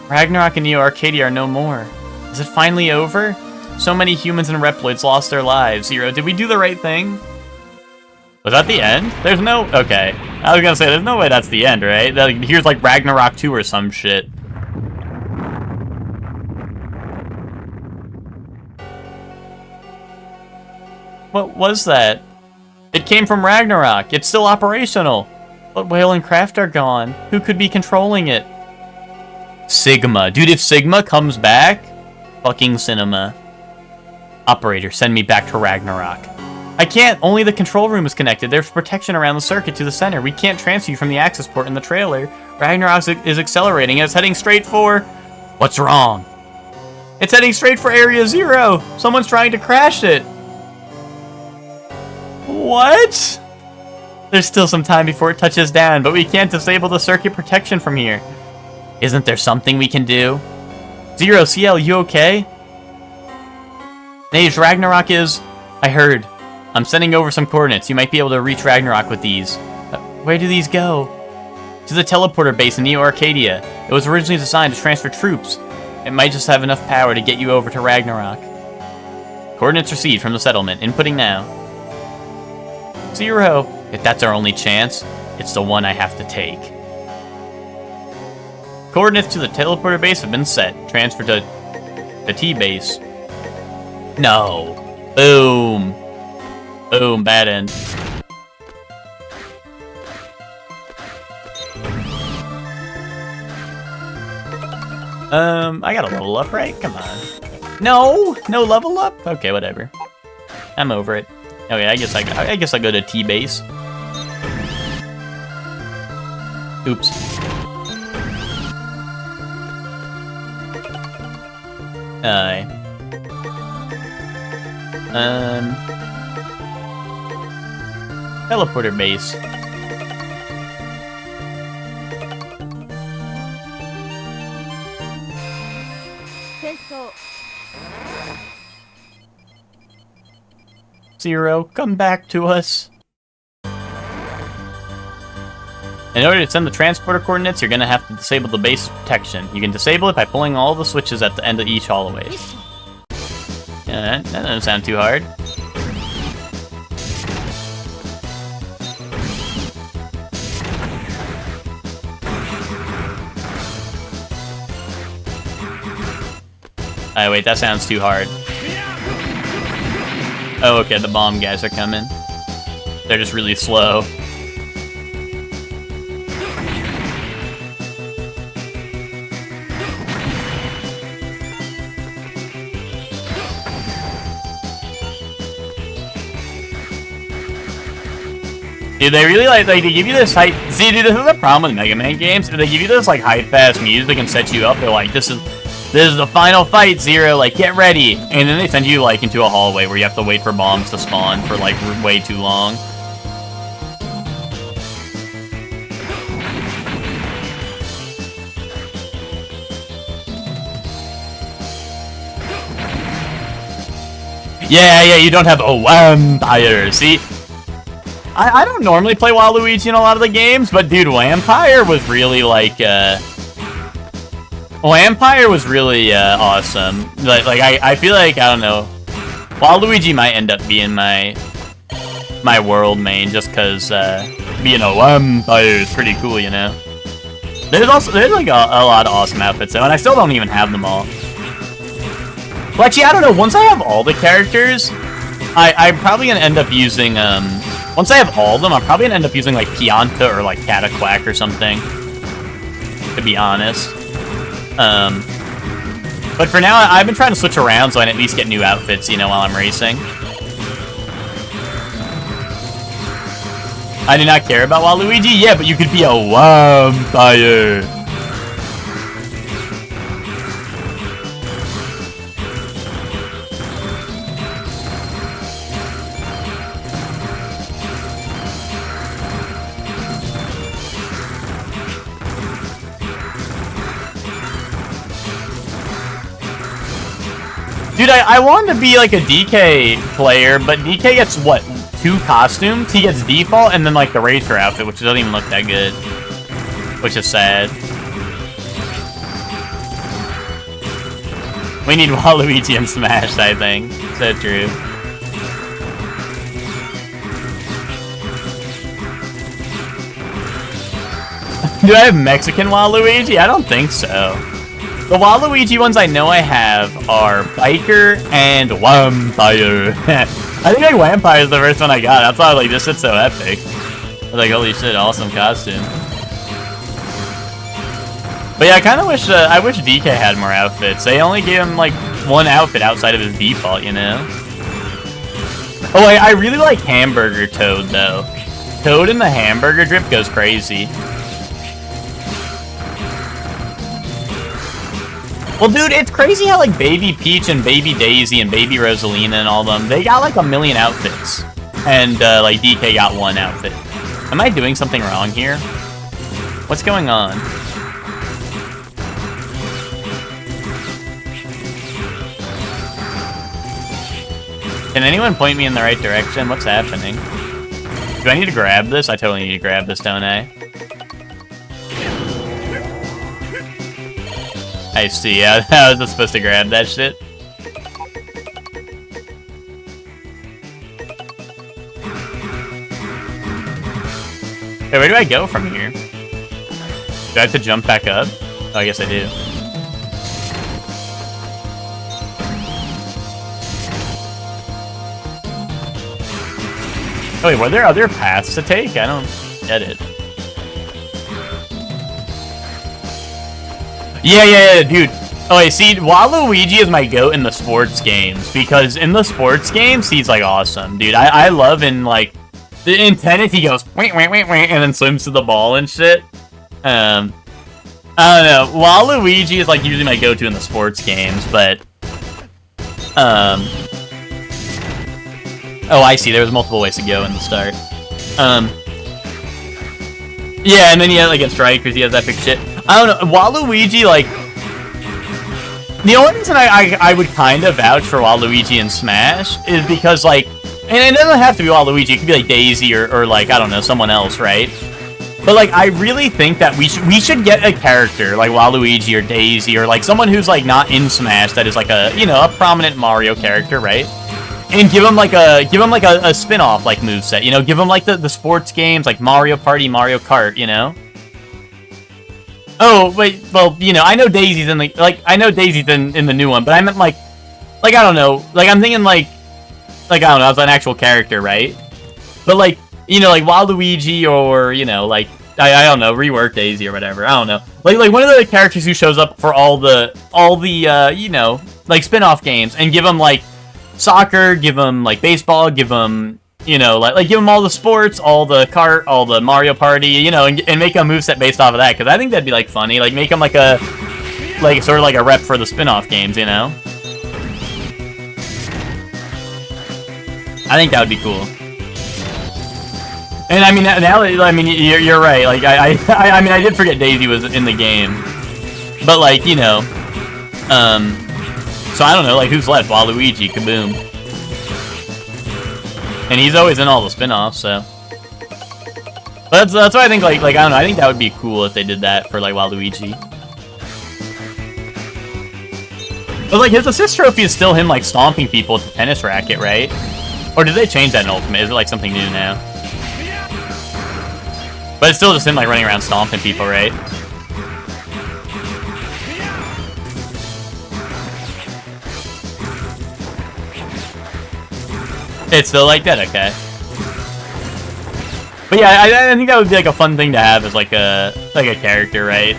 Ragnarok and Neo Arcadia are no more. Is it finally over? So many humans and Reploids lost their lives. Zero, did we do the right thing? Was that the end? There's no... Okay. I was gonna say, there's no way that's the end, right? Here's like Ragnarok 2 or some shit. What was that? It came from Ragnarok. It's still operational. But Whale and Craft are gone. Who could be controlling it? Sigma. Dude, if Sigma comes back, fucking cinema. Operator, send me back to Ragnarok. I can't. Only the control room is connected. There's protection around the circuit to the center. We can't transfer you from the access port in the trailer. Ragnarok is accelerating. It's heading straight for... What's wrong? It's heading straight for Area 0. Someone's trying to crash it. What? There's still some time before it touches down, but we can't disable the circuit protection from here. Isn't there something we can do? Zero, CL, you okay? Nage, Ragnarok is... I heard. I'm sending over some coordinates. You might be able to reach Ragnarok with these. Where do these go? To the teleporter base in Neo Arcadia. It was originally designed to transfer troops. It might just have enough power to get you over to Ragnarok. Coordinates received from the settlement. Inputting now. Zero. If that's our only chance, it's the one I have to take. Coordinates to the teleporter base have been set. Transfer to the T-base. No. Boom. Boom, bad end. I gotta level up, right? Come on. No! No level up? Okay, whatever. I'm over it. Okay, I guess I'll go to T-base. Oops. Teleporter base. Zero, come back to us. In order to send the transporter coordinates, you're gonna have to disable the base protection. You can disable it by pulling all the switches at the end of each hallway. Yeah, that doesn't sound too hard. Wait, that sounds too hard. Oh, okay, the bomb guys are coming. They're just really slow. Dude, they really like they give you this hype. See, dude, this is the problem with Mega Man games. They give you this like hype-ass music and set you up. They're like, this is the final fight, Zero. Like, get ready. And then they send you like into a hallway where you have to wait for bombs to spawn for like way too long. Yeah, you don't have a vampire. See, I don't normally play Waluigi in a lot of the games, but dude, Vampire was really like, Vampire was really awesome. Like I feel like, I don't know, Waluigi might end up being my world main just because being a vampire is pretty cool, you know. There's like a lot of awesome outfits though, and I still don't even have them all. Well, actually, I don't know. Once I have all the characters, I'm probably gonna end up using once I have all of them, I'm probably gonna end up using like Pianta or like Cataquack or something. To be honest. But for now, I've been trying to switch around so I can at least get new outfits, you know, while I'm racing. I do not care about Waluigi. Yeah, but you could be a vampire. Dude, I wanted to be like a DK player, but DK gets, what, 2 costumes? He gets default and then like the Racer outfit, which doesn't even look that good. Which is sad. We need Waluigi and Smash, I think. So true. Do I have Mexican Waluigi? I don't think so. The Waluigi ones I know I have are Biker and Vampire. I think like Vampire is the first one I got. That's why like this shit's so epic. I was like, holy shit, awesome costume. But yeah, I kind of wish I wish DK had more outfits. They only gave him like one outfit outside of his default, you know. Oh, I really like Hamburger Toad though. Toad in the hamburger drip goes crazy. Well, dude, it's crazy how, like, Baby Peach and Baby Daisy and Baby Rosalina and all of them, they got, like, a million outfits. And, like, DK got one outfit. Am I doing something wrong here? What's going on? Can anyone point me in the right direction? What's happening? Do I need to grab this? I totally need to grab this, don't I? I see, yeah, I was supposed to grab that shit. Hey, where do I go from here? Do I have to jump back up? Oh, I guess I do. Oh, wait, were there other paths to take? I don't get it. Yeah, dude. Oh, wait, see, Waluigi is my goat in the sports games, because in the sports games, he's, like, awesome, dude. I love in, like, in tennis, he goes, wait, and then swims to the ball and shit. I don't know. Waluigi is, like, usually my go-to in the sports games, but, oh, I see. There was multiple ways to go in the start. Yeah, and then he had, like, against strikers, he has epic shit. I don't know, Waluigi, like... The only reason I would kind of vouch for Waluigi in Smash is because, like... And it doesn't have to be Waluigi, it could be, like, Daisy or like, I don't know, someone else, right? But, like, I really think that we should get a character, like Waluigi or Daisy, or, like, someone who's, like, not in Smash that is, like, a, you know, a prominent Mario character, right? And give him like a spin-off like moveset, you know, give him like the sports games like Mario Party, Mario Kart, you know. Oh wait, well, you know, I know Daisy's in the in the new one, but I meant like I don't know, like I'm thinking like I don't know, as an actual character, right? But like, you know, like Waluigi or, you know, like I don't know, rework Daisy or whatever. I don't know, like one of the characters who shows up for all the you know, like spin-off games, and give him like soccer, give him like baseball, give him, you know, like give him all the sports, all the kart, all the Mario Party, you know, and make a moveset based off of that, because I think that'd be like funny, like make him like a sort of like a rep for the spin-off games, you know. I think that would be cool. And I mean now, I mean you're right. Like I mean I did forget Daisy was in the game, but like, you know, so I don't know, like, who's left? Waluigi, kaboom. And he's always in all the spin-offs, so. But that's why I think, like, I don't know, I think that would be cool if they did that for, like, Waluigi. But, like, his assist trophy is still him, like, stomping people with the tennis racket, right? Or did they change that in Ultimate? Is it, like, something new now? But it's still just him, like, running around stomping people, right? It's still like that, okay. But yeah, I think that would be like a fun thing to have as like a character, right?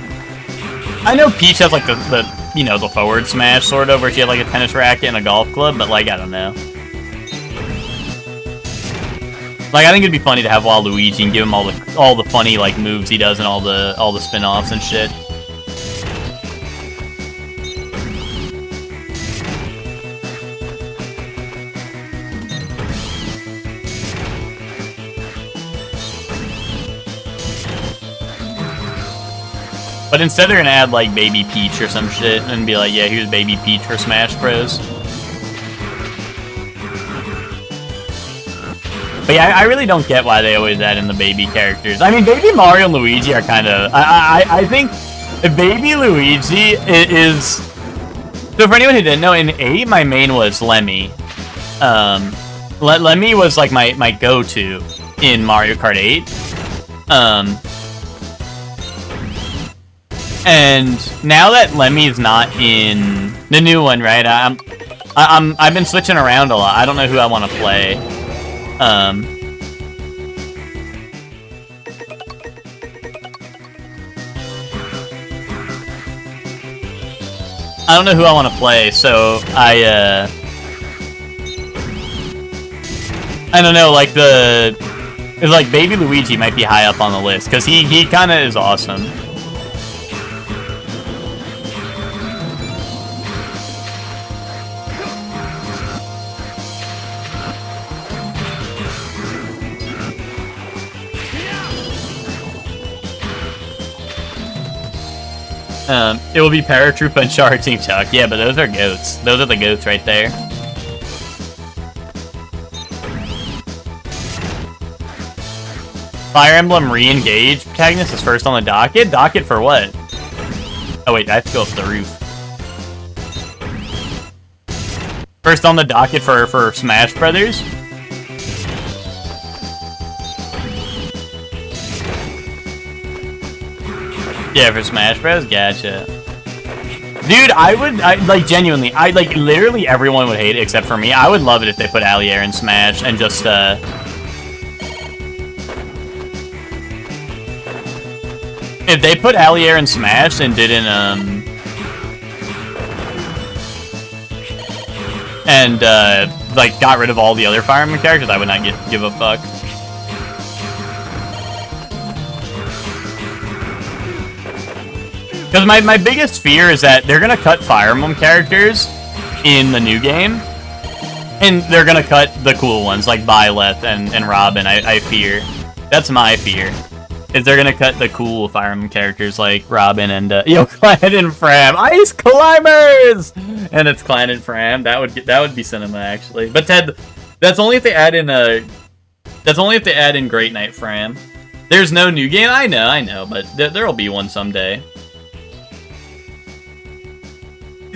I know Peach has like the you know, the forward smash sort of, where she had like a tennis racket and a golf club, but like I don't know. Like I think it'd be funny to have Waluigi and give him all the funny like moves he does and all the spin-offs and shit. But instead they're gonna add like Baby Peach or some shit and be like, yeah, here's Baby Peach for Smash Bros. But yeah, I really don't get why they always add in the baby characters. I mean, Baby Mario and Luigi are kind of... I think Baby Luigi is... So for anyone who didn't know, in 8, my main was Lemmy. Lemmy was like my go-to in Mario Kart 8. And now that Lemmy's not in the new one, right? I've been switching around a lot. I don't know who I want to play. I don't know who I want to play, so I don't know, like like Baby Luigi might be high up on the list, because he kind of is awesome. It will be Paratroopa and Charging Chuck. Yeah, but those are goats. Those are the goats right there. Fire Emblem re-engage protagonist is first on the docket. Docket for what? Oh wait, I have to go up the roof. First on the docket for Smash Brothers. Yeah, for Smash Bros. Gotcha. Dude, like, genuinely, like, literally everyone would hate it except for me. I would love it if they put Allier in Smash and just, if they put Allier in Smash and didn't, like, got rid of all the other Fire Emblem characters, I would not give a fuck. Because my biggest fear is that they're going to cut Fire Emblem characters in the new game, and they're going to cut the cool ones, like Byleth and Robin, I fear. That's my fear. Is they're going to cut the cool Fire Emblem characters like Robin and, Clan and Fram. Ice Climbers! And it's Clan and Fram. That would be cinema, actually. But Ted, that's only if they add in, Great Knight Fram. There's no new game? I know, but there'll be one someday.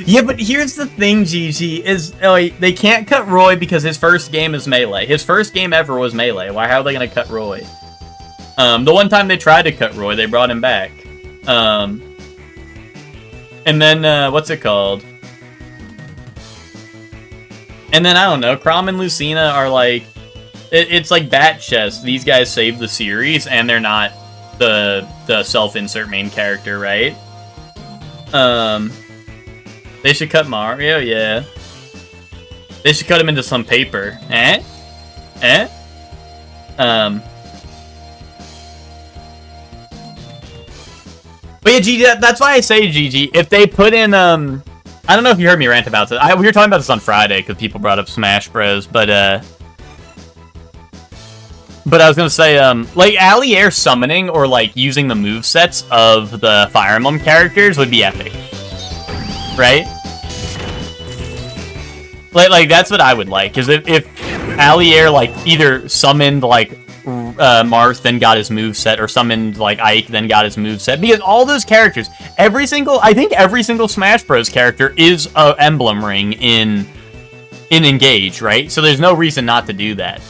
Yeah, but here's the thing, GG, is they can't cut Roy because his first game is Melee. His first game ever was Melee. How are they going to cut Roy? The one time they tried to cut Roy, they brought him back. And then, what's it called? And then, I don't know, Chrom and Lucina are like... It's like Bat Chest. These guys saved the series, and they're not the self-insert main character, right? They should cut Mario, yeah. They should cut him into some paper. But yeah, GG, that's why I say, GG, if they put in, I don't know if you heard me rant about this. We were talking about this on Friday, because people brought up Smash Bros, but I was gonna say, like, Allier summoning, or, like, using the movesets of the Fire Emblem characters would be epic. Right? Like that's what I would like, because if Allier, like, either summoned, like, Marth, then got his moveset, or summoned, like, Ike, then got his moveset, because all those characters, I think every single Smash Bros. Character is a emblem ring in Engage, right? So there's no reason not to do that.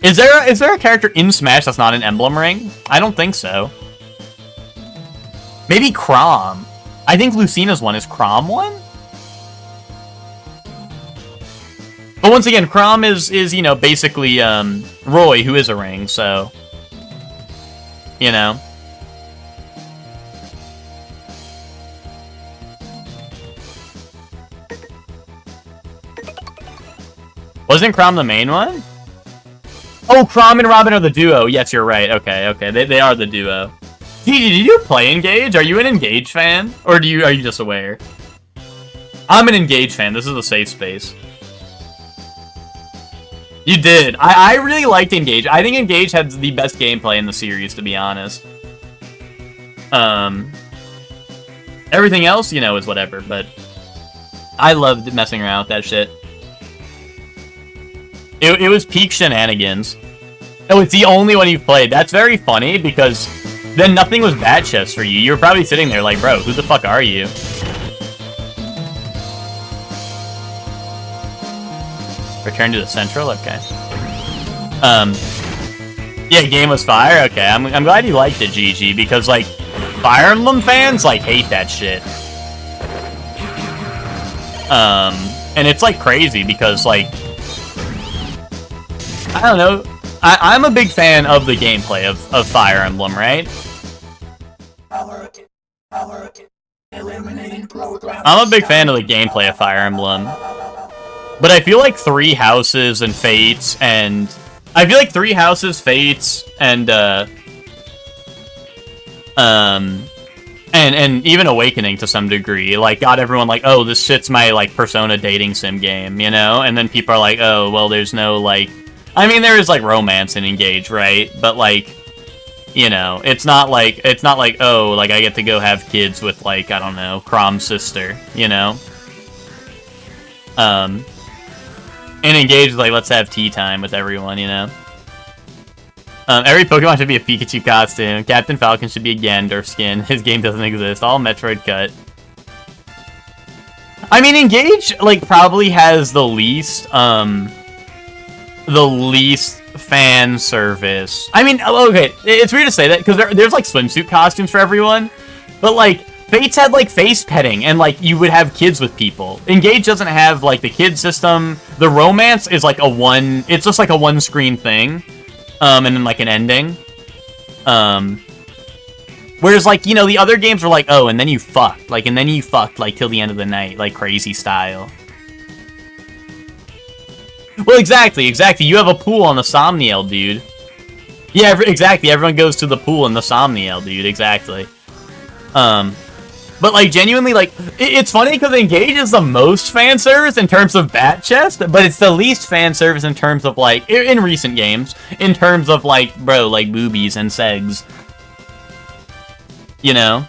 Is there a character in Smash that's not an emblem ring? I don't think so. Maybe Chrom. I think Lucina's one. Is Chrom one? But once again, Chrom is basically, Roy, who is a ring, so... You know. Wasn't Chrom the main one? Oh, Chrom and Robin are the duo. Yes, you're right. Okay. They are the duo. Did you play Engage? Are you an Engage fan? Or are you just aware? I'm an Engage fan. This is a safe space. You did. I really liked Engage. I think Engage had the best gameplay in the series, to be honest. Everything else, is whatever, but I loved messing around with that shit. It was peak shenanigans. Oh, it's the only one you've played. That's very funny, because then nothing was Bat Chest for you. You were probably sitting there like, bro, who the fuck are you? Return to the Central? Okay. Yeah, game was fire? Okay, I'm glad you liked it, GG, because, like, Fire Emblem fans, like, hate that shit. And it's, like, crazy because, like, I don't know. I'm a big fan of the gameplay of Fire Emblem, right? I'm a big fan of the gameplay of Fire Emblem. But I feel like Three Houses and Fates and... I feel like Three Houses, Fates, and even Awakening to some degree, like, got everyone like, oh, this shit's my, like, Persona dating sim game, you know? And then people are like, oh, well, there's no, like... I mean, there is, like, romance in Engage, right? But, like, you know, it's not like, oh, like, I get to go have kids with, like, I don't know, Crom's sister, you know? And Engage is like, let's have tea time with everyone, you know? Every Pokemon should be a Pikachu costume. Captain Falcon should be a Ganondorf skin. His game doesn't exist. All Metroid cut. I mean, Engage, like, probably has the least fan service. I mean, okay, it's weird to say that, because there's, like, swimsuit costumes for everyone, but, like, Fates had, like, face petting, and, like, you would have kids with people. Engage doesn't have, like, the kid system. The romance is, like, it's just, like, a one-screen thing, and then, like, an ending. Whereas, like, you know, the other games were like, oh, and then you fucked, like, till the end of the night, like, crazy style. Well, exactly. You have a pool on the Somniel, dude. Yeah, exactly. Everyone goes to the pool in the Somniel, dude. Exactly. But, like, genuinely, like, it's funny because Engage is the most fan service in terms of Bat Chest, but it's the least fan service in terms of, like, in recent games, in terms of, like, bro, like, boobies and segs. You know?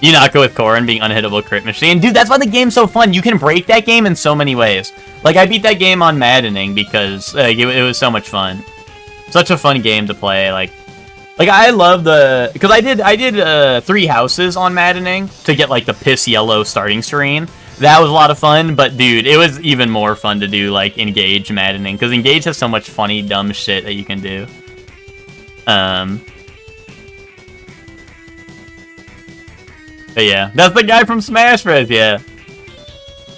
You not go with Corrin being unhittable crit machine? Dude, that's why the game's so fun. You can break that game in so many ways. Like, I beat that game on Maddening because like, it was so much fun. Such a fun game to play, like I love because I did 3 houses on Maddening to get, like, the piss yellow starting screen. That was a lot of fun, but, dude, it was even more fun to do, like, Engage Maddening, because Engage has so much funny, dumb shit that you can do. But yeah, that's the guy from Smash Bros, yeah.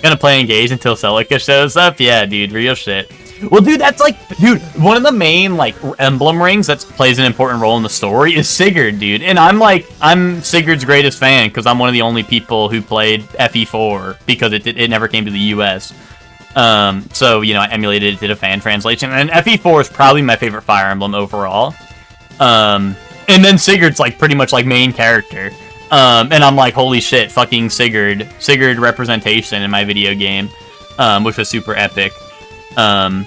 Gonna play Engage until Celica shows up? Yeah, dude, real shit. Well, dude, that's like, dude, one of the main, like, emblem rings that plays an important role in the story is Sigurd, dude. And I'm Sigurd's greatest fan, because I'm one of the only people who played FE4, because it never came to the US. So, you know, I emulated it, did a fan translation, and FE4 is probably my favorite Fire Emblem overall. And then Sigurd's, like, pretty much, like, main character. And I'm like, holy shit, fucking Sigurd representation in my video game, which was super epic. And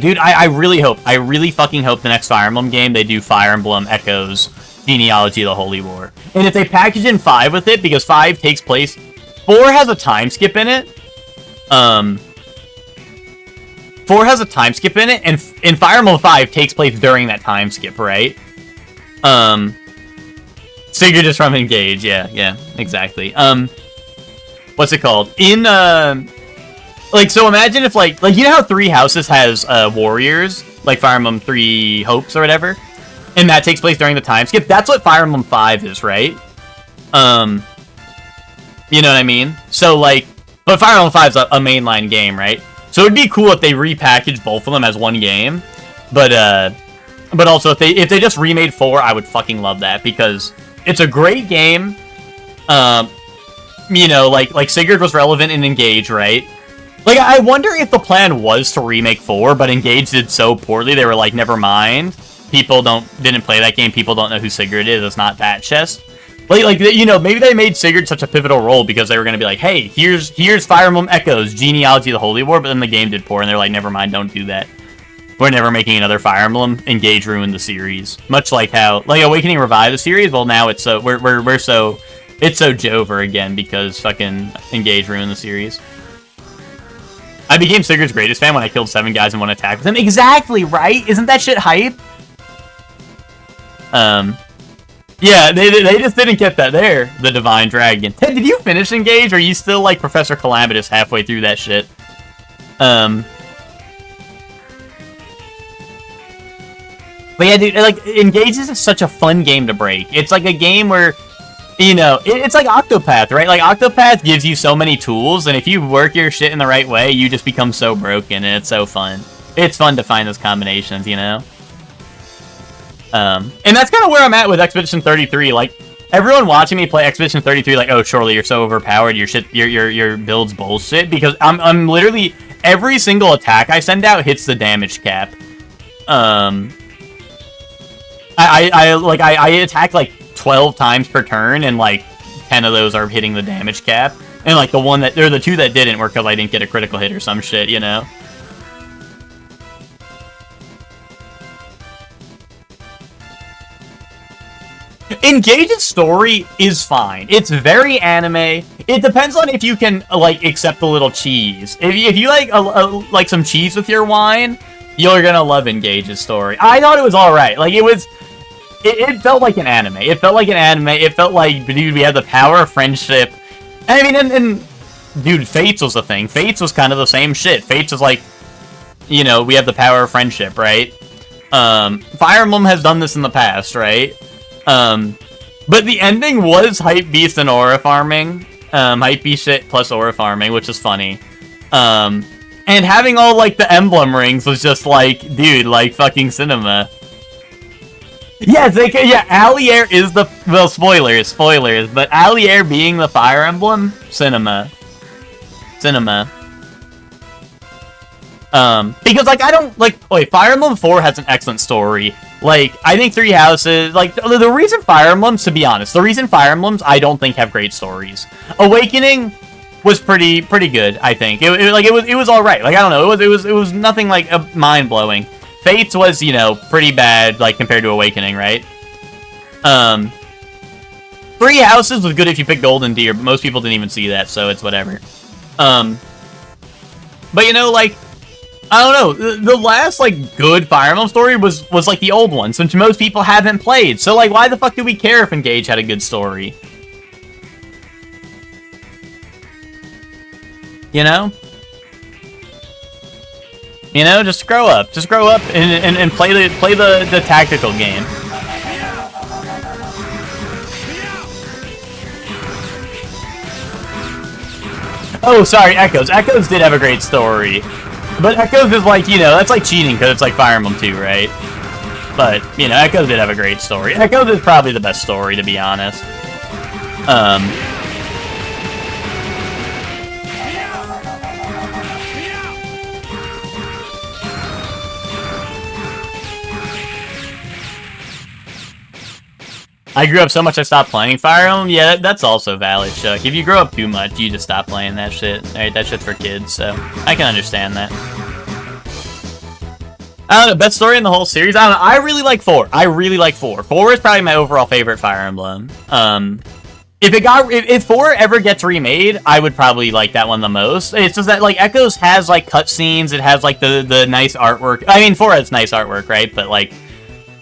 dude, I really fucking hope the next Fire Emblem game they do Fire Emblem Echoes Genealogy of the Holy War. And if they package in 5 with it, because 5 takes place, 4 has a time skip in it. 4 has a time skip in it, and Fire Emblem 5 takes place during that time skip, right? Sigurd is from Engage, yeah, exactly. What's it called? In, like, so imagine if, like, you know how 3 Houses has, warriors? Like Fire Emblem 3 Hopes or whatever? And that takes place during the time skip? That's what Fire Emblem 5 is, right? You know what I mean? So, like, but Fire Emblem 5 is a mainline game, right? So it'd be cool if they repackaged both of them as one game. But also, if they just remade 4, I would fucking love that, because it's a great game. You know, like Sigurd was relevant in Engage, right? Like, I wonder if the plan was to remake 4, but Engage did so poorly, they were like, never mind. People didn't play that game, people don't know who Sigurd is, it's not Bat Chest. Like, you know, maybe they made Sigurd such a pivotal role because they were gonna be like, hey, here's Fire Emblem Echoes, Genealogy of the Holy War, but then the game did poor, and they're like, never mind, don't do that. We're never making another Fire Emblem. Engage ruined the series. Much like how, like, Awakening revived the series, well, now it's so, it's so Jover again, because fucking Engage ruined the series. I became Sigurd's greatest fan when I killed 7 guys in one attack with him. Exactly, right? Isn't that shit hype? Yeah, they just didn't get that there. The Divine Dragon. Ted, did you finish Engage, or are you still like Professor Calamitous halfway through that shit? But yeah, dude, like, Engage is such a fun game to break. It's like a game where, you know, it's like Octopath, right? Like, Octopath gives you so many tools, and if you work your shit in the right way, you just become so broken, and it's so fun. It's fun to find those combinations, you know? And that's kind of where I'm at with Expedition 33. Like, everyone watching me play Expedition 33, like, oh, surely you're so overpowered, your build's bullshit, because I'm literally, every single attack I send out hits the damage cap. I attack like 12 times per turn, and like 10 of those are hitting the damage cap. And like the two that didn't were because I didn't get a critical hit or some shit, you know? Engage's story is fine. It's very anime. It depends on if you can like accept a little cheese. If you like some cheese with your wine, you're gonna love Engage's story. I thought it was alright. Like, it felt like an anime. It felt like an anime. It felt like, dude, we had the power of friendship. I mean, and dude, Fates was a thing. Fates was kind of the same shit. Fates was like, you know, we have the power of friendship, right? Fire Emblem has done this in the past, right? But the ending was Hype Beast and Aura farming. Hype Beast shit plus Aura farming, which is funny. And having all, like, the emblem rings was just like, dude, like, fucking cinema. Yes, yeah, Allier is the, well, spoilers, but Allier being the Fire Emblem, cinema. Because, like, I don't, like, wait, Fire Emblem 4 has an excellent story. Like, I think Three Houses, like, the reason Fire Emblems, to be honest, the reason Fire Emblems, I don't think have great stories. Awakening was pretty good, I think. It was alright. Like, I don't know, it was nothing, like, mind-blowing. Fates was, you know, pretty bad, like, compared to Awakening, right? Three Houses was good if you picked Golden Deer, but most people didn't even see that, so it's whatever. But, you know, like, I don't know, the last, like, good Fire Emblem story was like, the old one, since most people haven't played. So, like, why the fuck do we care if Engage had a good story? You know? You know, just grow up. Just grow up and play the tactical game. Oh, sorry, Echoes. Echoes did have a great story. But Echoes is like, you know, that's like cheating because it's like Fire Emblem 2, right? But, you know, Echoes did have a great story. Echoes is probably the best story, to be honest. I grew up so much I stopped playing Fire Emblem. Yeah, that's also valid, Chuck. If you grow up too much, you just stop playing that shit. Right? That shit's for kids, so I can understand that. I don't know, best story in the whole series? I don't know, I really like 4. I really like 4. 4 is probably my overall favorite Fire Emblem. If 4 ever gets remade, I would probably like that one the most. It's just that, like, Echoes has, like, cutscenes, it has, like, the nice artwork. I mean, 4 has nice artwork, right? But, like,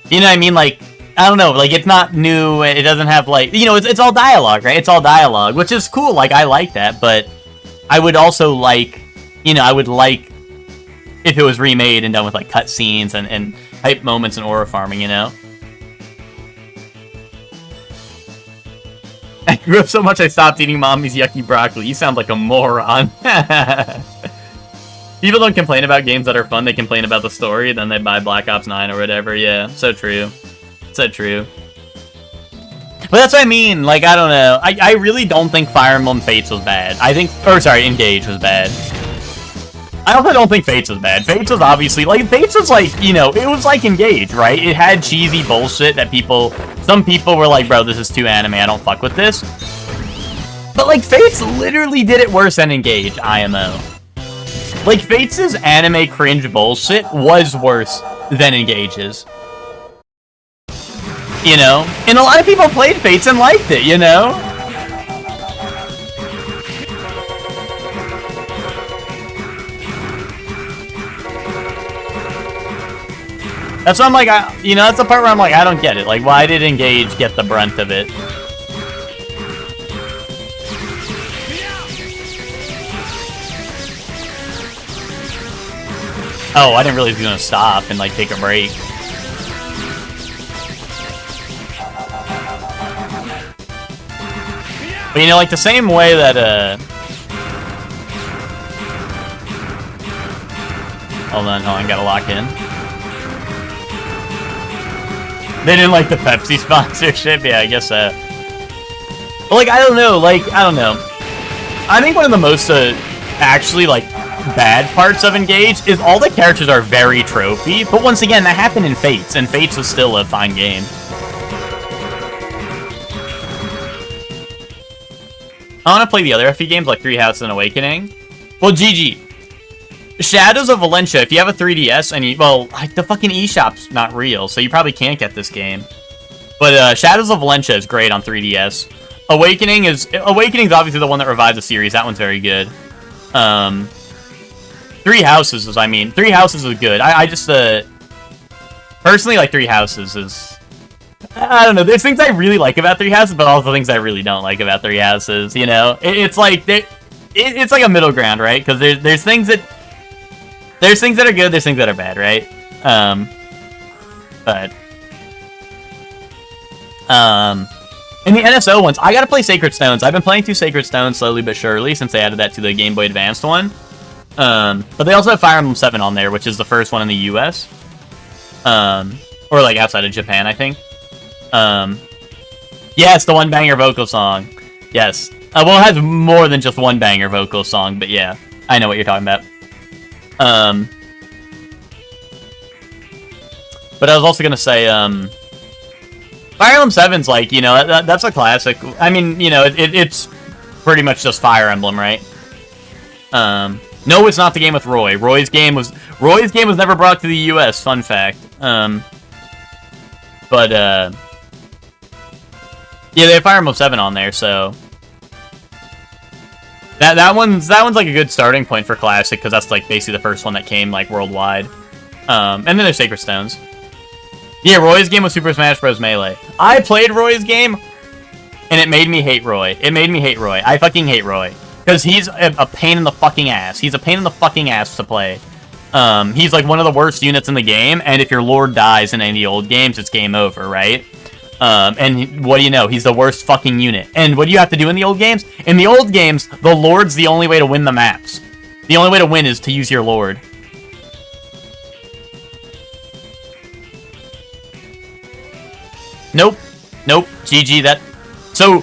you know what I mean? Like, I don't know, like, it's not new, it doesn't have, like, you know, it's all dialogue, right? It's all dialogue, which is cool, like, I like that, but I would also like, you know, I would like if it was remade and done with, like, cutscenes and hype moments and aura farming, you know? I grew up so much I stopped eating mommy's yucky broccoli. You sound like a moron. People don't complain about games that are fun, they complain about the story, then they buy Black Ops 9 or whatever, yeah, so true. So true. But that's what I mean, like, I don't know. I really don't think Fire Emblem Fates was bad. Engage was bad. I also don't think Fates was bad. Fates was obviously, like, Fates was like, you know, it was like Engage, right? It had cheesy bullshit that some people were like, bro, this is too anime, I don't fuck with this. But, like, Fates literally did it worse than Engage, IMO. Like, Fates' anime cringe bullshit was worse than Engage's. You know? And a lot of people played Fates and liked it, you know? That's why I'm like, you know, that's the part where I'm like, I don't get it. Like, why did Engage get the brunt of it? Oh, I didn't realize he was gonna stop and, like, take a break. But you know, like the same way that hold on, gotta lock in. They didn't like the Pepsi sponsorship? Yeah, I guess so. But like, I don't know. I think one of the most actually like bad parts of Engage is all the characters are very trophy. But once again, that happened in Fates, and Fates was still a fine game. I want to play the other FE games like Three Houses and Awakening. Well, GG. Shadows of Valentia, if you have a 3DS and well, like the fucking eShop's not real, so you probably can't get this game. But Shadows of Valentia is great on 3DS. Awakening's obviously the one that revives the series. That one's very good. Three Houses is good. I just personally like Three Houses is. I don't know. There's things I really like about Three Houses, but also things I really don't like about Three Houses. You know, it's like it's like a middle ground, right? Because there's things that are good, there's things that are bad, right? In the NSO ones, I gotta play Sacred Stones. I've been playing through Sacred Stones slowly but surely since they added that to the Game Boy Advanced one. But they also have Fire Emblem 7 on there, which is the first one in the US. Or like outside of Japan, I think. Yes, the one banger vocal song. Yes. Well, it has more than just one banger vocal song, but yeah, I know what you're talking about. But I was also gonna say, Fire Emblem 7's like, you know, that's a classic. I mean, you know, it's pretty much just Fire Emblem, right? No, it's not the game with Roy. Roy's game was never brought to the US. Fun fact. But yeah, they have Fire Emblem 7 on there, so that one's like a good starting point for Classic because that's like basically the first one that came like worldwide. And then there's Sacred Stones. Yeah, Roy's game was Super Smash Bros. Melee. I played Roy's game, and it made me hate Roy. I fucking hate Roy. Because he's a pain in the fucking ass. He's a pain in the fucking ass to play. He's like one of the worst units in the game, and if your Lord dies in any of the old games, it's game over, right? And what do you know? He's the worst fucking unit. And what do you have to do in the old games? In the old games, the Lord's the only way to win the maps. The only way to win is to use your Lord. Nope. GG, that... So,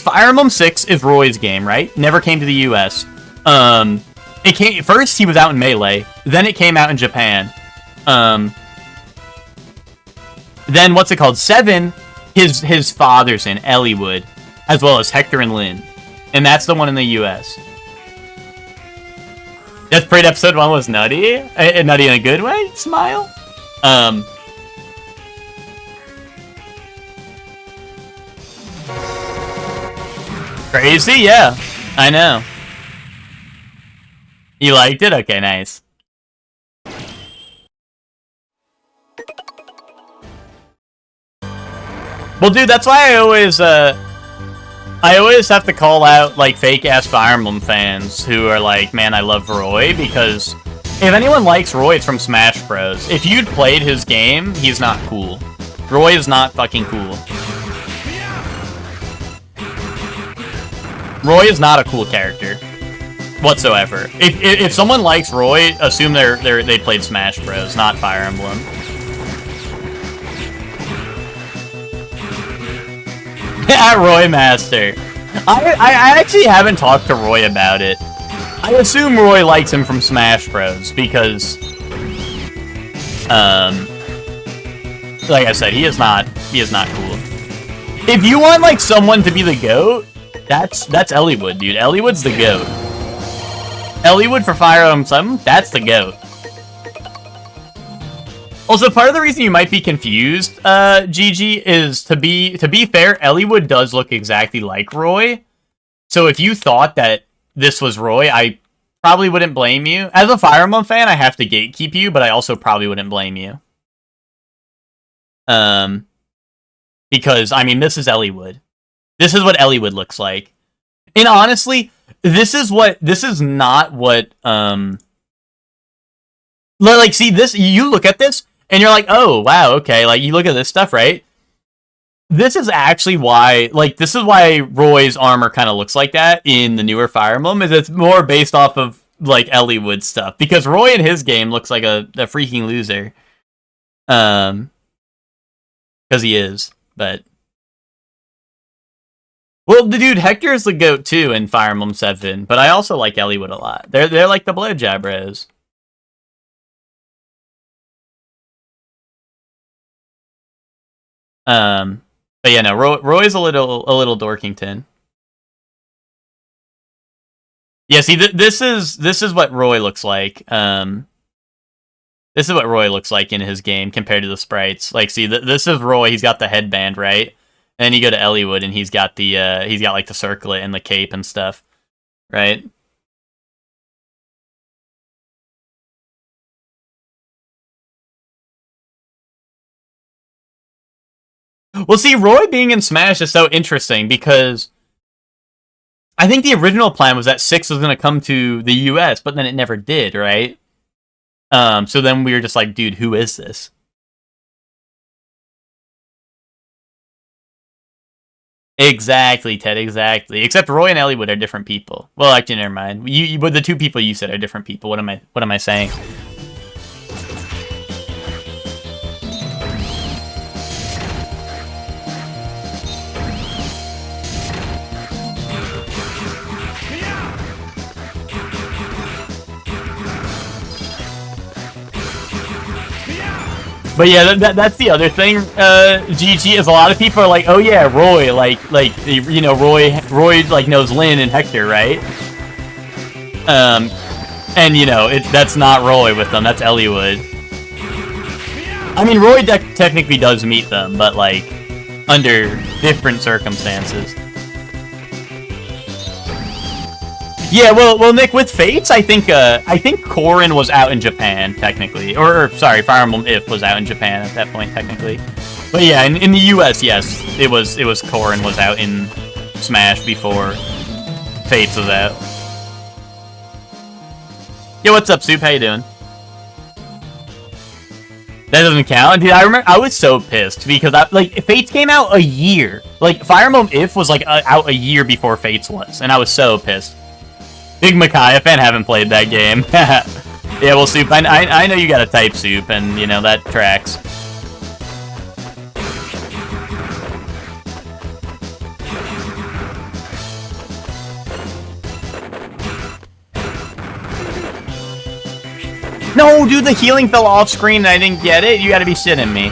Fire Emblem 6 is Roy's game, right? Never came to the US. It came... First, he was out in Melee. Then it came out in Japan. Then, what's it called? 7, his father's in, Eliwood. As well as Hector and Lyn. And that's the one in the US. Death Parade Episode 1 was nutty. Nutty in a good way? Smile? Crazy? Yeah. I know. You liked it? Okay, nice. Well, dude, that's why I always have to call out, like, fake-ass Fire Emblem fans who are like, man, I love Roy, because if anyone likes Roy, it's from Smash Bros. If you'd played his game, he's not cool. Roy is not fucking cool. Roy is not a cool character whatsoever. If someone likes Roy, assume they played Smash Bros, not Fire Emblem. Yeah, Roy Master. I actually haven't talked to Roy about it. I assume Roy likes him from Smash Bros because, like I said, he is not cool. If you want like someone to be the GOAT, that's Eliwood, dude. Eliwood's the GOAT. Eliwood for Fire Emblem 7, that's the GOAT. Also, part of the reason you might be confused, GG, is to be fair, Eliwood does look exactly like Roy. So if you thought that this was Roy, I probably wouldn't blame you. As a Fire Emblem fan, I have to gatekeep you, but I also probably wouldn't blame you. Because, I mean, this is Eliwood. This is what Eliwood looks like. And honestly, this is not what, like, see, this, you look at this, and you're like, oh, wow, okay, like, you look at this stuff, right? this is actually why, like, this is why Roy's armor kind of looks like that in the newer Fire Emblem, is it's more based off of, like, Eliwood stuff. Because Roy in his game looks like a freaking loser. Because he is, but... Well, the dude, Hector's the GOAT, too, in Fire Emblem 7, but I also like Eliwood a lot. They're like the Blowjabros. But yeah, no, Roy's a little Dorkington. Yeah, see, this is what Roy looks like. This is what Roy looks like in his game compared to the sprites. Like, see, this is Roy. He's got the headband, right? And then you go to Eliwood, and he's got like the circlet and the cape and stuff, right? Well, see, Roy being in Smash is so interesting because I think the original plan was that 6 was going to come to the US, but then it never did, right? So then we were just like, dude, who is this? Exactly, Ted, exactly. Except Roy and Eliwood are different people. Well, actually, never mind. But the two people you said are different people. What am I saying? But yeah, that's the other thing, GG, is a lot of people are like, oh yeah, Roy, like, you know, Roy, like, knows Lyn and Hector, right? And, you know, that's not Roy with them, that's Eliwood. I mean, Roy technically does meet them, but, like, under different circumstances. Yeah, well, Nick, with Fates, I think Corrin was out in Japan technically, or sorry, Fire Emblem If was out in Japan at that point technically. But yeah, in the U.S., yes, it was Corrin was out in Smash before Fates was out. Yo, what's up, Soup? How you doing? That doesn't count, dude. I remember I was so pissed because Fates came out a year. Like Fire Emblem If was like out a year before Fates was, and I was so pissed. Big Micaiah fan, haven't played that game. Yeah, well, Soup, I know you got a type, Soup, and, you know, that tracks. No, dude, the healing fell off screen and I didn't get it? You gotta be shitting me.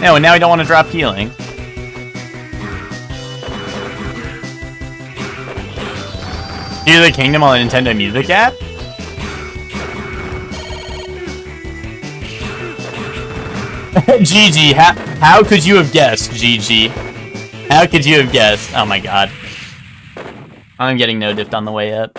No, and now I don't want to drop healing. Tears of the Kingdom on the Nintendo Music app? GG, how could you have guessed, GG? How could you have guessed? Oh my god. I'm getting no diffed on the way up.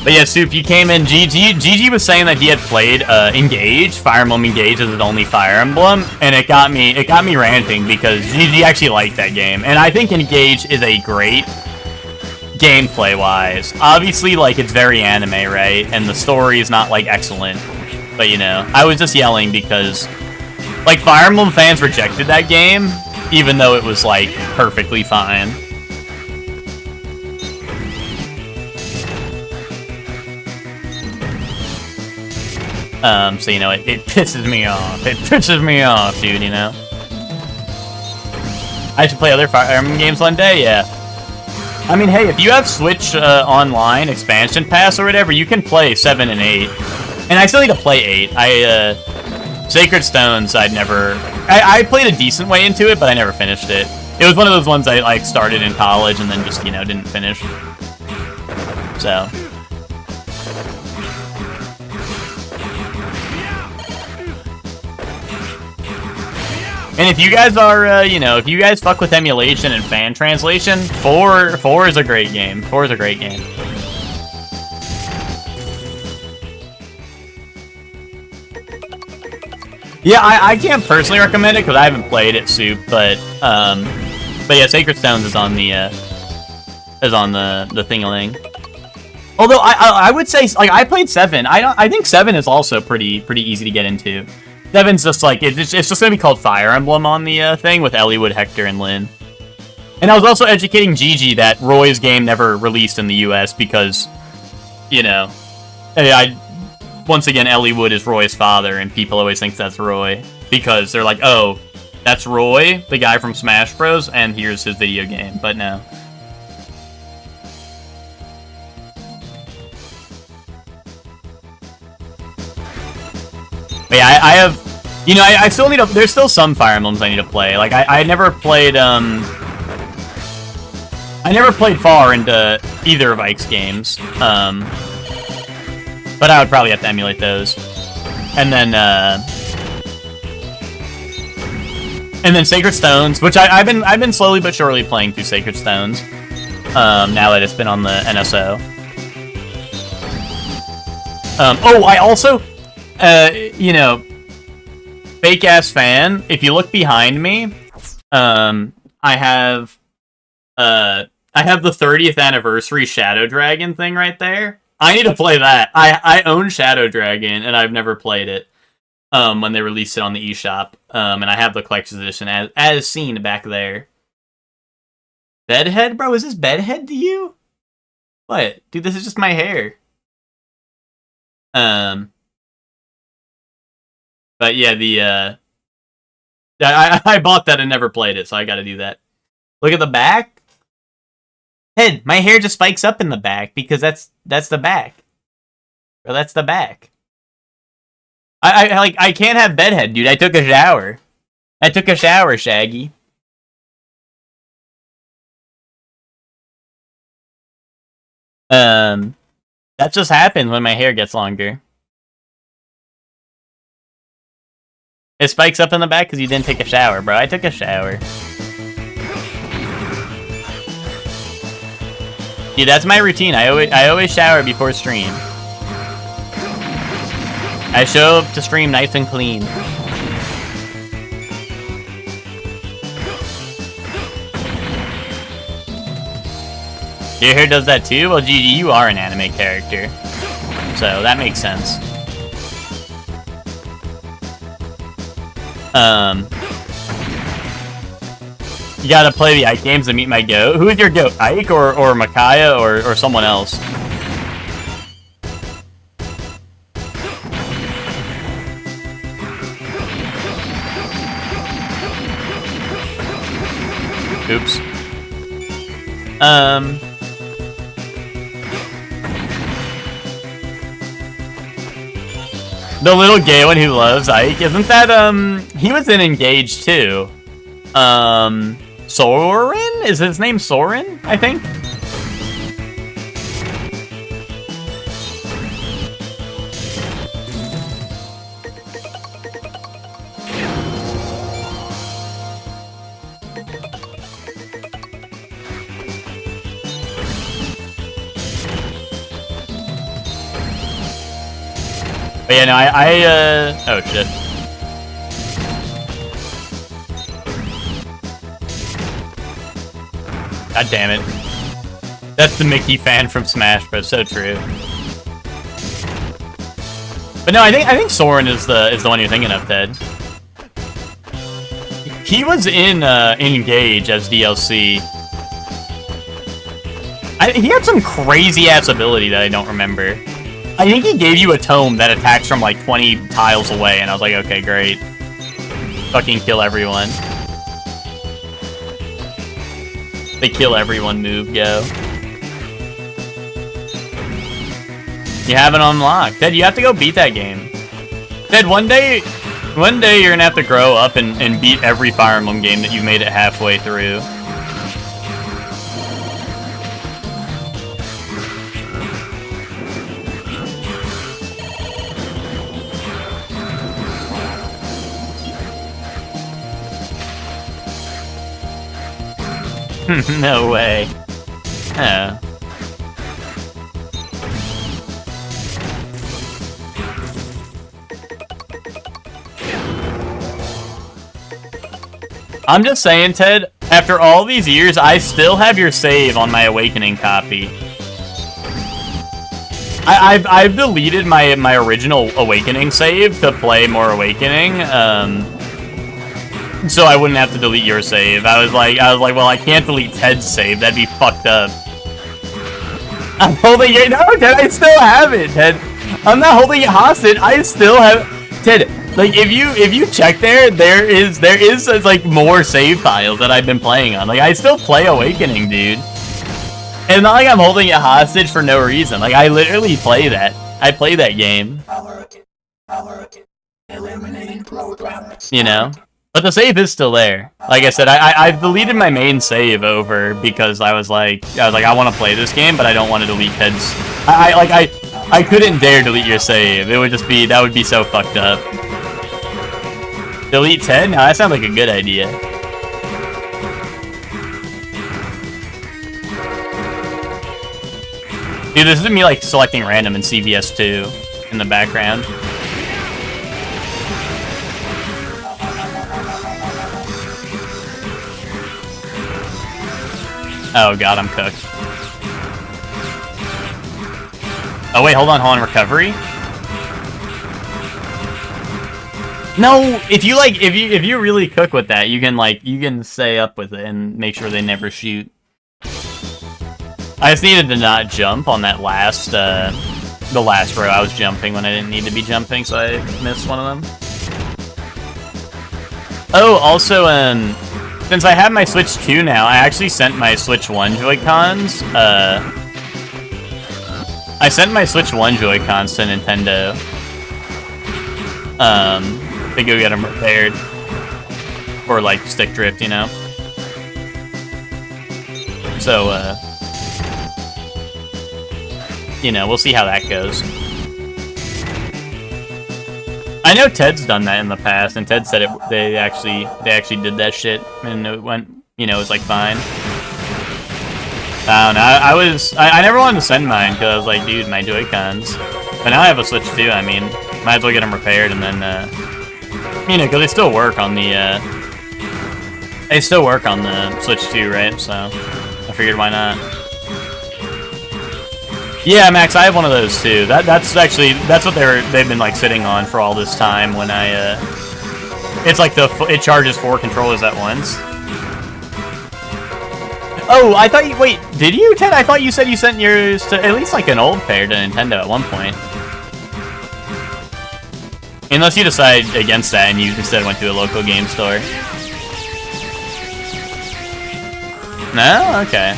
But yeah, Soup, you came in. GG was saying that he had played Engage, Fire Emblem Engage as his only Fire Emblem, and it got me ranting because GG actually liked that game, and I think Engage is a great gameplay-wise. Obviously, like, it's very anime, right? And the story is not, like, excellent. But, you know, I was just yelling because, like, Fire Emblem fans rejected that game, even though it was, like, perfectly fine. So, you know, it pisses me off. It pisses me off, dude, you know? I should play other Fire Emblem games one day, yeah. I mean, hey, if you have Switch Online Expansion Pass or whatever, you can play 7 and 8. And I still need to play 8. Sacred Stones, I played a decent way into it, but I never finished it. It was one of those ones I, like, started in college and then just, you know, didn't finish. So... And if you guys are, you know, if you guys fuck with emulation and fan translation, 4 is a great game. 4 is a great game. Yeah, I can't personally recommend it because I haven't played it, Soup, but yeah, Sacred Stones is on the is on the thing-a-ling. Although I would say, like, I played 7. I think 7 is also pretty easy to get into. 7's just like it's just gonna be called Fire Emblem on the thing with Eliwood, Hector, and Lyn. And I was also educating Gigi that Roy's game never released in the US because, you know, once again, Eliwood is Roy's father, and people always think that's Roy because they're like, oh, that's Roy, the guy from Smash Bros, and here's his video game. But no. But yeah, I have, you know, I still need to, there's still some Fire Emblems I need to play. Like, I never played, I never played far into either of Ike's games. But I would probably have to emulate those. And then Sacred Stones, which I've been slowly but surely playing through Sacred Stones. Now that it's been on the NSO. Oh, I also, you know, fake ass fan. If you look behind me, I have the 30th anniversary Shadow Dragon thing right there. I need to play that. I own Shadow Dragon and I've never played it. When they released it on the eShop, and I have the collector's edition as seen back there. Bedhead, bro? Is this bedhead to you? What, dude? This is just my hair. But yeah, I bought that and never played it, so I got to do that. Look at the back. Head, my hair just spikes up in the back because that's the back. Bro, that's the back. I can't have bedhead, dude. I took a shower. I took a shower, Shaggy. That just happens when my hair gets longer. It spikes up in the back because you didn't take a shower, bro. I took a shower. Dude, that's my routine. I always shower before stream. I show up to stream nice and clean. Your hair does that too? Well, Gigi, you are an anime character. So, that makes sense. You gotta play the Ike games to meet my goat. Who is your goat? Ike or Micaiah or someone else? Oops. The little gay one who loves Ike, isn't that, he was in Engage too. Soren? Is his name Soren, I think? But yeah, no, oh shit. God damn it. That's the Mickey fan from Smash Bros. So true. But no, I think Soren is the one you're thinking of, Ted. He was in Engage as DLC. He had some crazy ass ability that I don't remember. I think he gave you a tome that attacks from like 20 tiles away, and I was like, okay, great. Fucking kill everyone. The kill everyone move, go. You have it unlocked. Ted, you have to go beat that game. Ted, one day you're gonna have to grow up and beat every Fire Emblem game that you've made it halfway through. No way. Oh. I'm just saying, Ted, After all these years, I still have your save on my Awakening copy. I've deleted my original Awakening save to play more Awakening, so I wouldn't have to delete your save. I was like, well, I can't delete Ted's save. That'd be fucked up. I'm holding it. No, Ted, I still have it, Ted. I'm not holding it hostage. I still have Ted. Like, if you check there is like more save files that I've been playing on. Like, I still play Awakening, dude. And not like I'm holding it hostage for no reason. Like, I literally play that. I play that game. You know? But the save is still there. Like I said, I've deleted my main save over because I was like, I want to play this game, but I don't want to delete Ted's. I couldn't dare delete your save. It would just be, that would be so fucked up. Delete Ted? No, that sounds like a good idea. Dude, this is me like selecting random in CVS2 in the background. Oh god, I'm cooked. Oh wait, hold on, recovery? No, if you really cook with that, you can stay up with it and make sure they never shoot. I just needed to not jump on that last, the last row. I was jumping when I didn't need to be jumping, so I missed one of them. Oh, also, since I have my Switch 2 now, I actually sent my Switch 1 Joy-Cons, I sent my Switch 1 Joy-Cons to Nintendo, to go get them repaired, or, like, stick drift, you know? So, you know, we'll see how that goes. I know Ted's done that in the past, and Ted said they actually did that shit, and it went, you know, it was like fine. I don't know. I never wanted to send mine because I was like, dude, my Joy-Cons. But now I have a Switch 2. I mean, might as well get them repaired, and then, you know, because they still work on the Switch 2, right? So I figured, why not? Yeah, Max, I have one of those too. That's what they've been like sitting on for all this time. When it's like it charges 4 controllers at once. Oh, I thought wait, did you, Ted? I thought you said you sent yours to at least like an old pair to Nintendo at one point. Unless you decide against that and you instead went to a local game store. No, okay.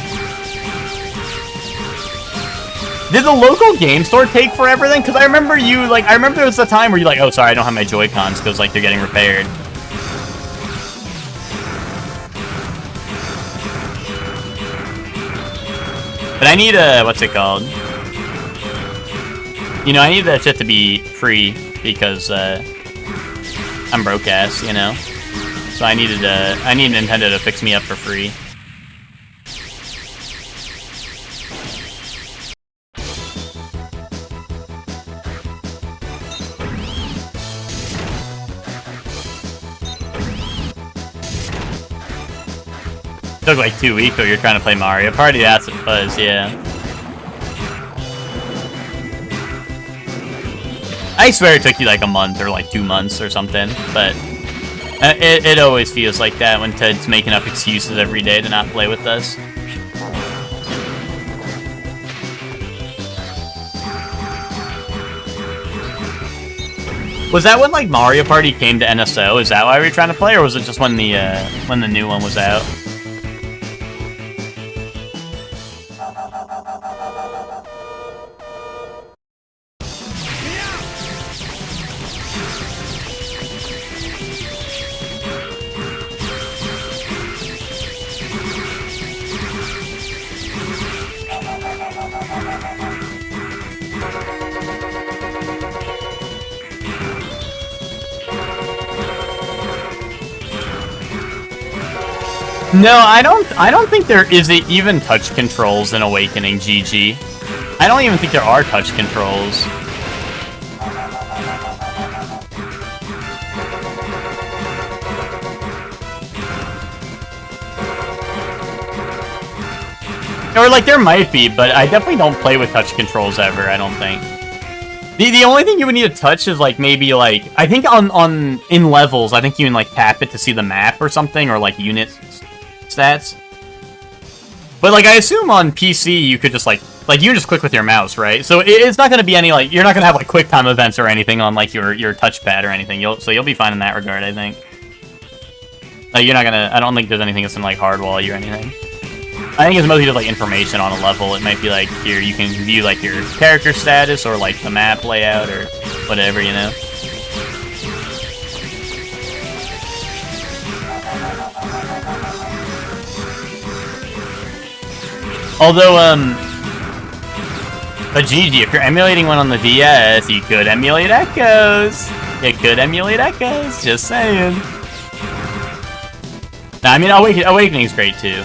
Did the local game store take forever then? Because I remember there was a time where you're like, oh, sorry, I don't have my Joy-Cons because, like, they're getting repaired. But I need what's it called? You know, I need that shit to be free because, I'm broke ass, you know? So I need Nintendo to fix me up for free. Took like 2 weeks, or you're trying to play Mario Party. That's what it was, yeah. I swear it took you like a month or like 2 months or something, but it always feels like that when Ted's making up excuses every day to not play with us. Was that when like Mario Party came to NSO? Is that why we were trying to play, or was it just when the new one was out? No, I don't think there is even touch controls in Awakening, GG. I don't even think there are touch controls. Or, like, there might be, but I definitely don't play with touch controls ever, I don't think. The only thing you would need to touch is, like, maybe, like... I think in levels, I think you can, like, tap it to see the map or something, or, like, unit stats. But, like, I assume on PC you could just, like, you can just click with your mouse, right? So it's not going to be any, like... You're not going to have, like, QuickTime events or anything on, like, your touchpad or anything. So you'll be fine in that regard, I think. Like, you're not going to... I don't think there's anything that's going to, like, hardwall you or anything. I think it's mostly just, like, information on a level. It might be, like, you can view, like, your character status or, like, the map layout or whatever, you know? Although, but GG, if you're emulating one on the DS, you could emulate Echoes! You could emulate Echoes, just saying. Nah, I mean, Awakening's great, too.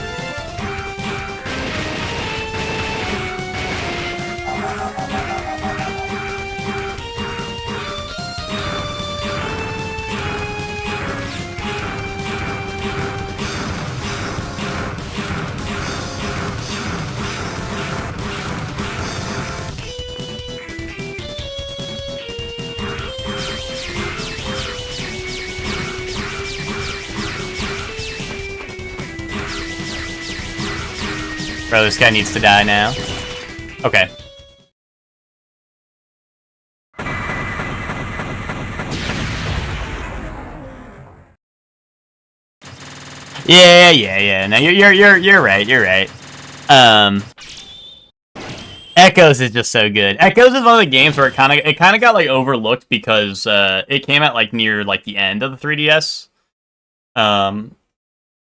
Bro, this guy needs to die now. Okay. Yeah. No, you're right. Echoes is just so good. Echoes is one of the games where it kind of got like overlooked because it came out like near like the end of the 3DS.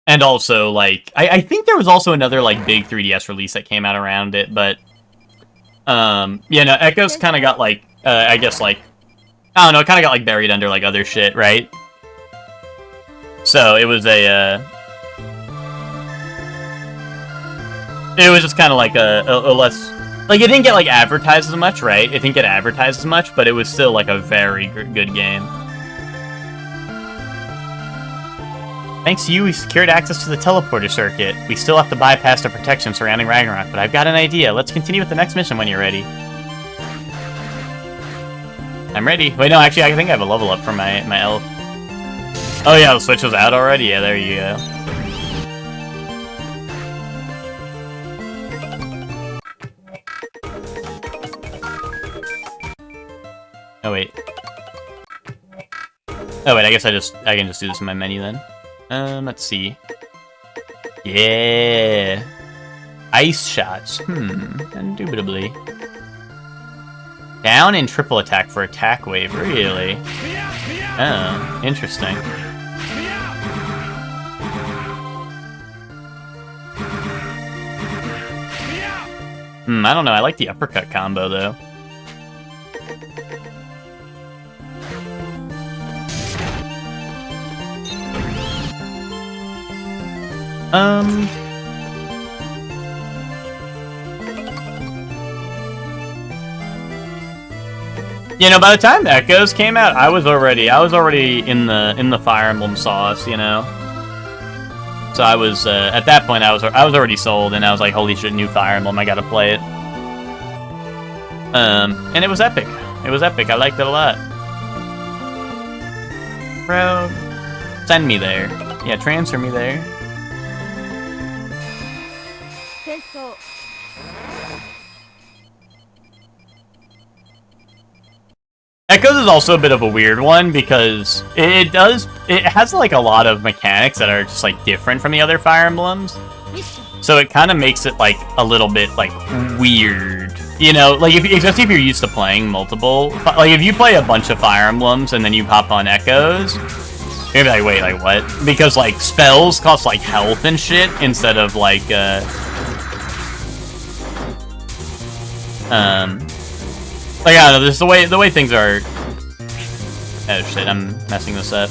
And also, like, I think there was also another, like, big 3DS release that came out around it, but, yeah, no, Echoes kind of got, like, I guess, like, I don't know, it kind of got, like, buried under, like, other shit, right? So, it was it was just kind of, like, a less, like, it didn't get, like, advertised as much, right? It didn't get advertised as much, but it was still, like, a very good game. Thanks to you, we secured access to the teleporter circuit. We still have to bypass the protection surrounding Ragnarok, but I've got an idea. Let's continue with the next mission when you're ready. I'm ready. Wait, no, actually, I think I have a level up for my elf. Oh yeah, the switch was out already? Yeah, there you go. Oh wait. Oh wait, I guess I can just do this in my menu then. Let's see. Yeah. Ice shots. Indubitably. Down and triple attack for attack wave, really? Oh, interesting. I don't know, I like the uppercut combo, though. You know, by the time Echoes came out, I was already in the Fire Emblem sauce, you know. So I was at that point I was already sold, and I was like, holy shit, new Fire Emblem, I gotta play it. And it was epic. It was epic. I liked it a lot. Bro, send me there. Yeah, transfer me there. Echoes is also a bit of a weird one because it has like a lot of mechanics that are just like different from the other Fire Emblems. So it kind of makes it like a little bit like weird. You know, like especially if you're used to playing multiple, like if you play a bunch of Fire Emblems and then you hop on Echoes, you're gonna be like, wait, like what? Because like spells cost like health and shit instead of like like, I don't know, this is the way things are. Oh shit, I'm messing this up.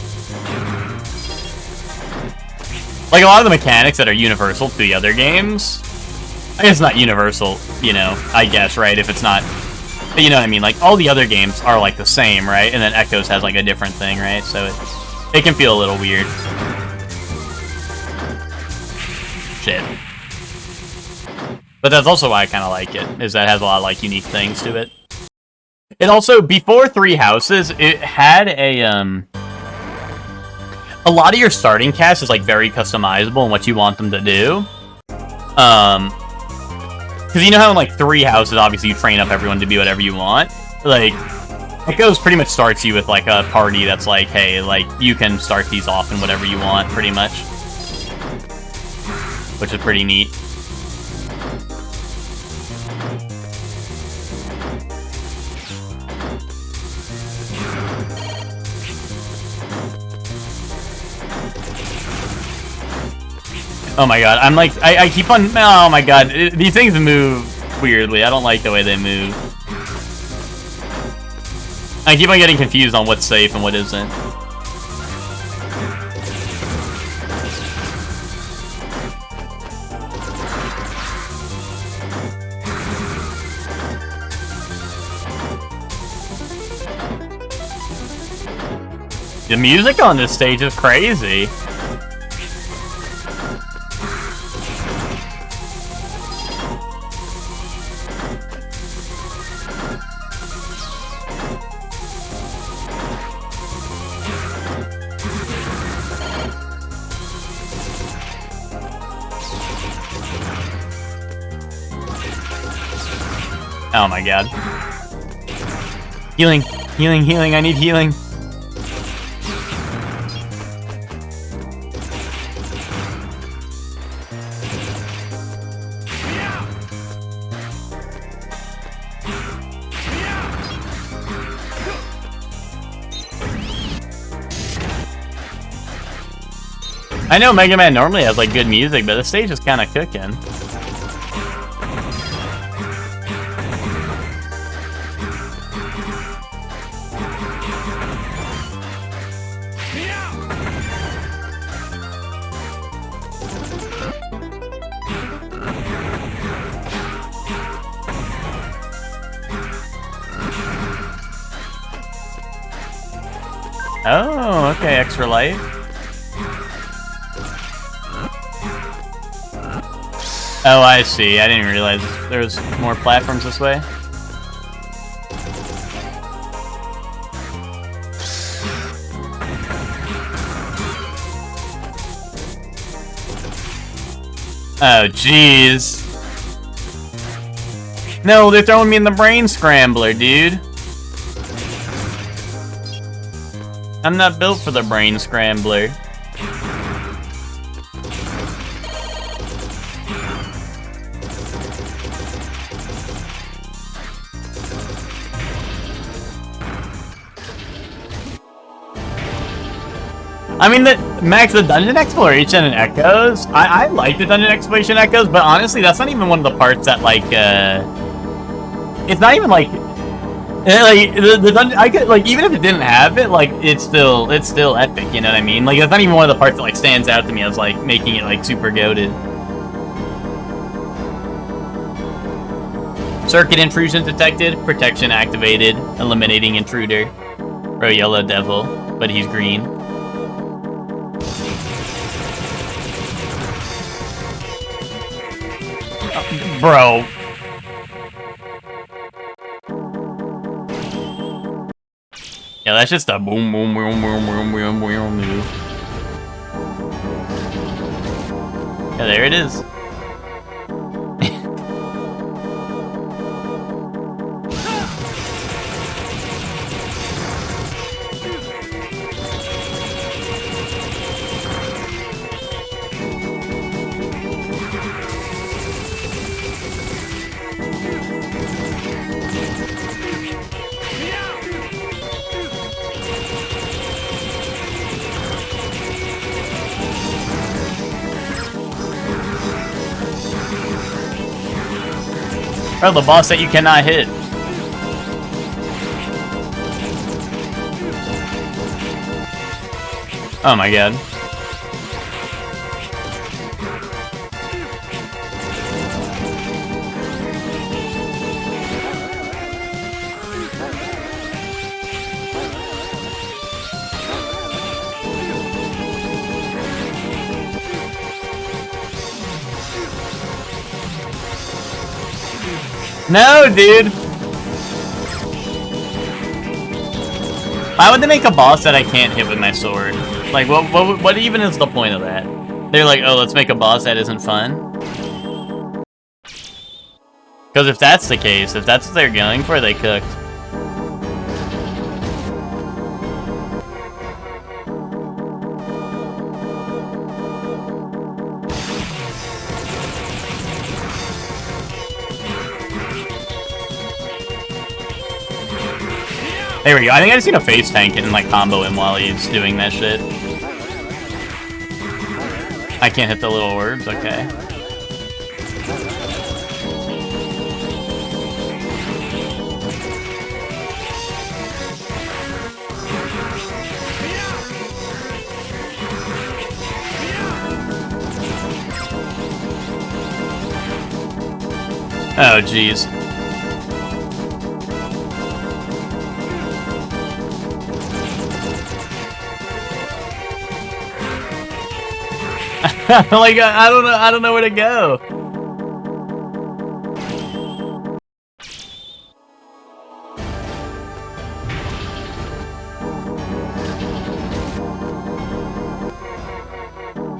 Like, a lot of the mechanics that are universal to the other games, I guess it's not universal, you know, I guess, right, if it's not, but you know what I mean, like, all the other games are, like, the same, right, and then Echoes has, like, a different thing, right, so it can feel a little weird. Shit. But that's also why I kind of like it, is that it has a lot of, like, unique things to it. It also, before Three Houses, it had a lot of your starting cast is, like, very customizable in what you want them to do. Because you know how in, like, Three Houses, obviously you train up everyone to be whatever you want? Like, Echoes pretty much starts you with, like, a party that's like, hey, like, you can start these off in whatever you want, pretty much. Which is pretty neat. Oh my god, I'm like, I keep on, oh my god, these things move weirdly. I don't like the way they move. I keep on getting confused on what's safe and what isn't. The music on this stage is crazy. Oh my god. Healing, healing, healing, I need healing. I know Mega Man normally has like good music, but the stage is kind of cooking. Oh, okay, extra life. Oh, I see. I didn't realize there was more platforms this way. Oh, jeez. No, they're throwing me in the brain scrambler, dude. I'm not built for the brain scrambler. I mean, Max, the dungeon exploration in Echoes, I like the dungeon exploration Echoes, but honestly, that's not even one of the parts that, like, it's not even, like, the dungeon, I could, like, even if it didn't have it, like, it's still epic, you know what I mean? Like, that's not even one of the parts that, like, stands out to me as, like, making it, like, super goated. Circuit intrusion detected, protection activated, eliminating intruder. Or yellow devil, but he's green. Bro. Yeah, that's just a boom, boom, boom, boom, boom, boom, boom move. Yeah, there it is. Or the boss that you cannot hit. Oh my god. No, dude! Why would they make a boss that I can't hit with my sword? Like, what even is the point of that? They're like, oh, let's make a boss that isn't fun? Because if that's the case, if that's what they're going for, they cooked. There we go. I think I just need a face tank and like combo him while he's doing that shit. I can't hit the little orbs, okay. Oh, jeez. Like, I don't know where to go.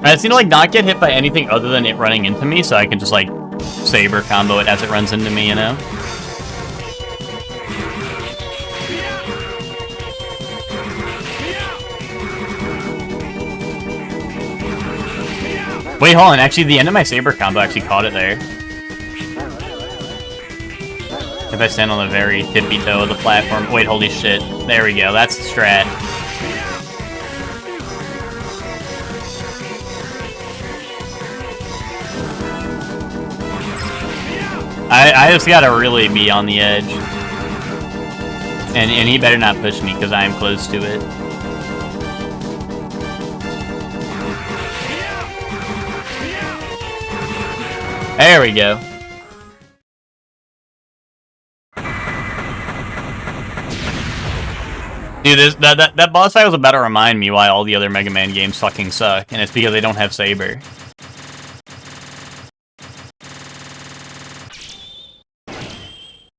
I just need to like not get hit by anything other than it running into me, so I can just like saber combo it as it runs into me, you know? Wait, hold on. Actually, the end of my saber combo actually caught it there. If I stand on the very tippy toe of the platform. Wait, holy shit. There we go. That's the strat. I just gotta really be on the edge. And he better not push me, because I am close to it. There we go. Dude, that boss fight was about to remind me why all the other Mega Man games fucking suck, and it's because they don't have Saber.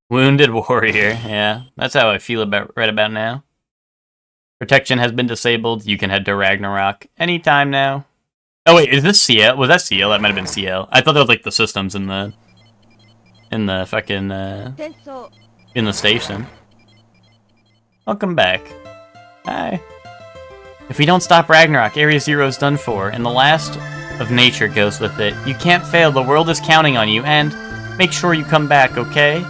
Wounded Warrior, yeah. That's how I feel right about now. Protection has been disabled. You can head to Ragnarok anytime now. Oh wait, is this CL? Was that CL? That might have been CL. I thought that was like the systems in the fucking in the station. Welcome back. Hi. If we don't stop Ragnarok, Area Zero is done for, and the last of nature goes with it. You can't fail. The world is counting on you, and make sure you come back, okay?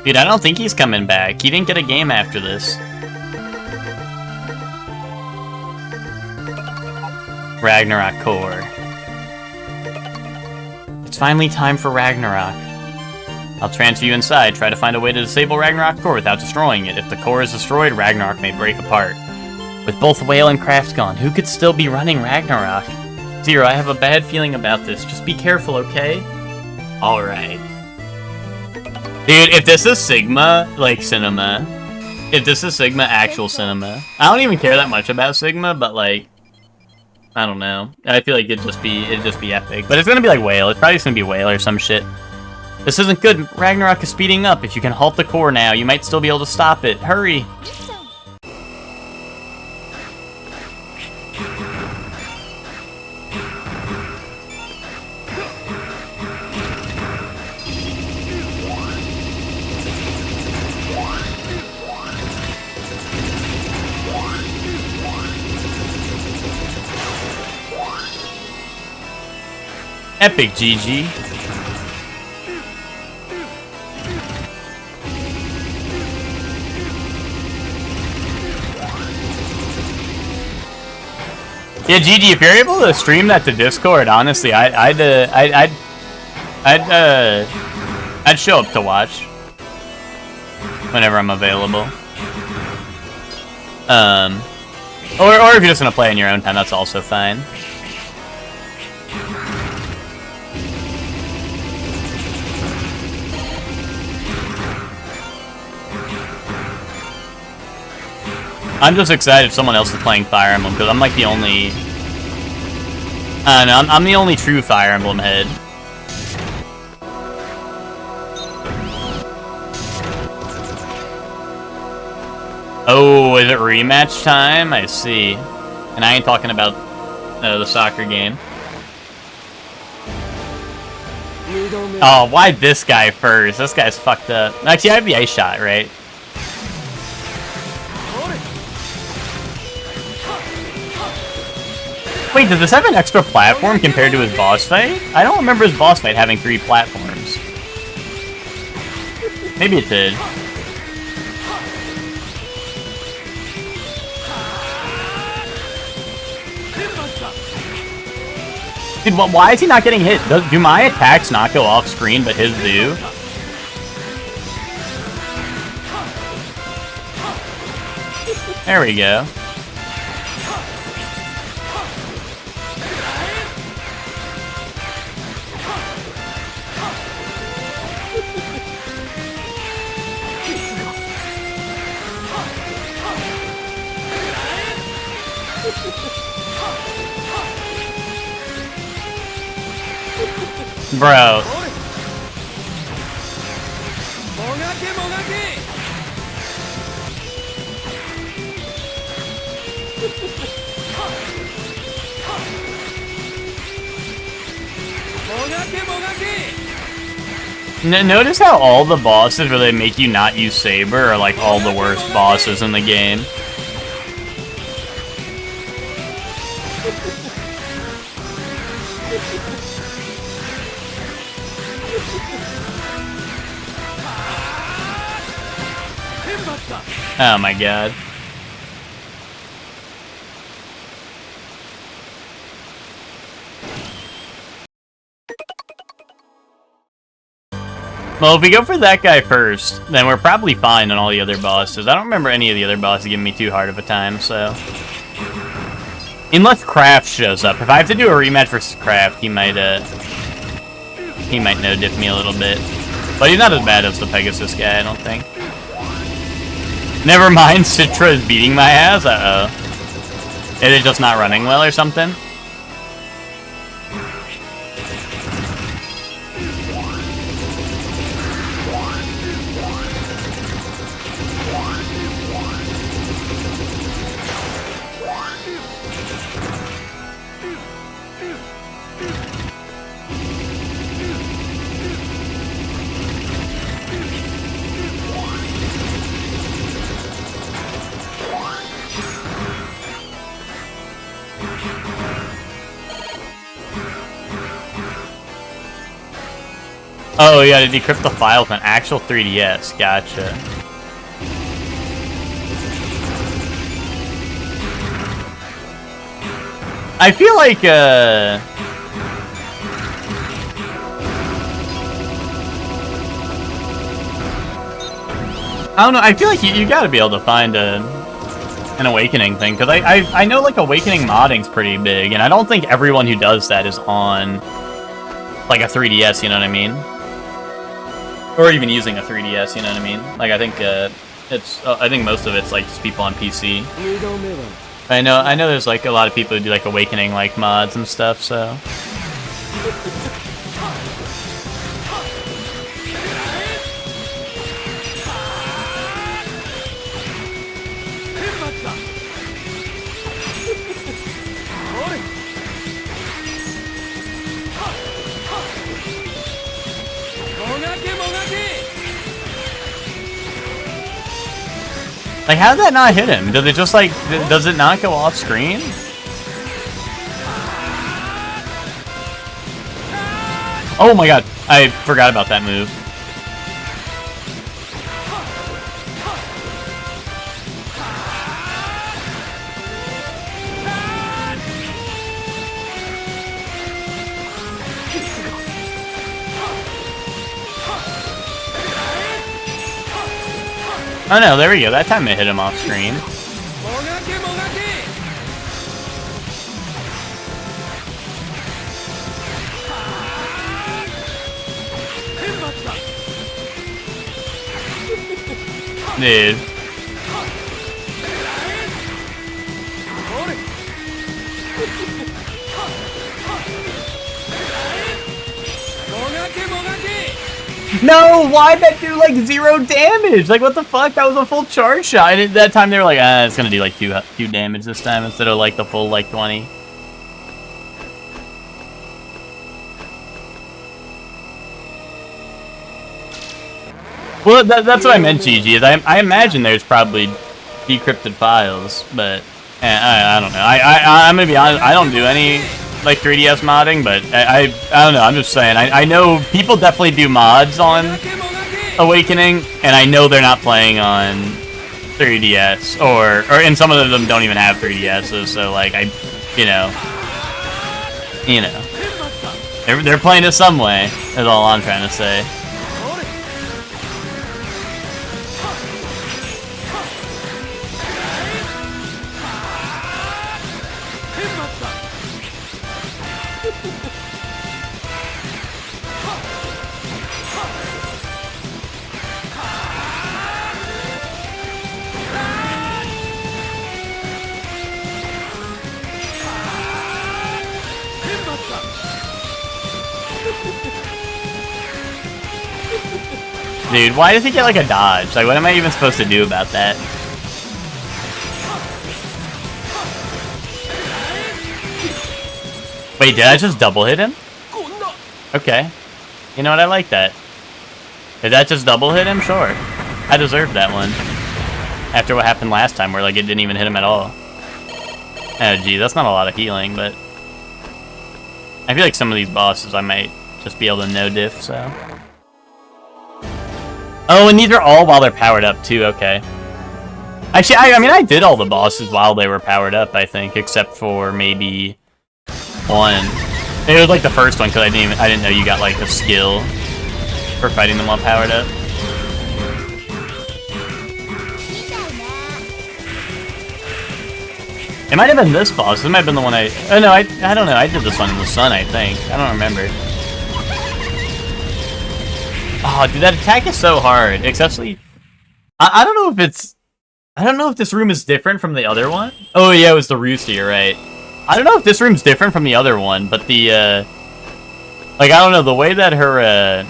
Dude, I don't think he's coming back. He didn't get a game after this. Ragnarok Core. It's finally time for Ragnarok. I'll transfer you inside. Try to find a way to disable Ragnarok Core without destroying it. If the core is destroyed, Ragnarok may break apart. With both Whale and Craft gone, who could still be running Ragnarok? Zero, I have a bad feeling about this. Just be careful, okay? Alright. Dude, if this is Sigma, like cinema, if this is Sigma actual cinema, I don't even care that much about Sigma, but like, I don't know. I feel like it'd just be epic. But it's gonna be like Whale. It's probably just gonna be Whale or some shit. This isn't good. Ragnarok is speeding up. If you can halt the core now, you might still be able to stop it. Hurry! Epic GG. Yeah, GG, if you're able to stream that to Discord, honestly, I'd show up to watch whenever I'm available. Or if you're just gonna play in your own time, that's also fine. I'm just excited if someone else is playing Fire Emblem, because I'm like the only... I don't know, I'm the only true Fire Emblem head. Oh, is it rematch time? I see. And I ain't talking about the soccer game. Oh, why this guy first? This guy's fucked up. Actually, I have the ice shot, right? Wait, does this have an extra platform compared to his boss fight? I don't remember his boss fight having 3 platforms. Maybe it did. Dude, why is he not getting hit? Do my attacks not go off screen, but his do? There we go. Bro. Notice how all the bosses where they make you not use Saber are like all the worst bosses in the game. Oh my god. Well, if we go for that guy first, then we're probably fine on all the other bosses. I don't remember any of the other bosses giving me too hard of a time, so... Unless Kraft shows up. If I have to do a rematch versus Kraft, he might no-dip me a little bit. But he's not as bad as the Pegasus guy, I don't think. Never mind, Citra is beating my ass? Uh-oh. Is it just not running well or something? Oh, yeah, to decrypt the file with an actual 3DS. Gotcha. I feel like, I don't know, I feel like you gotta be able to find an Awakening thing, because I know, like, Awakening modding's pretty big, and I don't think everyone who does that is on, like, a 3DS, you know what I mean? Or even using a 3DS, you know what I mean? Like, I think, I think most of it's, like, just people on PC. I know there's, like, a lot of people who do, like, Awakening, like, mods and stuff, so... Like, how did that not hit him? Does it just, like, does it not go off screen? Oh my god, I forgot about that move. Oh no, there we go. That time it hit him off screen. Dude. No, why'd that do like 0 damage? Like, what the fuck? That was a full charge shot. And at that time, they were like, it's gonna do like 2 damage this time instead of like the full like 20. Well, that's what I meant, Gigi. Is I imagine there's probably decrypted files, but I don't know. I'm gonna be honest. I don't do any like 3DS modding, but I don't know. I'm just saying. I know people definitely do mods on Awakening, and I know they're not playing on 3DS, and some of them don't even have 3DSs. So like they're playing it some way. Is all I'm trying to say. Dude, why does he get like a dodge? Like, what am I even supposed to do about that? Wait, did I just double hit him? Okay. You know what? I like that. Did that just double hit him? Sure. I deserved that one. After what happened last time, where like it didn't even hit him at all. Oh, gee, that's not a lot of healing, but I feel like some of these bosses I might just be able to no diff, so. Oh, and these are all while they're powered up, too, okay. Actually, I mean, I did all the bosses while they were powered up, I think, except for maybe one. It was like the first one, because I didn't know you got, like, a skill for fighting them while powered up. It might have been this boss. This might have been the one oh, no, I don't know. I did this one in the sun, I think. I don't remember. Oh, dude, that attack is so hard. Especially, I don't know if it's... I don't know if this room is different from the other one. Oh, yeah, it was the rooster, you're right. I don't know if this room's different from the other one, but the, like, I don't know, the way that her, I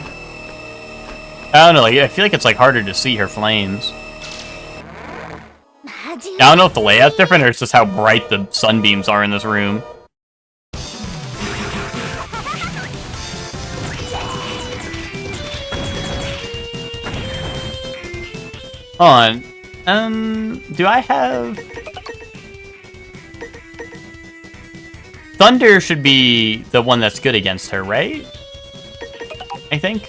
don't know, like, I feel like it's, like, harder to see her flames. I don't know if the layout's different or it's just how bright the sunbeams are in this room. Hold on. Do I have... Thunder should be the one that's good against her, right? I think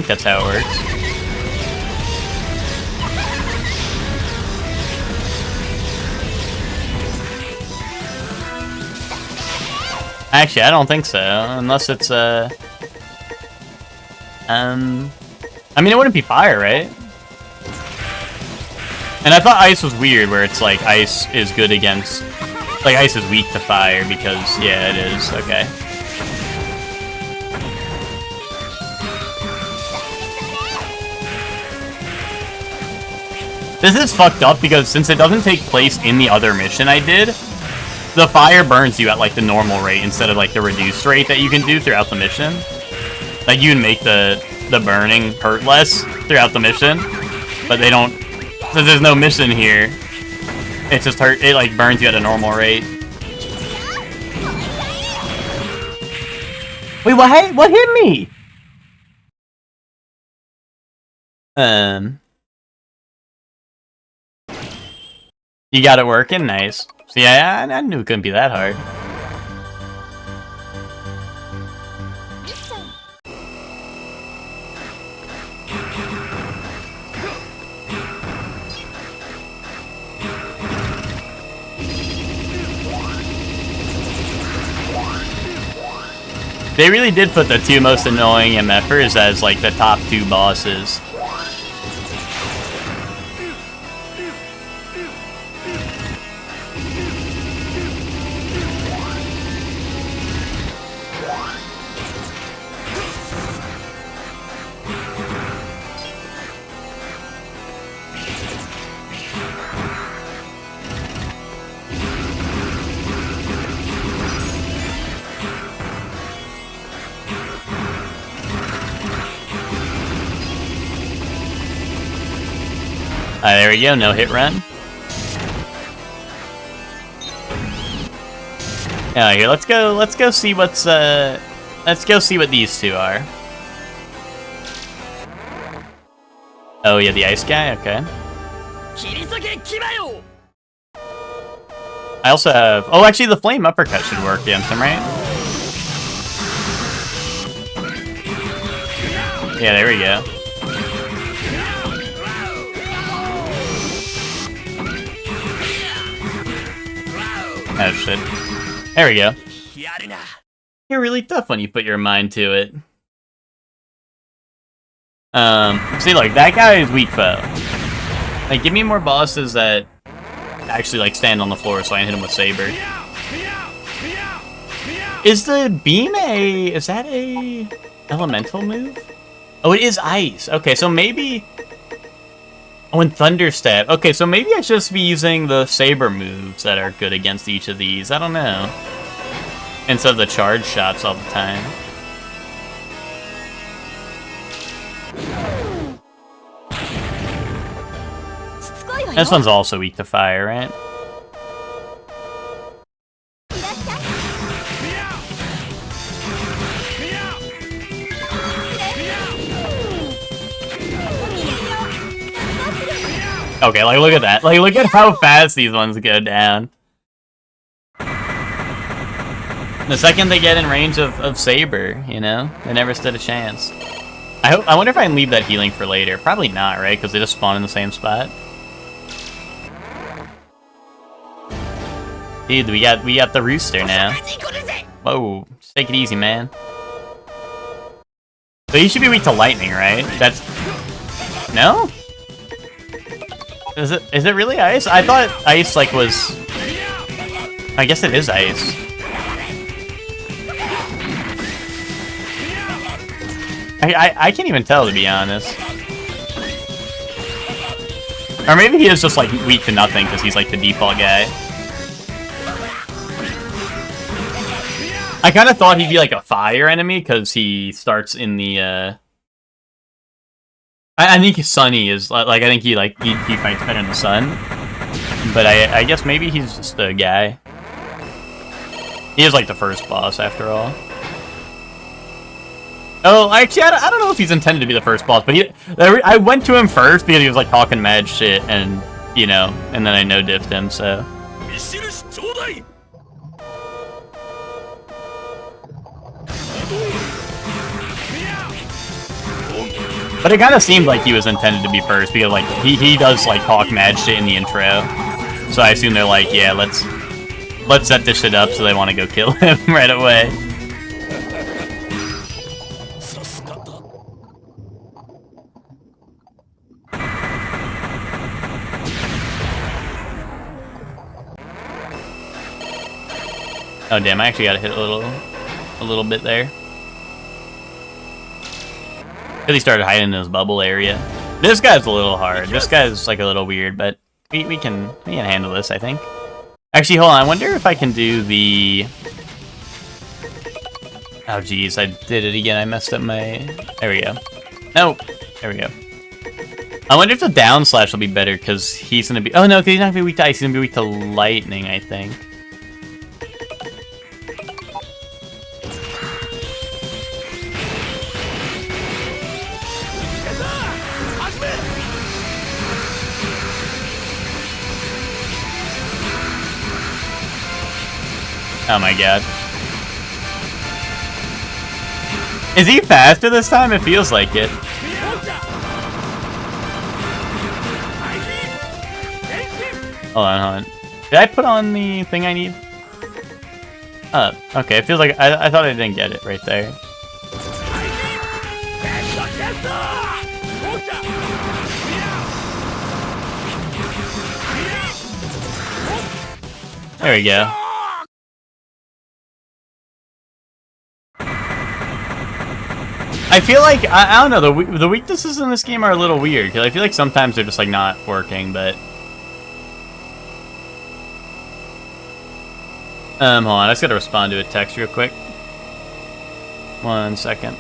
that's how it works. Actually, I don't think so, unless it's, I mean, it wouldn't be fire, right? And I thought ice was weird, where it's like, ice is good against, like, ice is weak to fire, because, yeah, it is, okay. This is fucked up, because since it doesn't take place in the other mission I did, the fire burns you at, like, the normal rate instead of, like, the reduced rate that you can do throughout the mission. Like, you can make the burning hurt less throughout the mission, but they don't... Since there's no mission here, it's just hurt... It, like, burns you at a normal rate. Wait, what hit me? You got it working? Nice. So yeah, I knew it couldn't be that hard. They really did put the two most annoying MFers as like the top two bosses. There we go, no hit run. Here, let's go see what's, let's go see what these two are. Oh yeah, the ice guy, okay. I also have, oh actually the flame uppercut should work against him, right? Yeah, there we go. Oh shit. There we go. You're really tough when you put your mind to it. See, like, that guy is weak foe. Like, give me more bosses that actually, like, stand on the floor so I can hit him with Saber. Is the beam is that a elemental move? Oh, it is ice. Okay, so maybe... Oh, and Thunder Stab. Okay, so maybe I should just be using the Saber moves that are good against each of these. I don't know. Instead of the charge shots all the time. This one's also weak to fire, right? Okay, like, look at that. Like, look at how fast these ones go down. The second they get in range of Saber, you know? They never stood a chance. I wonder if I can leave that healing for later. Probably not, right? Because they just spawn in the same spot. Dude, we got the rooster now. Whoa, just take it easy, man. So you should be weak to lightning, right? That's... No? Is it really ice? I thought ice, like, was... I guess it is ice. I can't even tell, to be honest. Or maybe he is just, like, weak to nothing, because he's, like, the default guy. I kind of thought he'd be, like, a fire enemy, because he starts in the, I think Sunny is, like, I think he fights better in the sun. But I guess maybe he's just a guy. He is, like, the first boss, after all. Oh, actually, I don't know if he's intended to be the first boss, but I went to him first because he was, like, talking mad shit, and, you know, and then I no-diffed him, so... But it kind of seemed like he was intended to be first, because, like, he does, like, talk mad shit in the intro. So I assume they're like, yeah, let's set this shit up so they want to go kill him right away. Oh damn, I actually gotta hit a little bit there. Because he started hiding in his bubble area. This guy's a little hard. This guy's like a little weird, but we can handle this, I think. Actually, hold on, I wonder if I can do the... Oh geez, I did it again. I messed up my... There we go. No, there we go. I wonder if the down slash will be better, because he's gonna be... Oh no, because he's not gonna be weak to ice, he's gonna be weak to lightning, I think. Oh my god. Is he faster this time? It feels like it. Hold on. Did I put on the thing I need? Okay, it feels like I thought I didn't get it right there. There we go. I feel like, I don't know, the weaknesses in this game are a little weird, because I feel like sometimes they're just, like, not working, but... Hold on, I just gotta respond to a text real quick. 1 second.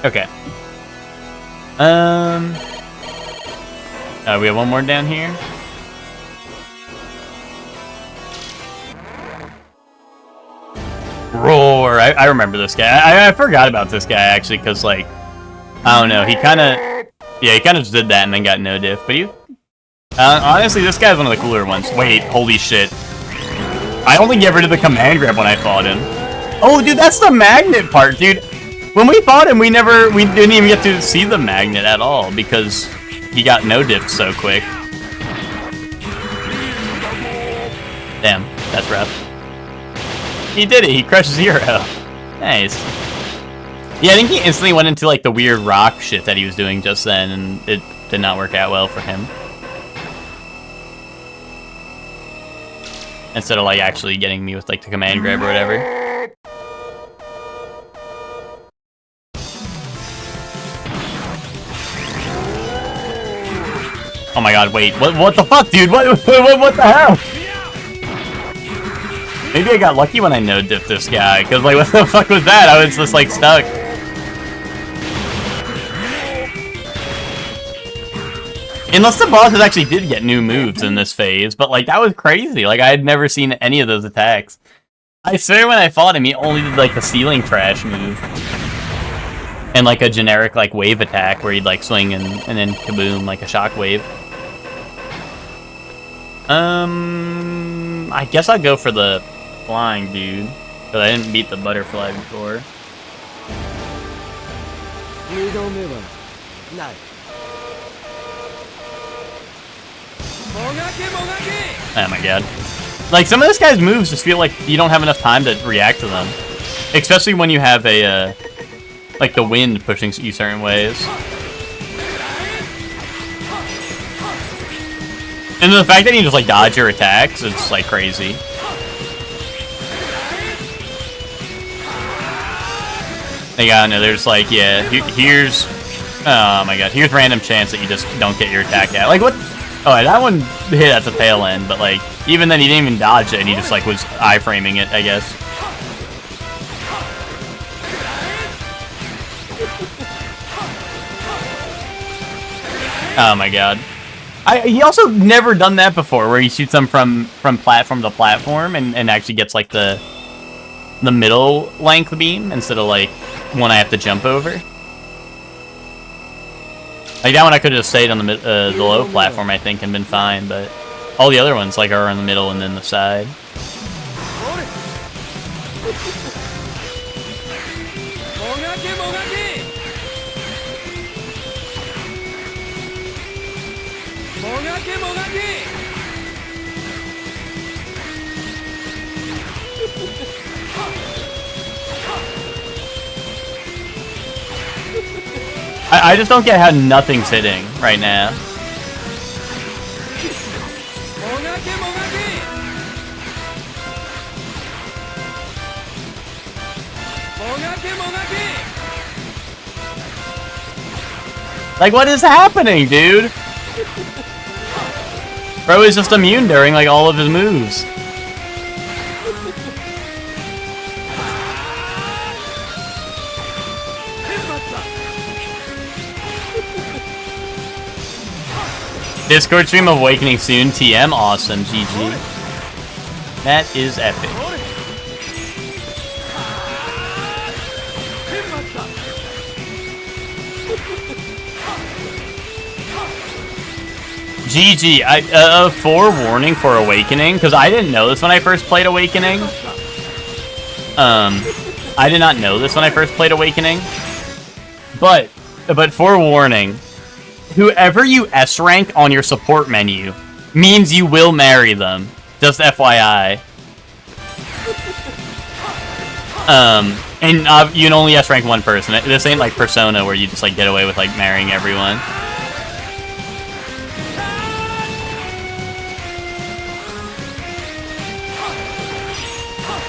Okay. We have one more down here. Roar! I remember this guy. I forgot about this guy actually, cause like, I don't know. He kind of just did that and then got no diff. But honestly, this guy's one of the cooler ones. Wait, holy shit! I only get rid of the command grab when I fought him. Oh, dude, that's the magnet part, dude. When we fought him, we didn't even get to see the magnet at all because he got no diff so quick. Damn, that's rough. He did it. He crushed Zero. Nice. Yeah, I think he instantly went into like the weird rock shit that he was doing just then, and it did not work out well for him. Instead of like actually getting me with like the command grab or whatever. Oh my god, wait. What the fuck, dude? What the hell? Maybe I got lucky when I no-dipped this guy, because, like, what the fuck was that? I was just, like, stuck. Unless the bosses actually did get new moves in this phase, but, like, that was crazy. Like, I had never seen any of those attacks. I swear when I fought him, he only did, like, the ceiling trash move. And, like, a generic, like, wave attack where he'd, like, swing and then kaboom, like a shock wave. I guess I'll go for the flying dude, because I didn't beat the butterfly before. Oh my god. Like, some of this guy's moves just feel like you don't have enough time to react to them. Especially when you have a, like the wind pushing you certain ways. And the fact that you just, like, dodge your attacks, it's, like, crazy. Like, I don't know, there's, like, yeah, here's... Oh my god, here's random chance that you just don't get your attack out. Like, what? Oh, that one hit at the tail end, but, like, even then he didn't even dodge it, and he just, like, was iframing it, I guess. Oh my god. He also never done that before, where he shoots them from platform to platform and actually gets, like, the middle length beam instead of, like, one I have to jump over. Like, that one I could have just stayed on the low platform, I think, and been fine, but all the other ones, like, are in the middle and then the side. I just don't get how nothing's hitting right now. Like, what is happening, dude? Bro is just immune during, like, all of his moves. Discord stream of Awakening soon. TM, awesome. GG. That is epic. GG. Forewarning for Awakening, because I didn't know this when I first played Awakening. I did not know this when I first played Awakening. But forewarning. Whoever you S-rank on your support menu means you will marry them. Just FYI. And you can only S-rank one person. This ain't like Persona where you just like get away with like marrying everyone.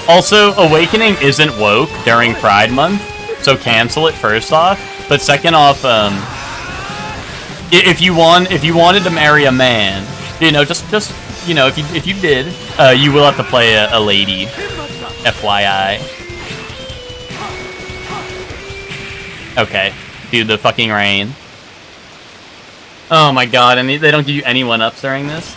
Also, Awakening isn't woke during Pride Month, so cancel it first off. But second off, if you wanted to marry a man, you know, just you know, if you did, you will have to play a lady. FYI. Okay. Dude, the fucking rain. Oh my god, and they don't give you any one-ups during this?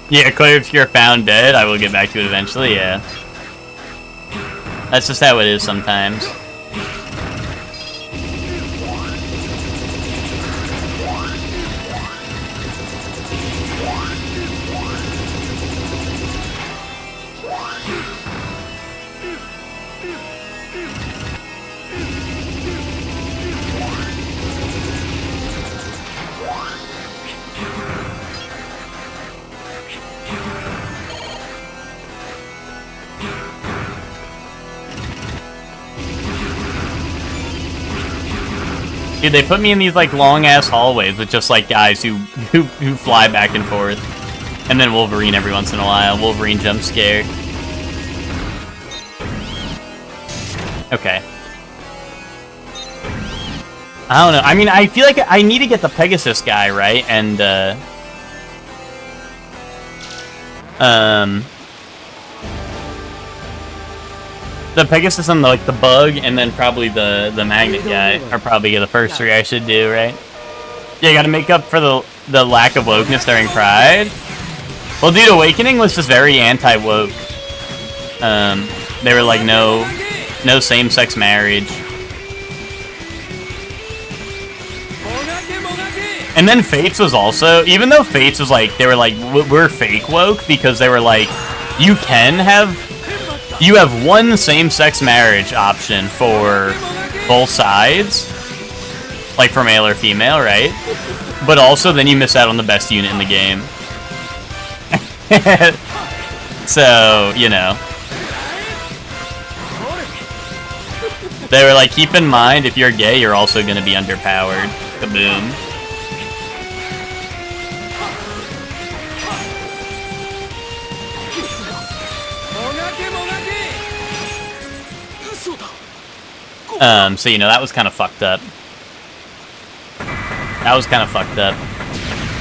Yeah, Claire Obscure found dead. I will get back to it eventually, yeah. That's just how it is sometimes. Dude, they put me in these, like, long-ass hallways with just, like, guys who fly back and forth. And then Wolverine every once in a while. Wolverine jump scare. Okay. I don't know. I mean, I feel like I need to get the Pegasus guy, right? And, the Pegasus and the bug, and then probably the magnet guy are probably the first three I should do, right? Yeah, you gotta make up for the lack of wokeness during Pride. Well, dude, Awakening was just very anti-woke. They were like, no same-sex marriage. And then Fates was also, even though Fates was like, they were like, we're fake woke, because they were like, you have one same-sex marriage option for both sides, like for male or female, right? But also, then you miss out on the best unit in the game. So, you know. They were like, keep in mind, if you're gay, you're also going to be underpowered. Kaboom. So, you know, that was kind of fucked up. That was kind of fucked up.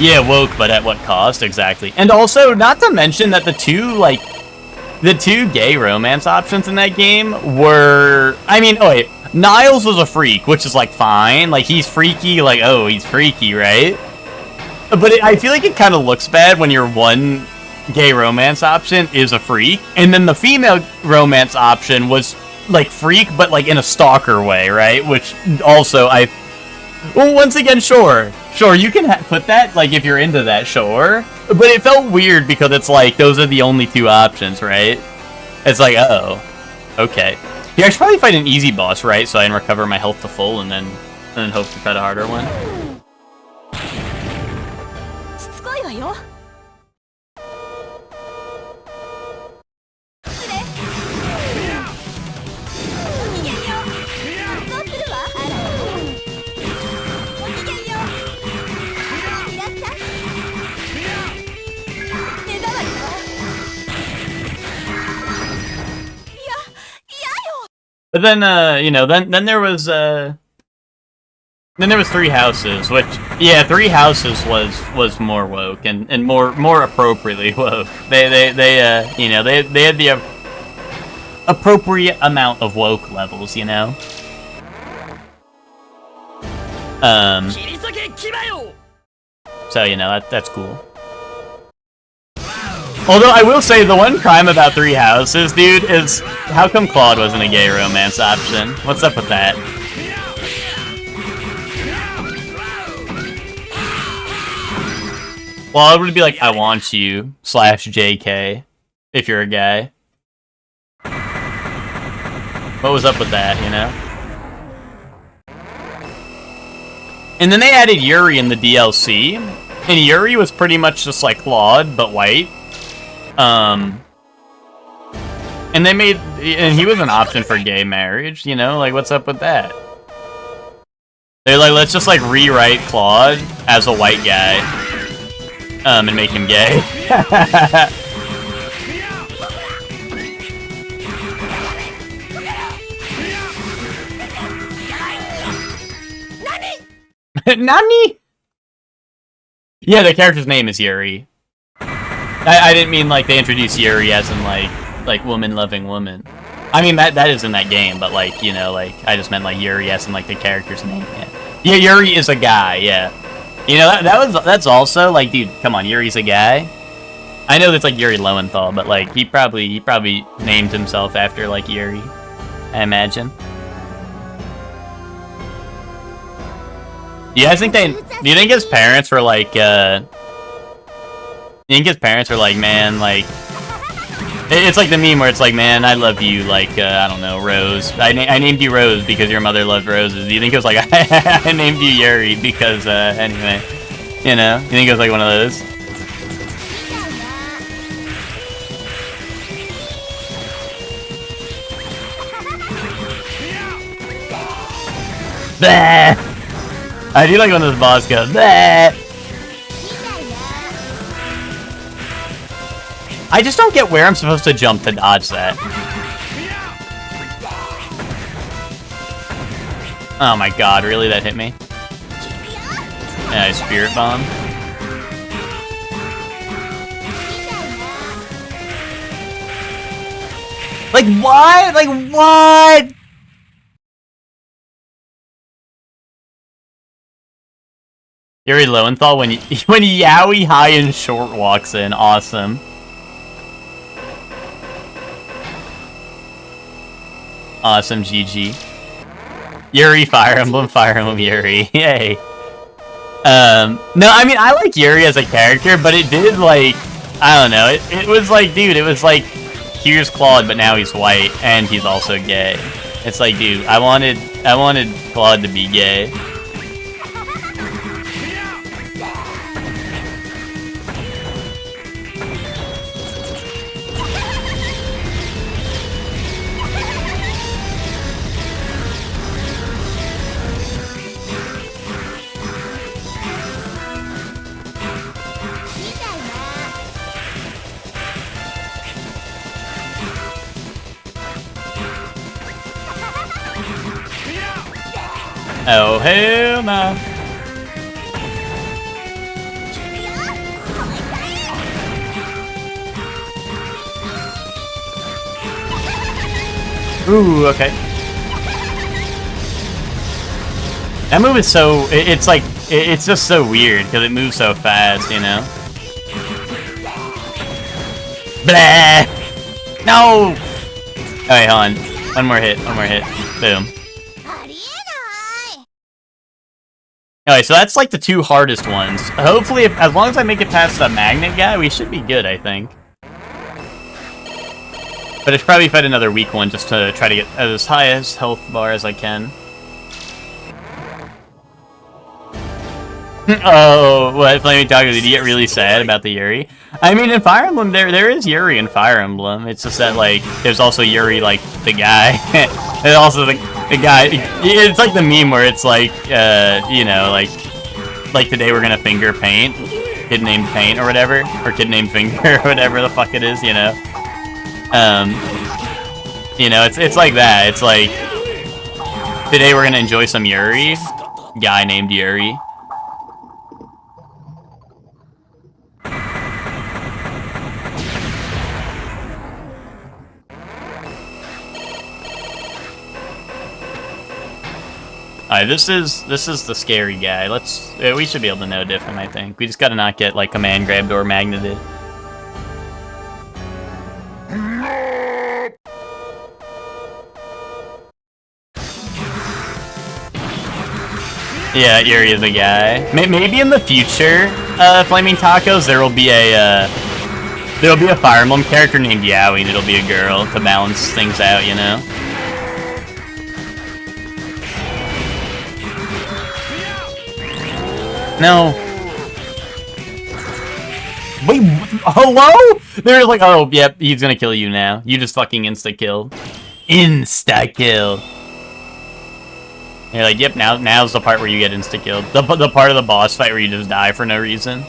Yeah, woke, but at what cost? Exactly. And also, not to mention that the two gay romance options in that game were... I mean, oh wait, Niles was a freak, which is, like, fine. Like, he's freaky, like, oh, he's freaky, right? But I feel like it kind of looks bad when your one gay romance option is a freak, and then the female romance option was... like freak, but like in a stalker way, right? Which also well, once again, sure, you can put that, like, if you're into that, sure. But it felt weird because it's like those are the only two options, right? It's like, uh-oh, okay. Yeah, I should probably fight an easy boss, right? So I can recover my health to full, and then hope to fight a harder one. But then, you know, then there was Three Houses, which, yeah, Three Houses was more woke and more appropriately woke. They you know, they had the appropriate amount of woke levels, you know. So, you know, that's cool. Although, I will say, the one crime about Three Houses, dude, is how come Claude wasn't a gay romance option? What's up with that? Well, it would be like, I want you, / JK, if you're a guy. What was up with that, you know? And then they added Yuri in the DLC, and Yuri was pretty much just like Claude, but white. And they made, and he was an option for gay marriage, you know, like, what's up with that? They're like, let's just, like, rewrite Claude as a white guy, and make him gay. Nani? Yeah, the character's name is Yuri. I didn't mean like they introduced Yuri as in like woman loving woman. I mean that is in that game, but like, you know, like I just meant like Yuri as in like the character's name. Yeah, Yuri is a guy. Yeah, you know that's also like, dude, come on, Yuri's a guy. I know that's like Yuri Lowenthal, but like he probably named himself after like Yuri, I imagine. Do you guys think do you think his parents were like, you think his parents were like, man, like, it's like the meme where it's like, man, I love you, like, I don't know, Rose. I named you Rose because your mother loved roses. Do you think it was like, I named you Yuri because, anyway, you know? You think it was like one of those? Bah! I do like when this boss goes, bah! I just don't get where I'm supposed to jump to dodge that. Oh my god, really? That hit me? Yeah, Spirit Bomb. Like, what? Like, what? Yuri Lowenthal when Yaoi High and Short walks in, awesome. Awesome, GG. Yuri, Fire Emblem, Yuri. Yay. No, I mean, I like Yuri as a character, but it did, like, I don't know, it was like, dude, it was like, here's Claude, but now he's white, and he's also gay. It's like, dude, I wanted Claude to be gay. Oh, hell no. Ooh, okay. That move is so... It's like... It's just so weird, because it moves so fast, you know? Blah! No! Alright, hold on. One more hit. Boom. Alright, so that's like the two hardest ones. Hopefully, as long as I make it past the magnet guy, we should be good, I think. But I should probably fight another weak one just to try to get as high as health bar as I can. Oh, what? Flaming Taco, did you get really sad about the Yuri? I mean, in Fire Emblem, there is Yuri in Fire Emblem. It's just that, like, there's also Yuri, like, the guy. And also the guy. It's like the meme where it's like, you know, like today we're gonna finger paint. Kid named Paint or whatever. Or Kid named Finger or whatever the fuck it is, you know? You know, it's like that. It's like, today we're gonna enjoy some Yuri. Guy named Yuri. Alright, this is the scary guy. We should be able to know different, I think. We just gotta not get, like, command grabbed or magneted. Yeah, Yuri is a guy. Maybe in the future, Flaming Tacos, there'll be a Fire Emblem character named Yaoi, and it'll be a girl to balance things out, you know? No. Wait, hello? They're like, oh, yep, he's gonna kill you now. You just fucking insta-killed. Insta-kill. You're like, yep, now's the part where you get insta-killed. The part of the boss fight where you just die for no reason.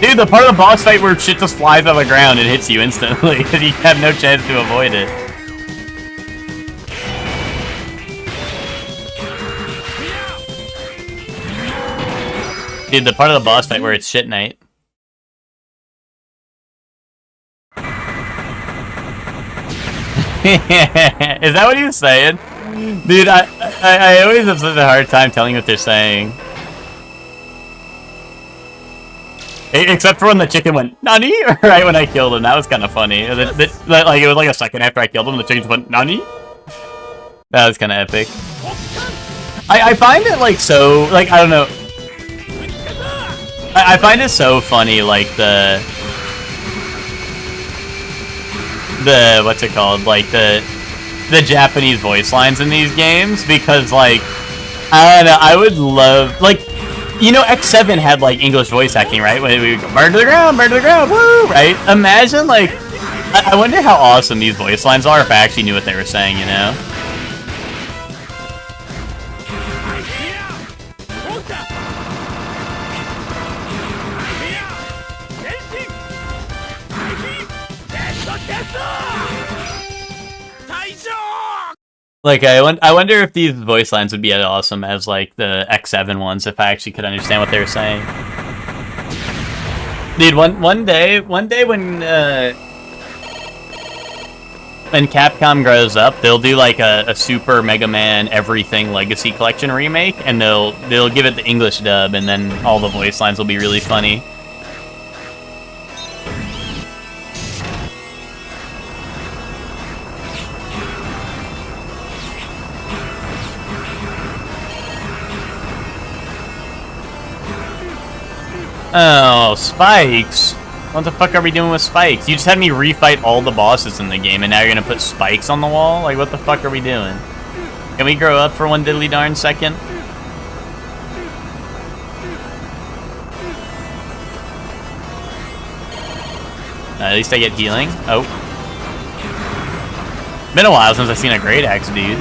Dude, the part of the boss fight where shit just flies on the ground and hits you instantly, because you have no chance to avoid it. Dude, the part of the boss fight where it's shit night. Is that what he was saying? Dude, I always have such a hard time telling what they're saying. Except for when the chicken went, "Nani?" right when I killed him. That was kind of funny. Like, it was like a second after I killed him, the chicken just went, "Nani?" That was kind of epic. I find it, like, so... Like, I don't know. I find it so funny, like, the what's it called? Like, the Japanese voice lines in these games, because, like, I don't know, I would love... Like, you know, X7 had, like, English voice acting, right? When we would go, burn to the ground, woo! Right? Imagine, like... I wonder how awesome these voice lines are if I actually knew what they were saying, you know? Like, I wonder if these voice lines would be as awesome as, like, the X7 ones, if I actually could understand what they were saying. Dude, one day when Capcom grows up, they'll do, like, a Super Mega Man Everything Legacy Collection remake, and they'll give it the English dub, and then all the voice lines will be really funny. Oh, spikes. What the fuck are we doing with spikes? You just had me refight all the bosses in the game, and now you're gonna put spikes on the wall? Like, what the fuck are we doing? Can we grow up for one diddly darn second? At least I get healing. Oh. Been a while since I've seen a Great Axe, dude.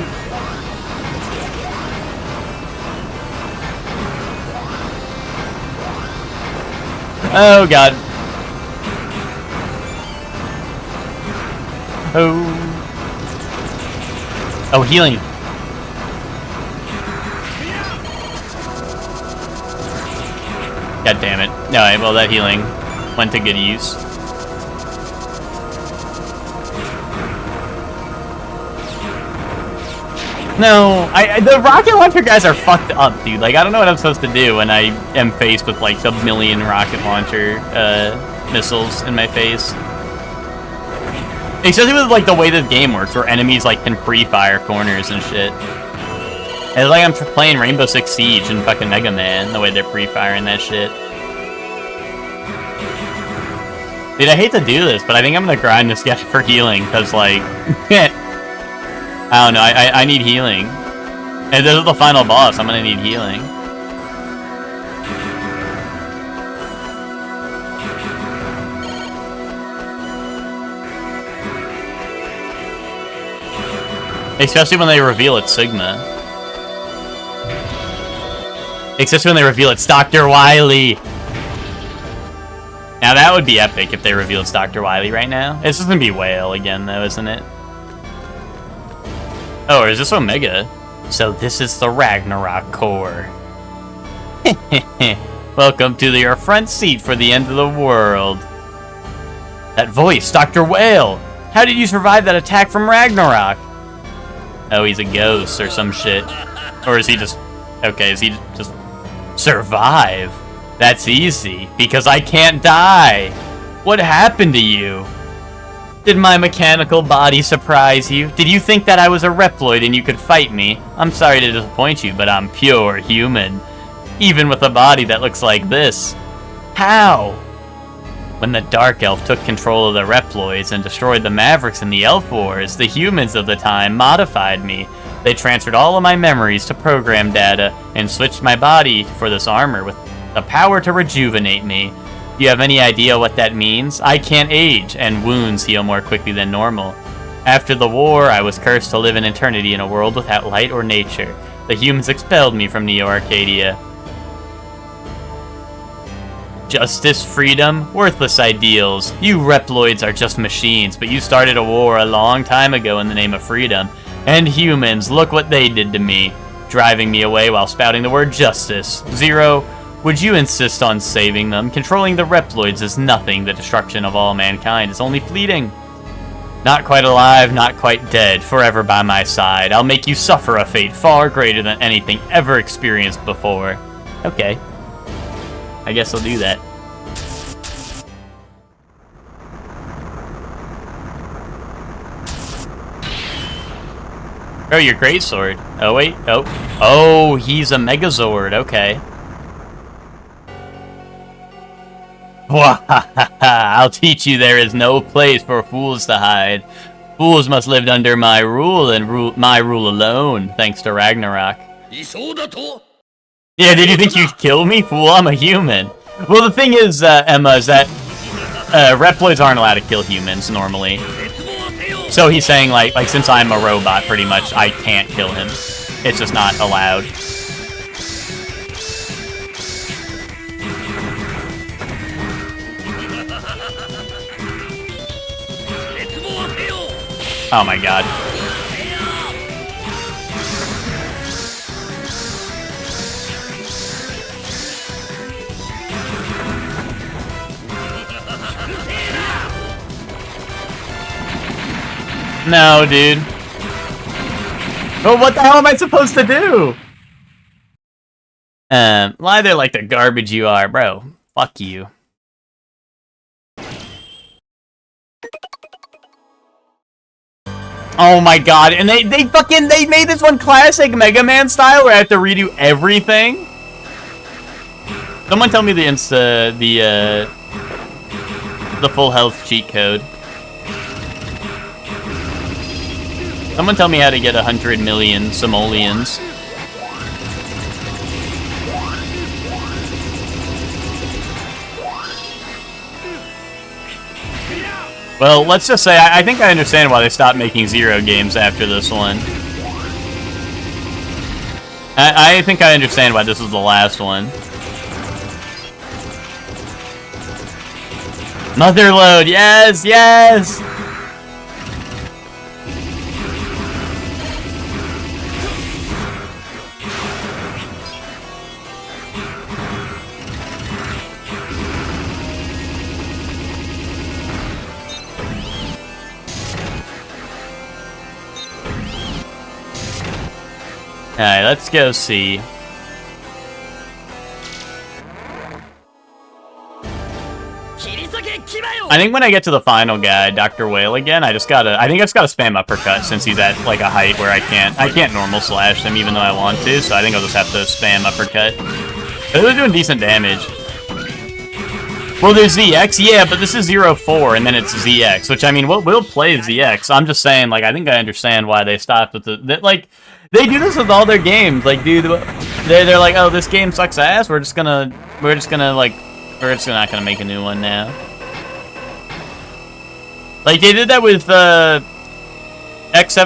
Oh, God. Oh. Oh, healing. God damn it. Alright, well, that healing went to good use. No, the rocket launcher guys are fucked up, dude. Like, I don't know what I'm supposed to do when I am faced with, like, the million rocket launcher missiles in my face. Especially with, like, the way this game works, where enemies, like, can pre-fire corners and shit. It's like I'm playing Rainbow Six Siege and fucking Mega Man, the way they're pre-firing that shit. Dude, I hate to do this, but I think I'm gonna grind this guy for healing, because, like... I don't know, I need healing. If this is the final boss, I'm gonna need healing. Especially when they reveal it's Sigma. Especially when they reveal it's Dr. Wily! Now that would be epic if they reveal it's Dr. Wily right now. It's just gonna be Whale again though, isn't it? Oh, or is this Omega? So this is the Ragnarok core. Welcome to your front seat for the end of the world. That voice, Dr. Whale! How did you survive that attack from Ragnarok? Oh, he's a ghost or some shit. Or is he just... Okay, is he just... Survive? That's easy, because I can't die. What happened to you? Did my mechanical body surprise you? Did you think that I was a Reploid and you could fight me? I'm sorry to disappoint you, but I'm pure human. Even with a body that looks like this. How? When the Dark Elf took control of the Reploids and destroyed the Mavericks in the Elf Wars, the humans of the time modified me. They transferred all of my memories to program data and switched my body for this armor with the power to rejuvenate me. Do you have any idea what that means? I can't age, and wounds heal more quickly than normal. After the war, I was cursed to live in eternity in a world without light or nature. The humans expelled me from Neo Arcadia. Justice, freedom, worthless ideals. You Reploids are just machines, but you started a war a long time ago in the name of freedom. And humans, look what they did to me. Driving me away while spouting the word justice. Zero, would you insist on saving them? Controlling the Reploids is nothing. The destruction of all mankind is only fleeting. Not quite alive, not quite dead, forever by my side. I'll make you suffer a fate far greater than anything ever experienced before. Okay. I guess I'll do that. Oh, your greatsword. Oh, wait. Oh. Oh, he's a Megazord. Okay. I'll teach you there is no place for fools to hide. Fools must live under my rule and my rule alone, thanks to Ragnarok. Yeah, did you think you'd kill me? Fool, I'm a human. Well, the thing is, Emma, is that Reploids aren't allowed to kill humans normally. So he's saying, like since I'm a robot, pretty much, I can't kill him. It's just not allowed. Oh my god. No, dude. Well, what the hell am I supposed to do? Lie there like the garbage you are, bro. Fuck you. Oh my god, and they made this one classic Mega Man style where I have to redo everything. Someone tell me the full health cheat code. Someone tell me how to get 100 million simoleons. Well, let's just say, I think I understand why they stopped making Zero games after this one. I think I understand why this was the last one. Motherload, yes, yes! Alright, let's go see. I think when I get to the final guy, Dr. Whale again, I think I just gotta spam uppercut since he's at like a height where I can't normal slash him even though I want to, so I think I'll just have to spam uppercut. They're doing decent damage. Well, there's ZX, yeah, but this is 0-4, and then it's ZX, which, I mean, we'll play ZX. I'm just saying, like, I think I understand why they stopped with like, they do this with all their games. Like, dude, they're like, oh, this game sucks ass. We're just not gonna make a new one now. Like, they did that with X7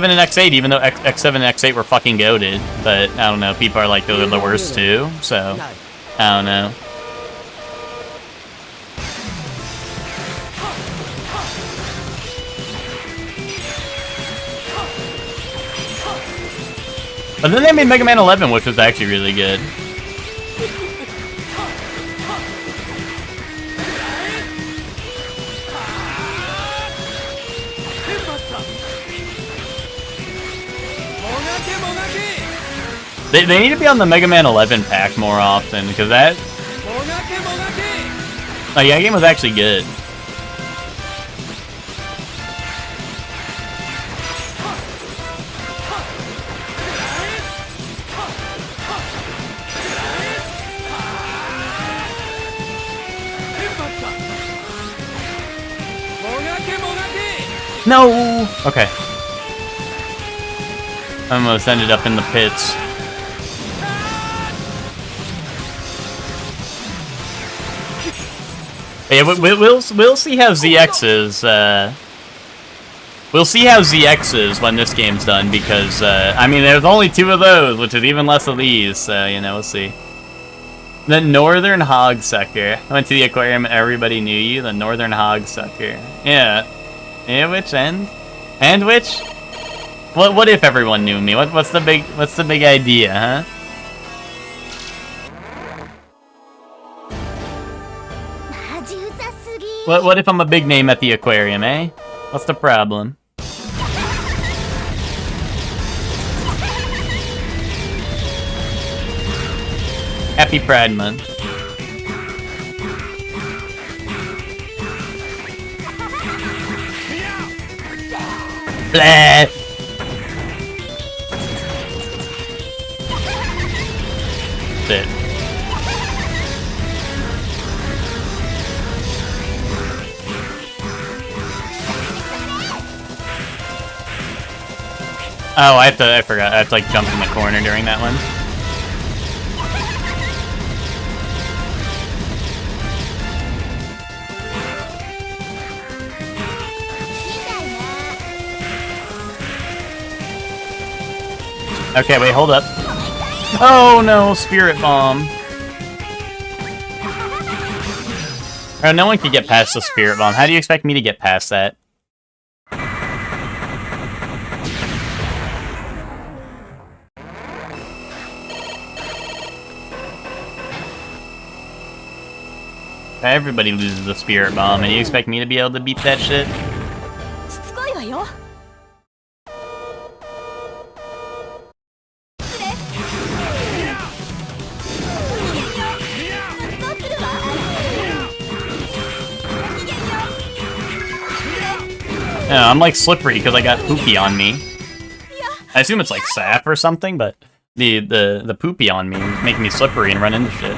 and X8, even though X7 and X8 were fucking goated. But I don't know. People are like, they're the worst too. So I don't know. But then they made Mega Man 11, which was actually really good. They need to be on the Mega Man 11 pack more often, because that game was actually good. No! Okay. I almost ended up in the pits. Yeah, we'll see how ZX is. We'll see how ZX is when this game's done, because I mean, there's only 2 of those, which is even less of these. So you know, we'll see. The Northern Hogsucker. I went to the aquarium and everybody knew you. The Northern Hogsucker. Yeah. Yeah, which end? And which? What if everyone knew me? What's the big idea, huh? What if I'm a big name at the aquarium, eh? What's the problem? Happy Pride Month. Blah. That's it. Oh, I forgot. I have to like jump in the corner during that one. Okay, wait, hold up. Oh no, Spirit Bomb. Oh, no one can get past the Spirit Bomb. How do you expect me to get past that? Everybody loses the Spirit Bomb, and you expect me to be able to beat that shit? No, I'm like slippery because I got poopy on me. I assume it's like sap or something, but the poopy on me is making me slippery and run into shit.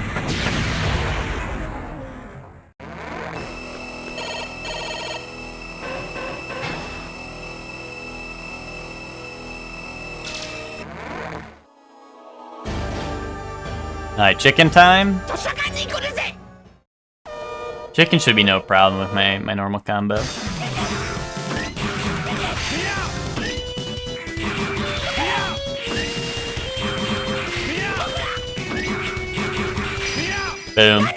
Alright, chicken time? Chicken should be no problem with my normal combo. Boom.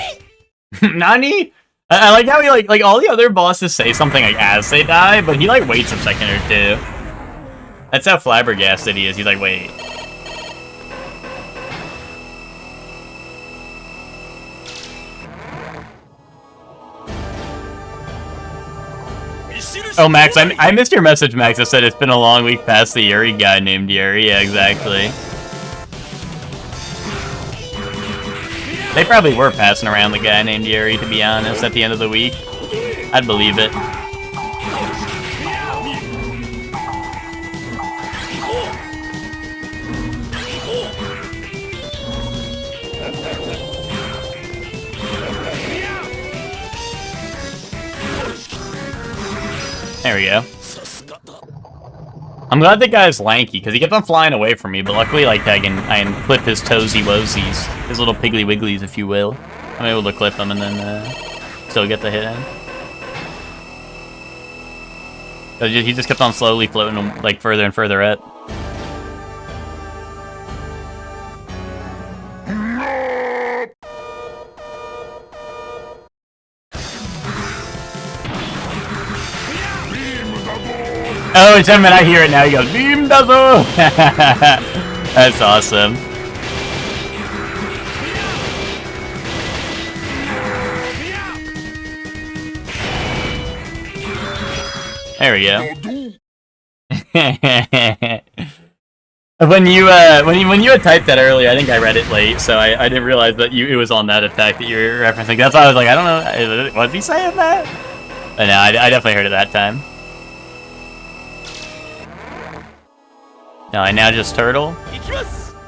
Nani? I like how he like all the other bosses say something like as they die, but he like waits a second or two. That's how flabbergasted he is. He's like, wait. Oh, Max, I missed your message, Max. I said it's been a long week past the Yuri guy named Yuri. Yeah, exactly. They probably were passing around the guy named Yuri, to be honest, at the end of the week. I'd believe it. There we go. I'm glad the guy's lanky, because he kept on flying away from me, but luckily, like, I can clip his toesy woesies. His little piggly wigglies, if you will. I'm able to clip them and then, still get the hit in. So he just kept on slowly floating, like, further and further up. Oh, gentlemen, I hear it now. He goes, Beam Dazzle! That's awesome. There we go. When you had typed that earlier, I think I read it late, so I didn't realize that it was on that attack that you were referencing. That's why I was like, I don't know, was he saying that? But no, I definitely heard it that time. No, I now just turtle.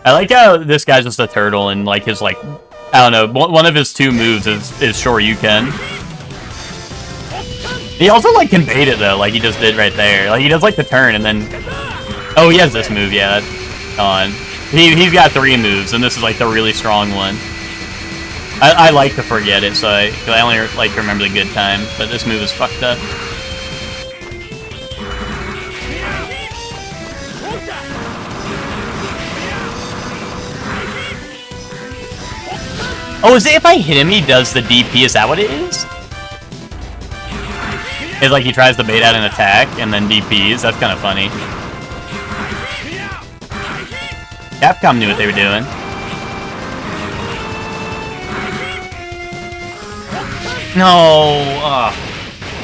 I like how this guy's just a turtle and like his I don't know, one of his two moves is Shoryuken. He also like can bait it though, like he just did right there. Like he does like the turn and then oh, he has this move, yeah, that's on. He's got 3 moves and this is like the really strong one. I like to forget it, so I only like remember the good times, but this move is fucked up. Oh, is it if I hit him, he does the DP? Is that what it is? It's like he tries to bait out an attack and then DPs. That's kind of funny. Capcom knew what they were doing. No!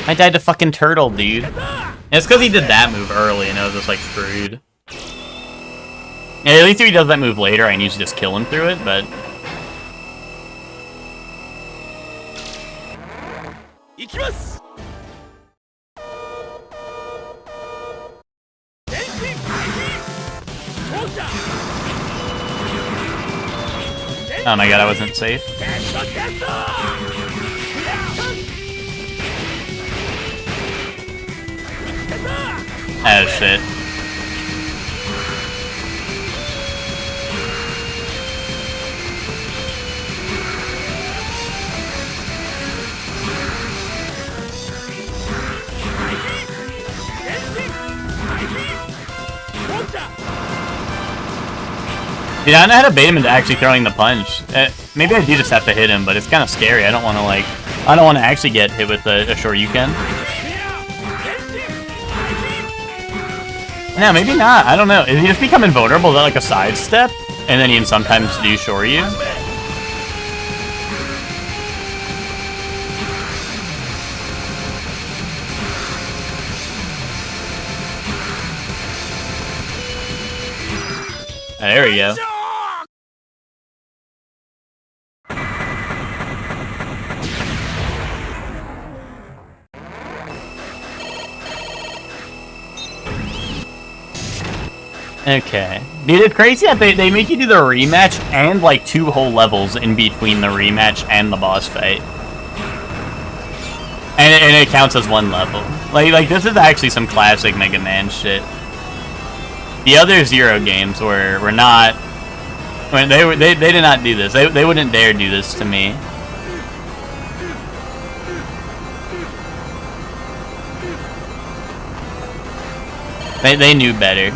I died to fucking Turtle, dude. And it's because he did that move early and I was just like screwed. Yeah, at least if he does that move later, I can usually just kill him through it, but... Oh my god, I wasn't safe. Oh shit. Dude, I don't know how to bait him into actually throwing the punch. Maybe I do just have to hit him, but it's kind of scary. I don't want to I don't want to actually get hit with a Shoryuken. No, maybe not. I don't know. Is he just become invulnerable? Is that like a sidestep? And then he can sometimes do Shoryu? Oh, there we go. Okay. Dude, it's crazy that they make you do the rematch and like 2 whole levels in between the rematch and the boss fight. And it counts as 1 level. Like this is actually some classic Mega Man shit. The other Zero games were not... When they did not do this. They wouldn't dare do this to me. They knew better.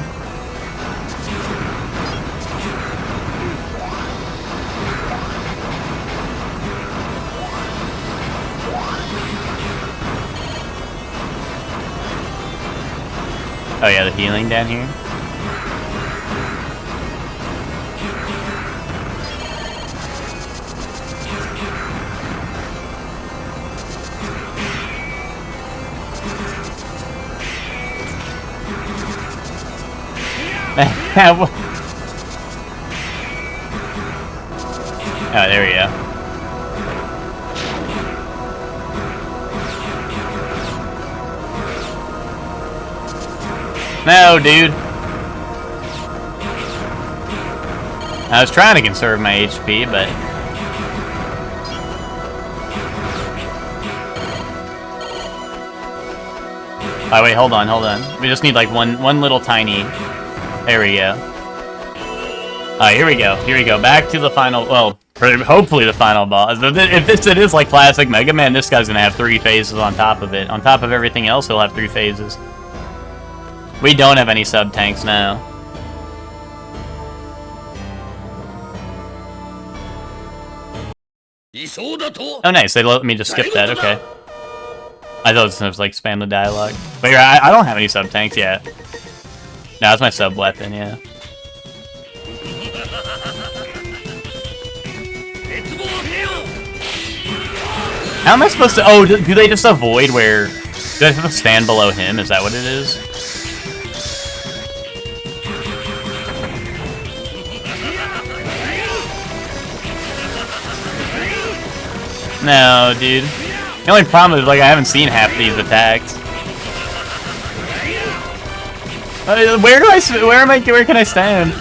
Oh yeah, the healing down here. Oh, there we go. No, dude. I was trying to conserve my HP, but... Oh, wait, hold on. We just need, like, one little tiny... There we go. Alright, here we go. Back to the final... Well, hopefully the final boss. If it is like classic Mega Man, this guy's gonna have 3 phases on top of it. On top of everything else, he'll have 3 phases. We don't have any sub-tanks now. Oh, nice. They let me just skip that. Okay. I thought it was like spam the dialogue. But yeah, I don't have any sub-tanks yet. No, that's my sub-weapon, yeah. How am I supposed to... Oh, do they just avoid where... Do I have to stand below him? Is that what it is? No, dude. The only problem is, like, I haven't seen half these attacks. Where can I stand?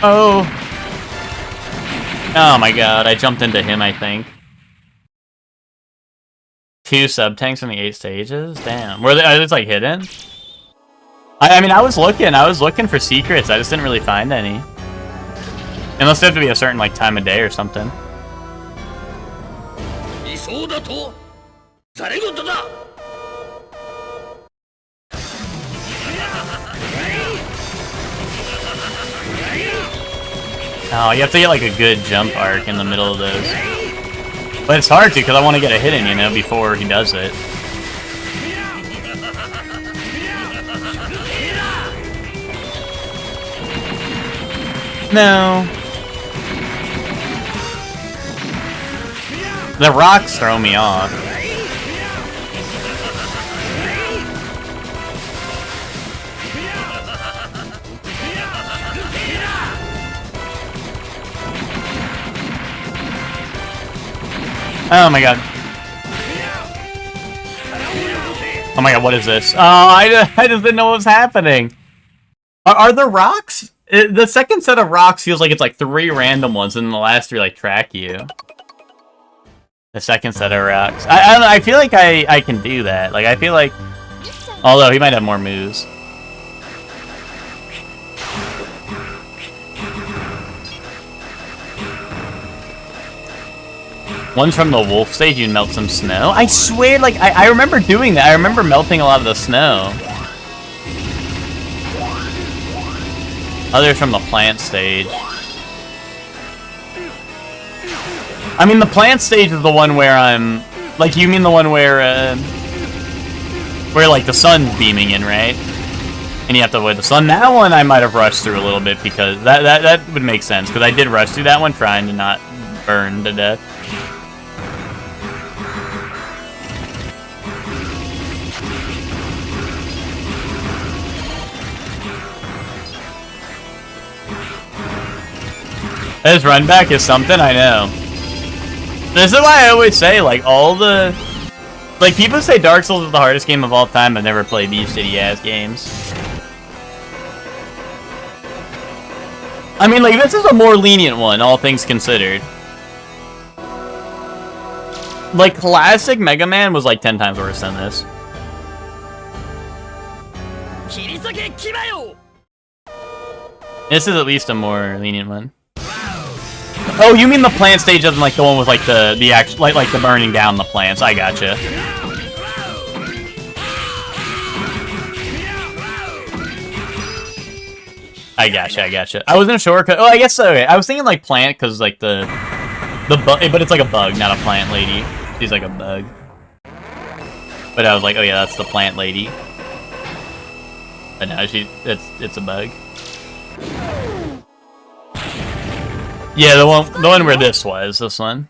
Oh. Oh my god, I jumped into him, I think. 2 sub-tanks in the 8 stages? Damn. Are they like hidden? I mean, I was looking for secrets, I just didn't really find any. Unless they have to be a certain, like, time of day or something. Oh, you have to get like a good jump arc in the middle of those. But it's hard to, because I want to get a hit in, you know, before he does it. No. The rocks throw me off. Oh my god. Oh my god, what is this? Oh, I just didn't know what was happening. Are there rocks? The second set of rocks feels like it's like 3 random ones, and then the last 3 like track you. The second set of rocks. I don't know, I feel like I can do that. Like, I feel like... Although, he might have more moves. One's from the wolf stage, you melt some snow. I swear, like, I remember doing that. I remember melting a lot of the snow. Others from the plant stage. I mean, the plant stage is the one where I'm... Like, you mean the one where, like, the sun's beaming in, right? And you have to avoid the sun. That one I might have rushed through a little bit, because that would make sense. Because I did rush through that one, trying to not burn to death. This run back is something, I know. This is why I always say, like, all the... Like, people say Dark Souls is the hardest game of all time. I've never played these shitty-ass games. I mean, like, this is a more lenient one, all things considered. Like, classic Mega Man was, like, 10 times worse than this. This is at least a more lenient one. Oh, you mean the plant stage doesn't like the one with like the actual like the burning down the plants? I gotcha. I gotcha. I wasn't sure. Oh, I guess so. Okay. I was thinking like plant because like the bug, but it's like a bug, not a plant lady. She's like a bug. But I was like, oh yeah, that's the plant lady. But no, it's a bug. Yeah, the one where this was, this one.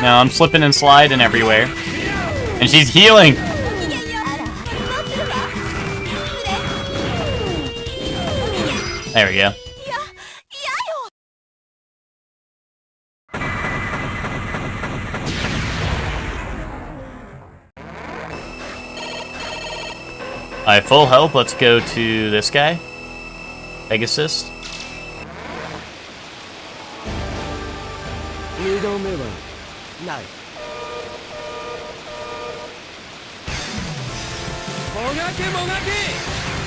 No, I'm slipping and sliding everywhere. And she's healing! There we go. Alright, full health, let's go to this guy. Pegasus.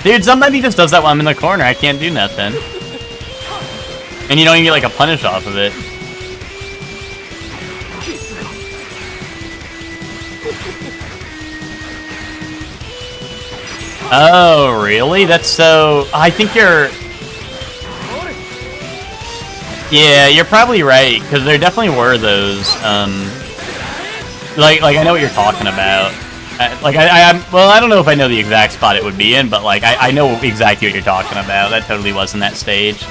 Dude, sometimes he just does that while I'm in the corner. I can't do nothing. And you don't even get like a punish off of it. Oh, really? That's so... I think you're... Yeah, you're probably right, because there definitely were those, Like, I know what you're talking about. Well, I don't know if I know the exact spot it would be in, but, like, I know exactly what you're talking about. That totally was in that stage.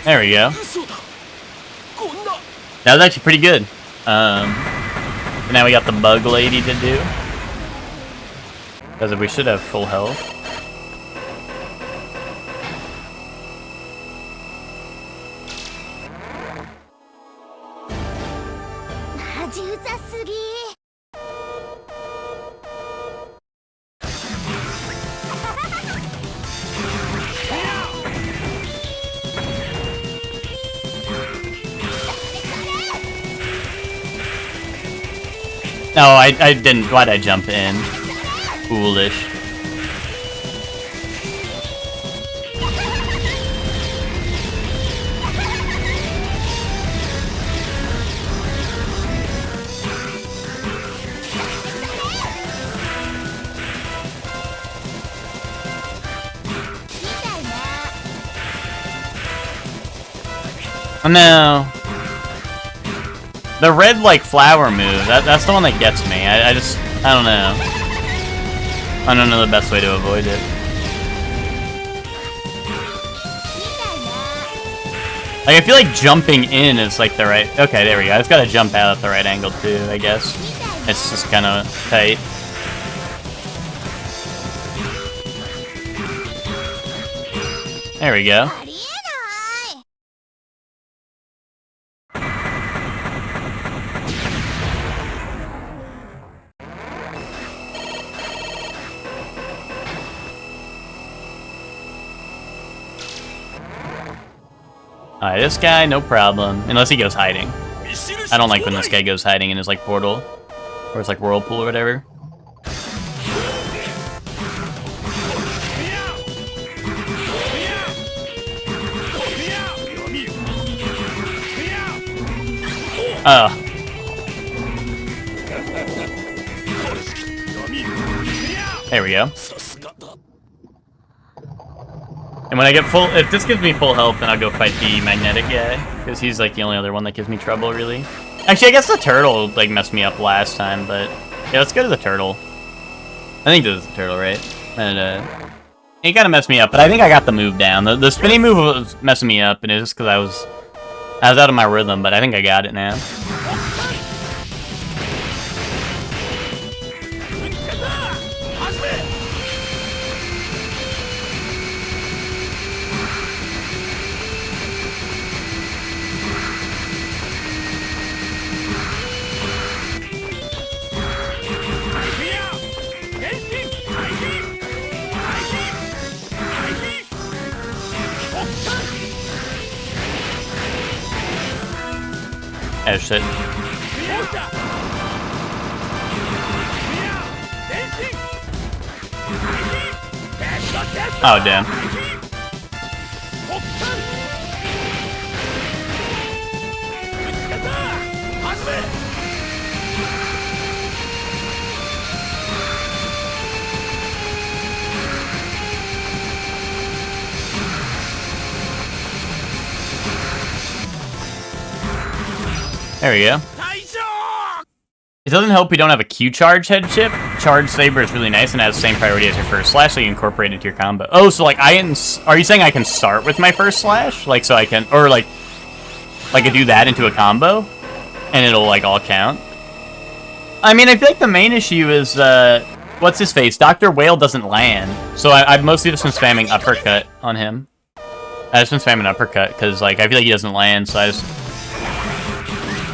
There we go. That was actually pretty good. And now we got the bug lady to do. Because we should have full health. Oh, I didn't. Why'd I jump in? Foolish. Oh no. The red, like, flower move, that's the one that gets me. I don't know. I don't know the best way to avoid it. Like, I feel like jumping in is, like, the right... Okay, there we go. I just gotta jump out at the right angle, too, I guess. It's just kind of tight. There we go. Alright, this guy, no problem. Unless he goes hiding. I don't like when this guy goes hiding in his, like, portal. Or his, like, whirlpool or whatever. Oh. There we go. And when I get full, if this gives me full health, then I'll go fight the magnetic guy, because he's like the only other one that gives me trouble, really. Actually, I guess the turtle like messed me up last time, but yeah, let's go to the turtle. I think this is the turtle, right? And he kind of messed me up, but I think I got the move down. The spinning move was messing me up, and it was just because I was out of my rhythm, but I think I got it now. Oh shit. Oh damn. There we go. It doesn't help we don't have a Q-Charge head chip. Charge Saber is really nice and has the same priority as your first slash, so you incorporate it into your combo. Oh, so like are you saying I can start with my first slash? Like so I can, or like I do that into a combo? And it'll like all count? I mean, I feel like the main issue is, what's his face? Dr. Whale doesn't land. So I've mostly just been spamming uppercut on him. I've just been spamming uppercut, because like I feel like he doesn't land, so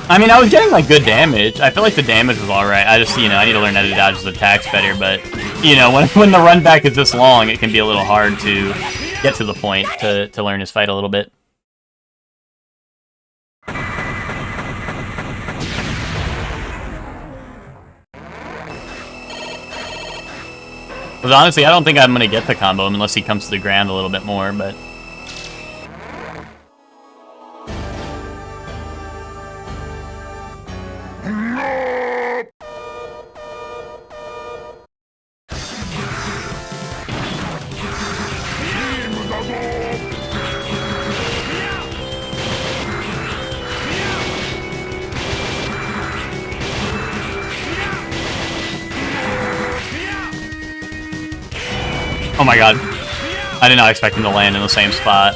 I mean, I was getting, like, good damage. I feel like the damage was alright. I just, you know, I need to learn how to dodge his attacks better, but, you know, when the run back is this long, it can be a little hard to get to the point to learn his fight a little bit. Because honestly, I don't think I'm going to get the combo unless he comes to the ground a little bit more, but... Oh my god. I did not expect him to land in the same spot.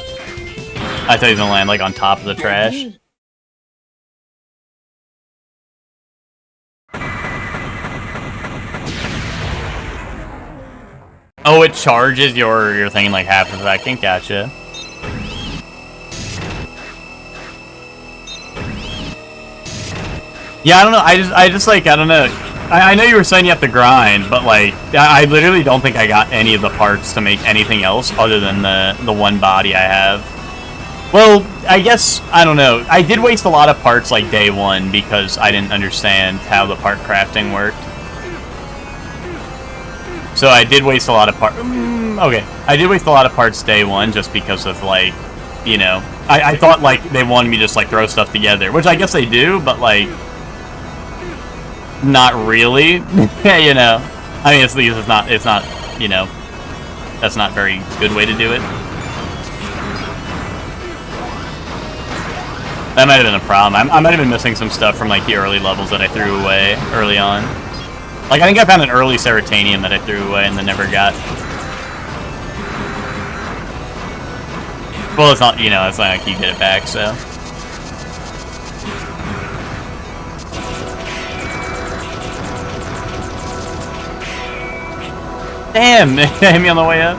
I thought he was gonna land like on top of the trash. Oh, it charges your thing in like half a second, gotcha. Yeah, I don't know, I just like, I don't know. I know you were saying you have to grind, but like, I literally don't think I got any of the parts to make anything else other than the one body I have. Well, I guess, I don't know. I did waste a lot of parts like day one because I didn't understand how the part crafting worked. So I did waste a lot of parts. Okay, I did waste a lot of parts day one just because of, like, you know, I thought, like, they wanted me to just, like, throw stuff together, which I guess they do, but, like, not really. You know, I mean, it's not, you know, that's not a very good way to do it. That might have been a problem. I might have been missing some stuff from, like, the early levels that I threw away early on. Like, I think I found an early Ceratanium that I threw away and then never got. Well, it's not, you know, it's not like you get it back, so. Damn! It hit me on the way up.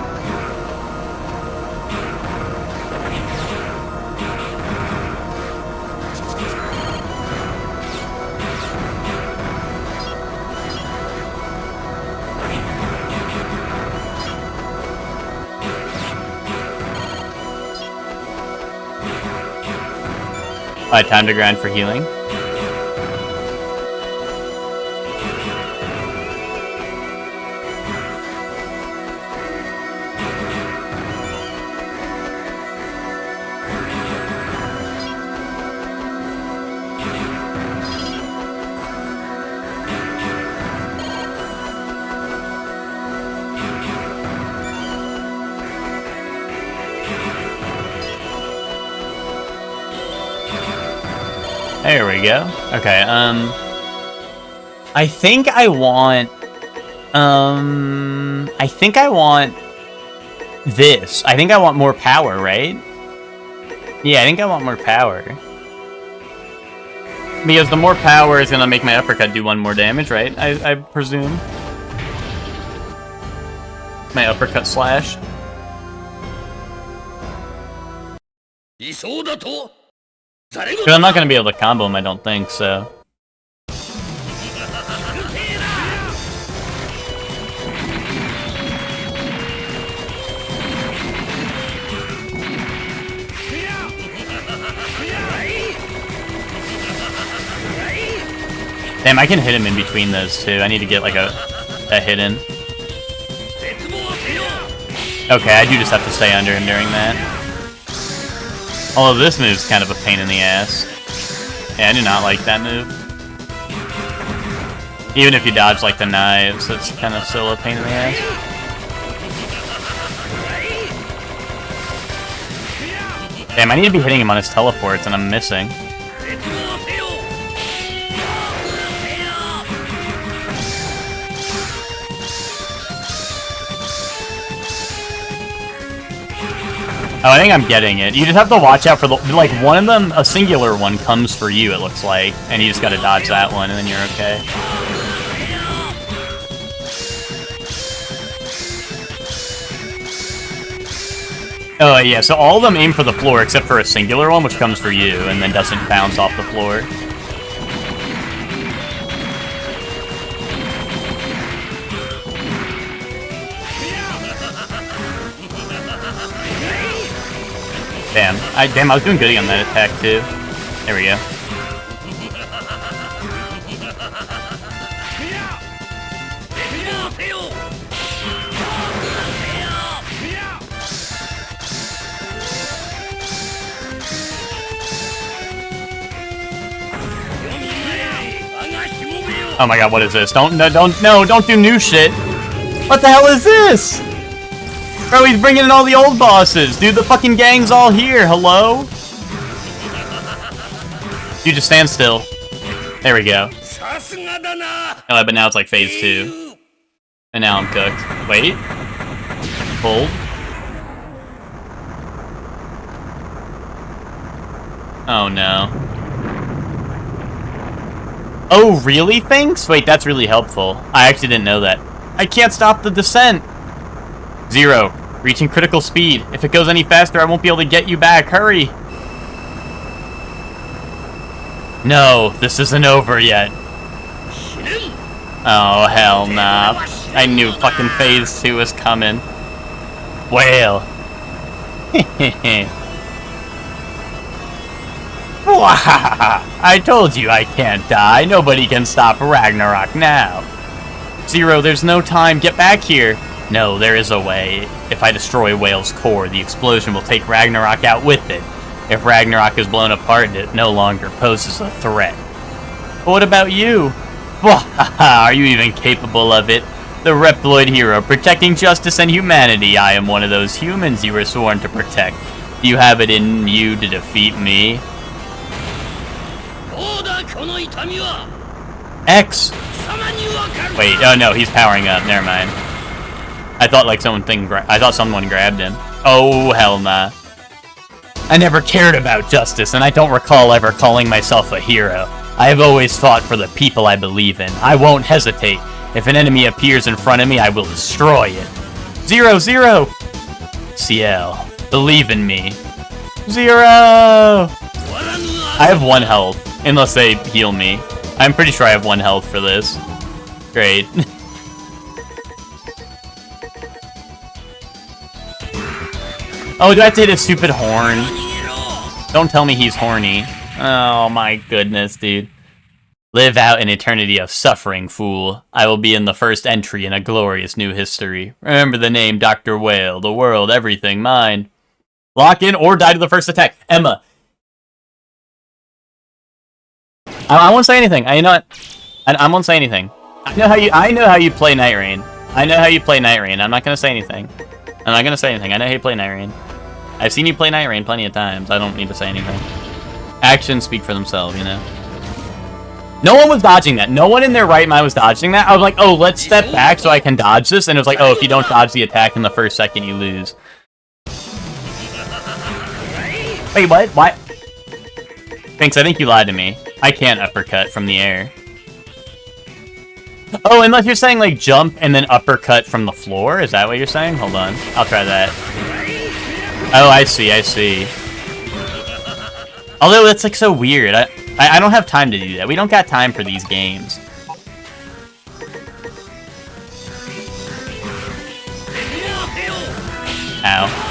Alright, time to grind for healing. There we go. Okay, I think I want this. I think I want more power, right? Yeah, I think I want more power. Because the more power is gonna make my uppercut do 1 more damage, right? I presume. My uppercut slash. Because I'm not going to be able to combo him, I don't think, so. Damn, I can hit him in between those two. I need to get, like, a hit in. Okay, I do just have to stay under him during that. Although this move's kind of a pain in the ass. Yeah, I do not like that move. Even if you dodge, like, the knives, it's kind of still a pain in the ass. Damn, I need to be hitting him on his teleports, and I'm missing. Oh, I think I'm getting it. You just have to watch out for the, like, one of them, a singular one comes for you, it looks like. And you just gotta dodge that one, and then you're okay. Oh, yeah, so all of them aim for the floor, except for a singular one, which comes for you, and then doesn't bounce off the floor. Damn, I was doing good on that attack too. There we go. Oh my god, what is this? Don't do new shit. What the hell is this? Bro, he's bringing in all the old bosses. Dude, the fucking gang's all here. Hello? Dude, just stand still. There we go. Oh, but now it's like phase 2. And now I'm cooked. Wait. Hold. Oh, no. Oh, really, thanks? Wait, that's really helpful. I actually didn't know that. I can't stop the descent. 0. Reaching critical speed. If it goes any faster, I won't be able to get you back. Hurry! No, this isn't over yet. Oh, hell nah. I knew fucking phase 2 was coming. Well. I told you I can't die. Nobody can stop Ragnarok now. Zero, there's no time. Get back here. No, there is a way. If I destroy Whale's core, the explosion will take Ragnarok out with it. If Ragnarok is blown apart, it no longer poses a threat. But what about you? Are you even capable of it? The Reploid hero, protecting justice and humanity. I am one of those humans you were sworn to protect. Do you have it in you to defeat me? X! Wait, oh no, he's powering up, never mind. I thought like someone grabbed him. Oh, hell nah. I never cared about justice, and I don't recall ever calling myself a hero. I have always fought for the people I believe in. I won't hesitate. If an enemy appears in front of me, I will destroy it. Zero, Zero! CL, believe in me. Zero! I have 1 health, unless they heal me. I'm pretty sure I have 1 health for this. Great. Oh, do I have to hit his stupid horn? Don't tell me he's horny. Oh my goodness, dude. Live out an eternity of suffering, fool. I will be in the first entry in a glorious new history. Remember the name Dr. Whale, the world, everything, mine. Lock in or die to the first attack. Emma. I won't say anything. I won't say anything. I know how you play Night Rain. I know how you play Night Rain. I'm not gonna say anything. I'm not gonna say anything. I know how you play Night Rain. I've seen you play Night Rain plenty of times. I don't need to say anything. Actions speak for themselves, you know? No one was dodging that. No one in their right mind was dodging that. I was like, oh, let's step back so I can dodge this. And it was like, oh, if you don't dodge the attack in the first second, you lose. Wait, what? Why? Thanks, I think you lied to me. I can't uppercut from the air. Oh, unless you're saying, like, jump and then uppercut from the floor? Is that what you're saying? Hold on. I'll try that. Oh, I see, I see. Although, that's, like, so weird. I don't have time to do that. We don't got time for these games. Ow.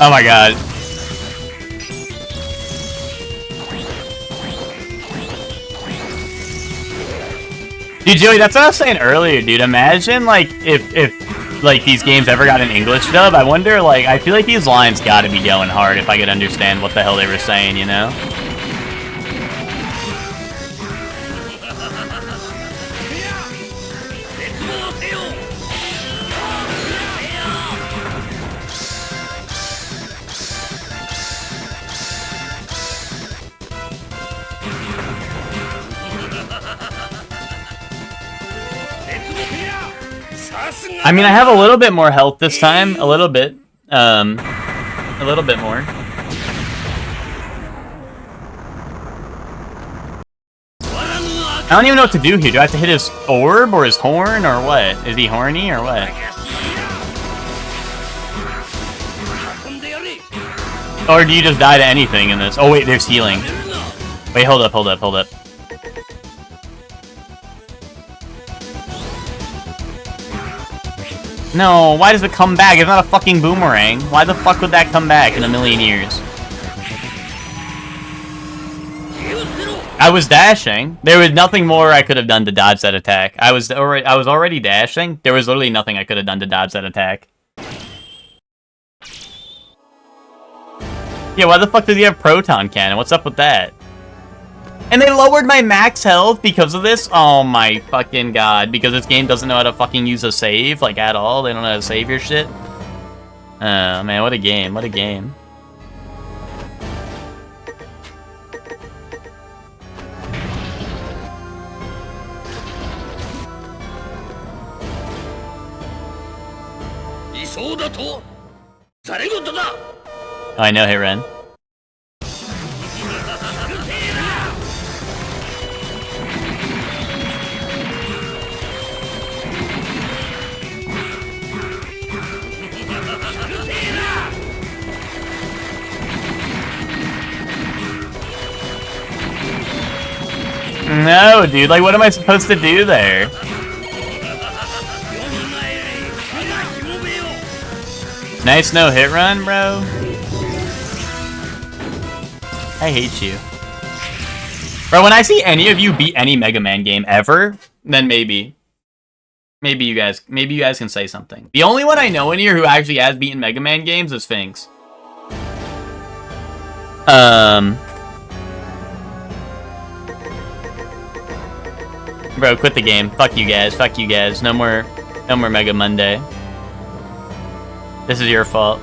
Oh my god. Dude, Joey, that's what I was saying earlier, dude. Imagine, like, if like, these games ever got an English dub. I wonder, like, I feel like these lines gotta be going hard if I could understand what the hell they were saying, you know? I mean, I have a little bit more health this time. A little bit. A little bit more. I don't even know what to do here. Do I have to hit his orb or his horn or what? Is he horny or what? Or do you just die to anything in this? Oh wait, there's healing. Wait, hold up, hold up, hold up. No, why does it come back? It's not a fucking boomerang. Why the fuck would that come back in a million years? I was dashing. There was nothing more I could have done to dodge that attack. I was already dashing. There was literally nothing I could have done to dodge that attack. Yeah, why the fuck does he have Proton Cannon? What's up with that? And they lowered my max health because of this? Oh my fucking god. Because this game doesn't know how to fucking use a save, like, at all? They don't know how to save your shit? Oh man, what a game. What a game. Oh, I know, hey Ren. No, dude, like, what am I supposed to do there? Nice no-hit run, bro. I hate you. Bro, when I see any of you beat any Mega Man game ever, then maybe. Maybe you guys can say something. The only one I know in here who actually has beaten Mega Man games is Sphinx. Bro, quit the game. Fuck you guys. Fuck you guys. No more Mega Monday. This is your fault.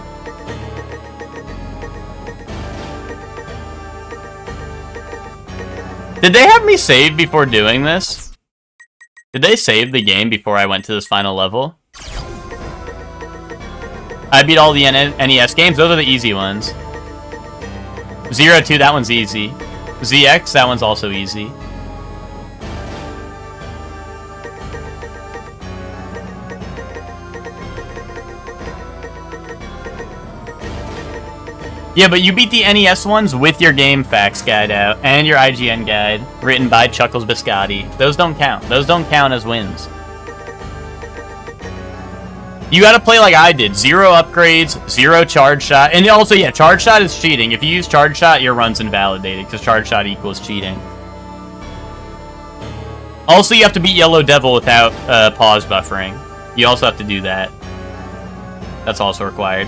Did they have me save before doing this? Did they save the game before I went to this final level? I beat all the NES games. Those are the easy ones. Zero 2, that one's easy. ZX, that one's also easy. Yeah, but you beat the NES ones with your Game Facts guide out and your IGN guide written by Chuckles Biscotti. Those don't count. Those don't count as wins. You gotta play like I did. 0 upgrades, 0 charge shot. And also, yeah, charge shot is cheating. If you use charge shot, your run's invalidated because charge shot equals cheating. Also, you have to beat Yellow Devil without pause buffering. You also have to do that. That's also required.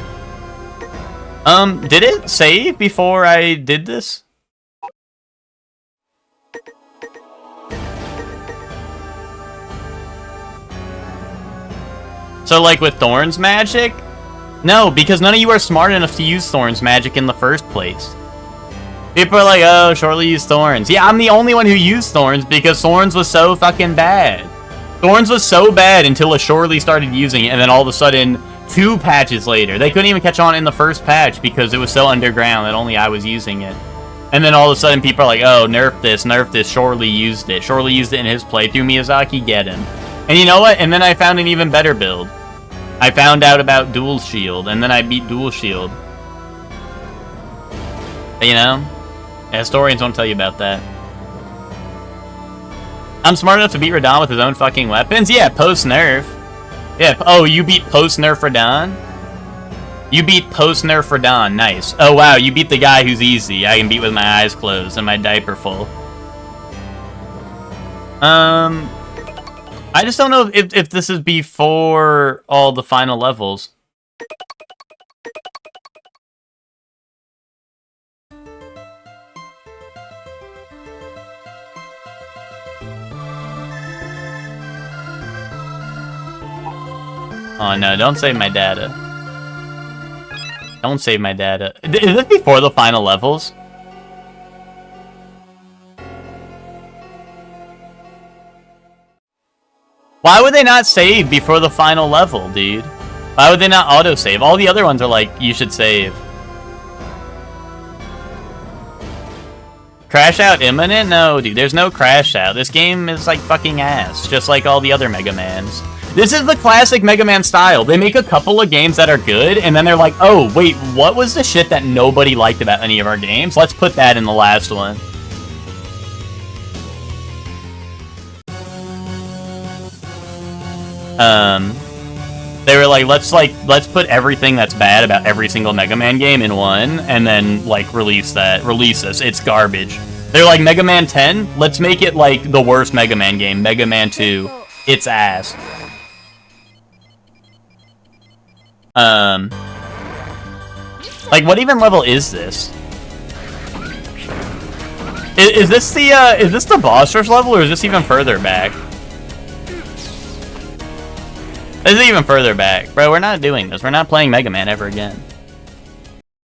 Did it save before I did this? So, like, with Thorn's magic? No, because none of you are smart enough to use Thorn's magic in the first place. People are like, oh, Shortly used Thorns. Yeah, I'm the only one who used Thorns because Thorns was so fucking bad. Thorns was so bad until a Shortly started using it, and then all of a sudden, 2 patches later, they couldn't even catch on in the first patch because it was so underground that only I was using it. And then all of a sudden, people are like, oh, nerf this, Shortly used it. Shortly used it in his playthrough, Miyazaki, get him. And you know what? And then I found an even better build. I found out about Dual Shield, and then I beat Dual Shield. You know? Historians won't tell you about that. I'm smart enough to beat Radahn with his own fucking weapons? Yeah, post-nerf. Yeah, oh, you beat post-nerf Radahn? You beat post-nerf Radahn, nice. Oh wow, you beat the guy who's easy. I can beat with my eyes closed and my diaper full. I just don't know if this is before all the final levels. Oh no, don't save my data. Don't save my data. Is this before the final levels? Why would they not save before the final level, dude? Why would they not auto-save? All the other ones are like, you should save. Crash out imminent? No, dude, there's no crash out. This game is like fucking ass, just like all the other Mega Mans. This is the classic Mega Man style. They make a couple of games that are good, and then they're like, oh, wait, what was the shit that nobody liked about any of our games? Let's put that in the last one. They were like, let's put everything that's bad about every single Mega Man game in one, and then, like, release this. It's garbage. They're like, Mega Man 10? Let's make it, like, the worst Mega Man game. Mega Man 2. It's ass. Like, what even level is this? Is this the boss rush level, or is this even further back? This is even further back. Bro, we're not doing this. We're not playing Mega Man ever again.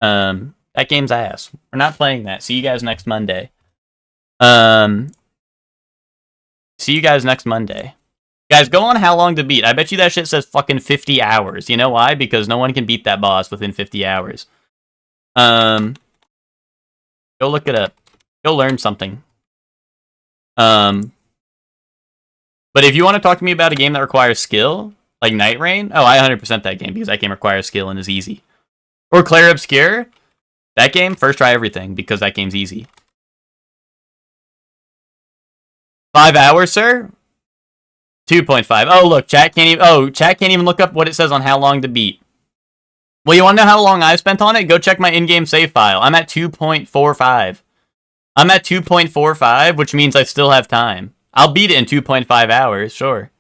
That game's ass. We're not playing that. See you guys next Monday. See you guys next Monday. Guys, go on how long to beat. I bet you that shit says fucking 50 hours. You know why? Because no one can beat that boss within 50 hours. Go look it up. Go learn something. But if you want to talk to me about a game that requires skill, like Night Rain, oh, I 100% that game because that game requires skill and is easy. Or Clair Obscur, that game, first try everything because that game's easy. 5 hours, sir? 2.5. Oh, look, chat can't even look up what it says on how long to beat. Well, you want to know how long I spent on it? Go check my in-game save file. I'm at 2.45. I'm at 2.45, which means I still have time. I'll beat it in 2.5 hours, sure.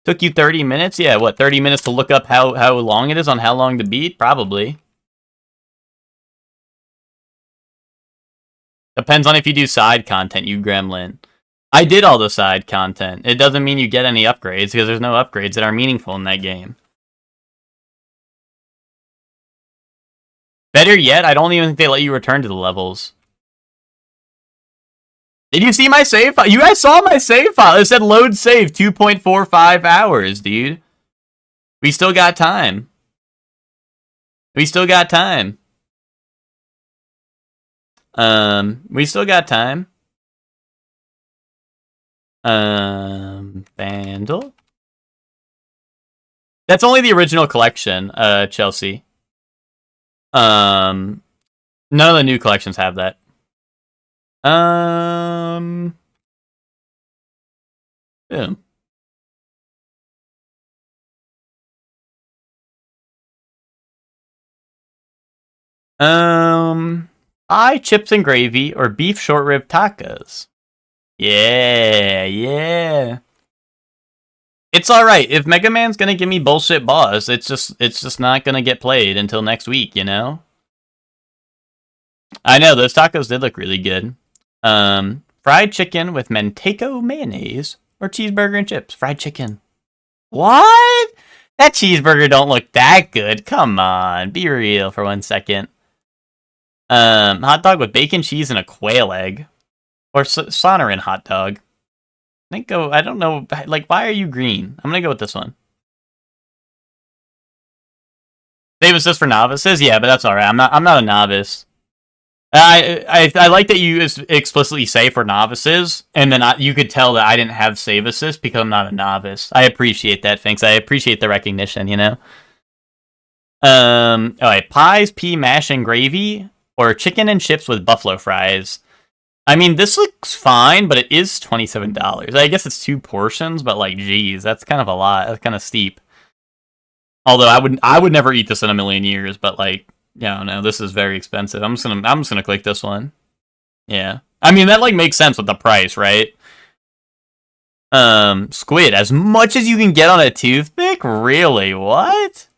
Took you 30 minutes? Yeah, what, 30 minutes to look up how long it is on how long to beat? Probably. Depends on if you do side content, you gremlin. I did all the side content. It doesn't mean you get any upgrades, because there's no upgrades that are meaningful in that game. Better yet, I don't even think they let you return to the levels. Did you see my save file? You guys saw my save file. It said load save 2.45 hours, dude. We still got time. We still got time. We still got time. Vandal. That's only the original collection, Chelsea. None of the new collections have that. Boom. Chips and gravy or beef short rib tacos. Yeah. It's alright. If Mega Man's gonna give me bullshit boss, it's just not gonna get played until next week, you know? I know, those tacos did look really good. Fried chicken with Manteco mayonnaise or cheeseburger and chips. Fried chicken. What? That cheeseburger don't look that good. Come on, be real for 1 second. Hot dog with bacon, cheese, and a quail egg. Or Sonoran hot dog. I don't know, like, why are you green? I'm gonna go with this one. Save assist for novices? Yeah, but that's alright. I'm not a novice. I like that you explicitly say for novices, and then you could tell that I didn't have save assist because I'm not a novice. I appreciate that, thanks. I appreciate the recognition, you know? Alright, pies, pea, mash, and gravy, or chicken and chips with buffalo fries. I mean, this looks fine, but it is $27. I guess it's 2 portions, but like, geez, that's kind of a lot. That's kind of steep. Although I would never eat this in a million years, but like, yeah, no, this is very expensive. I'm just gonna click this one. Yeah, I mean that like makes sense with the price, right? Squid, as much as you can get on a toothpick, really? What?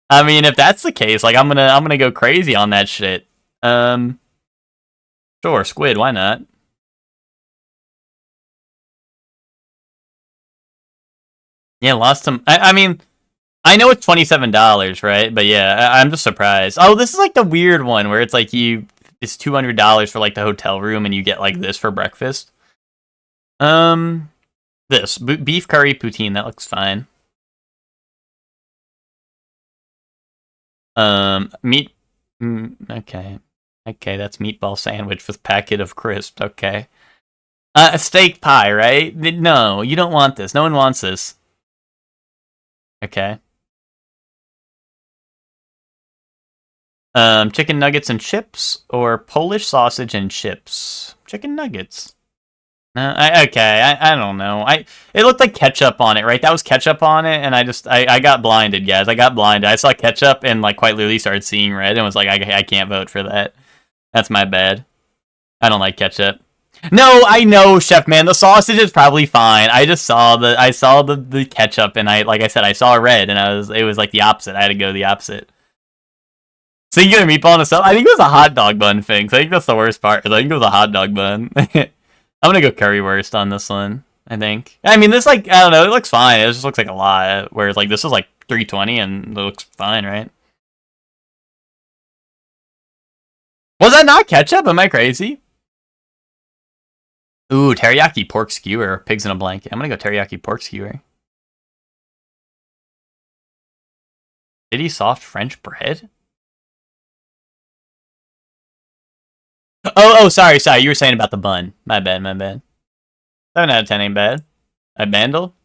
I mean, if that's the case, like I'm gonna go crazy on that shit. Sure, squid, why not? Yeah, lost some. I mean, I know it's $27, right? But yeah, I'm just surprised. Oh, this is like the weird one where it's like it's $200 for like the hotel room and you get like this for breakfast. This beef curry poutine, that looks fine. Meat. Okay. Okay, that's meatball sandwich with packet of crisps. Okay. A steak pie, right? No, you don't want this. No one wants this. Okay. Chicken nuggets and chips or Polish sausage and chips. Chicken nuggets. Okay, I don't know. It looked like ketchup on it, right? That was ketchup on it, and I got blinded, guys. I got blinded. I saw ketchup and like quite literally started seeing red and was like, I can't vote for that. That's my bad. I don't like ketchup. No, I know, Chef Man. The sausage is probably fine. I saw the ketchup, and like I said, I saw red, and it was like the opposite. I had to go the opposite. So you get a meatball and a sub? I think it was a hot dog bun thing. So I think that's the worst part. I think it was a hot dog bun. I'm gonna go currywurst on this one. I think. I mean, this like I don't know. It looks fine. It just looks like a lot. Whereas like this is like $3.20 and it looks fine, right? Was that not ketchup? Am I crazy? Ooh, teriyaki pork skewer. Pigs in a blanket. I'm gonna go teriyaki pork skewer. Shitty soft French bread? Oh, sorry. You were saying about the bun. My bad. 7 out of 10 ain't bad. A bandle?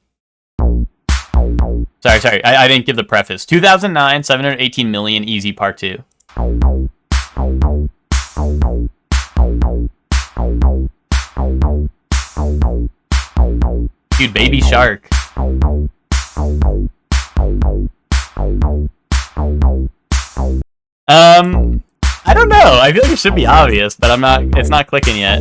Sorry. I didn't give the preface. 2009, 718 million, easy part 2. Dude, Baby Shark. I don't know. I feel like it should be obvious, but I'm not. It's not clicking yet.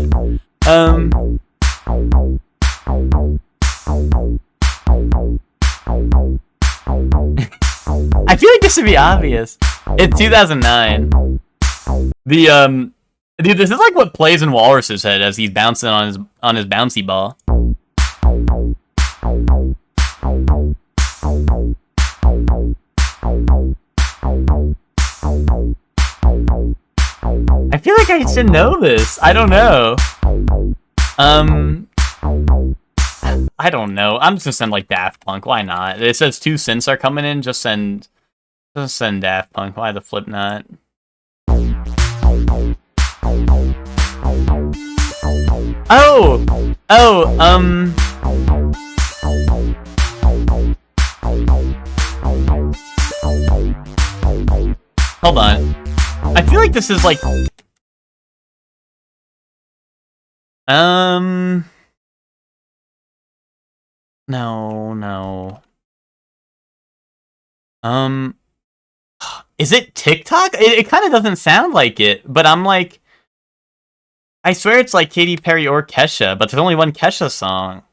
I feel like this should be obvious. It's 2009. Dude, this is like what plays in Walrus's head as he's bouncing on his bouncy ball. I feel like I should know this. I don't know. I don't know. I'm just gonna send like Daft Punk. Why not? It says 2 synths are coming in. Just send Daft Punk. Why the flip not? Oh, hold on. I feel like this is like, no. Is it TikTok? It kind of doesn't sound like it, but I'm like, I swear it's like Katy Perry or Kesha, but there's only one Kesha song.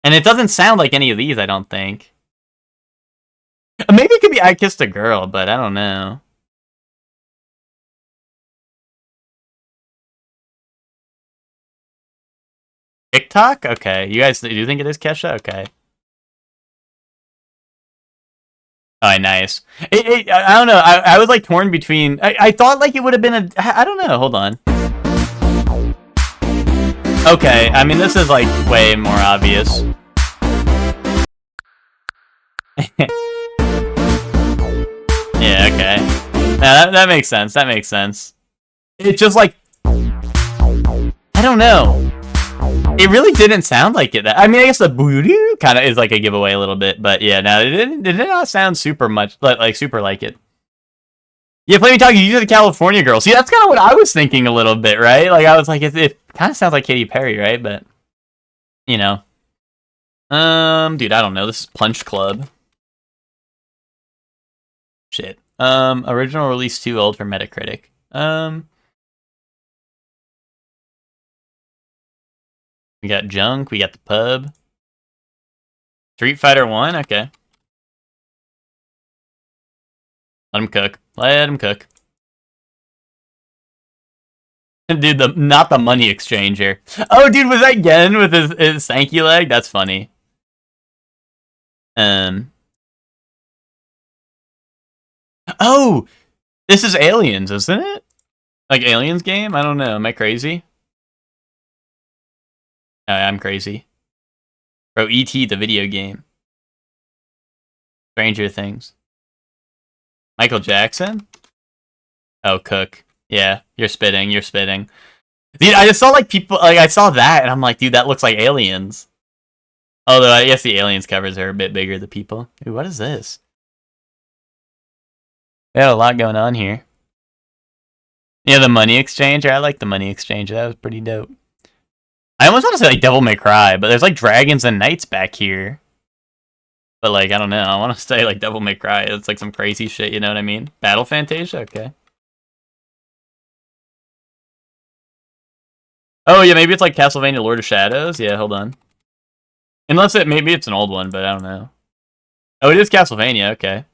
And it doesn't sound like any of these, I don't think. Maybe it could be I Kissed a Girl, but I don't know. TikTok? Okay. You guys do think it is Kesha? Okay. Oh, nice. I don't know. I was like torn between. I thought like it would have been a. I don't know. Hold on. Okay. I mean, this is like way more obvious. Yeah. Okay. Now that makes sense. That makes sense. It's just like I don't know. It really didn't sound like it. I mean, I guess the boo kind of is like a giveaway a little bit, but yeah, no, it did not sound super much like super like it. Yeah, Flaming Talkie, you the California Girl. See, that's kind of what I was thinking a little bit, right? Like I was like, it kind of sounds like Katy Perry, right? But you know, dude, I don't know. This is Punch Club. Shit. Original release too old for Metacritic. We got Junk. We got the Pub. Street Fighter 1? Okay. Let him cook. Let him cook. Dude, not the money exchanger. Oh, dude, was that Gen with his Sankey leg? That's funny. Oh! This is Aliens, isn't it? Like Aliens game? I don't know. Am I crazy? I'm crazy. Bro, E.T. the video game. Stranger Things. Michael Jackson? Oh, Cook. Yeah, you're spitting. You're spitting. Dude, I just saw like people like I saw that and I'm like, dude, that looks like Aliens. Although I guess the Aliens covers are a bit bigger than people. Dude, what is this? We had a lot going on here. Yeah, the money exchanger. I like the money exchanger. That was pretty dope. I almost want to say like Devil May Cry, but there's like dragons and knights back here. But like, I don't know. I want to say like Devil May Cry. It's like some crazy shit, you know what I mean? Battle Fantasia? Okay. Oh yeah, maybe it's like Castlevania Lord of Shadows? Yeah, hold on. Unless maybe it's an old one, but I don't know. Oh, it is Castlevania, okay.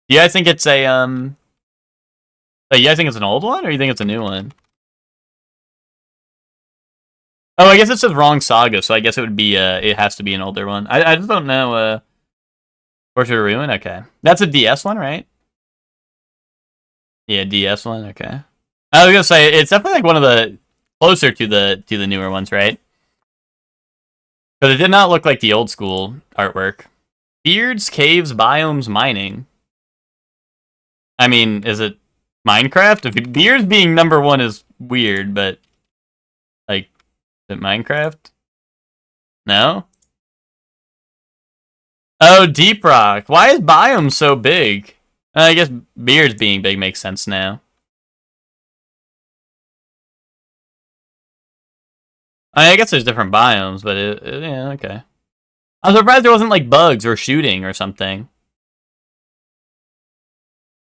Do you guys think it's a, you guys think it's an old one, or you think it's a new one? Oh, I guess it says wrong saga, so I guess it would be, it has to be an older one. I just don't know, Portrait of Ruin? Okay. That's a DS one, right? Yeah, DS one, okay. I was gonna say, it's definitely like one of the, closer to the newer ones, right? But it did not look like the old school artwork. Beards, caves, biomes, mining. I mean, is it Minecraft? Beards being number one is weird, but like, is it Minecraft? No? Oh, Deep Rock. Why is biome so big? I guess beards being big makes sense now. I guess there's different biomes, but yeah, okay. I'm surprised there wasn't like bugs or shooting or something.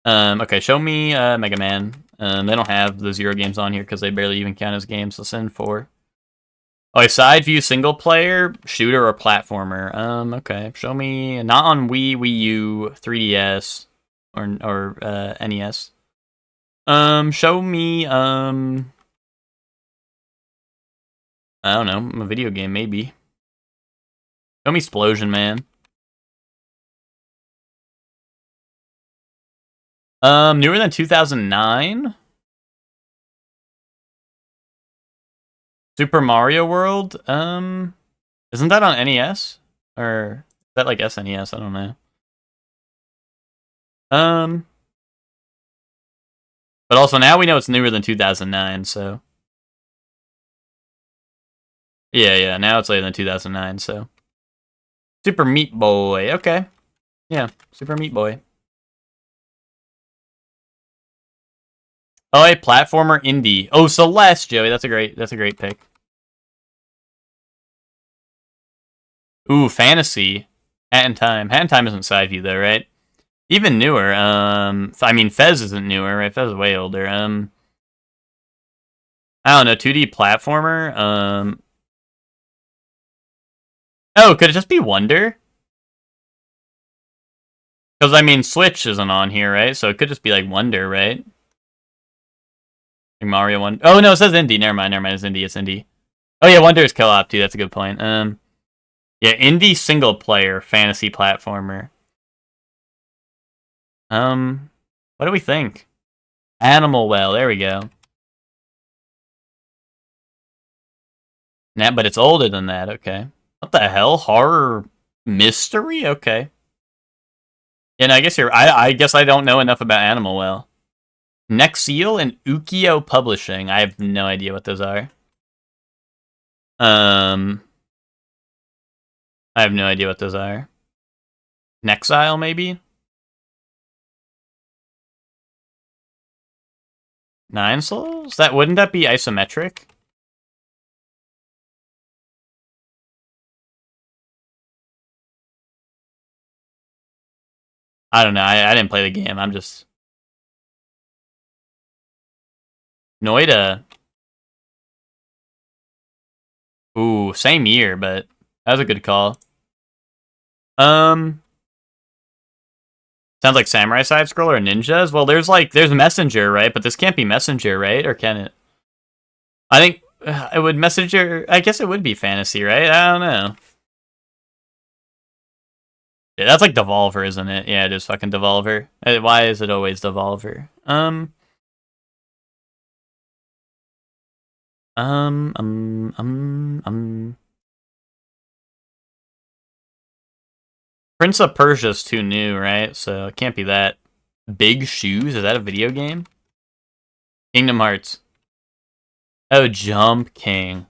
Okay, show me Mega Man. They don't have the Zero games on here because they barely even count as games. Let's send 4. Oh, a side view single player, shooter, or platformer. Okay. Show me not on Wii, Wii U, 3DS, or NES. Show me I don't know, a video game maybe. Show me Splosion Man. Newer than 2009? Super Mario World? Isn't that on NES? Or is that like SNES? I don't know. But also now we know it's newer than 2009, so. Yeah, now it's later than 2009, so. Super Meat Boy, okay. Yeah, Super Meat Boy. Oh, a platformer indie. Oh, Celeste, Joey, that's a great pick. Ooh, fantasy. Hat in Time. Hat in Time isn't side view though, right? Even newer. I mean, Fez isn't newer, right? Fez is way older. I don't know. 2D platformer. Oh, could it just be Wonder? Because I mean, Switch isn't on here, right? So it could just be like Wonder, right? Like Mario Wonder. Oh no, it says indie. Never mind. It's indie. It's indie. Oh yeah, Wonder is co-op too. That's a good point. Yeah, indie single player fantasy platformer. What do we think? Animal Well, there we go. Nah, but it's older than that, okay. What the hell? Horror mystery? Okay. Yeah, no, I guess I guess I don't know enough about Animal Well. Nexiel and Ukio Publishing. I have no idea what those are. I have no idea what those are. Nexile, maybe? Nine Souls? Wouldn't that be isometric? I don't know. I didn't play the game. I'm just Noida. Ooh, same year, but that was a good call. Sounds like Samurai Side Scroller or Ninjas. Well, there's Messenger, right? But this can't be Messenger, right? Or can it? I think it would Messenger. I guess it would be fantasy, right? I don't know. Yeah, that's like Devolver, isn't it? Yeah, it is fucking Devolver. Why is it always Devolver? Prince of Persia's too new, right? So it can't be that. Big Shoes? Is that a video game? Kingdom Hearts. Oh, Jump King.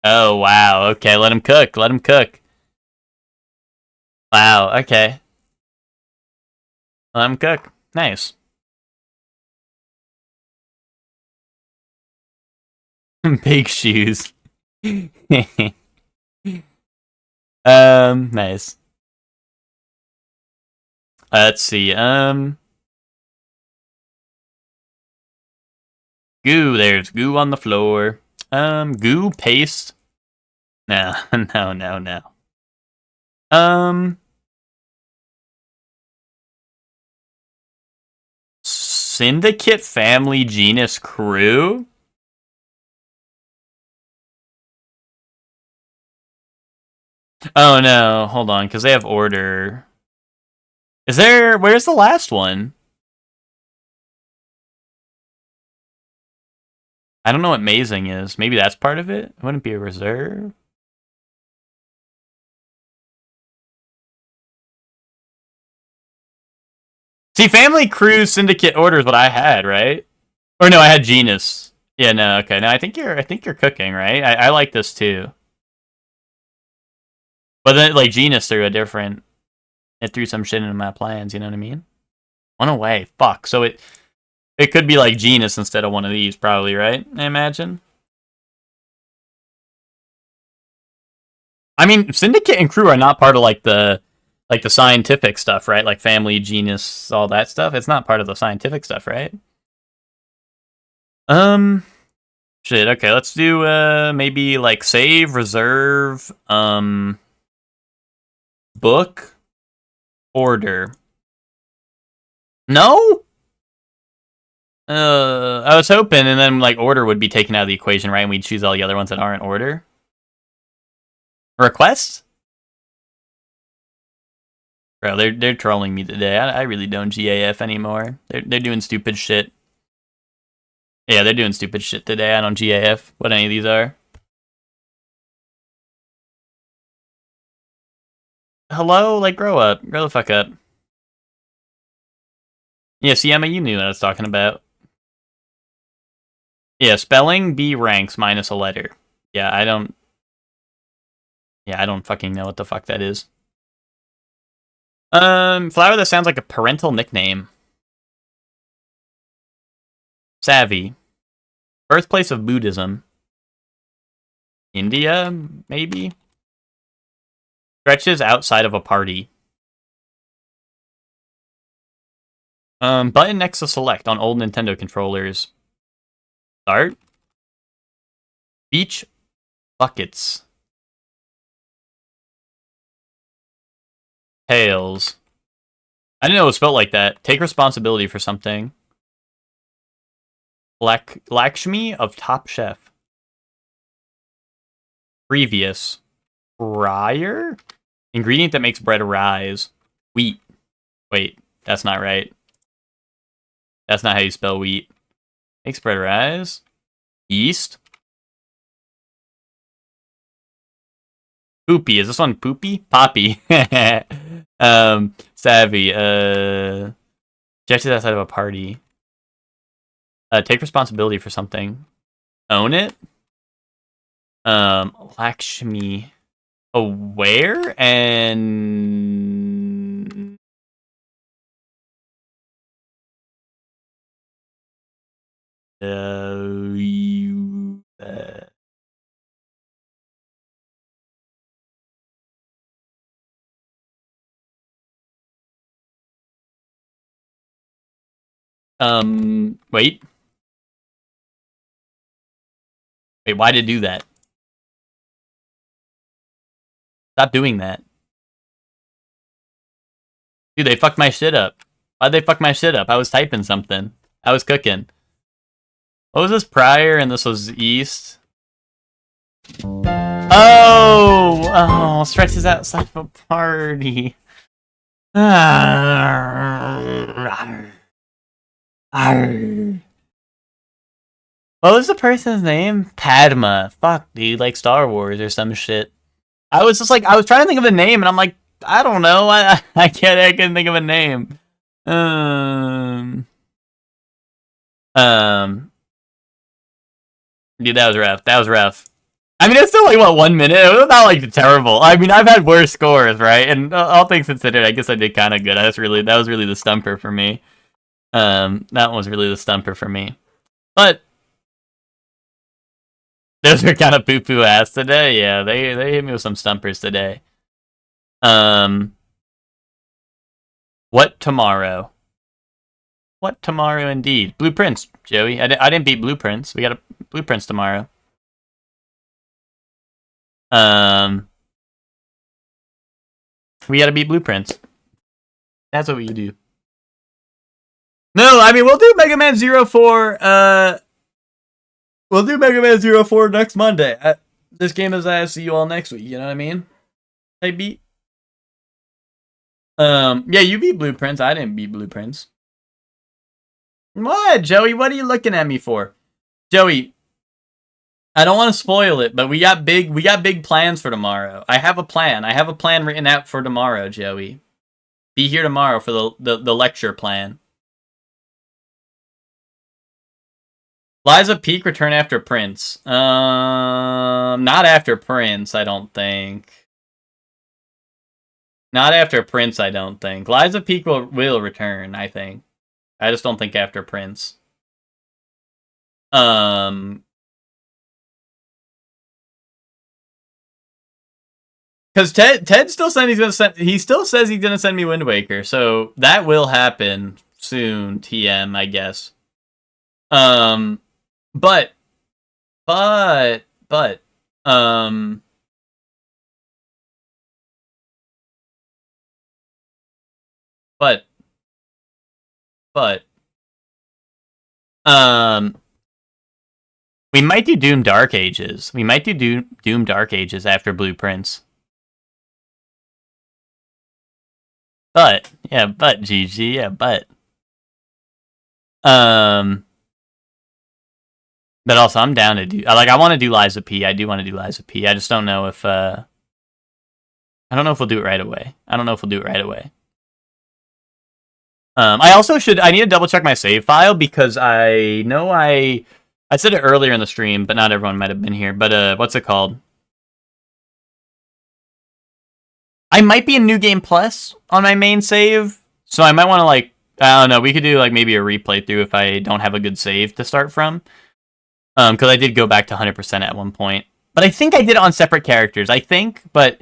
Oh, wow. Okay, let him cook. Let him cook. Wow, okay. Let him cook. Nice. Big Shoes. Nice. Let's see. Goo. There's goo on the floor. Goo paste. No, no. Syndicate Family Genus Crew? Oh no, hold on, because they have order. Where's the last one? I don't know what mazing is. Maybe that's part of it? It wouldn't be a reserve? See, Family Crew Syndicate Order is what I had, right? Or no, I had Genus. Yeah, no, okay. No, I think you're cooking, right? I like this too. But then like Genus it threw some shit into my plans, you know what I mean? One away. Fuck. So it could be like Genus instead of one of these, probably, right? I imagine. I mean, Syndicate and Crew are not part of like the scientific stuff, right? Like family, genus, all that stuff. It's not part of the scientific stuff, right? Shit. Okay, let's do maybe like save, reserve, book, order. No. I was hoping, and then like order would be taken out of the equation, right? And we'd choose all the other ones that aren't order. Request? Bro, they're trolling me today. I really don't GAF anymore. They're doing stupid shit. Yeah, they're doing stupid shit today. I don't GAF what any of these are. Hello? Like, grow up. Grow the fuck up. Yeah, see, Emma, you knew what I was talking about. Yeah, spelling, B ranks minus a letter. Yeah, I don't... Yeah, I don't fucking know what the fuck that is. Flower that sounds like a parental nickname. Savvy. Birthplace of Buddhism. India, maybe? Stretches outside of a party. Button next to select on old Nintendo controllers. Start. Beach buckets. Tails. I didn't know it was spelled like that. Take responsibility for something. Lakshmi of Top Chef. Previous. Prior? Ingredient that makes bread rise. Wheat. Wait, that's not right. That's not how you spell wheat. Makes bread rise. Yeast. Poopy. Is this one poopy? Poppy. Savvy. Stretches outside of a party. Take responsibility for something. Own it. Lakshmi. Aware and wait. Wait, why did it do that? Stop doing that. Dude, they fucked my shit up. Why'd they fuck my shit up? I was typing something. I was cooking. What was this prior and this was east? Oh, stretches outside of a party. What was the person's name? Padma. Fuck, dude, like Star Wars or some shit. I was just like, I was trying to think of a name, and I'm like, I don't know. I couldn't think of a name. Dude, that was rough. That was rough. I mean, it's still like, what, 1 minute? It was not like terrible. I mean, I've had worse scores, right? And all things considered, I guess I did kind of good. That was really the stumper for me. That one was really the stumper for me. But those are kind of poo-poo ass today. Yeah, they hit me with some stumpers today. What tomorrow? What tomorrow indeed? Blueprints, Joey. I didn't beat Blueprints. We got a Blueprints tomorrow. We gotta beat Blueprints. That's what we do. No, I mean, we'll do Mega Man 04, we'll do Mega Man 04 next Monday. This game is I see you all next week, you know what I mean? I beat. Yeah, you beat Blueprints. I didn't beat Blueprints. What, Joey? What are you looking at me for? Joey, I don't want to spoil it, but we got big plans for tomorrow. I have a plan. I have a plan written out for tomorrow, Joey. Be here tomorrow for the lecture plan. Liza Peak return after Prince. Not after Prince, I don't think. Not after Prince, I don't think. Liza Peak will return, I think. I just don't think after Prince. Because Ted still said he still says he's gonna send me Wind Waker, so that will happen soon. TM, I guess. But um, but but um, we might do Doom Dark Ages. We might do Doom Dark Ages after Blueprints. But GG, yeah, but also I'm down to do I want to do Liza P. I do want to do Liza P. I just don't know if I don't know if we'll do it right away. I need to double check my save file because I know I said it earlier in the stream, but not everyone might have been here. But what's it called? I might be in New Game Plus on my main save, so I might want to I don't know. We could do maybe a replay through if I don't have a good save to start from. Because I did go back to 100% at one point, but I think I did it on separate characters. I think, but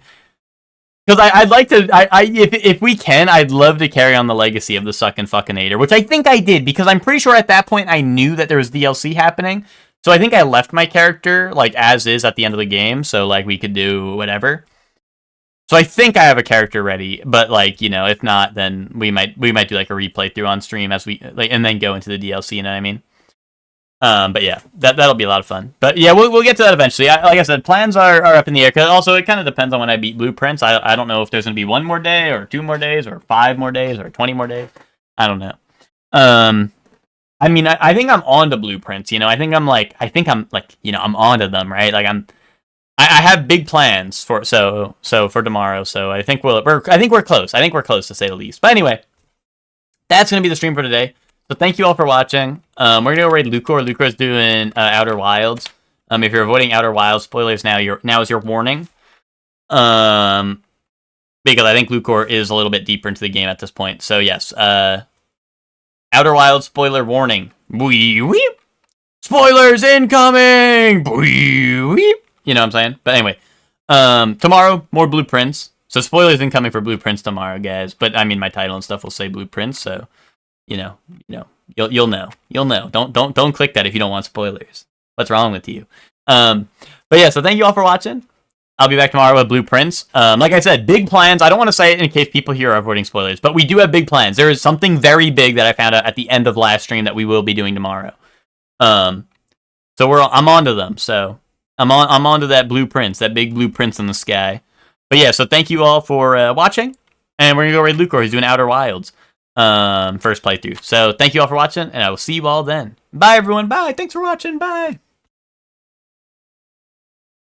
because I'd like to, if we can, I'd love to carry on the legacy of the Suckin' Fuckinator, which I think I did because I'm pretty sure at that point I knew that there was DLC happening. So I think I left my character as is at the end of the game, so we could do whatever. So I think I have a character ready, but if not, then we might do a replay through on stream as we and then go into the DLC. You know what I mean? But yeah, that'll be a lot of fun. But yeah, we'll get to that eventually. Like I said, plans are up in the air. Cause also, it kind of depends on when I beat Blueprints. I don't know if there's gonna be 1 more day or 2 more days or 5 more days or 20 more days. I don't know. I mean, I think I'm on to Blueprints. I think I'm I'm on to them, right? I have big plans for tomorrow. So I think we're close. I think we're close to say the least. But anyway, that's gonna be the stream for today. So thank you all for watching. We're gonna go raid Lucor. Lucor's doing Outer Wilds. If you're avoiding Outer Wilds spoilers now is your warning. Because I think Lucor is a little bit deeper into the game at this point. So yes, Outer Wilds spoiler warning. Weep. Spoilers incoming. Weep. You know what I'm saying? But anyway, tomorrow more Blueprints. So spoilers incoming for Blueprints tomorrow, guys. But I mean, my title and stuff will say Blueprints, so. You'll know. Don't click that if you don't want spoilers. What's wrong with you? But yeah, so thank you all for watching. I'll be back tomorrow with Blueprints. Like I said, big plans. I don't want to say it in case people here are avoiding spoilers, but we do have big plans. There is something very big that I found out at the end of last stream that we will be doing tomorrow. So I'm onto them. So I'm onto that Blueprints, that big Blueprints in the sky. But yeah, so thank you all for watching, and we're gonna go raid Lucor. He's doing Outer Wilds. First playthrough. So thank you all for watching, and I will see you all then. Bye everyone. Bye. Thanks for watching. Bye.